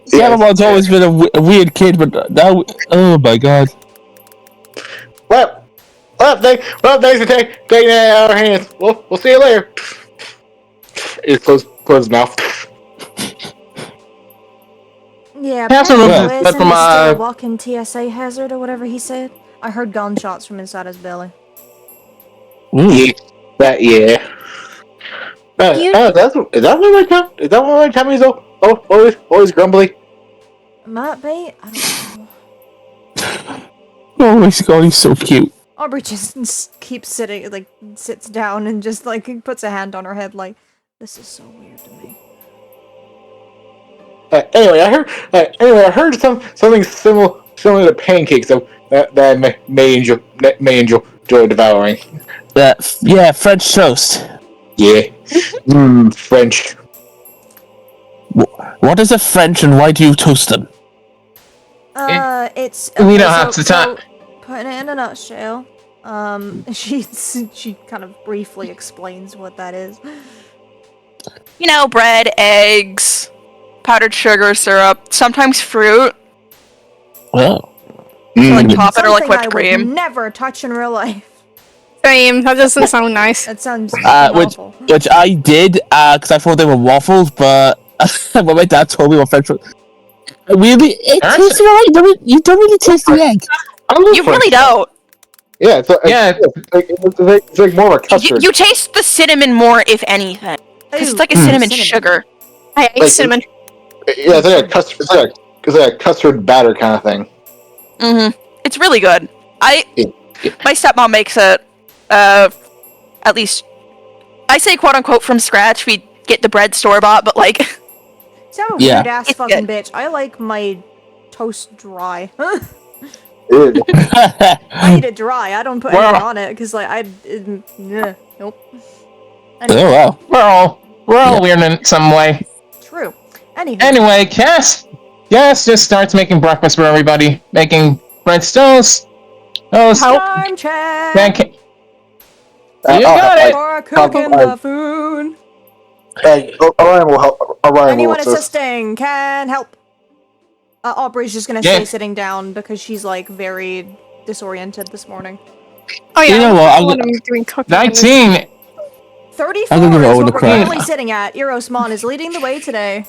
Speaker 4: Salomon's always been a weird kid, but now, oh my god.
Speaker 6: Well, thanks for taking it out of our hands. We'll see you later. He closed his mouth.
Speaker 1: Yeah,
Speaker 2: Have some
Speaker 1: apparently
Speaker 2: room, but from,
Speaker 1: Liz is still a walking TSA hazard or whatever he said. I heard gunshots from inside his belly.
Speaker 6: Yeah. Is that why my tummy's always grumbly?
Speaker 1: Might be. I don't know.
Speaker 4: Oh my god, he's so cute.
Speaker 1: Aubrey just keeps sits down and just puts a hand on her head this is so weird to me.
Speaker 6: Anyway, I heard something similar to pancakes that may enjoy devouring.
Speaker 4: Yeah, French toast.
Speaker 6: Yeah. French.
Speaker 4: What is a French and why do you toast them?
Speaker 1: It's
Speaker 2: We don't have to talk.
Speaker 1: Putting it in a nutshell, she kind of briefly explains what that is.
Speaker 3: Bread, eggs, powdered sugar, syrup, sometimes fruit.
Speaker 4: Well.
Speaker 3: Top it or whipped
Speaker 1: I would
Speaker 3: cream.
Speaker 1: never touch in real life.
Speaker 5: Same. That doesn't sound nice.
Speaker 1: That sounds awful.
Speaker 4: Which I did, because I thought they were waffles, but when my dad told me what French was, it tastes alright. You don't really taste the egg.
Speaker 3: You really don't.
Speaker 6: Yeah, it's like more of a custard.
Speaker 3: You taste the cinnamon more, if anything. Because it's like a cinnamon sugar.
Speaker 5: I hate cinnamon.
Speaker 6: Yeah, it's like a custard. It's like a custard batter kind of thing.
Speaker 3: Mm-hmm. It's really good. My stepmom makes it, at least, I say quote unquote from scratch. We get the bread store bought, but like,
Speaker 1: So I'm a
Speaker 4: Yeah.
Speaker 1: weird ass
Speaker 3: It's
Speaker 1: fucking
Speaker 3: good.
Speaker 1: bitch. I like my toast dry.
Speaker 6: Ew.
Speaker 1: I eat it dry. I don't put anything
Speaker 2: Well-
Speaker 1: on it because like nope.
Speaker 4: Oh
Speaker 1: Anyway,
Speaker 4: wow.
Speaker 2: We're all
Speaker 4: Yeah.
Speaker 2: weird in some way.
Speaker 1: true. Anywho,
Speaker 2: Anyway, Cass just starts making breakfast for everybody, making breadsticks, toast,
Speaker 1: time check
Speaker 2: pancake. You
Speaker 6: I'll
Speaker 2: got
Speaker 6: help,
Speaker 2: it.
Speaker 1: for cooking the food.
Speaker 6: Orion will help. Orion
Speaker 1: Anyone
Speaker 6: will assist.
Speaker 1: assisting can help. Aubrey's just gonna
Speaker 2: Yeah.
Speaker 1: stay sitting down because she's like very disoriented this morning.
Speaker 5: Oh yeah,
Speaker 4: You know what,
Speaker 5: I'm
Speaker 4: I'm
Speaker 5: the one who's doing cooking.
Speaker 2: 19.
Speaker 1: 34
Speaker 4: I'm gonna give
Speaker 1: is
Speaker 4: Owen
Speaker 1: what
Speaker 4: a
Speaker 1: we're
Speaker 4: crack.
Speaker 1: currently sitting at. Erosmon is leading the way today.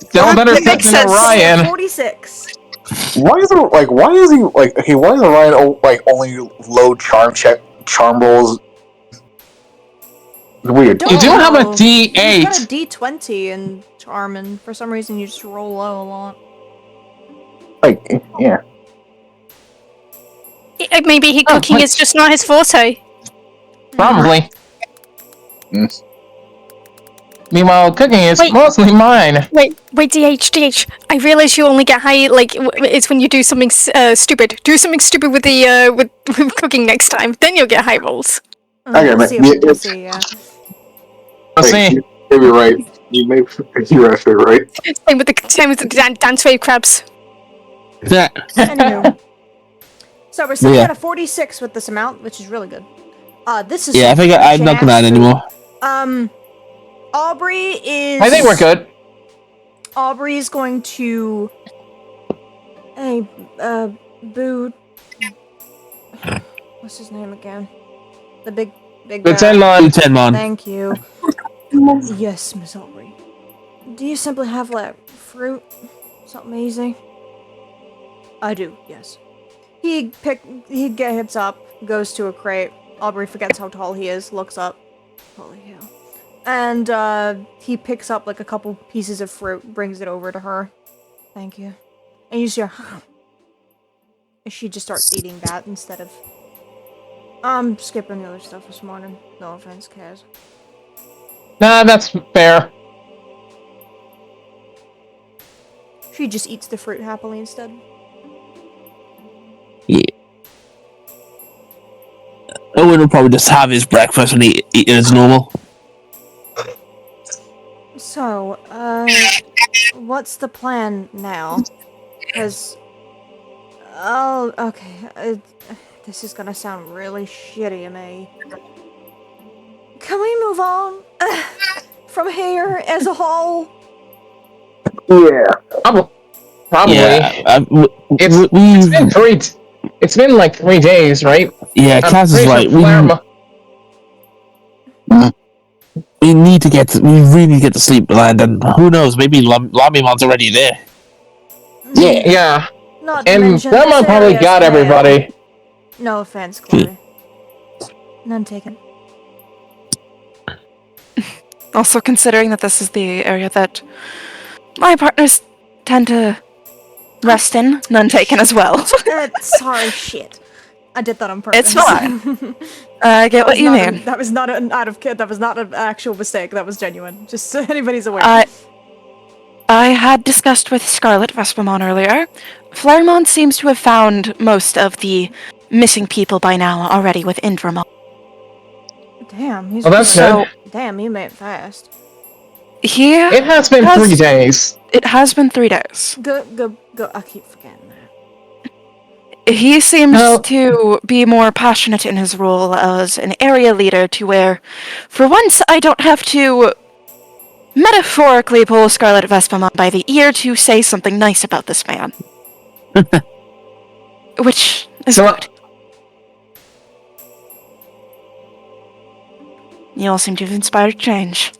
Speaker 2: Still better
Speaker 3: It
Speaker 2: cook
Speaker 3: makes
Speaker 2: than
Speaker 3: sense.
Speaker 2: Orion.
Speaker 1: 46.
Speaker 6: Why is Orion only low charm rolls? It's weird.
Speaker 1: Don't
Speaker 2: You do have a
Speaker 1: know. You've got a
Speaker 2: D8.
Speaker 1: D20 in Charm, and for some reason you just roll low a lot.
Speaker 6: Yeah.
Speaker 5: Maybe cooking is just not his forte.
Speaker 2: Probably.
Speaker 6: Mm.
Speaker 2: Meanwhile, cooking is
Speaker 5: Wait.
Speaker 2: mostly mine.
Speaker 5: Wait, DH. I realize you only get high, like, it's when you do something stupid. Do something stupid with the, with cooking next time. Then you'll get high rolls.
Speaker 6: Okay,
Speaker 1: We'll see.
Speaker 6: yeah,
Speaker 1: We'll see. Yeah.
Speaker 2: Let's see.
Speaker 6: Maybe you're right. You're actually right.
Speaker 5: Same with the dance wave crabs.
Speaker 4: Yeah.
Speaker 1: Anywho. So we're sitting
Speaker 4: Yeah.
Speaker 1: at a 46 with this amount, which is really good. This is
Speaker 4: Yeah, I think I'm not gonna add anymore.
Speaker 1: Aubrey is.
Speaker 2: I think we're good.
Speaker 1: Aubrey is going to. Hey, Boo. What's his name again? The big guy.
Speaker 2: Lieutenant.
Speaker 1: Thank you. Yes, Miss Aubrey. Do you simply have like fruit? Something easy? I do. Yes. He gets up, goes to a crate. Aubrey forgets how tall he is. Looks up. Holy hell. And he picks up like a couple pieces of fruit, brings it over to her. Thank you. And you see her. And she just starts eating that instead of. I'm skipping the other stuff this morning. No offense, Kaz.
Speaker 2: Nah, that's fair.
Speaker 1: She just eats the fruit happily instead.
Speaker 4: Yeah. Owen will probably just have his breakfast and eat it as normal.
Speaker 1: So, what's the plan now? Because, oh, okay, this is gonna sound really shitty to me. Can we move on from here as a whole?
Speaker 6: Yeah.
Speaker 2: Probably.
Speaker 4: Yeah,
Speaker 2: It's been like 3 days, right?
Speaker 4: Yeah,
Speaker 2: I'm
Speaker 4: Kaz is
Speaker 2: pretty
Speaker 4: right.
Speaker 2: sure
Speaker 4: We need to get. We really need to get to sleep, lad. And who knows? Maybe Lamimon's already there.
Speaker 2: Yeah.
Speaker 1: Not to
Speaker 2: And
Speaker 1: mention
Speaker 2: Grandma
Speaker 1: this
Speaker 2: probably
Speaker 1: area's
Speaker 2: got
Speaker 1: fair.
Speaker 2: everybody.
Speaker 1: No offense, Chloe. None taken.
Speaker 3: Also, considering that this is the area that my partners tend to rest in, none taken as well.
Speaker 1: Sorry, shit. I did that on purpose.
Speaker 3: It's fine. I get what you mean.
Speaker 1: That was not an out of kid. That was not an actual mistake. That was genuine. Just so anybody's aware.
Speaker 3: I had discussed with Scarlet Vespamon earlier. Flairmont seems to have found most of the missing people by now already with Indramon.
Speaker 1: Damn, he's
Speaker 2: Well, that's
Speaker 1: really-
Speaker 2: good.
Speaker 1: Damn, he made it fast.
Speaker 2: It has been 3 days.
Speaker 3: It has been 3 days.
Speaker 1: Go. I keep forgetting that.
Speaker 3: He seems
Speaker 2: No.
Speaker 3: to be more passionate in his role as an area leader to where, for once, I don't have to metaphorically pull Scarlet Vespamon by the ear to say something nice about this man. Which is
Speaker 2: So-
Speaker 3: good. You all seem to have inspired change.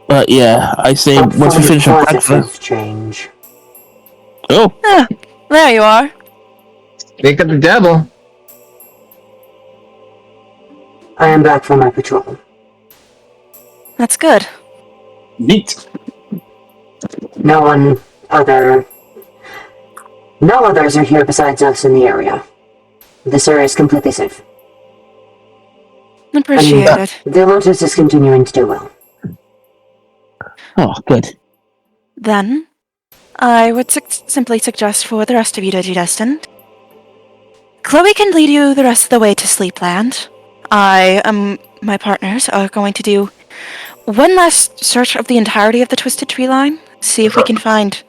Speaker 4: But yeah, I say once we finish our breakfast.
Speaker 10: Change.
Speaker 4: Oh,
Speaker 3: There you are.
Speaker 2: Speak of the devil.
Speaker 10: I am back from my patrol.
Speaker 3: That's good.
Speaker 4: Neat.
Speaker 8: No others are here besides us in the area. This area is completely safe.
Speaker 3: Appreciated.
Speaker 8: The Lotus is continuing to do well.
Speaker 4: Oh, good.
Speaker 3: Then, I would simply suggest for the rest of you Digidestined, Chloe can lead you the rest of the way to Sleepland. I and my partners are going to do one last search of the entirety of the Twisted Tree line, see if we can find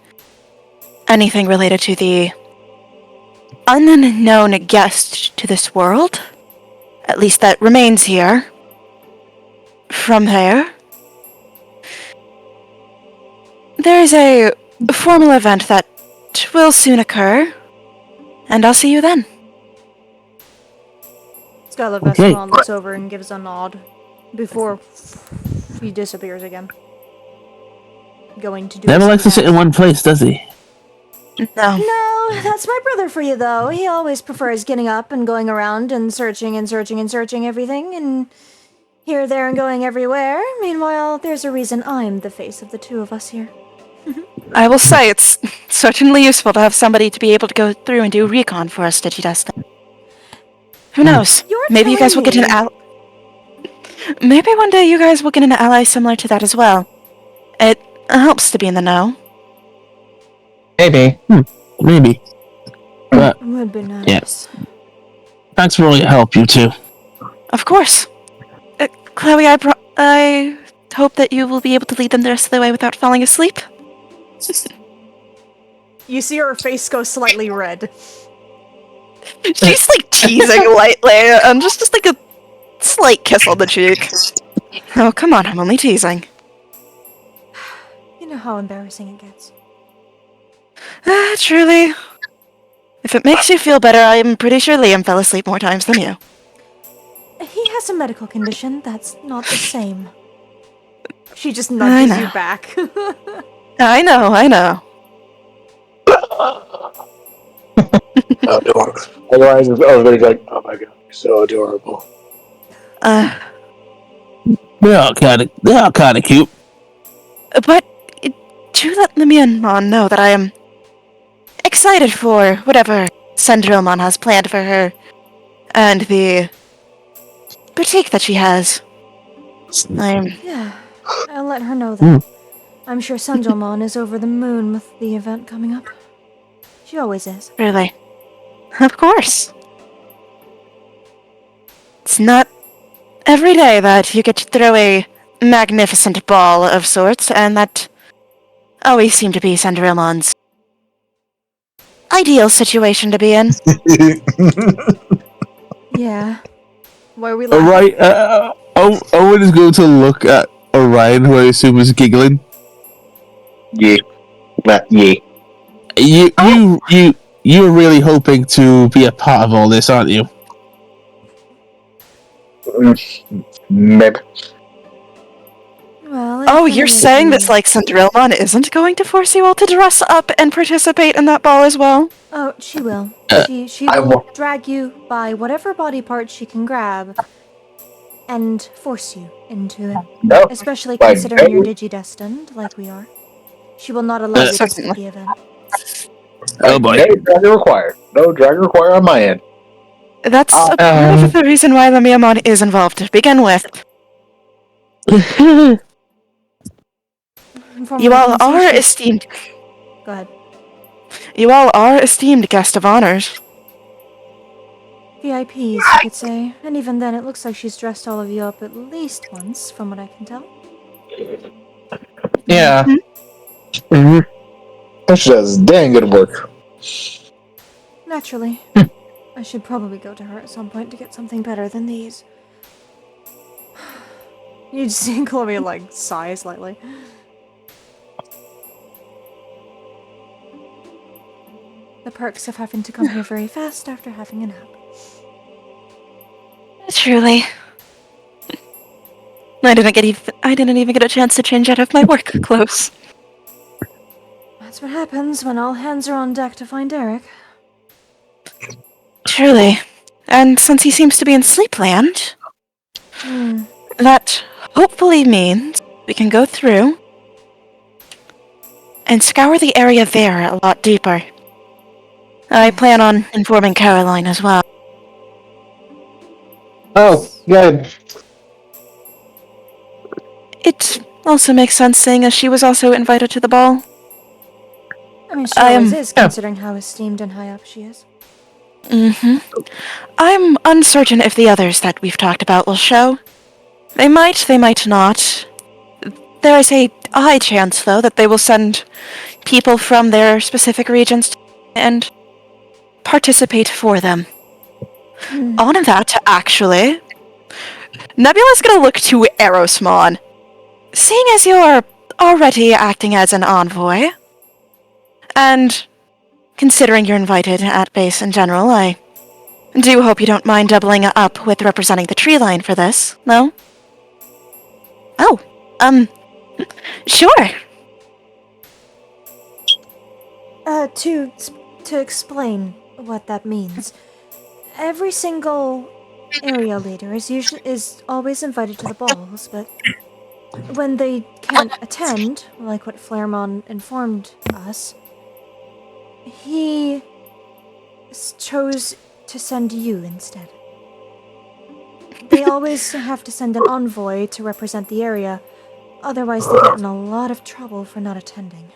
Speaker 3: anything related to the unknown guest to this world, at least that remains here. From there is a formal event that will soon occur, and I'll see you then.
Speaker 1: Skylar
Speaker 4: Okay.
Speaker 1: Vesselon looks over and gives a nod before he disappears again. Going to do
Speaker 4: Never
Speaker 1: some
Speaker 4: likes to sit in
Speaker 1: tasks.
Speaker 4: one place, does he?
Speaker 3: No.
Speaker 1: No, that's my brother for you, though. He always prefers getting up and going around and searching everything, and here, there, and going everywhere. Meanwhile, there's a reason I'm the face of the two of us here.
Speaker 3: I will say it's certainly useful to have somebody to be able to go through and do recon for us, Digidestin. Who knows?
Speaker 1: You're
Speaker 3: Maybe you guys will
Speaker 1: telling
Speaker 3: get an Maybe one day you guys will get an ally similar to that as well. It helps to be in the know.
Speaker 2: Maybe.
Speaker 4: Maybe. But
Speaker 1: Would be nice.
Speaker 4: thanks for all your help, you two.
Speaker 3: Of course. Chloe, I hope that you will be able to lead them the rest of the way without falling asleep.
Speaker 1: You see her face go slightly red.
Speaker 3: She's like teasing lightly, and just like a slight kiss on the cheek. Oh, come on, I'm only teasing.
Speaker 1: You know how embarrassing it gets.
Speaker 3: Truly. If it makes you feel better, I'm pretty sure Liam fell asleep more times than you.
Speaker 1: He has a medical condition that's not the same. She just nudges you back.
Speaker 3: I know.
Speaker 6: Adorable. Otherwise, everybody's like, oh my god, you're so adorable.
Speaker 4: They are kind of cute.
Speaker 3: But do let Lemionmon know that I am excited for whatever Sandromon has planned for her, and the boutique that she has.
Speaker 1: Yeah, I'll let her know that. I'm sure Sandromon is over the moon with the event coming up. She always is.
Speaker 3: Really? Of course. It's not every day that you get to throw a magnificent ball of sorts, and that always seemed to be Sandromon's ideal situation to be in.
Speaker 1: Yeah. Why are we laughing?
Speaker 4: Alright, Owen is going to look at Orion, who I assume is giggling.
Speaker 6: Yeah.
Speaker 4: You're really hoping to be a part of all this, aren't you?
Speaker 6: Maybe.
Speaker 1: Well,
Speaker 3: Oh, you're saying this like Sandromon isn't going to force you all to dress up and participate in that ball as well?
Speaker 1: Oh, she will. She
Speaker 6: I
Speaker 1: will
Speaker 6: will-
Speaker 1: drag you by whatever body part she can grab and force you into it.
Speaker 6: No.
Speaker 1: Especially
Speaker 6: Like,
Speaker 1: considering you're digidestined, like we are. She will not allow you to skip the event.
Speaker 4: Oh boy.
Speaker 6: No dragon required. No dragon required on my end.
Speaker 3: That's a part of the reason why Lemionmon is involved to begin with. You all are esteemed.
Speaker 1: Go ahead.
Speaker 3: You all are esteemed guest of honors.
Speaker 1: VIPs, you could say. And even then, it looks like she's dressed all of you up at least once, from what I can tell.
Speaker 2: Yeah.
Speaker 6: She does dang good work.
Speaker 1: Naturally. I should probably go to her at some point to get something better than these. You just see Chloe, like, sigh slightly. The perks of having to come here very fast after having a nap.
Speaker 3: Truly. I didn't even get a chance to change out of my work clothes.
Speaker 1: That's what happens when all hands are on deck to find Eric.
Speaker 3: Truly. And since he seems to be in Sleepland, that hopefully means we can go through and scour the area there a lot deeper. I plan on informing Caroline as well.
Speaker 2: Oh, good.
Speaker 3: It also makes sense seeing as she was also invited to the ball.
Speaker 1: I mean, she always is, considering how esteemed and high up she is.
Speaker 3: I'm uncertain if the others that we've talked about will show. They might not. There is a high chance, though, that they will send people from their specific regions and participate for them. On that, actually, Nebula's gonna look to Aerosmon. Seeing as you're already acting as an envoy, and considering you're invited at base in general, I do hope you don't mind doubling up with representing the tree line for this, no? Oh, sure.
Speaker 1: To explain what that means, every single area leader is always invited to the balls, but when they can't attend, like what Flaremon informed us, he chose to send you instead. They always have to send an envoy to represent the area, otherwise they get in a lot of trouble for not attending.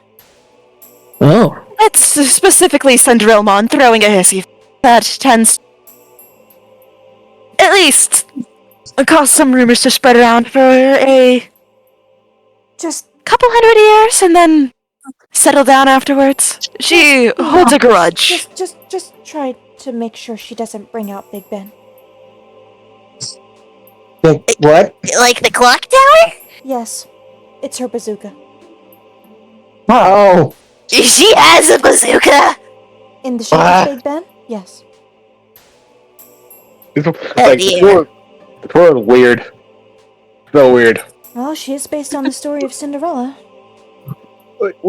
Speaker 4: Oh.
Speaker 3: Let's specifically send Rilmon throwing a hissy. That tends, at least, cause some rumors to spread around for a
Speaker 1: Just
Speaker 3: couple hundred years and then settle down afterwards. She holds a grudge.
Speaker 1: Just try to make sure she doesn't bring out Big Ben.
Speaker 2: What?
Speaker 7: Like the clock tower?
Speaker 1: Yes, it's her bazooka.
Speaker 2: Oh.
Speaker 7: She has a bazooka!
Speaker 1: In the shape of Big Ben? Yes.
Speaker 6: Like,
Speaker 7: dear.
Speaker 6: it's weird. So weird.
Speaker 1: Well, she is based on the story of Cinderella.
Speaker 6: But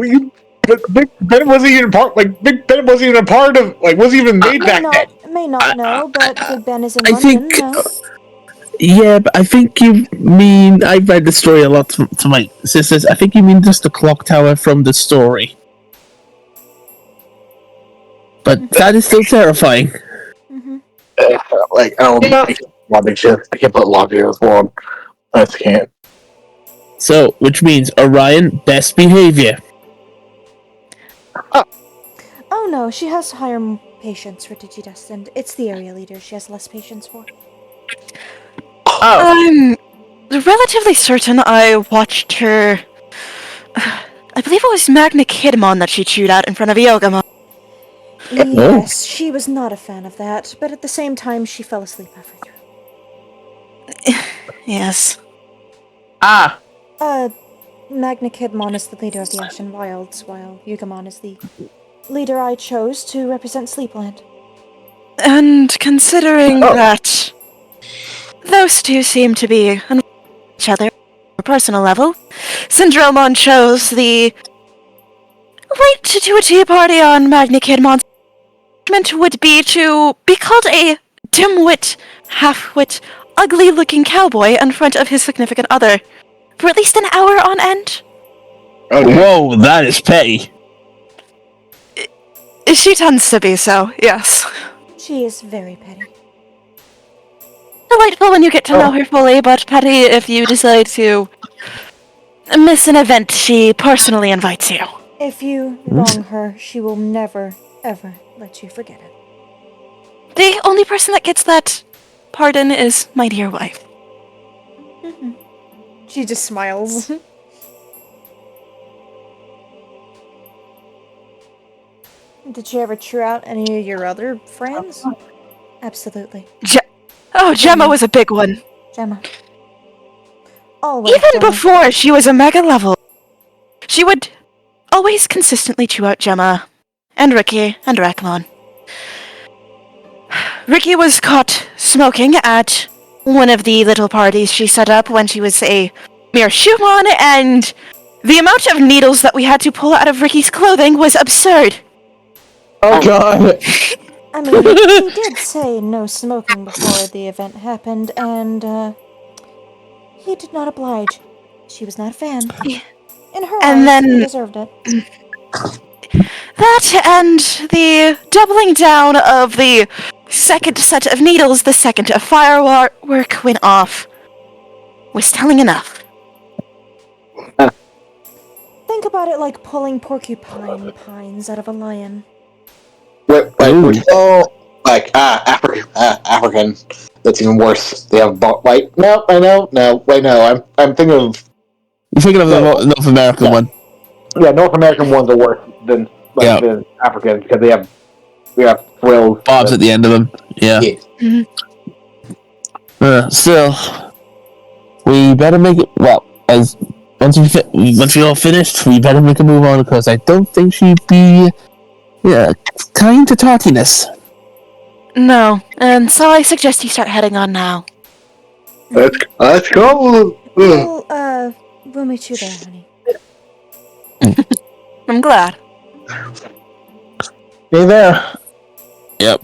Speaker 6: Big Ben wasn't even part. Like, Big Ben wasn't even a part of. Like, wasn't even made back then.
Speaker 1: May not know, but Big Ben is in
Speaker 4: I
Speaker 1: London.
Speaker 4: think.
Speaker 1: No?
Speaker 4: Yeah, but I think you mean. I've read the story a lot to my sisters. I think you mean just the clock tower from the story. But that is still terrifying.
Speaker 6: Like, I don't know. Lobby shit. I can't put lobby as one. I just can't.
Speaker 4: So, which means Orion, best behavior.
Speaker 1: Oh no, she has higher patience for Digidust, and it's the area leader she has less patience for.
Speaker 3: I'm relatively certain I watched her. I believe it was Magna Kidmon that she chewed out in front of Yogamon.
Speaker 1: Yes, she was not a fan of that, but at the same time, she fell asleep halfway through.
Speaker 3: Yes.
Speaker 1: Magna Kidmon is the leader of the Ashen Wilds, while Yugamon is the leader I chose to represent Sleepland.
Speaker 3: And considering that those two seem to be on each other on a personal level, Syndromon chose the right to do a tea party on Magna Kidmon's would be to be called a dimwit, half-wit, ugly-looking cowboy in front of his significant other for at least an hour on end.
Speaker 4: Whoa, that is petty.
Speaker 3: She tends to be so, yes.
Speaker 1: She is very petty.
Speaker 3: Delightful when you get to know her fully, but petty if you decide to miss an event she personally invites you.
Speaker 1: If you wrong her, she will never, ever let you forget it.
Speaker 3: The only person that gets that pardon is my dear wife.
Speaker 1: She just smiles. Did she ever chew out any of your other friends? Absolutely.
Speaker 3: Gemma was a big one.
Speaker 1: Gemma. Always
Speaker 3: Even
Speaker 1: Gemma.
Speaker 3: before she was a mega level, she would always consistently chew out Gemma, and Ricky, and Rakmon. Ricky was caught smoking at one of the little parties she set up when she was a mere Shumon, and the amount of needles that we had to pull out of Ricky's clothing was absurd.
Speaker 2: Oh god.
Speaker 1: I mean, he did say no smoking before the event happened, and, He did not oblige. She was not a fan. In her
Speaker 3: And
Speaker 1: eyes,
Speaker 3: then-
Speaker 1: he deserved it.
Speaker 3: That and the doubling down of the second set of needles the second a firework went off was telling enough.
Speaker 1: Think about it like pulling porcupine pines out of a lion.
Speaker 6: Wait, like African. That's even worse. They have wait, no, wait, no. I'm thinking of
Speaker 4: You're thinking of the North American one.
Speaker 6: yeah. North American ones are worse than the African because we have frills.
Speaker 4: Bobs at the end of them. Yeah. Still, we better make it. Well, as once we all finished, we better make a move on because I don't think she'd be kind to tardiness.
Speaker 3: No, and so I suggest you start heading on now.
Speaker 6: Let's go.
Speaker 1: We'll meet you there, honey.
Speaker 3: I'm glad.
Speaker 2: Be there.
Speaker 4: Yep.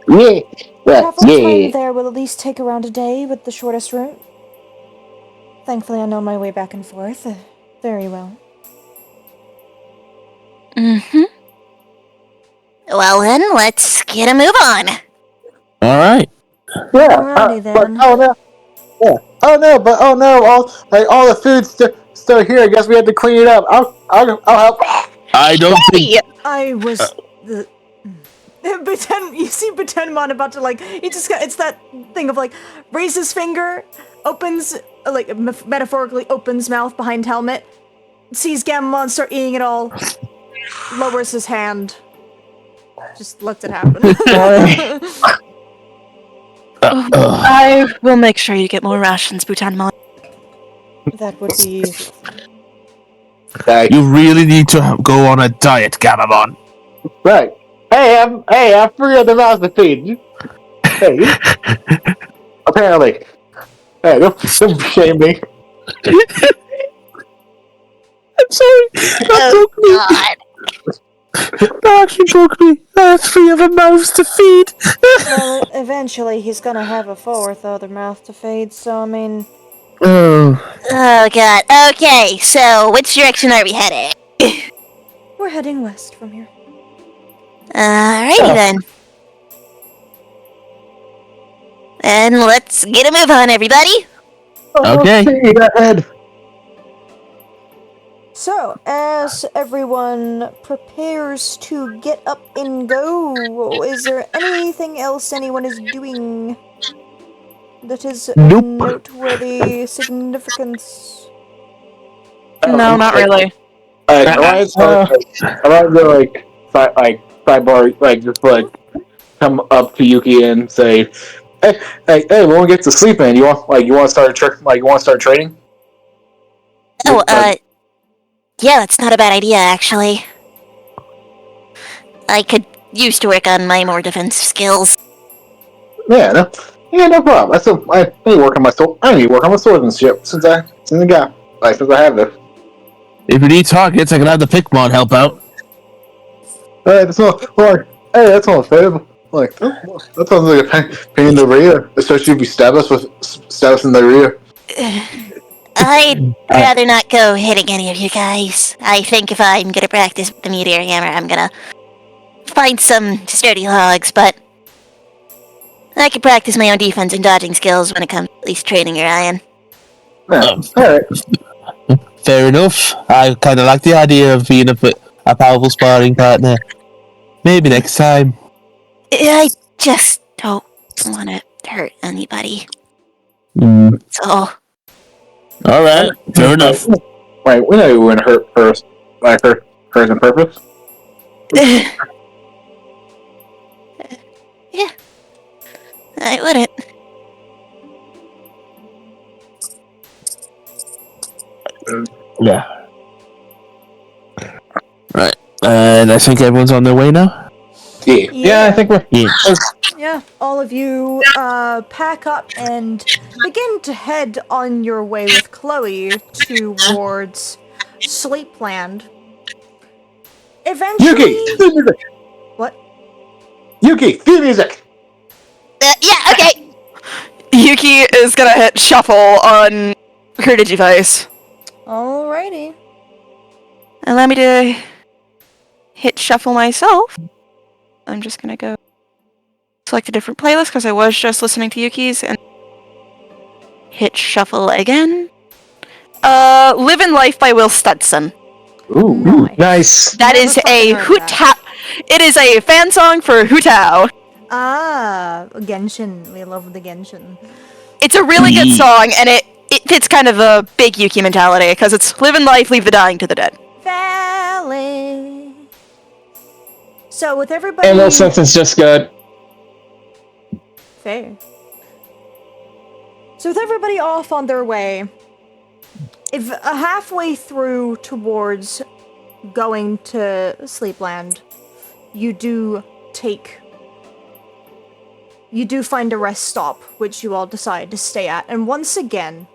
Speaker 6: Yeah.
Speaker 1: Travel time there will at least take around a day with the shortest route. Thankfully, I know my way back and forth very well.
Speaker 7: Mm-hmm. Well then, let's get a move on.
Speaker 4: All right.
Speaker 6: Yeah.
Speaker 1: Alrighty then.
Speaker 6: But, oh no. Yeah. Oh no! All the food's still here. I guess we had to clean it up. I'll help.
Speaker 4: I don't think.
Speaker 1: I was you see Butenmon about to it's that thing of raise his finger, opens metaphorically opens mouth behind helmet, sees Gamamon start eating it all, lowers his hand, just lets it happen.
Speaker 3: I will make sure you get more rations, Butanmon.
Speaker 1: That would be.
Speaker 4: You really need to go on a diet, Gamamon.
Speaker 6: Right. Hey, I'm free of the mouse to feed. Hey. Apparently. Hey, don't shame me.
Speaker 4: I'm sorry.
Speaker 7: Oh God.
Speaker 4: She broke me. I have 3 other mouths to feed.
Speaker 1: Well, eventually he's gonna have a 4th other mouth to feed, so I mean.
Speaker 7: Oh God. Okay, so which direction are we heading?
Speaker 1: We're heading west from here.
Speaker 7: Alrighty then. And let's get a move on, everybody.
Speaker 4: Okay.
Speaker 6: Ahead.
Speaker 1: So, as everyone prepares to get up and go, is there anything else anyone is doing that is
Speaker 4: Nope.
Speaker 1: noteworthy significance?
Speaker 3: No, not really.
Speaker 6: Alright, so sidebar, just come up to Yuki and say, hey, when we get to sleep in, you want to start trading?
Speaker 7: Oh, yeah, that's not a bad idea, actually. I could use to work on my more defensive skills.
Speaker 6: Yeah, no problem. I need to work on my sword. I need to work on my swordsmanship since I have this.
Speaker 4: If you need targets, I can have the Pikmon help out.
Speaker 6: Hey, that's not fair. That sounds like a pain in the rear, especially if you stab us in the rear.
Speaker 7: I'd rather not go hitting any of you guys. I think if I'm gonna practice the meteor hammer, I'm gonna find some sturdy logs, but I can practice my own defense and dodging skills when it comes to at least training your iron.
Speaker 6: Yeah, alright.
Speaker 4: Fair enough. I kind of like the idea of being a powerful sparring partner. Maybe next time.
Speaker 7: I just don't want to hurt anybody. So.
Speaker 4: Alright, fair enough.
Speaker 6: Right, we know you wouldn't hurt hers on purpose.
Speaker 7: Yeah. I wouldn't.
Speaker 4: Yeah. Right. And I think everyone's on their way now?
Speaker 2: Yeah, I think we're.
Speaker 1: Yeah, all of you pack up and begin to head on your way with Chloe towards Sleepland. Eventually...
Speaker 6: Yuki, theme music!
Speaker 1: What?
Speaker 6: Yuki, theme music!
Speaker 7: Yeah, okay.
Speaker 3: Yuki is gonna hit shuffle on her Digivice.
Speaker 1: Alrighty.
Speaker 3: Allow me to hit shuffle myself. I'm just gonna go select a different playlist because I was just listening to Yuki's and hit shuffle again. Living Life by Will Stutson.
Speaker 6: Ooh.
Speaker 2: Nice.
Speaker 3: That
Speaker 1: Never
Speaker 3: is
Speaker 1: fucking
Speaker 3: a
Speaker 1: heard
Speaker 3: Hu
Speaker 1: that.
Speaker 3: Tao. It is a fan song for Hu Tao.
Speaker 1: Ah, Genshin. We love the Genshin.
Speaker 3: It's a really good song, and it fits kind of a big Yuki mentality because it's living life, leave the dying to the dead.
Speaker 1: Valley. So with everybody.
Speaker 2: And Will Simpson's just good.
Speaker 1: Fair. So with everybody off on their way, if halfway through towards going to Sleepland, you do find a rest stop, which you all decide to stay at. And once again,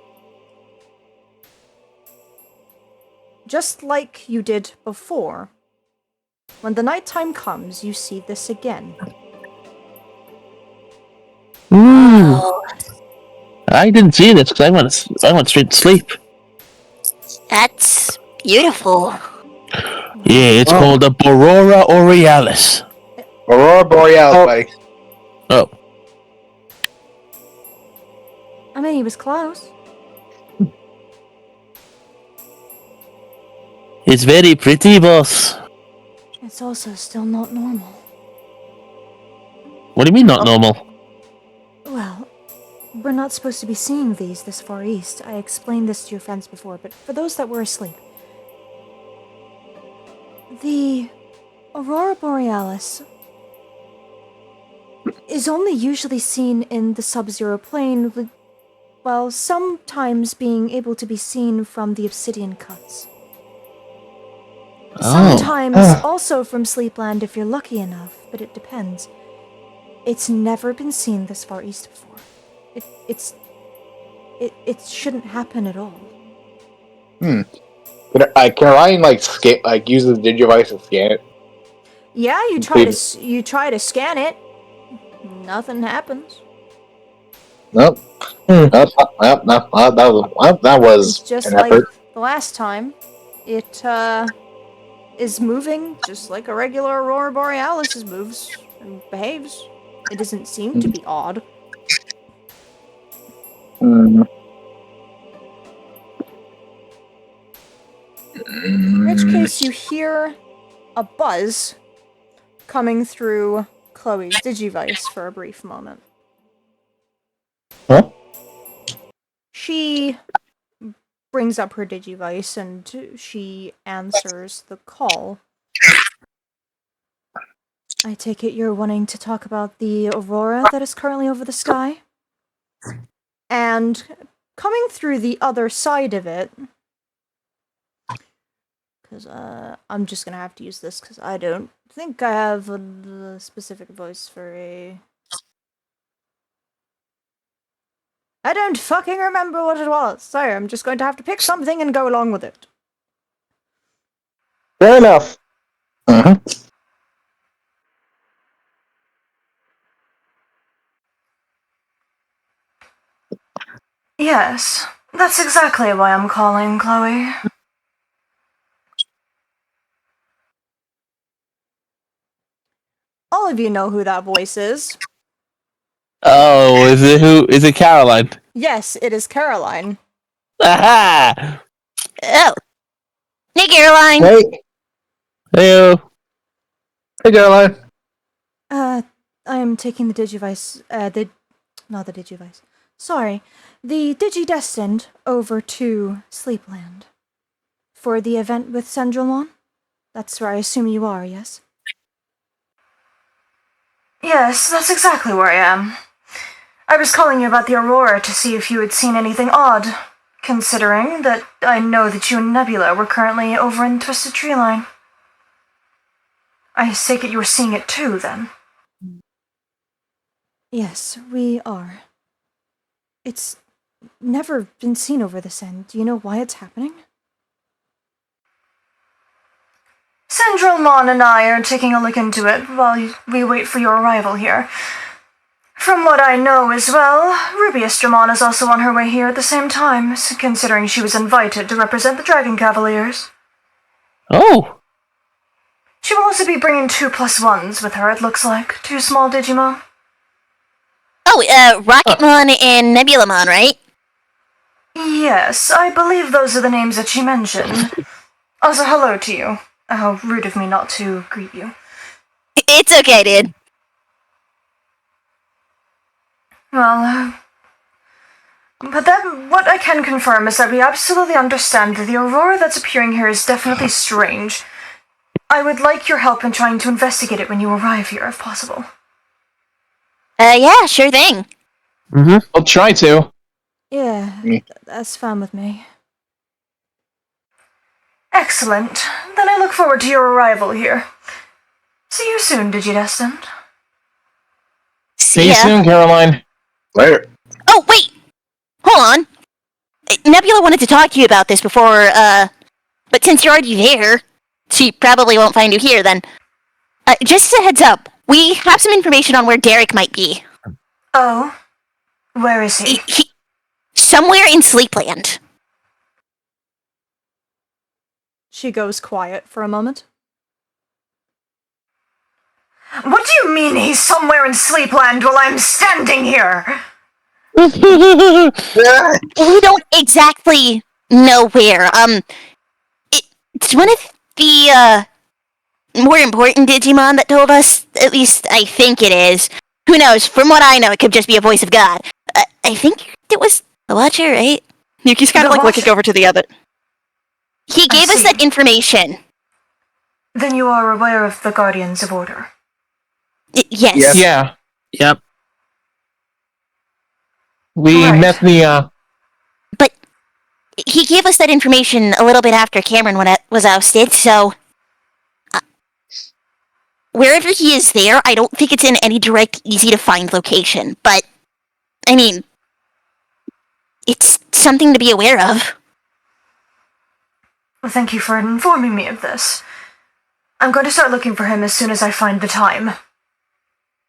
Speaker 1: just like you did before, when the nighttime comes, you see this again.
Speaker 4: I didn't see this because I went straight to sleep.
Speaker 7: That's beautiful.
Speaker 4: Yeah, it's called the Aurora Borealis.
Speaker 6: Aurora Borealis, buddy.
Speaker 4: Oh.
Speaker 1: I mean, he was close.
Speaker 4: It's very pretty, boss.
Speaker 1: It's also still not normal.
Speaker 4: What do you mean not normal?
Speaker 1: Well, we're not supposed to be seeing these this far east. I explained this to your friends before, but for those that were asleep, the Aurora Borealis is only usually seen in the sub-zero plane, while sometimes being able to be seen from the obsidian cuts. Sometimes also from Sleepland if you're lucky enough, but it depends. It's never been seen this far east before. It shouldn't happen at all.
Speaker 6: Can Ryan use the Digivice and scan it?
Speaker 1: Yeah, you try to scan it. Nothing happens.
Speaker 6: Nope. That was
Speaker 1: It's just
Speaker 6: an
Speaker 1: like
Speaker 6: effort.
Speaker 1: the last time. It is moving just like a regular Aurora Borealis moves and behaves. It doesn't seem to be odd.
Speaker 6: Mm.
Speaker 1: In which case, you hear a buzz coming through Chloe's Digivice for a brief moment.
Speaker 2: Huh?
Speaker 1: She brings up her Digivice and she answers the call. I take it you're wanting to talk about the aurora that is currently over the sky? And coming through the other side of it, because I'm just gonna have to use this because I don't think I have a specific voice for a... I don't fucking remember what it was, so I'm just going to have to pick something and go along with it.
Speaker 2: Fair enough.
Speaker 1: Yes, that's exactly why I'm calling, Chloe. All of you know who that voice is.
Speaker 4: Oh, is it Caroline?
Speaker 1: Yes, it is Caroline.
Speaker 4: Aha!
Speaker 7: Oh. Hey, Caroline.
Speaker 2: Hey.
Speaker 4: Heyo.
Speaker 6: Hey, Caroline.
Speaker 1: I am taking the Digivice, not the Digivice. Sorry, the Digidestined over to Sleepland. For the event with Sendromon? That's where I assume you are, yes? Yes, that's exactly where I am. I was calling you about the Aurora to see if you had seen anything odd, considering that I know that you and Nebula were currently over in Twisted Tree Line. I take it you were seeing it too, then? Yes, we are. It's never been seen over this end. Do you know why it's happening? Sendromon and I are taking a look into it while we wait for your arrival here. From what I know as well, Rubius is also on her way here at the same time, considering she was invited to represent the Dragon Cavaliers.
Speaker 4: Oh.
Speaker 1: She will also be bringing 2+1s with her, it looks like. 2 small Digimon.
Speaker 7: Oh, Rocketmon and Nebulamon, right?
Speaker 1: Yes, I believe those are the names that she mentioned. Also, hello to you. How rude of me not to greet you.
Speaker 7: It's okay, dude.
Speaker 1: Well, but then what I can confirm is that we absolutely understand that the aurora that's appearing here is definitely strange. I would like your help in trying to investigate it when you arrive here, if possible.
Speaker 7: Yeah, sure thing.
Speaker 4: Mm-hmm.
Speaker 2: I'll try to.
Speaker 1: Yeah,
Speaker 6: Me.
Speaker 1: that's fine with me. Excellent. Then I look forward to your arrival here. See you soon, Digidestined.
Speaker 2: See you
Speaker 7: ya.
Speaker 2: soon, Caroline.
Speaker 6: Later.
Speaker 7: Oh, wait! Hold on. Nebula wanted to talk to you about this before, but since you're already there, she probably won't find you here then. Just a heads up, we have some information on where Derek might be.
Speaker 1: Oh? Where is he?
Speaker 7: Somewhere in Sleepland.
Speaker 1: She goes quiet for a moment. What do you mean he's somewhere in Sleepland while I'm standing here?
Speaker 7: We don't exactly know where. It's one of the, more important Digimon that told us. At least I think it is. Who knows? From what I know, it could just be a voice of God. I think it was the Watcher, right?
Speaker 3: Yuki's kind of
Speaker 1: The
Speaker 3: like looking
Speaker 1: Watcher.
Speaker 3: over to the other.
Speaker 7: He gave us
Speaker 1: see.
Speaker 7: that information.
Speaker 1: Then you are aware of the Guardians of Order.
Speaker 7: Yes.
Speaker 6: Yes.
Speaker 2: Yeah.
Speaker 4: Yep.
Speaker 2: We
Speaker 1: Right.
Speaker 2: met the,
Speaker 7: But he gave us that information a little bit after Cameron was ousted, so... wherever he is there, I don't think it's in any direct, easy-to-find location, but... I mean... it's something to be aware of.
Speaker 1: Well, thank you for informing me of this. I'm going to start looking for him as soon as I find the time.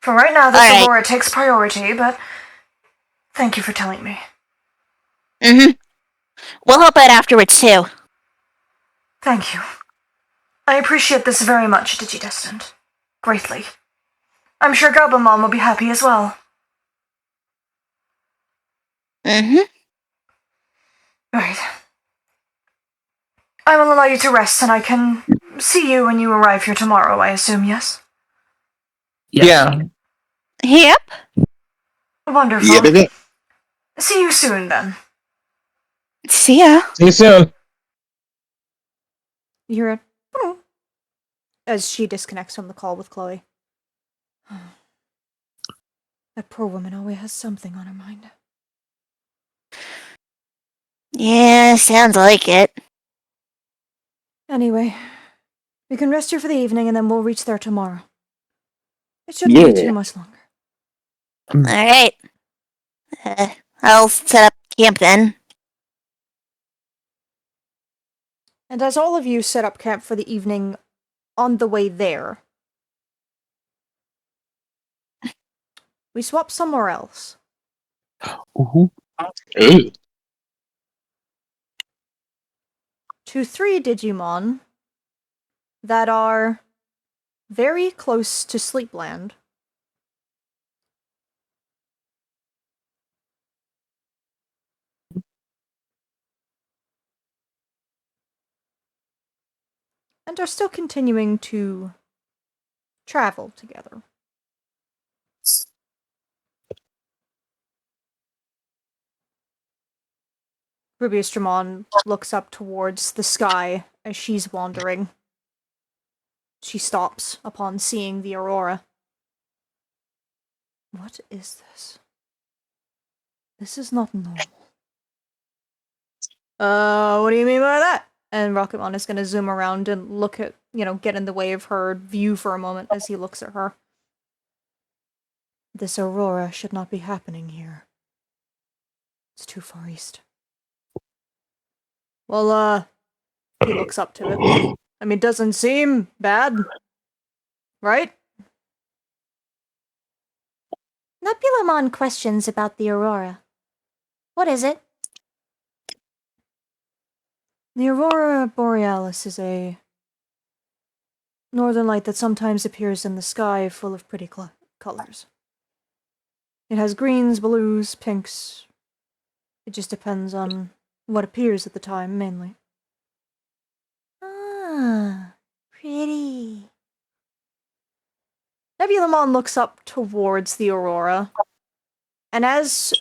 Speaker 1: For right now, this
Speaker 7: All right.
Speaker 1: aurora takes priority, but thank you for telling me.
Speaker 7: Mm-hmm. We'll help out afterwards, too.
Speaker 1: Thank you. I appreciate this very much, Digidestined. Greatly. I'm sure Goblimon will be happy as well.
Speaker 7: Mm-hmm.
Speaker 1: Right. I will allow you to rest, and I can see you when you arrive here tomorrow, I assume, yes?
Speaker 4: Yes.
Speaker 2: yeah.
Speaker 7: Yep.
Speaker 1: Wonderful.
Speaker 6: Yeah, baby.
Speaker 1: See you soon, then.
Speaker 7: See ya.
Speaker 2: See you soon.
Speaker 1: You hear it as she disconnects from the call with Chloe. That poor woman always has something on her mind.
Speaker 7: Yeah, sounds like it.
Speaker 1: Anyway, we can rest here for the evening and then we'll reach there tomorrow. It shouldn't be
Speaker 6: Yeah.
Speaker 1: too much longer.
Speaker 7: Alright. I'll set up camp then.
Speaker 1: And as all of you set up camp for the evening on the way there, we swap somewhere else.
Speaker 4: Ooh.
Speaker 6: Ooh.
Speaker 1: To 3 Digimon that are very close to Sleepland. And are still continuing to travel together. Rubius looks up towards the sky as she's wandering. She stops upon seeing the aurora. What is this? This is not normal. What do you mean by that? And Rocketmon is gonna zoom around and look at, get in the way of her view for a moment as he looks at her. This aurora should not be happening here. It's too far east. Well, he looks up to it. I mean, doesn't seem bad, right? Nebulamon questions about the aurora. What is it? The aurora borealis is a northern light that sometimes appears in the sky full of pretty colors. It has greens, blues, pinks. It just depends on what appears at the time, mainly. Ah, pretty. Nebulamon looks up towards the aurora, and as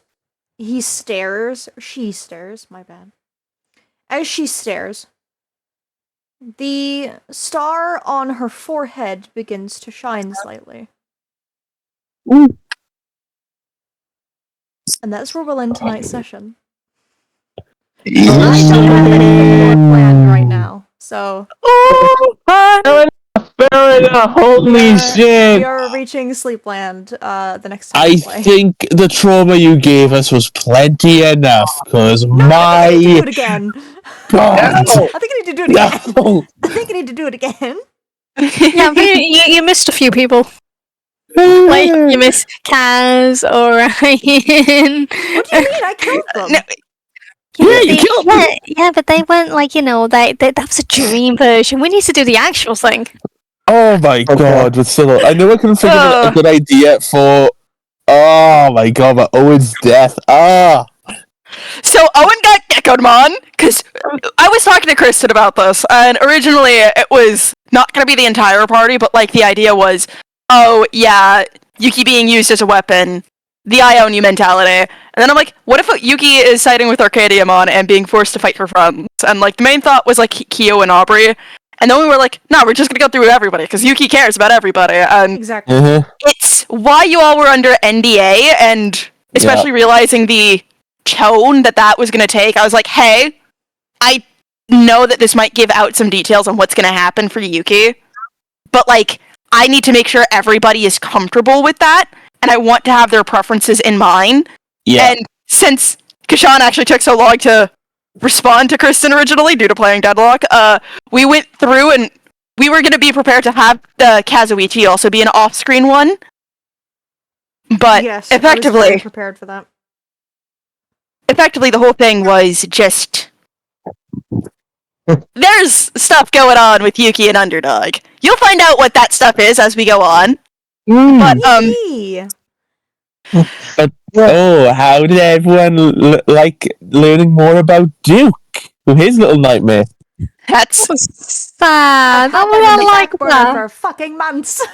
Speaker 1: she stares, my bad. As she stares, the star on her forehead begins to shine slightly.
Speaker 4: Ooh.
Speaker 1: And that's where we'll end tonight's session. I
Speaker 4: Yeah.
Speaker 1: don't have anything more planned right now, so
Speaker 2: Fair enough. Holy
Speaker 1: we
Speaker 2: shit!
Speaker 1: are reaching Sleepland the next time
Speaker 4: I
Speaker 1: we play.
Speaker 4: think the trauma you gave us was plenty enough, because
Speaker 1: I need to do
Speaker 4: my
Speaker 1: it again.
Speaker 4: god!
Speaker 1: I think I need to do it again.
Speaker 4: No!
Speaker 1: I think I need to do it again.
Speaker 5: Yeah, but you missed a few people. Like, you missed Kaz, Orion.
Speaker 1: What do you mean? I killed them.
Speaker 7: No,
Speaker 4: Yeah, you killed me!
Speaker 5: Yeah, but they weren't like, that was a dream version. We need to do the actual thing.
Speaker 4: Oh my god, but still, I know I can think of a good idea for. Oh my god, but Owen's death. Ah!
Speaker 3: So Owen got Geckomon, because I was talking to Kristen about this, and originally it was not going to be the entire party, but like the idea was, oh yeah, Yuki being used as a weapon, the I own you mentality. And then I'm like, what if Yuki is siding with Arcadiamon and being forced to fight for friends? And like the main thought was like Kyo and Aubrey. And then we were like, no, we're just gonna go through with everybody, because Yuki cares about everybody. And
Speaker 1: Exactly.
Speaker 3: it's why you all were under NDA, and especially realizing the tone that was gonna take, I was like, hey, I know that this might give out some details on what's gonna happen for Yuki, but like, I need to make sure everybody is comfortable with that, and I want to have their preferences in mind.
Speaker 4: Yeah.
Speaker 3: And since Kashan actually took so long to respond to Kristen originally due to playing Deadlock, we went through and we were going to be prepared to have the Kazuichi also be an off-screen one. But
Speaker 1: Yes, I was
Speaker 3: effectively,
Speaker 1: very prepared for that.
Speaker 3: the whole thing was just there's stuff going on with Yuki and Underdog. You'll find out what that stuff is as we go on. But
Speaker 1: Yee!
Speaker 4: Oh, how did everyone like learning more about Duke with his little nightmare?
Speaker 3: that's
Speaker 5: Sad.
Speaker 1: I've
Speaker 5: Oh,
Speaker 1: been in the
Speaker 5: I like
Speaker 1: back burner
Speaker 5: that.
Speaker 1: for fucking months.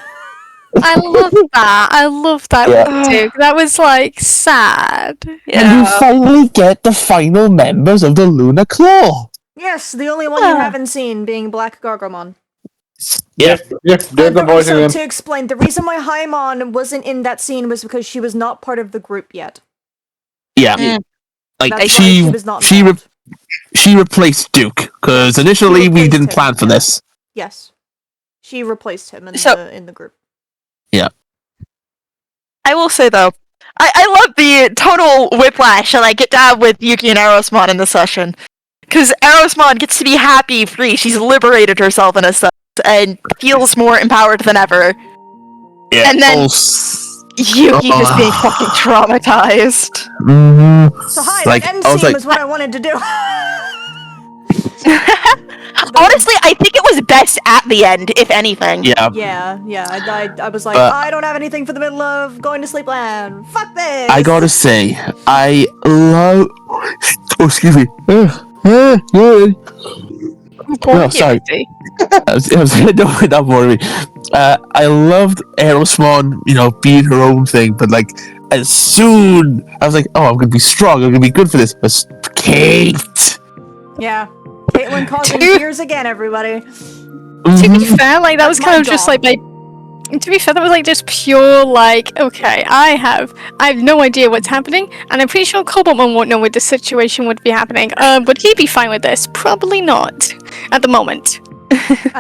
Speaker 5: I love that. I love that
Speaker 4: Yeah.
Speaker 5: too. That was like sad.
Speaker 4: And you finally get the final members of the Lunar Claw.
Speaker 1: Yes, the only one you haven't seen being Black Gargomon.
Speaker 4: Yeah.
Speaker 6: Yes, do the voice
Speaker 1: So
Speaker 6: again.
Speaker 1: to explain, the reason why Haimon wasn't in that scene was because she was not part of the group yet.
Speaker 4: Yeah. Like
Speaker 1: That's why
Speaker 4: she
Speaker 1: she was not
Speaker 4: she
Speaker 1: involved.
Speaker 4: she replaced Duke because initially
Speaker 1: She
Speaker 4: we
Speaker 1: replaced
Speaker 4: didn't
Speaker 1: him,
Speaker 4: plan for
Speaker 1: yeah.
Speaker 4: this.
Speaker 1: Yes. She replaced him in
Speaker 3: So-
Speaker 1: the group.
Speaker 3: I will say though, I love the total whiplash that I get to have with Yuki and Aerosmon in this session. Because Aerosmon gets to be happy, free, she's liberated herself in a sense, and feels more empowered than ever.
Speaker 4: Yeah.
Speaker 3: And then Yuki just being
Speaker 4: Oh.
Speaker 3: fucking traumatized.
Speaker 4: Mm-hmm.
Speaker 1: So hi,
Speaker 4: Like,
Speaker 1: that end
Speaker 4: I was
Speaker 1: scene
Speaker 4: like-
Speaker 1: was what I wanted to do.
Speaker 3: Honestly, I think it was best at the end, if anything.
Speaker 4: Yeah.
Speaker 1: Yeah. I was like,
Speaker 4: But-
Speaker 1: I don't have anything for the middle of going to Sleepland. Fuck this.
Speaker 4: I gotta say, I love. Oh, excuse me. Oh, sorry. I was don't worry. I loved Aerosmon, being her own thing, but like as soon I was like, oh, I'm gonna be strong. I'm gonna be good for this. But Kate.
Speaker 1: Yeah. Caitlyn causing
Speaker 5: Two-
Speaker 1: tears again, everybody.
Speaker 5: To be fair, like that was
Speaker 1: My
Speaker 5: kind of just
Speaker 1: dog.
Speaker 5: like to be fair, that was like just pure like, okay, I have no idea what's happening, and I'm pretty sure Cobaltman won't know what the situation would be happening. Would he be fine with this? Probably not at the moment.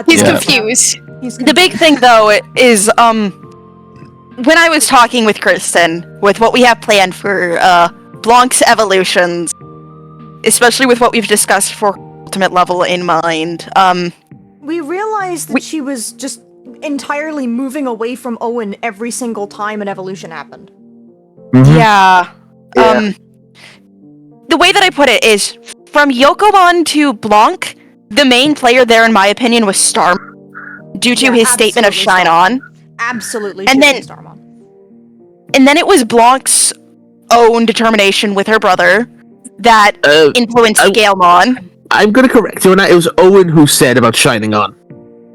Speaker 5: He's
Speaker 4: Yeah.
Speaker 5: confused.
Speaker 3: The big thing, though, is, when I was talking with Kristen, with what we have planned for, Blanc's evolutions, especially with what we've discussed for ultimate level in mind,
Speaker 1: We realized that she was just entirely moving away from Owen every single time an evolution happened.
Speaker 3: Yeah.
Speaker 6: Yeah.
Speaker 3: The way that I put it is, from Yokomon to Blanc, the main player there, in my opinion, was Star, due to his statement of
Speaker 1: absolutely
Speaker 3: Shine
Speaker 1: Starmon.
Speaker 3: On.
Speaker 1: Absolutely
Speaker 3: And
Speaker 1: choosing
Speaker 3: then-
Speaker 1: Starmon.
Speaker 3: And then it was Blanc's own determination with her brother that influenced Galemon.
Speaker 4: I'm gonna correct you on that. It was Owen who said about shining on.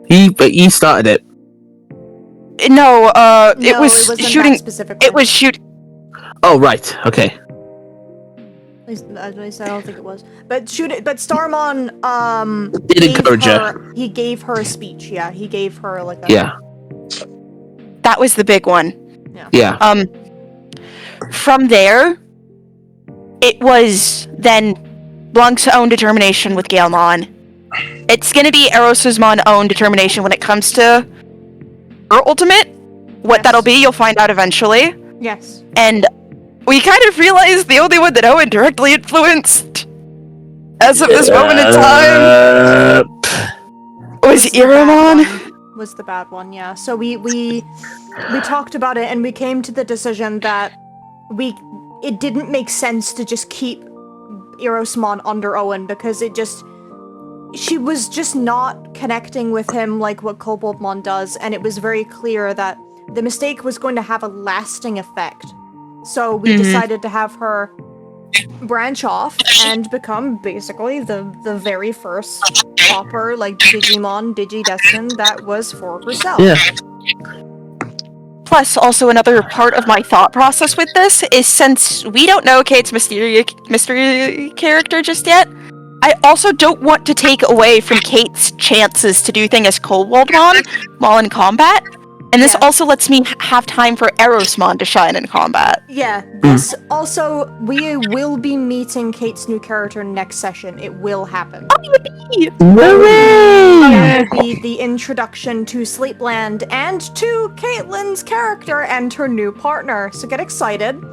Speaker 4: He started it.
Speaker 3: No, it
Speaker 1: No,
Speaker 3: was
Speaker 1: wasn't
Speaker 3: shooting.
Speaker 1: that specifically.
Speaker 3: It was shoot.
Speaker 4: Oh right, okay.
Speaker 1: At least I don't think it was. But Starmon,
Speaker 4: Did
Speaker 1: gave
Speaker 4: encourage
Speaker 1: her,
Speaker 4: her.
Speaker 1: he gave her a speech. Yeah, he gave her like a.
Speaker 4: Yeah,
Speaker 3: That was the big one.
Speaker 4: yeah.
Speaker 3: From there, it was then Blanc's own determination with Galemon. It's gonna be Eros's own determination when it comes to her ultimate. What
Speaker 1: Yes.
Speaker 3: that'll be, you'll find out eventually.
Speaker 1: Yes.
Speaker 3: And we kind of realized the only one that Owen directly influenced, as of this moment in time, was
Speaker 1: the bad
Speaker 3: Iramon.
Speaker 1: one. Was the bad one, yeah. So we talked about it and we came to the decision that it didn't make sense to just keep Erosmon under Owen because she was just not connecting with him like what Koboldmon does, and it was very clear that the mistake was going to have a lasting effect. So we decided to have her branch off and become basically the very first proper like Digimon Digidestin that was for herself.
Speaker 4: Yeah.
Speaker 3: Plus, also another part of my thought process with this is, since we don't know Kate's mystery character just yet, I also don't want to take away from Kate's chances to do things as Koboldmon while in combat. And this
Speaker 1: Yeah.
Speaker 3: also lets me have time for Erosmon to shine in combat.
Speaker 1: Yeah, this also, we will be meeting Kate's new character next session. It will happen. It will be the introduction to Sleepland and to Caitlyn's character and her new partner. So get excited.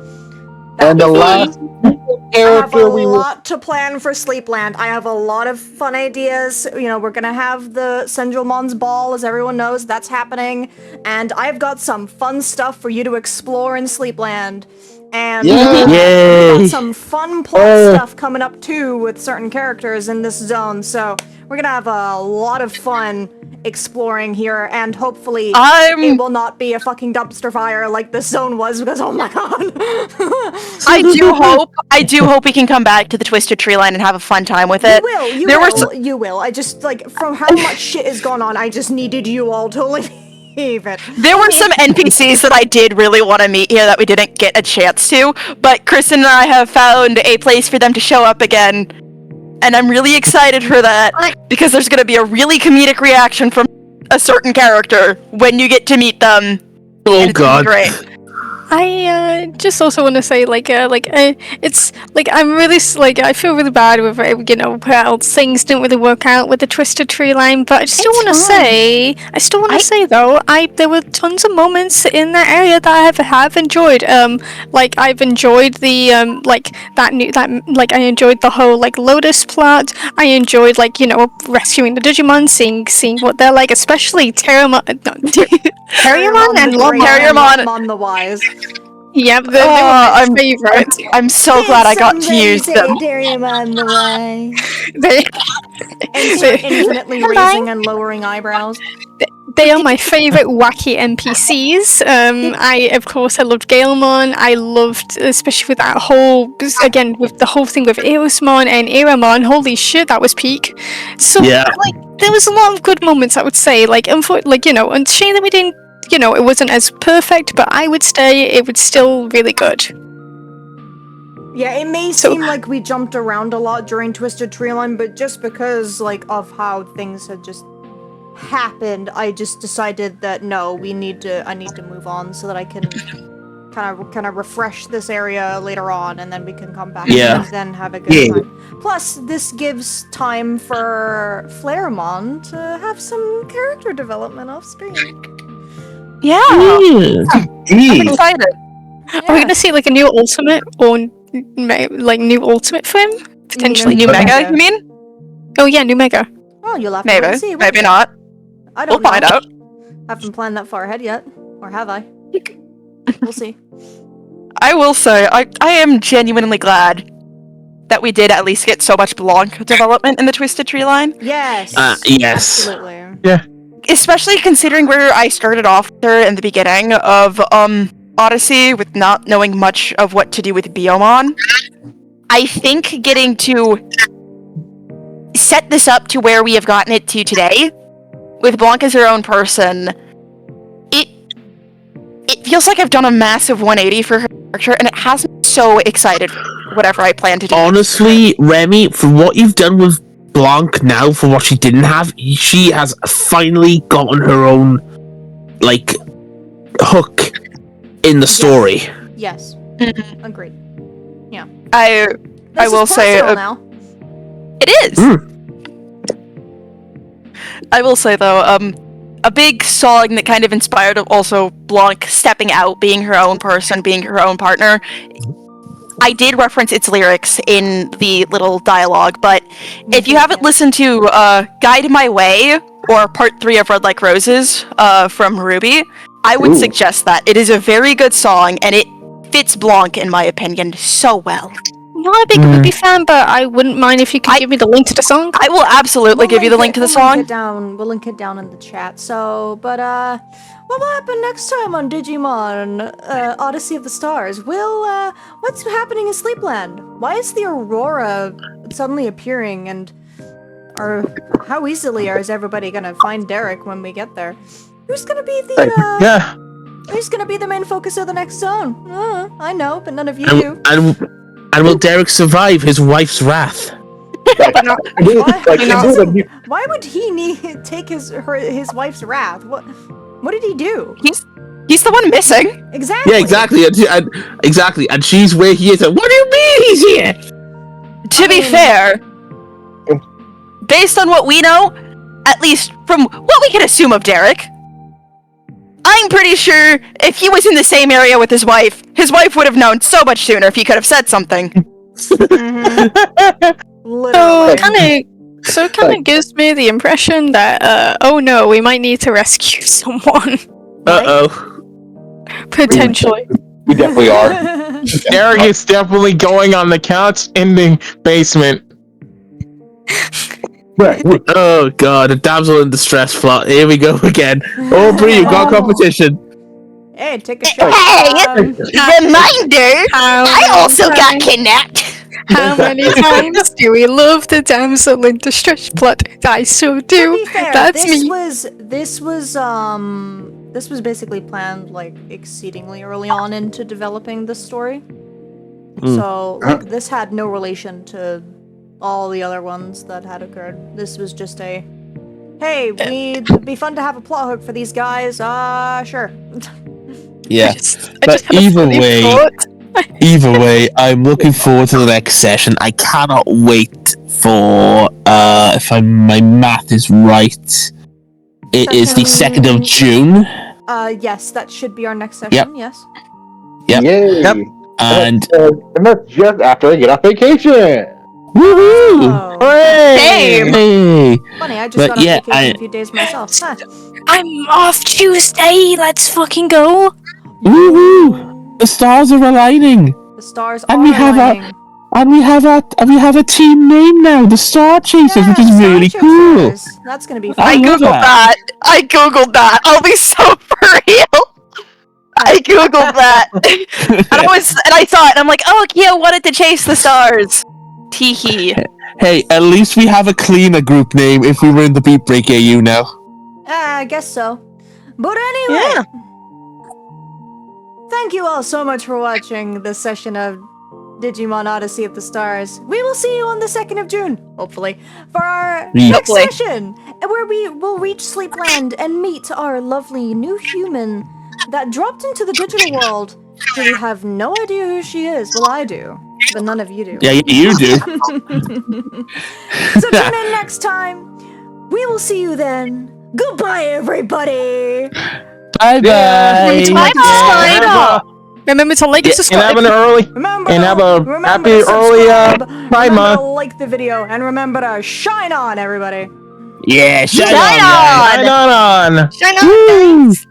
Speaker 6: And the last
Speaker 1: I have a
Speaker 6: character we will.
Speaker 1: lot to plan for Sleepland. I have a lot of fun ideas. You know, we're gonna have the Senjulmon's Ball, as everyone knows, that's happening. And I've got some fun stuff for you to explore in Sleepland. And
Speaker 6: Yeah.
Speaker 1: we've
Speaker 4: Yay.
Speaker 1: got some fun plot stuff coming up too with certain characters in this zone. So we're gonna have a lot of fun exploring here, and hopefully it will not be a fucking dumpster fire like this zone was, because oh my god.
Speaker 3: I do hope we can come back to the Twisted Tree Line and have a fun time with it.
Speaker 1: You will. I just, like, from how much shit has gone on, I just needed you all to leave it.
Speaker 3: There were some NPCs that I did really want to meet here that we didn't get a chance to, but Kristen and I have found a place for them to show up again, and I'm really excited for that, because there's going to be a really comedic reaction from a certain character when you get to meet them.
Speaker 4: Oh god.
Speaker 3: Great.
Speaker 5: I just also want to say, it's like I'm really I feel really bad with how things didn't really work out with the Twisted Tree Line, but I still want to say, though, there were tons of moments in that area that I have enjoyed. I've enjoyed the I enjoyed the whole Lotus plot. I enjoyed rescuing the Digimon, seeing what they're like, especially Terriermon and
Speaker 1: Terriermon the Wise.
Speaker 5: Yeah, they were my favorite.
Speaker 3: I'm so glad I got to use them.
Speaker 1: Terriermon the Wise.
Speaker 5: They
Speaker 1: Infinitely raising and lowering eyebrows.
Speaker 5: They are my favorite wacky NPCs. I loved Galemon. I loved, especially with that whole, again, with the whole thing with Erosmon and Iramon. Holy shit, that was peak. So, there was a lot of good moments, I would say. And shame that we didn't, it wasn't as perfect, but I would say it was still really good.
Speaker 1: Yeah, it may seem like we jumped around a lot during Twisted Tree Line, but just because, of how things had just happened, I just decided that no, I need to move on so that I can kind of refresh this area later on, and then we can come back and then have a good time. Plus, this gives time for Flaremon to have some character development off screen.
Speaker 3: Yeah. I'm excited.
Speaker 5: Are we gonna see a new ultimate or new ultimate for him? Potentially
Speaker 3: new mega, you mean?
Speaker 5: Oh yeah, new mega.
Speaker 1: Well, you'll have to wait and see.
Speaker 3: Maybe not.
Speaker 1: I don't
Speaker 3: We'll find
Speaker 1: know.
Speaker 3: out.
Speaker 1: Haven't planned that far ahead yet, or have I? We'll see.
Speaker 3: I will say, I am genuinely glad that we did at least get so much Blanc development in the Twisted Tree line.
Speaker 1: Yes.
Speaker 2: Yes.
Speaker 1: Absolutely.
Speaker 2: Yeah.
Speaker 3: Especially considering where I started off there in the beginning of Odyssey with not knowing much of what to do with Biomon. I think getting to set this up to where we have gotten it to today, with Blanc as her own person, it feels like I've done a massive 180 for her character, and it has me so excited for whatever I plan to do.
Speaker 4: Honestly, Remy, for what you've done with Blanc now, for what she didn't have, she has finally gotten her own, like, hook in the story.
Speaker 1: Yes.
Speaker 3: Mhm.
Speaker 1: Agreed.
Speaker 3: I
Speaker 1: This
Speaker 3: will
Speaker 1: is
Speaker 3: say
Speaker 1: personal now.
Speaker 3: it is. I will say though, a big song that kind of inspired also Blanc stepping out, being her own person, being her own partner. I did reference its lyrics in the little dialogue, but if you haven't listened to Guide My Way or Part 3 of Red Like Roses from Ruby, I would suggest that. It is a very good song, and it fits Blanc, in my opinion, so well.
Speaker 5: I'm not a big Ruby fan, but I wouldn't mind if you could give me the link to the song.
Speaker 3: I will absolutely give you the link to the song.
Speaker 1: We'll link it down in the chat. So, but what will happen next time on Digimon Odyssey of the Stars? What's happening in Sleepland? Why is the Aurora suddenly appearing, and how easily is everybody gonna find Derek when we get there? Who's gonna be the Who's gonna be the main focus of the next zone? I know, but none of you do.
Speaker 4: And will Derek survive his wife's wrath?
Speaker 1: Why would he take his wife's wrath? What did he do?
Speaker 3: He's the one missing.
Speaker 1: Exactly.
Speaker 4: Yeah, exactly. Exactly. And she's where he is. And what do you mean he's here?
Speaker 3: To be fair, based on what we know, at least from what we can assume of Derek, I'm pretty sure if he was in the same area with his wife would have known so much sooner if he could have said something.
Speaker 1: Literally.
Speaker 5: So it kind of gives me the impression that, oh no, we might need to rescue someone.
Speaker 4: Uh-oh.
Speaker 5: Potentially.
Speaker 6: We definitely are.
Speaker 2: Derek is definitely going on the couch in the basement.
Speaker 4: Oh god, a damsel in distress plot. Here we go again. Oh, Bree, you've got competition.
Speaker 1: Hey, take a shot.
Speaker 7: Hey, reminder! I also got kidnapped.
Speaker 5: How many times do we love the damsel in distress plot? I so
Speaker 1: To
Speaker 5: do.
Speaker 1: be fair,
Speaker 5: That's
Speaker 1: this
Speaker 5: me.
Speaker 1: This was basically planned like exceedingly early on into developing this story. So this had no relation to all the other ones that had occurred. This was just a, hey, it'd be fun to have a plot hook for these guys. Sure.
Speaker 4: Yeah.
Speaker 5: I just
Speaker 4: But
Speaker 5: had a
Speaker 4: either
Speaker 5: funny
Speaker 4: way,
Speaker 5: thought.
Speaker 4: either way, I'm looking forward to the next session. I cannot wait for, if my math is right, it is the 2nd of June.
Speaker 1: Yes, that should be our next session.
Speaker 4: Yep.
Speaker 1: Yes.
Speaker 4: Yep.
Speaker 6: Yay!
Speaker 2: Yep.
Speaker 4: And
Speaker 6: And that's just after I get off vacation.
Speaker 4: woohoo!
Speaker 1: Oh.
Speaker 3: Same.
Speaker 4: Hey!
Speaker 1: Funny, I just
Speaker 4: But
Speaker 1: got on
Speaker 4: yeah,
Speaker 1: vacation a few days myself. Huh.
Speaker 5: I'm off Tuesday. Let's fucking go.
Speaker 4: Woohoo! The stars are aligning,
Speaker 1: The stars
Speaker 4: And
Speaker 1: are
Speaker 4: we have
Speaker 1: aligning.
Speaker 4: and we have a team name now, the Star Chasers, which is
Speaker 1: Star
Speaker 4: really cool.
Speaker 1: Chasers. That's gonna be
Speaker 4: I
Speaker 1: fun.
Speaker 4: love that.
Speaker 3: I googled that. I'll be so for real. I googled that. and I thought, I'm like, oh, Kyo wanted to chase the stars. Teehee.
Speaker 4: Hey, at least we have a cleaner group name if we were in the Beat Break AU now.
Speaker 1: I guess so. But anyway,
Speaker 3: Yeah.
Speaker 1: thank you all so much for watching this session of Digimon Odyssey of the Stars. We will see you on the 2nd of June, hopefully, for our next
Speaker 3: Hopefully.
Speaker 1: session, where we will reach Sleepland and meet our lovely new human that dropped into the digital world. We have no idea who she is. Well, I do, but none of you do.
Speaker 4: Yeah, you do.
Speaker 1: So tune in next time. We will see you then. Goodbye, everybody.
Speaker 4: Bye bye.
Speaker 5: Remember to like and
Speaker 2: And
Speaker 5: subscribe.
Speaker 2: have an early
Speaker 1: Remember,
Speaker 2: and have a
Speaker 1: remember
Speaker 2: happy
Speaker 1: to
Speaker 2: early
Speaker 1: subscribe,
Speaker 2: Pride
Speaker 1: remember
Speaker 2: Month.
Speaker 1: to like the video, and remember to shine on, everybody.
Speaker 4: Yeah, shine
Speaker 3: Shine
Speaker 4: on.
Speaker 3: on!
Speaker 2: Shine on.
Speaker 3: Shine on, guys.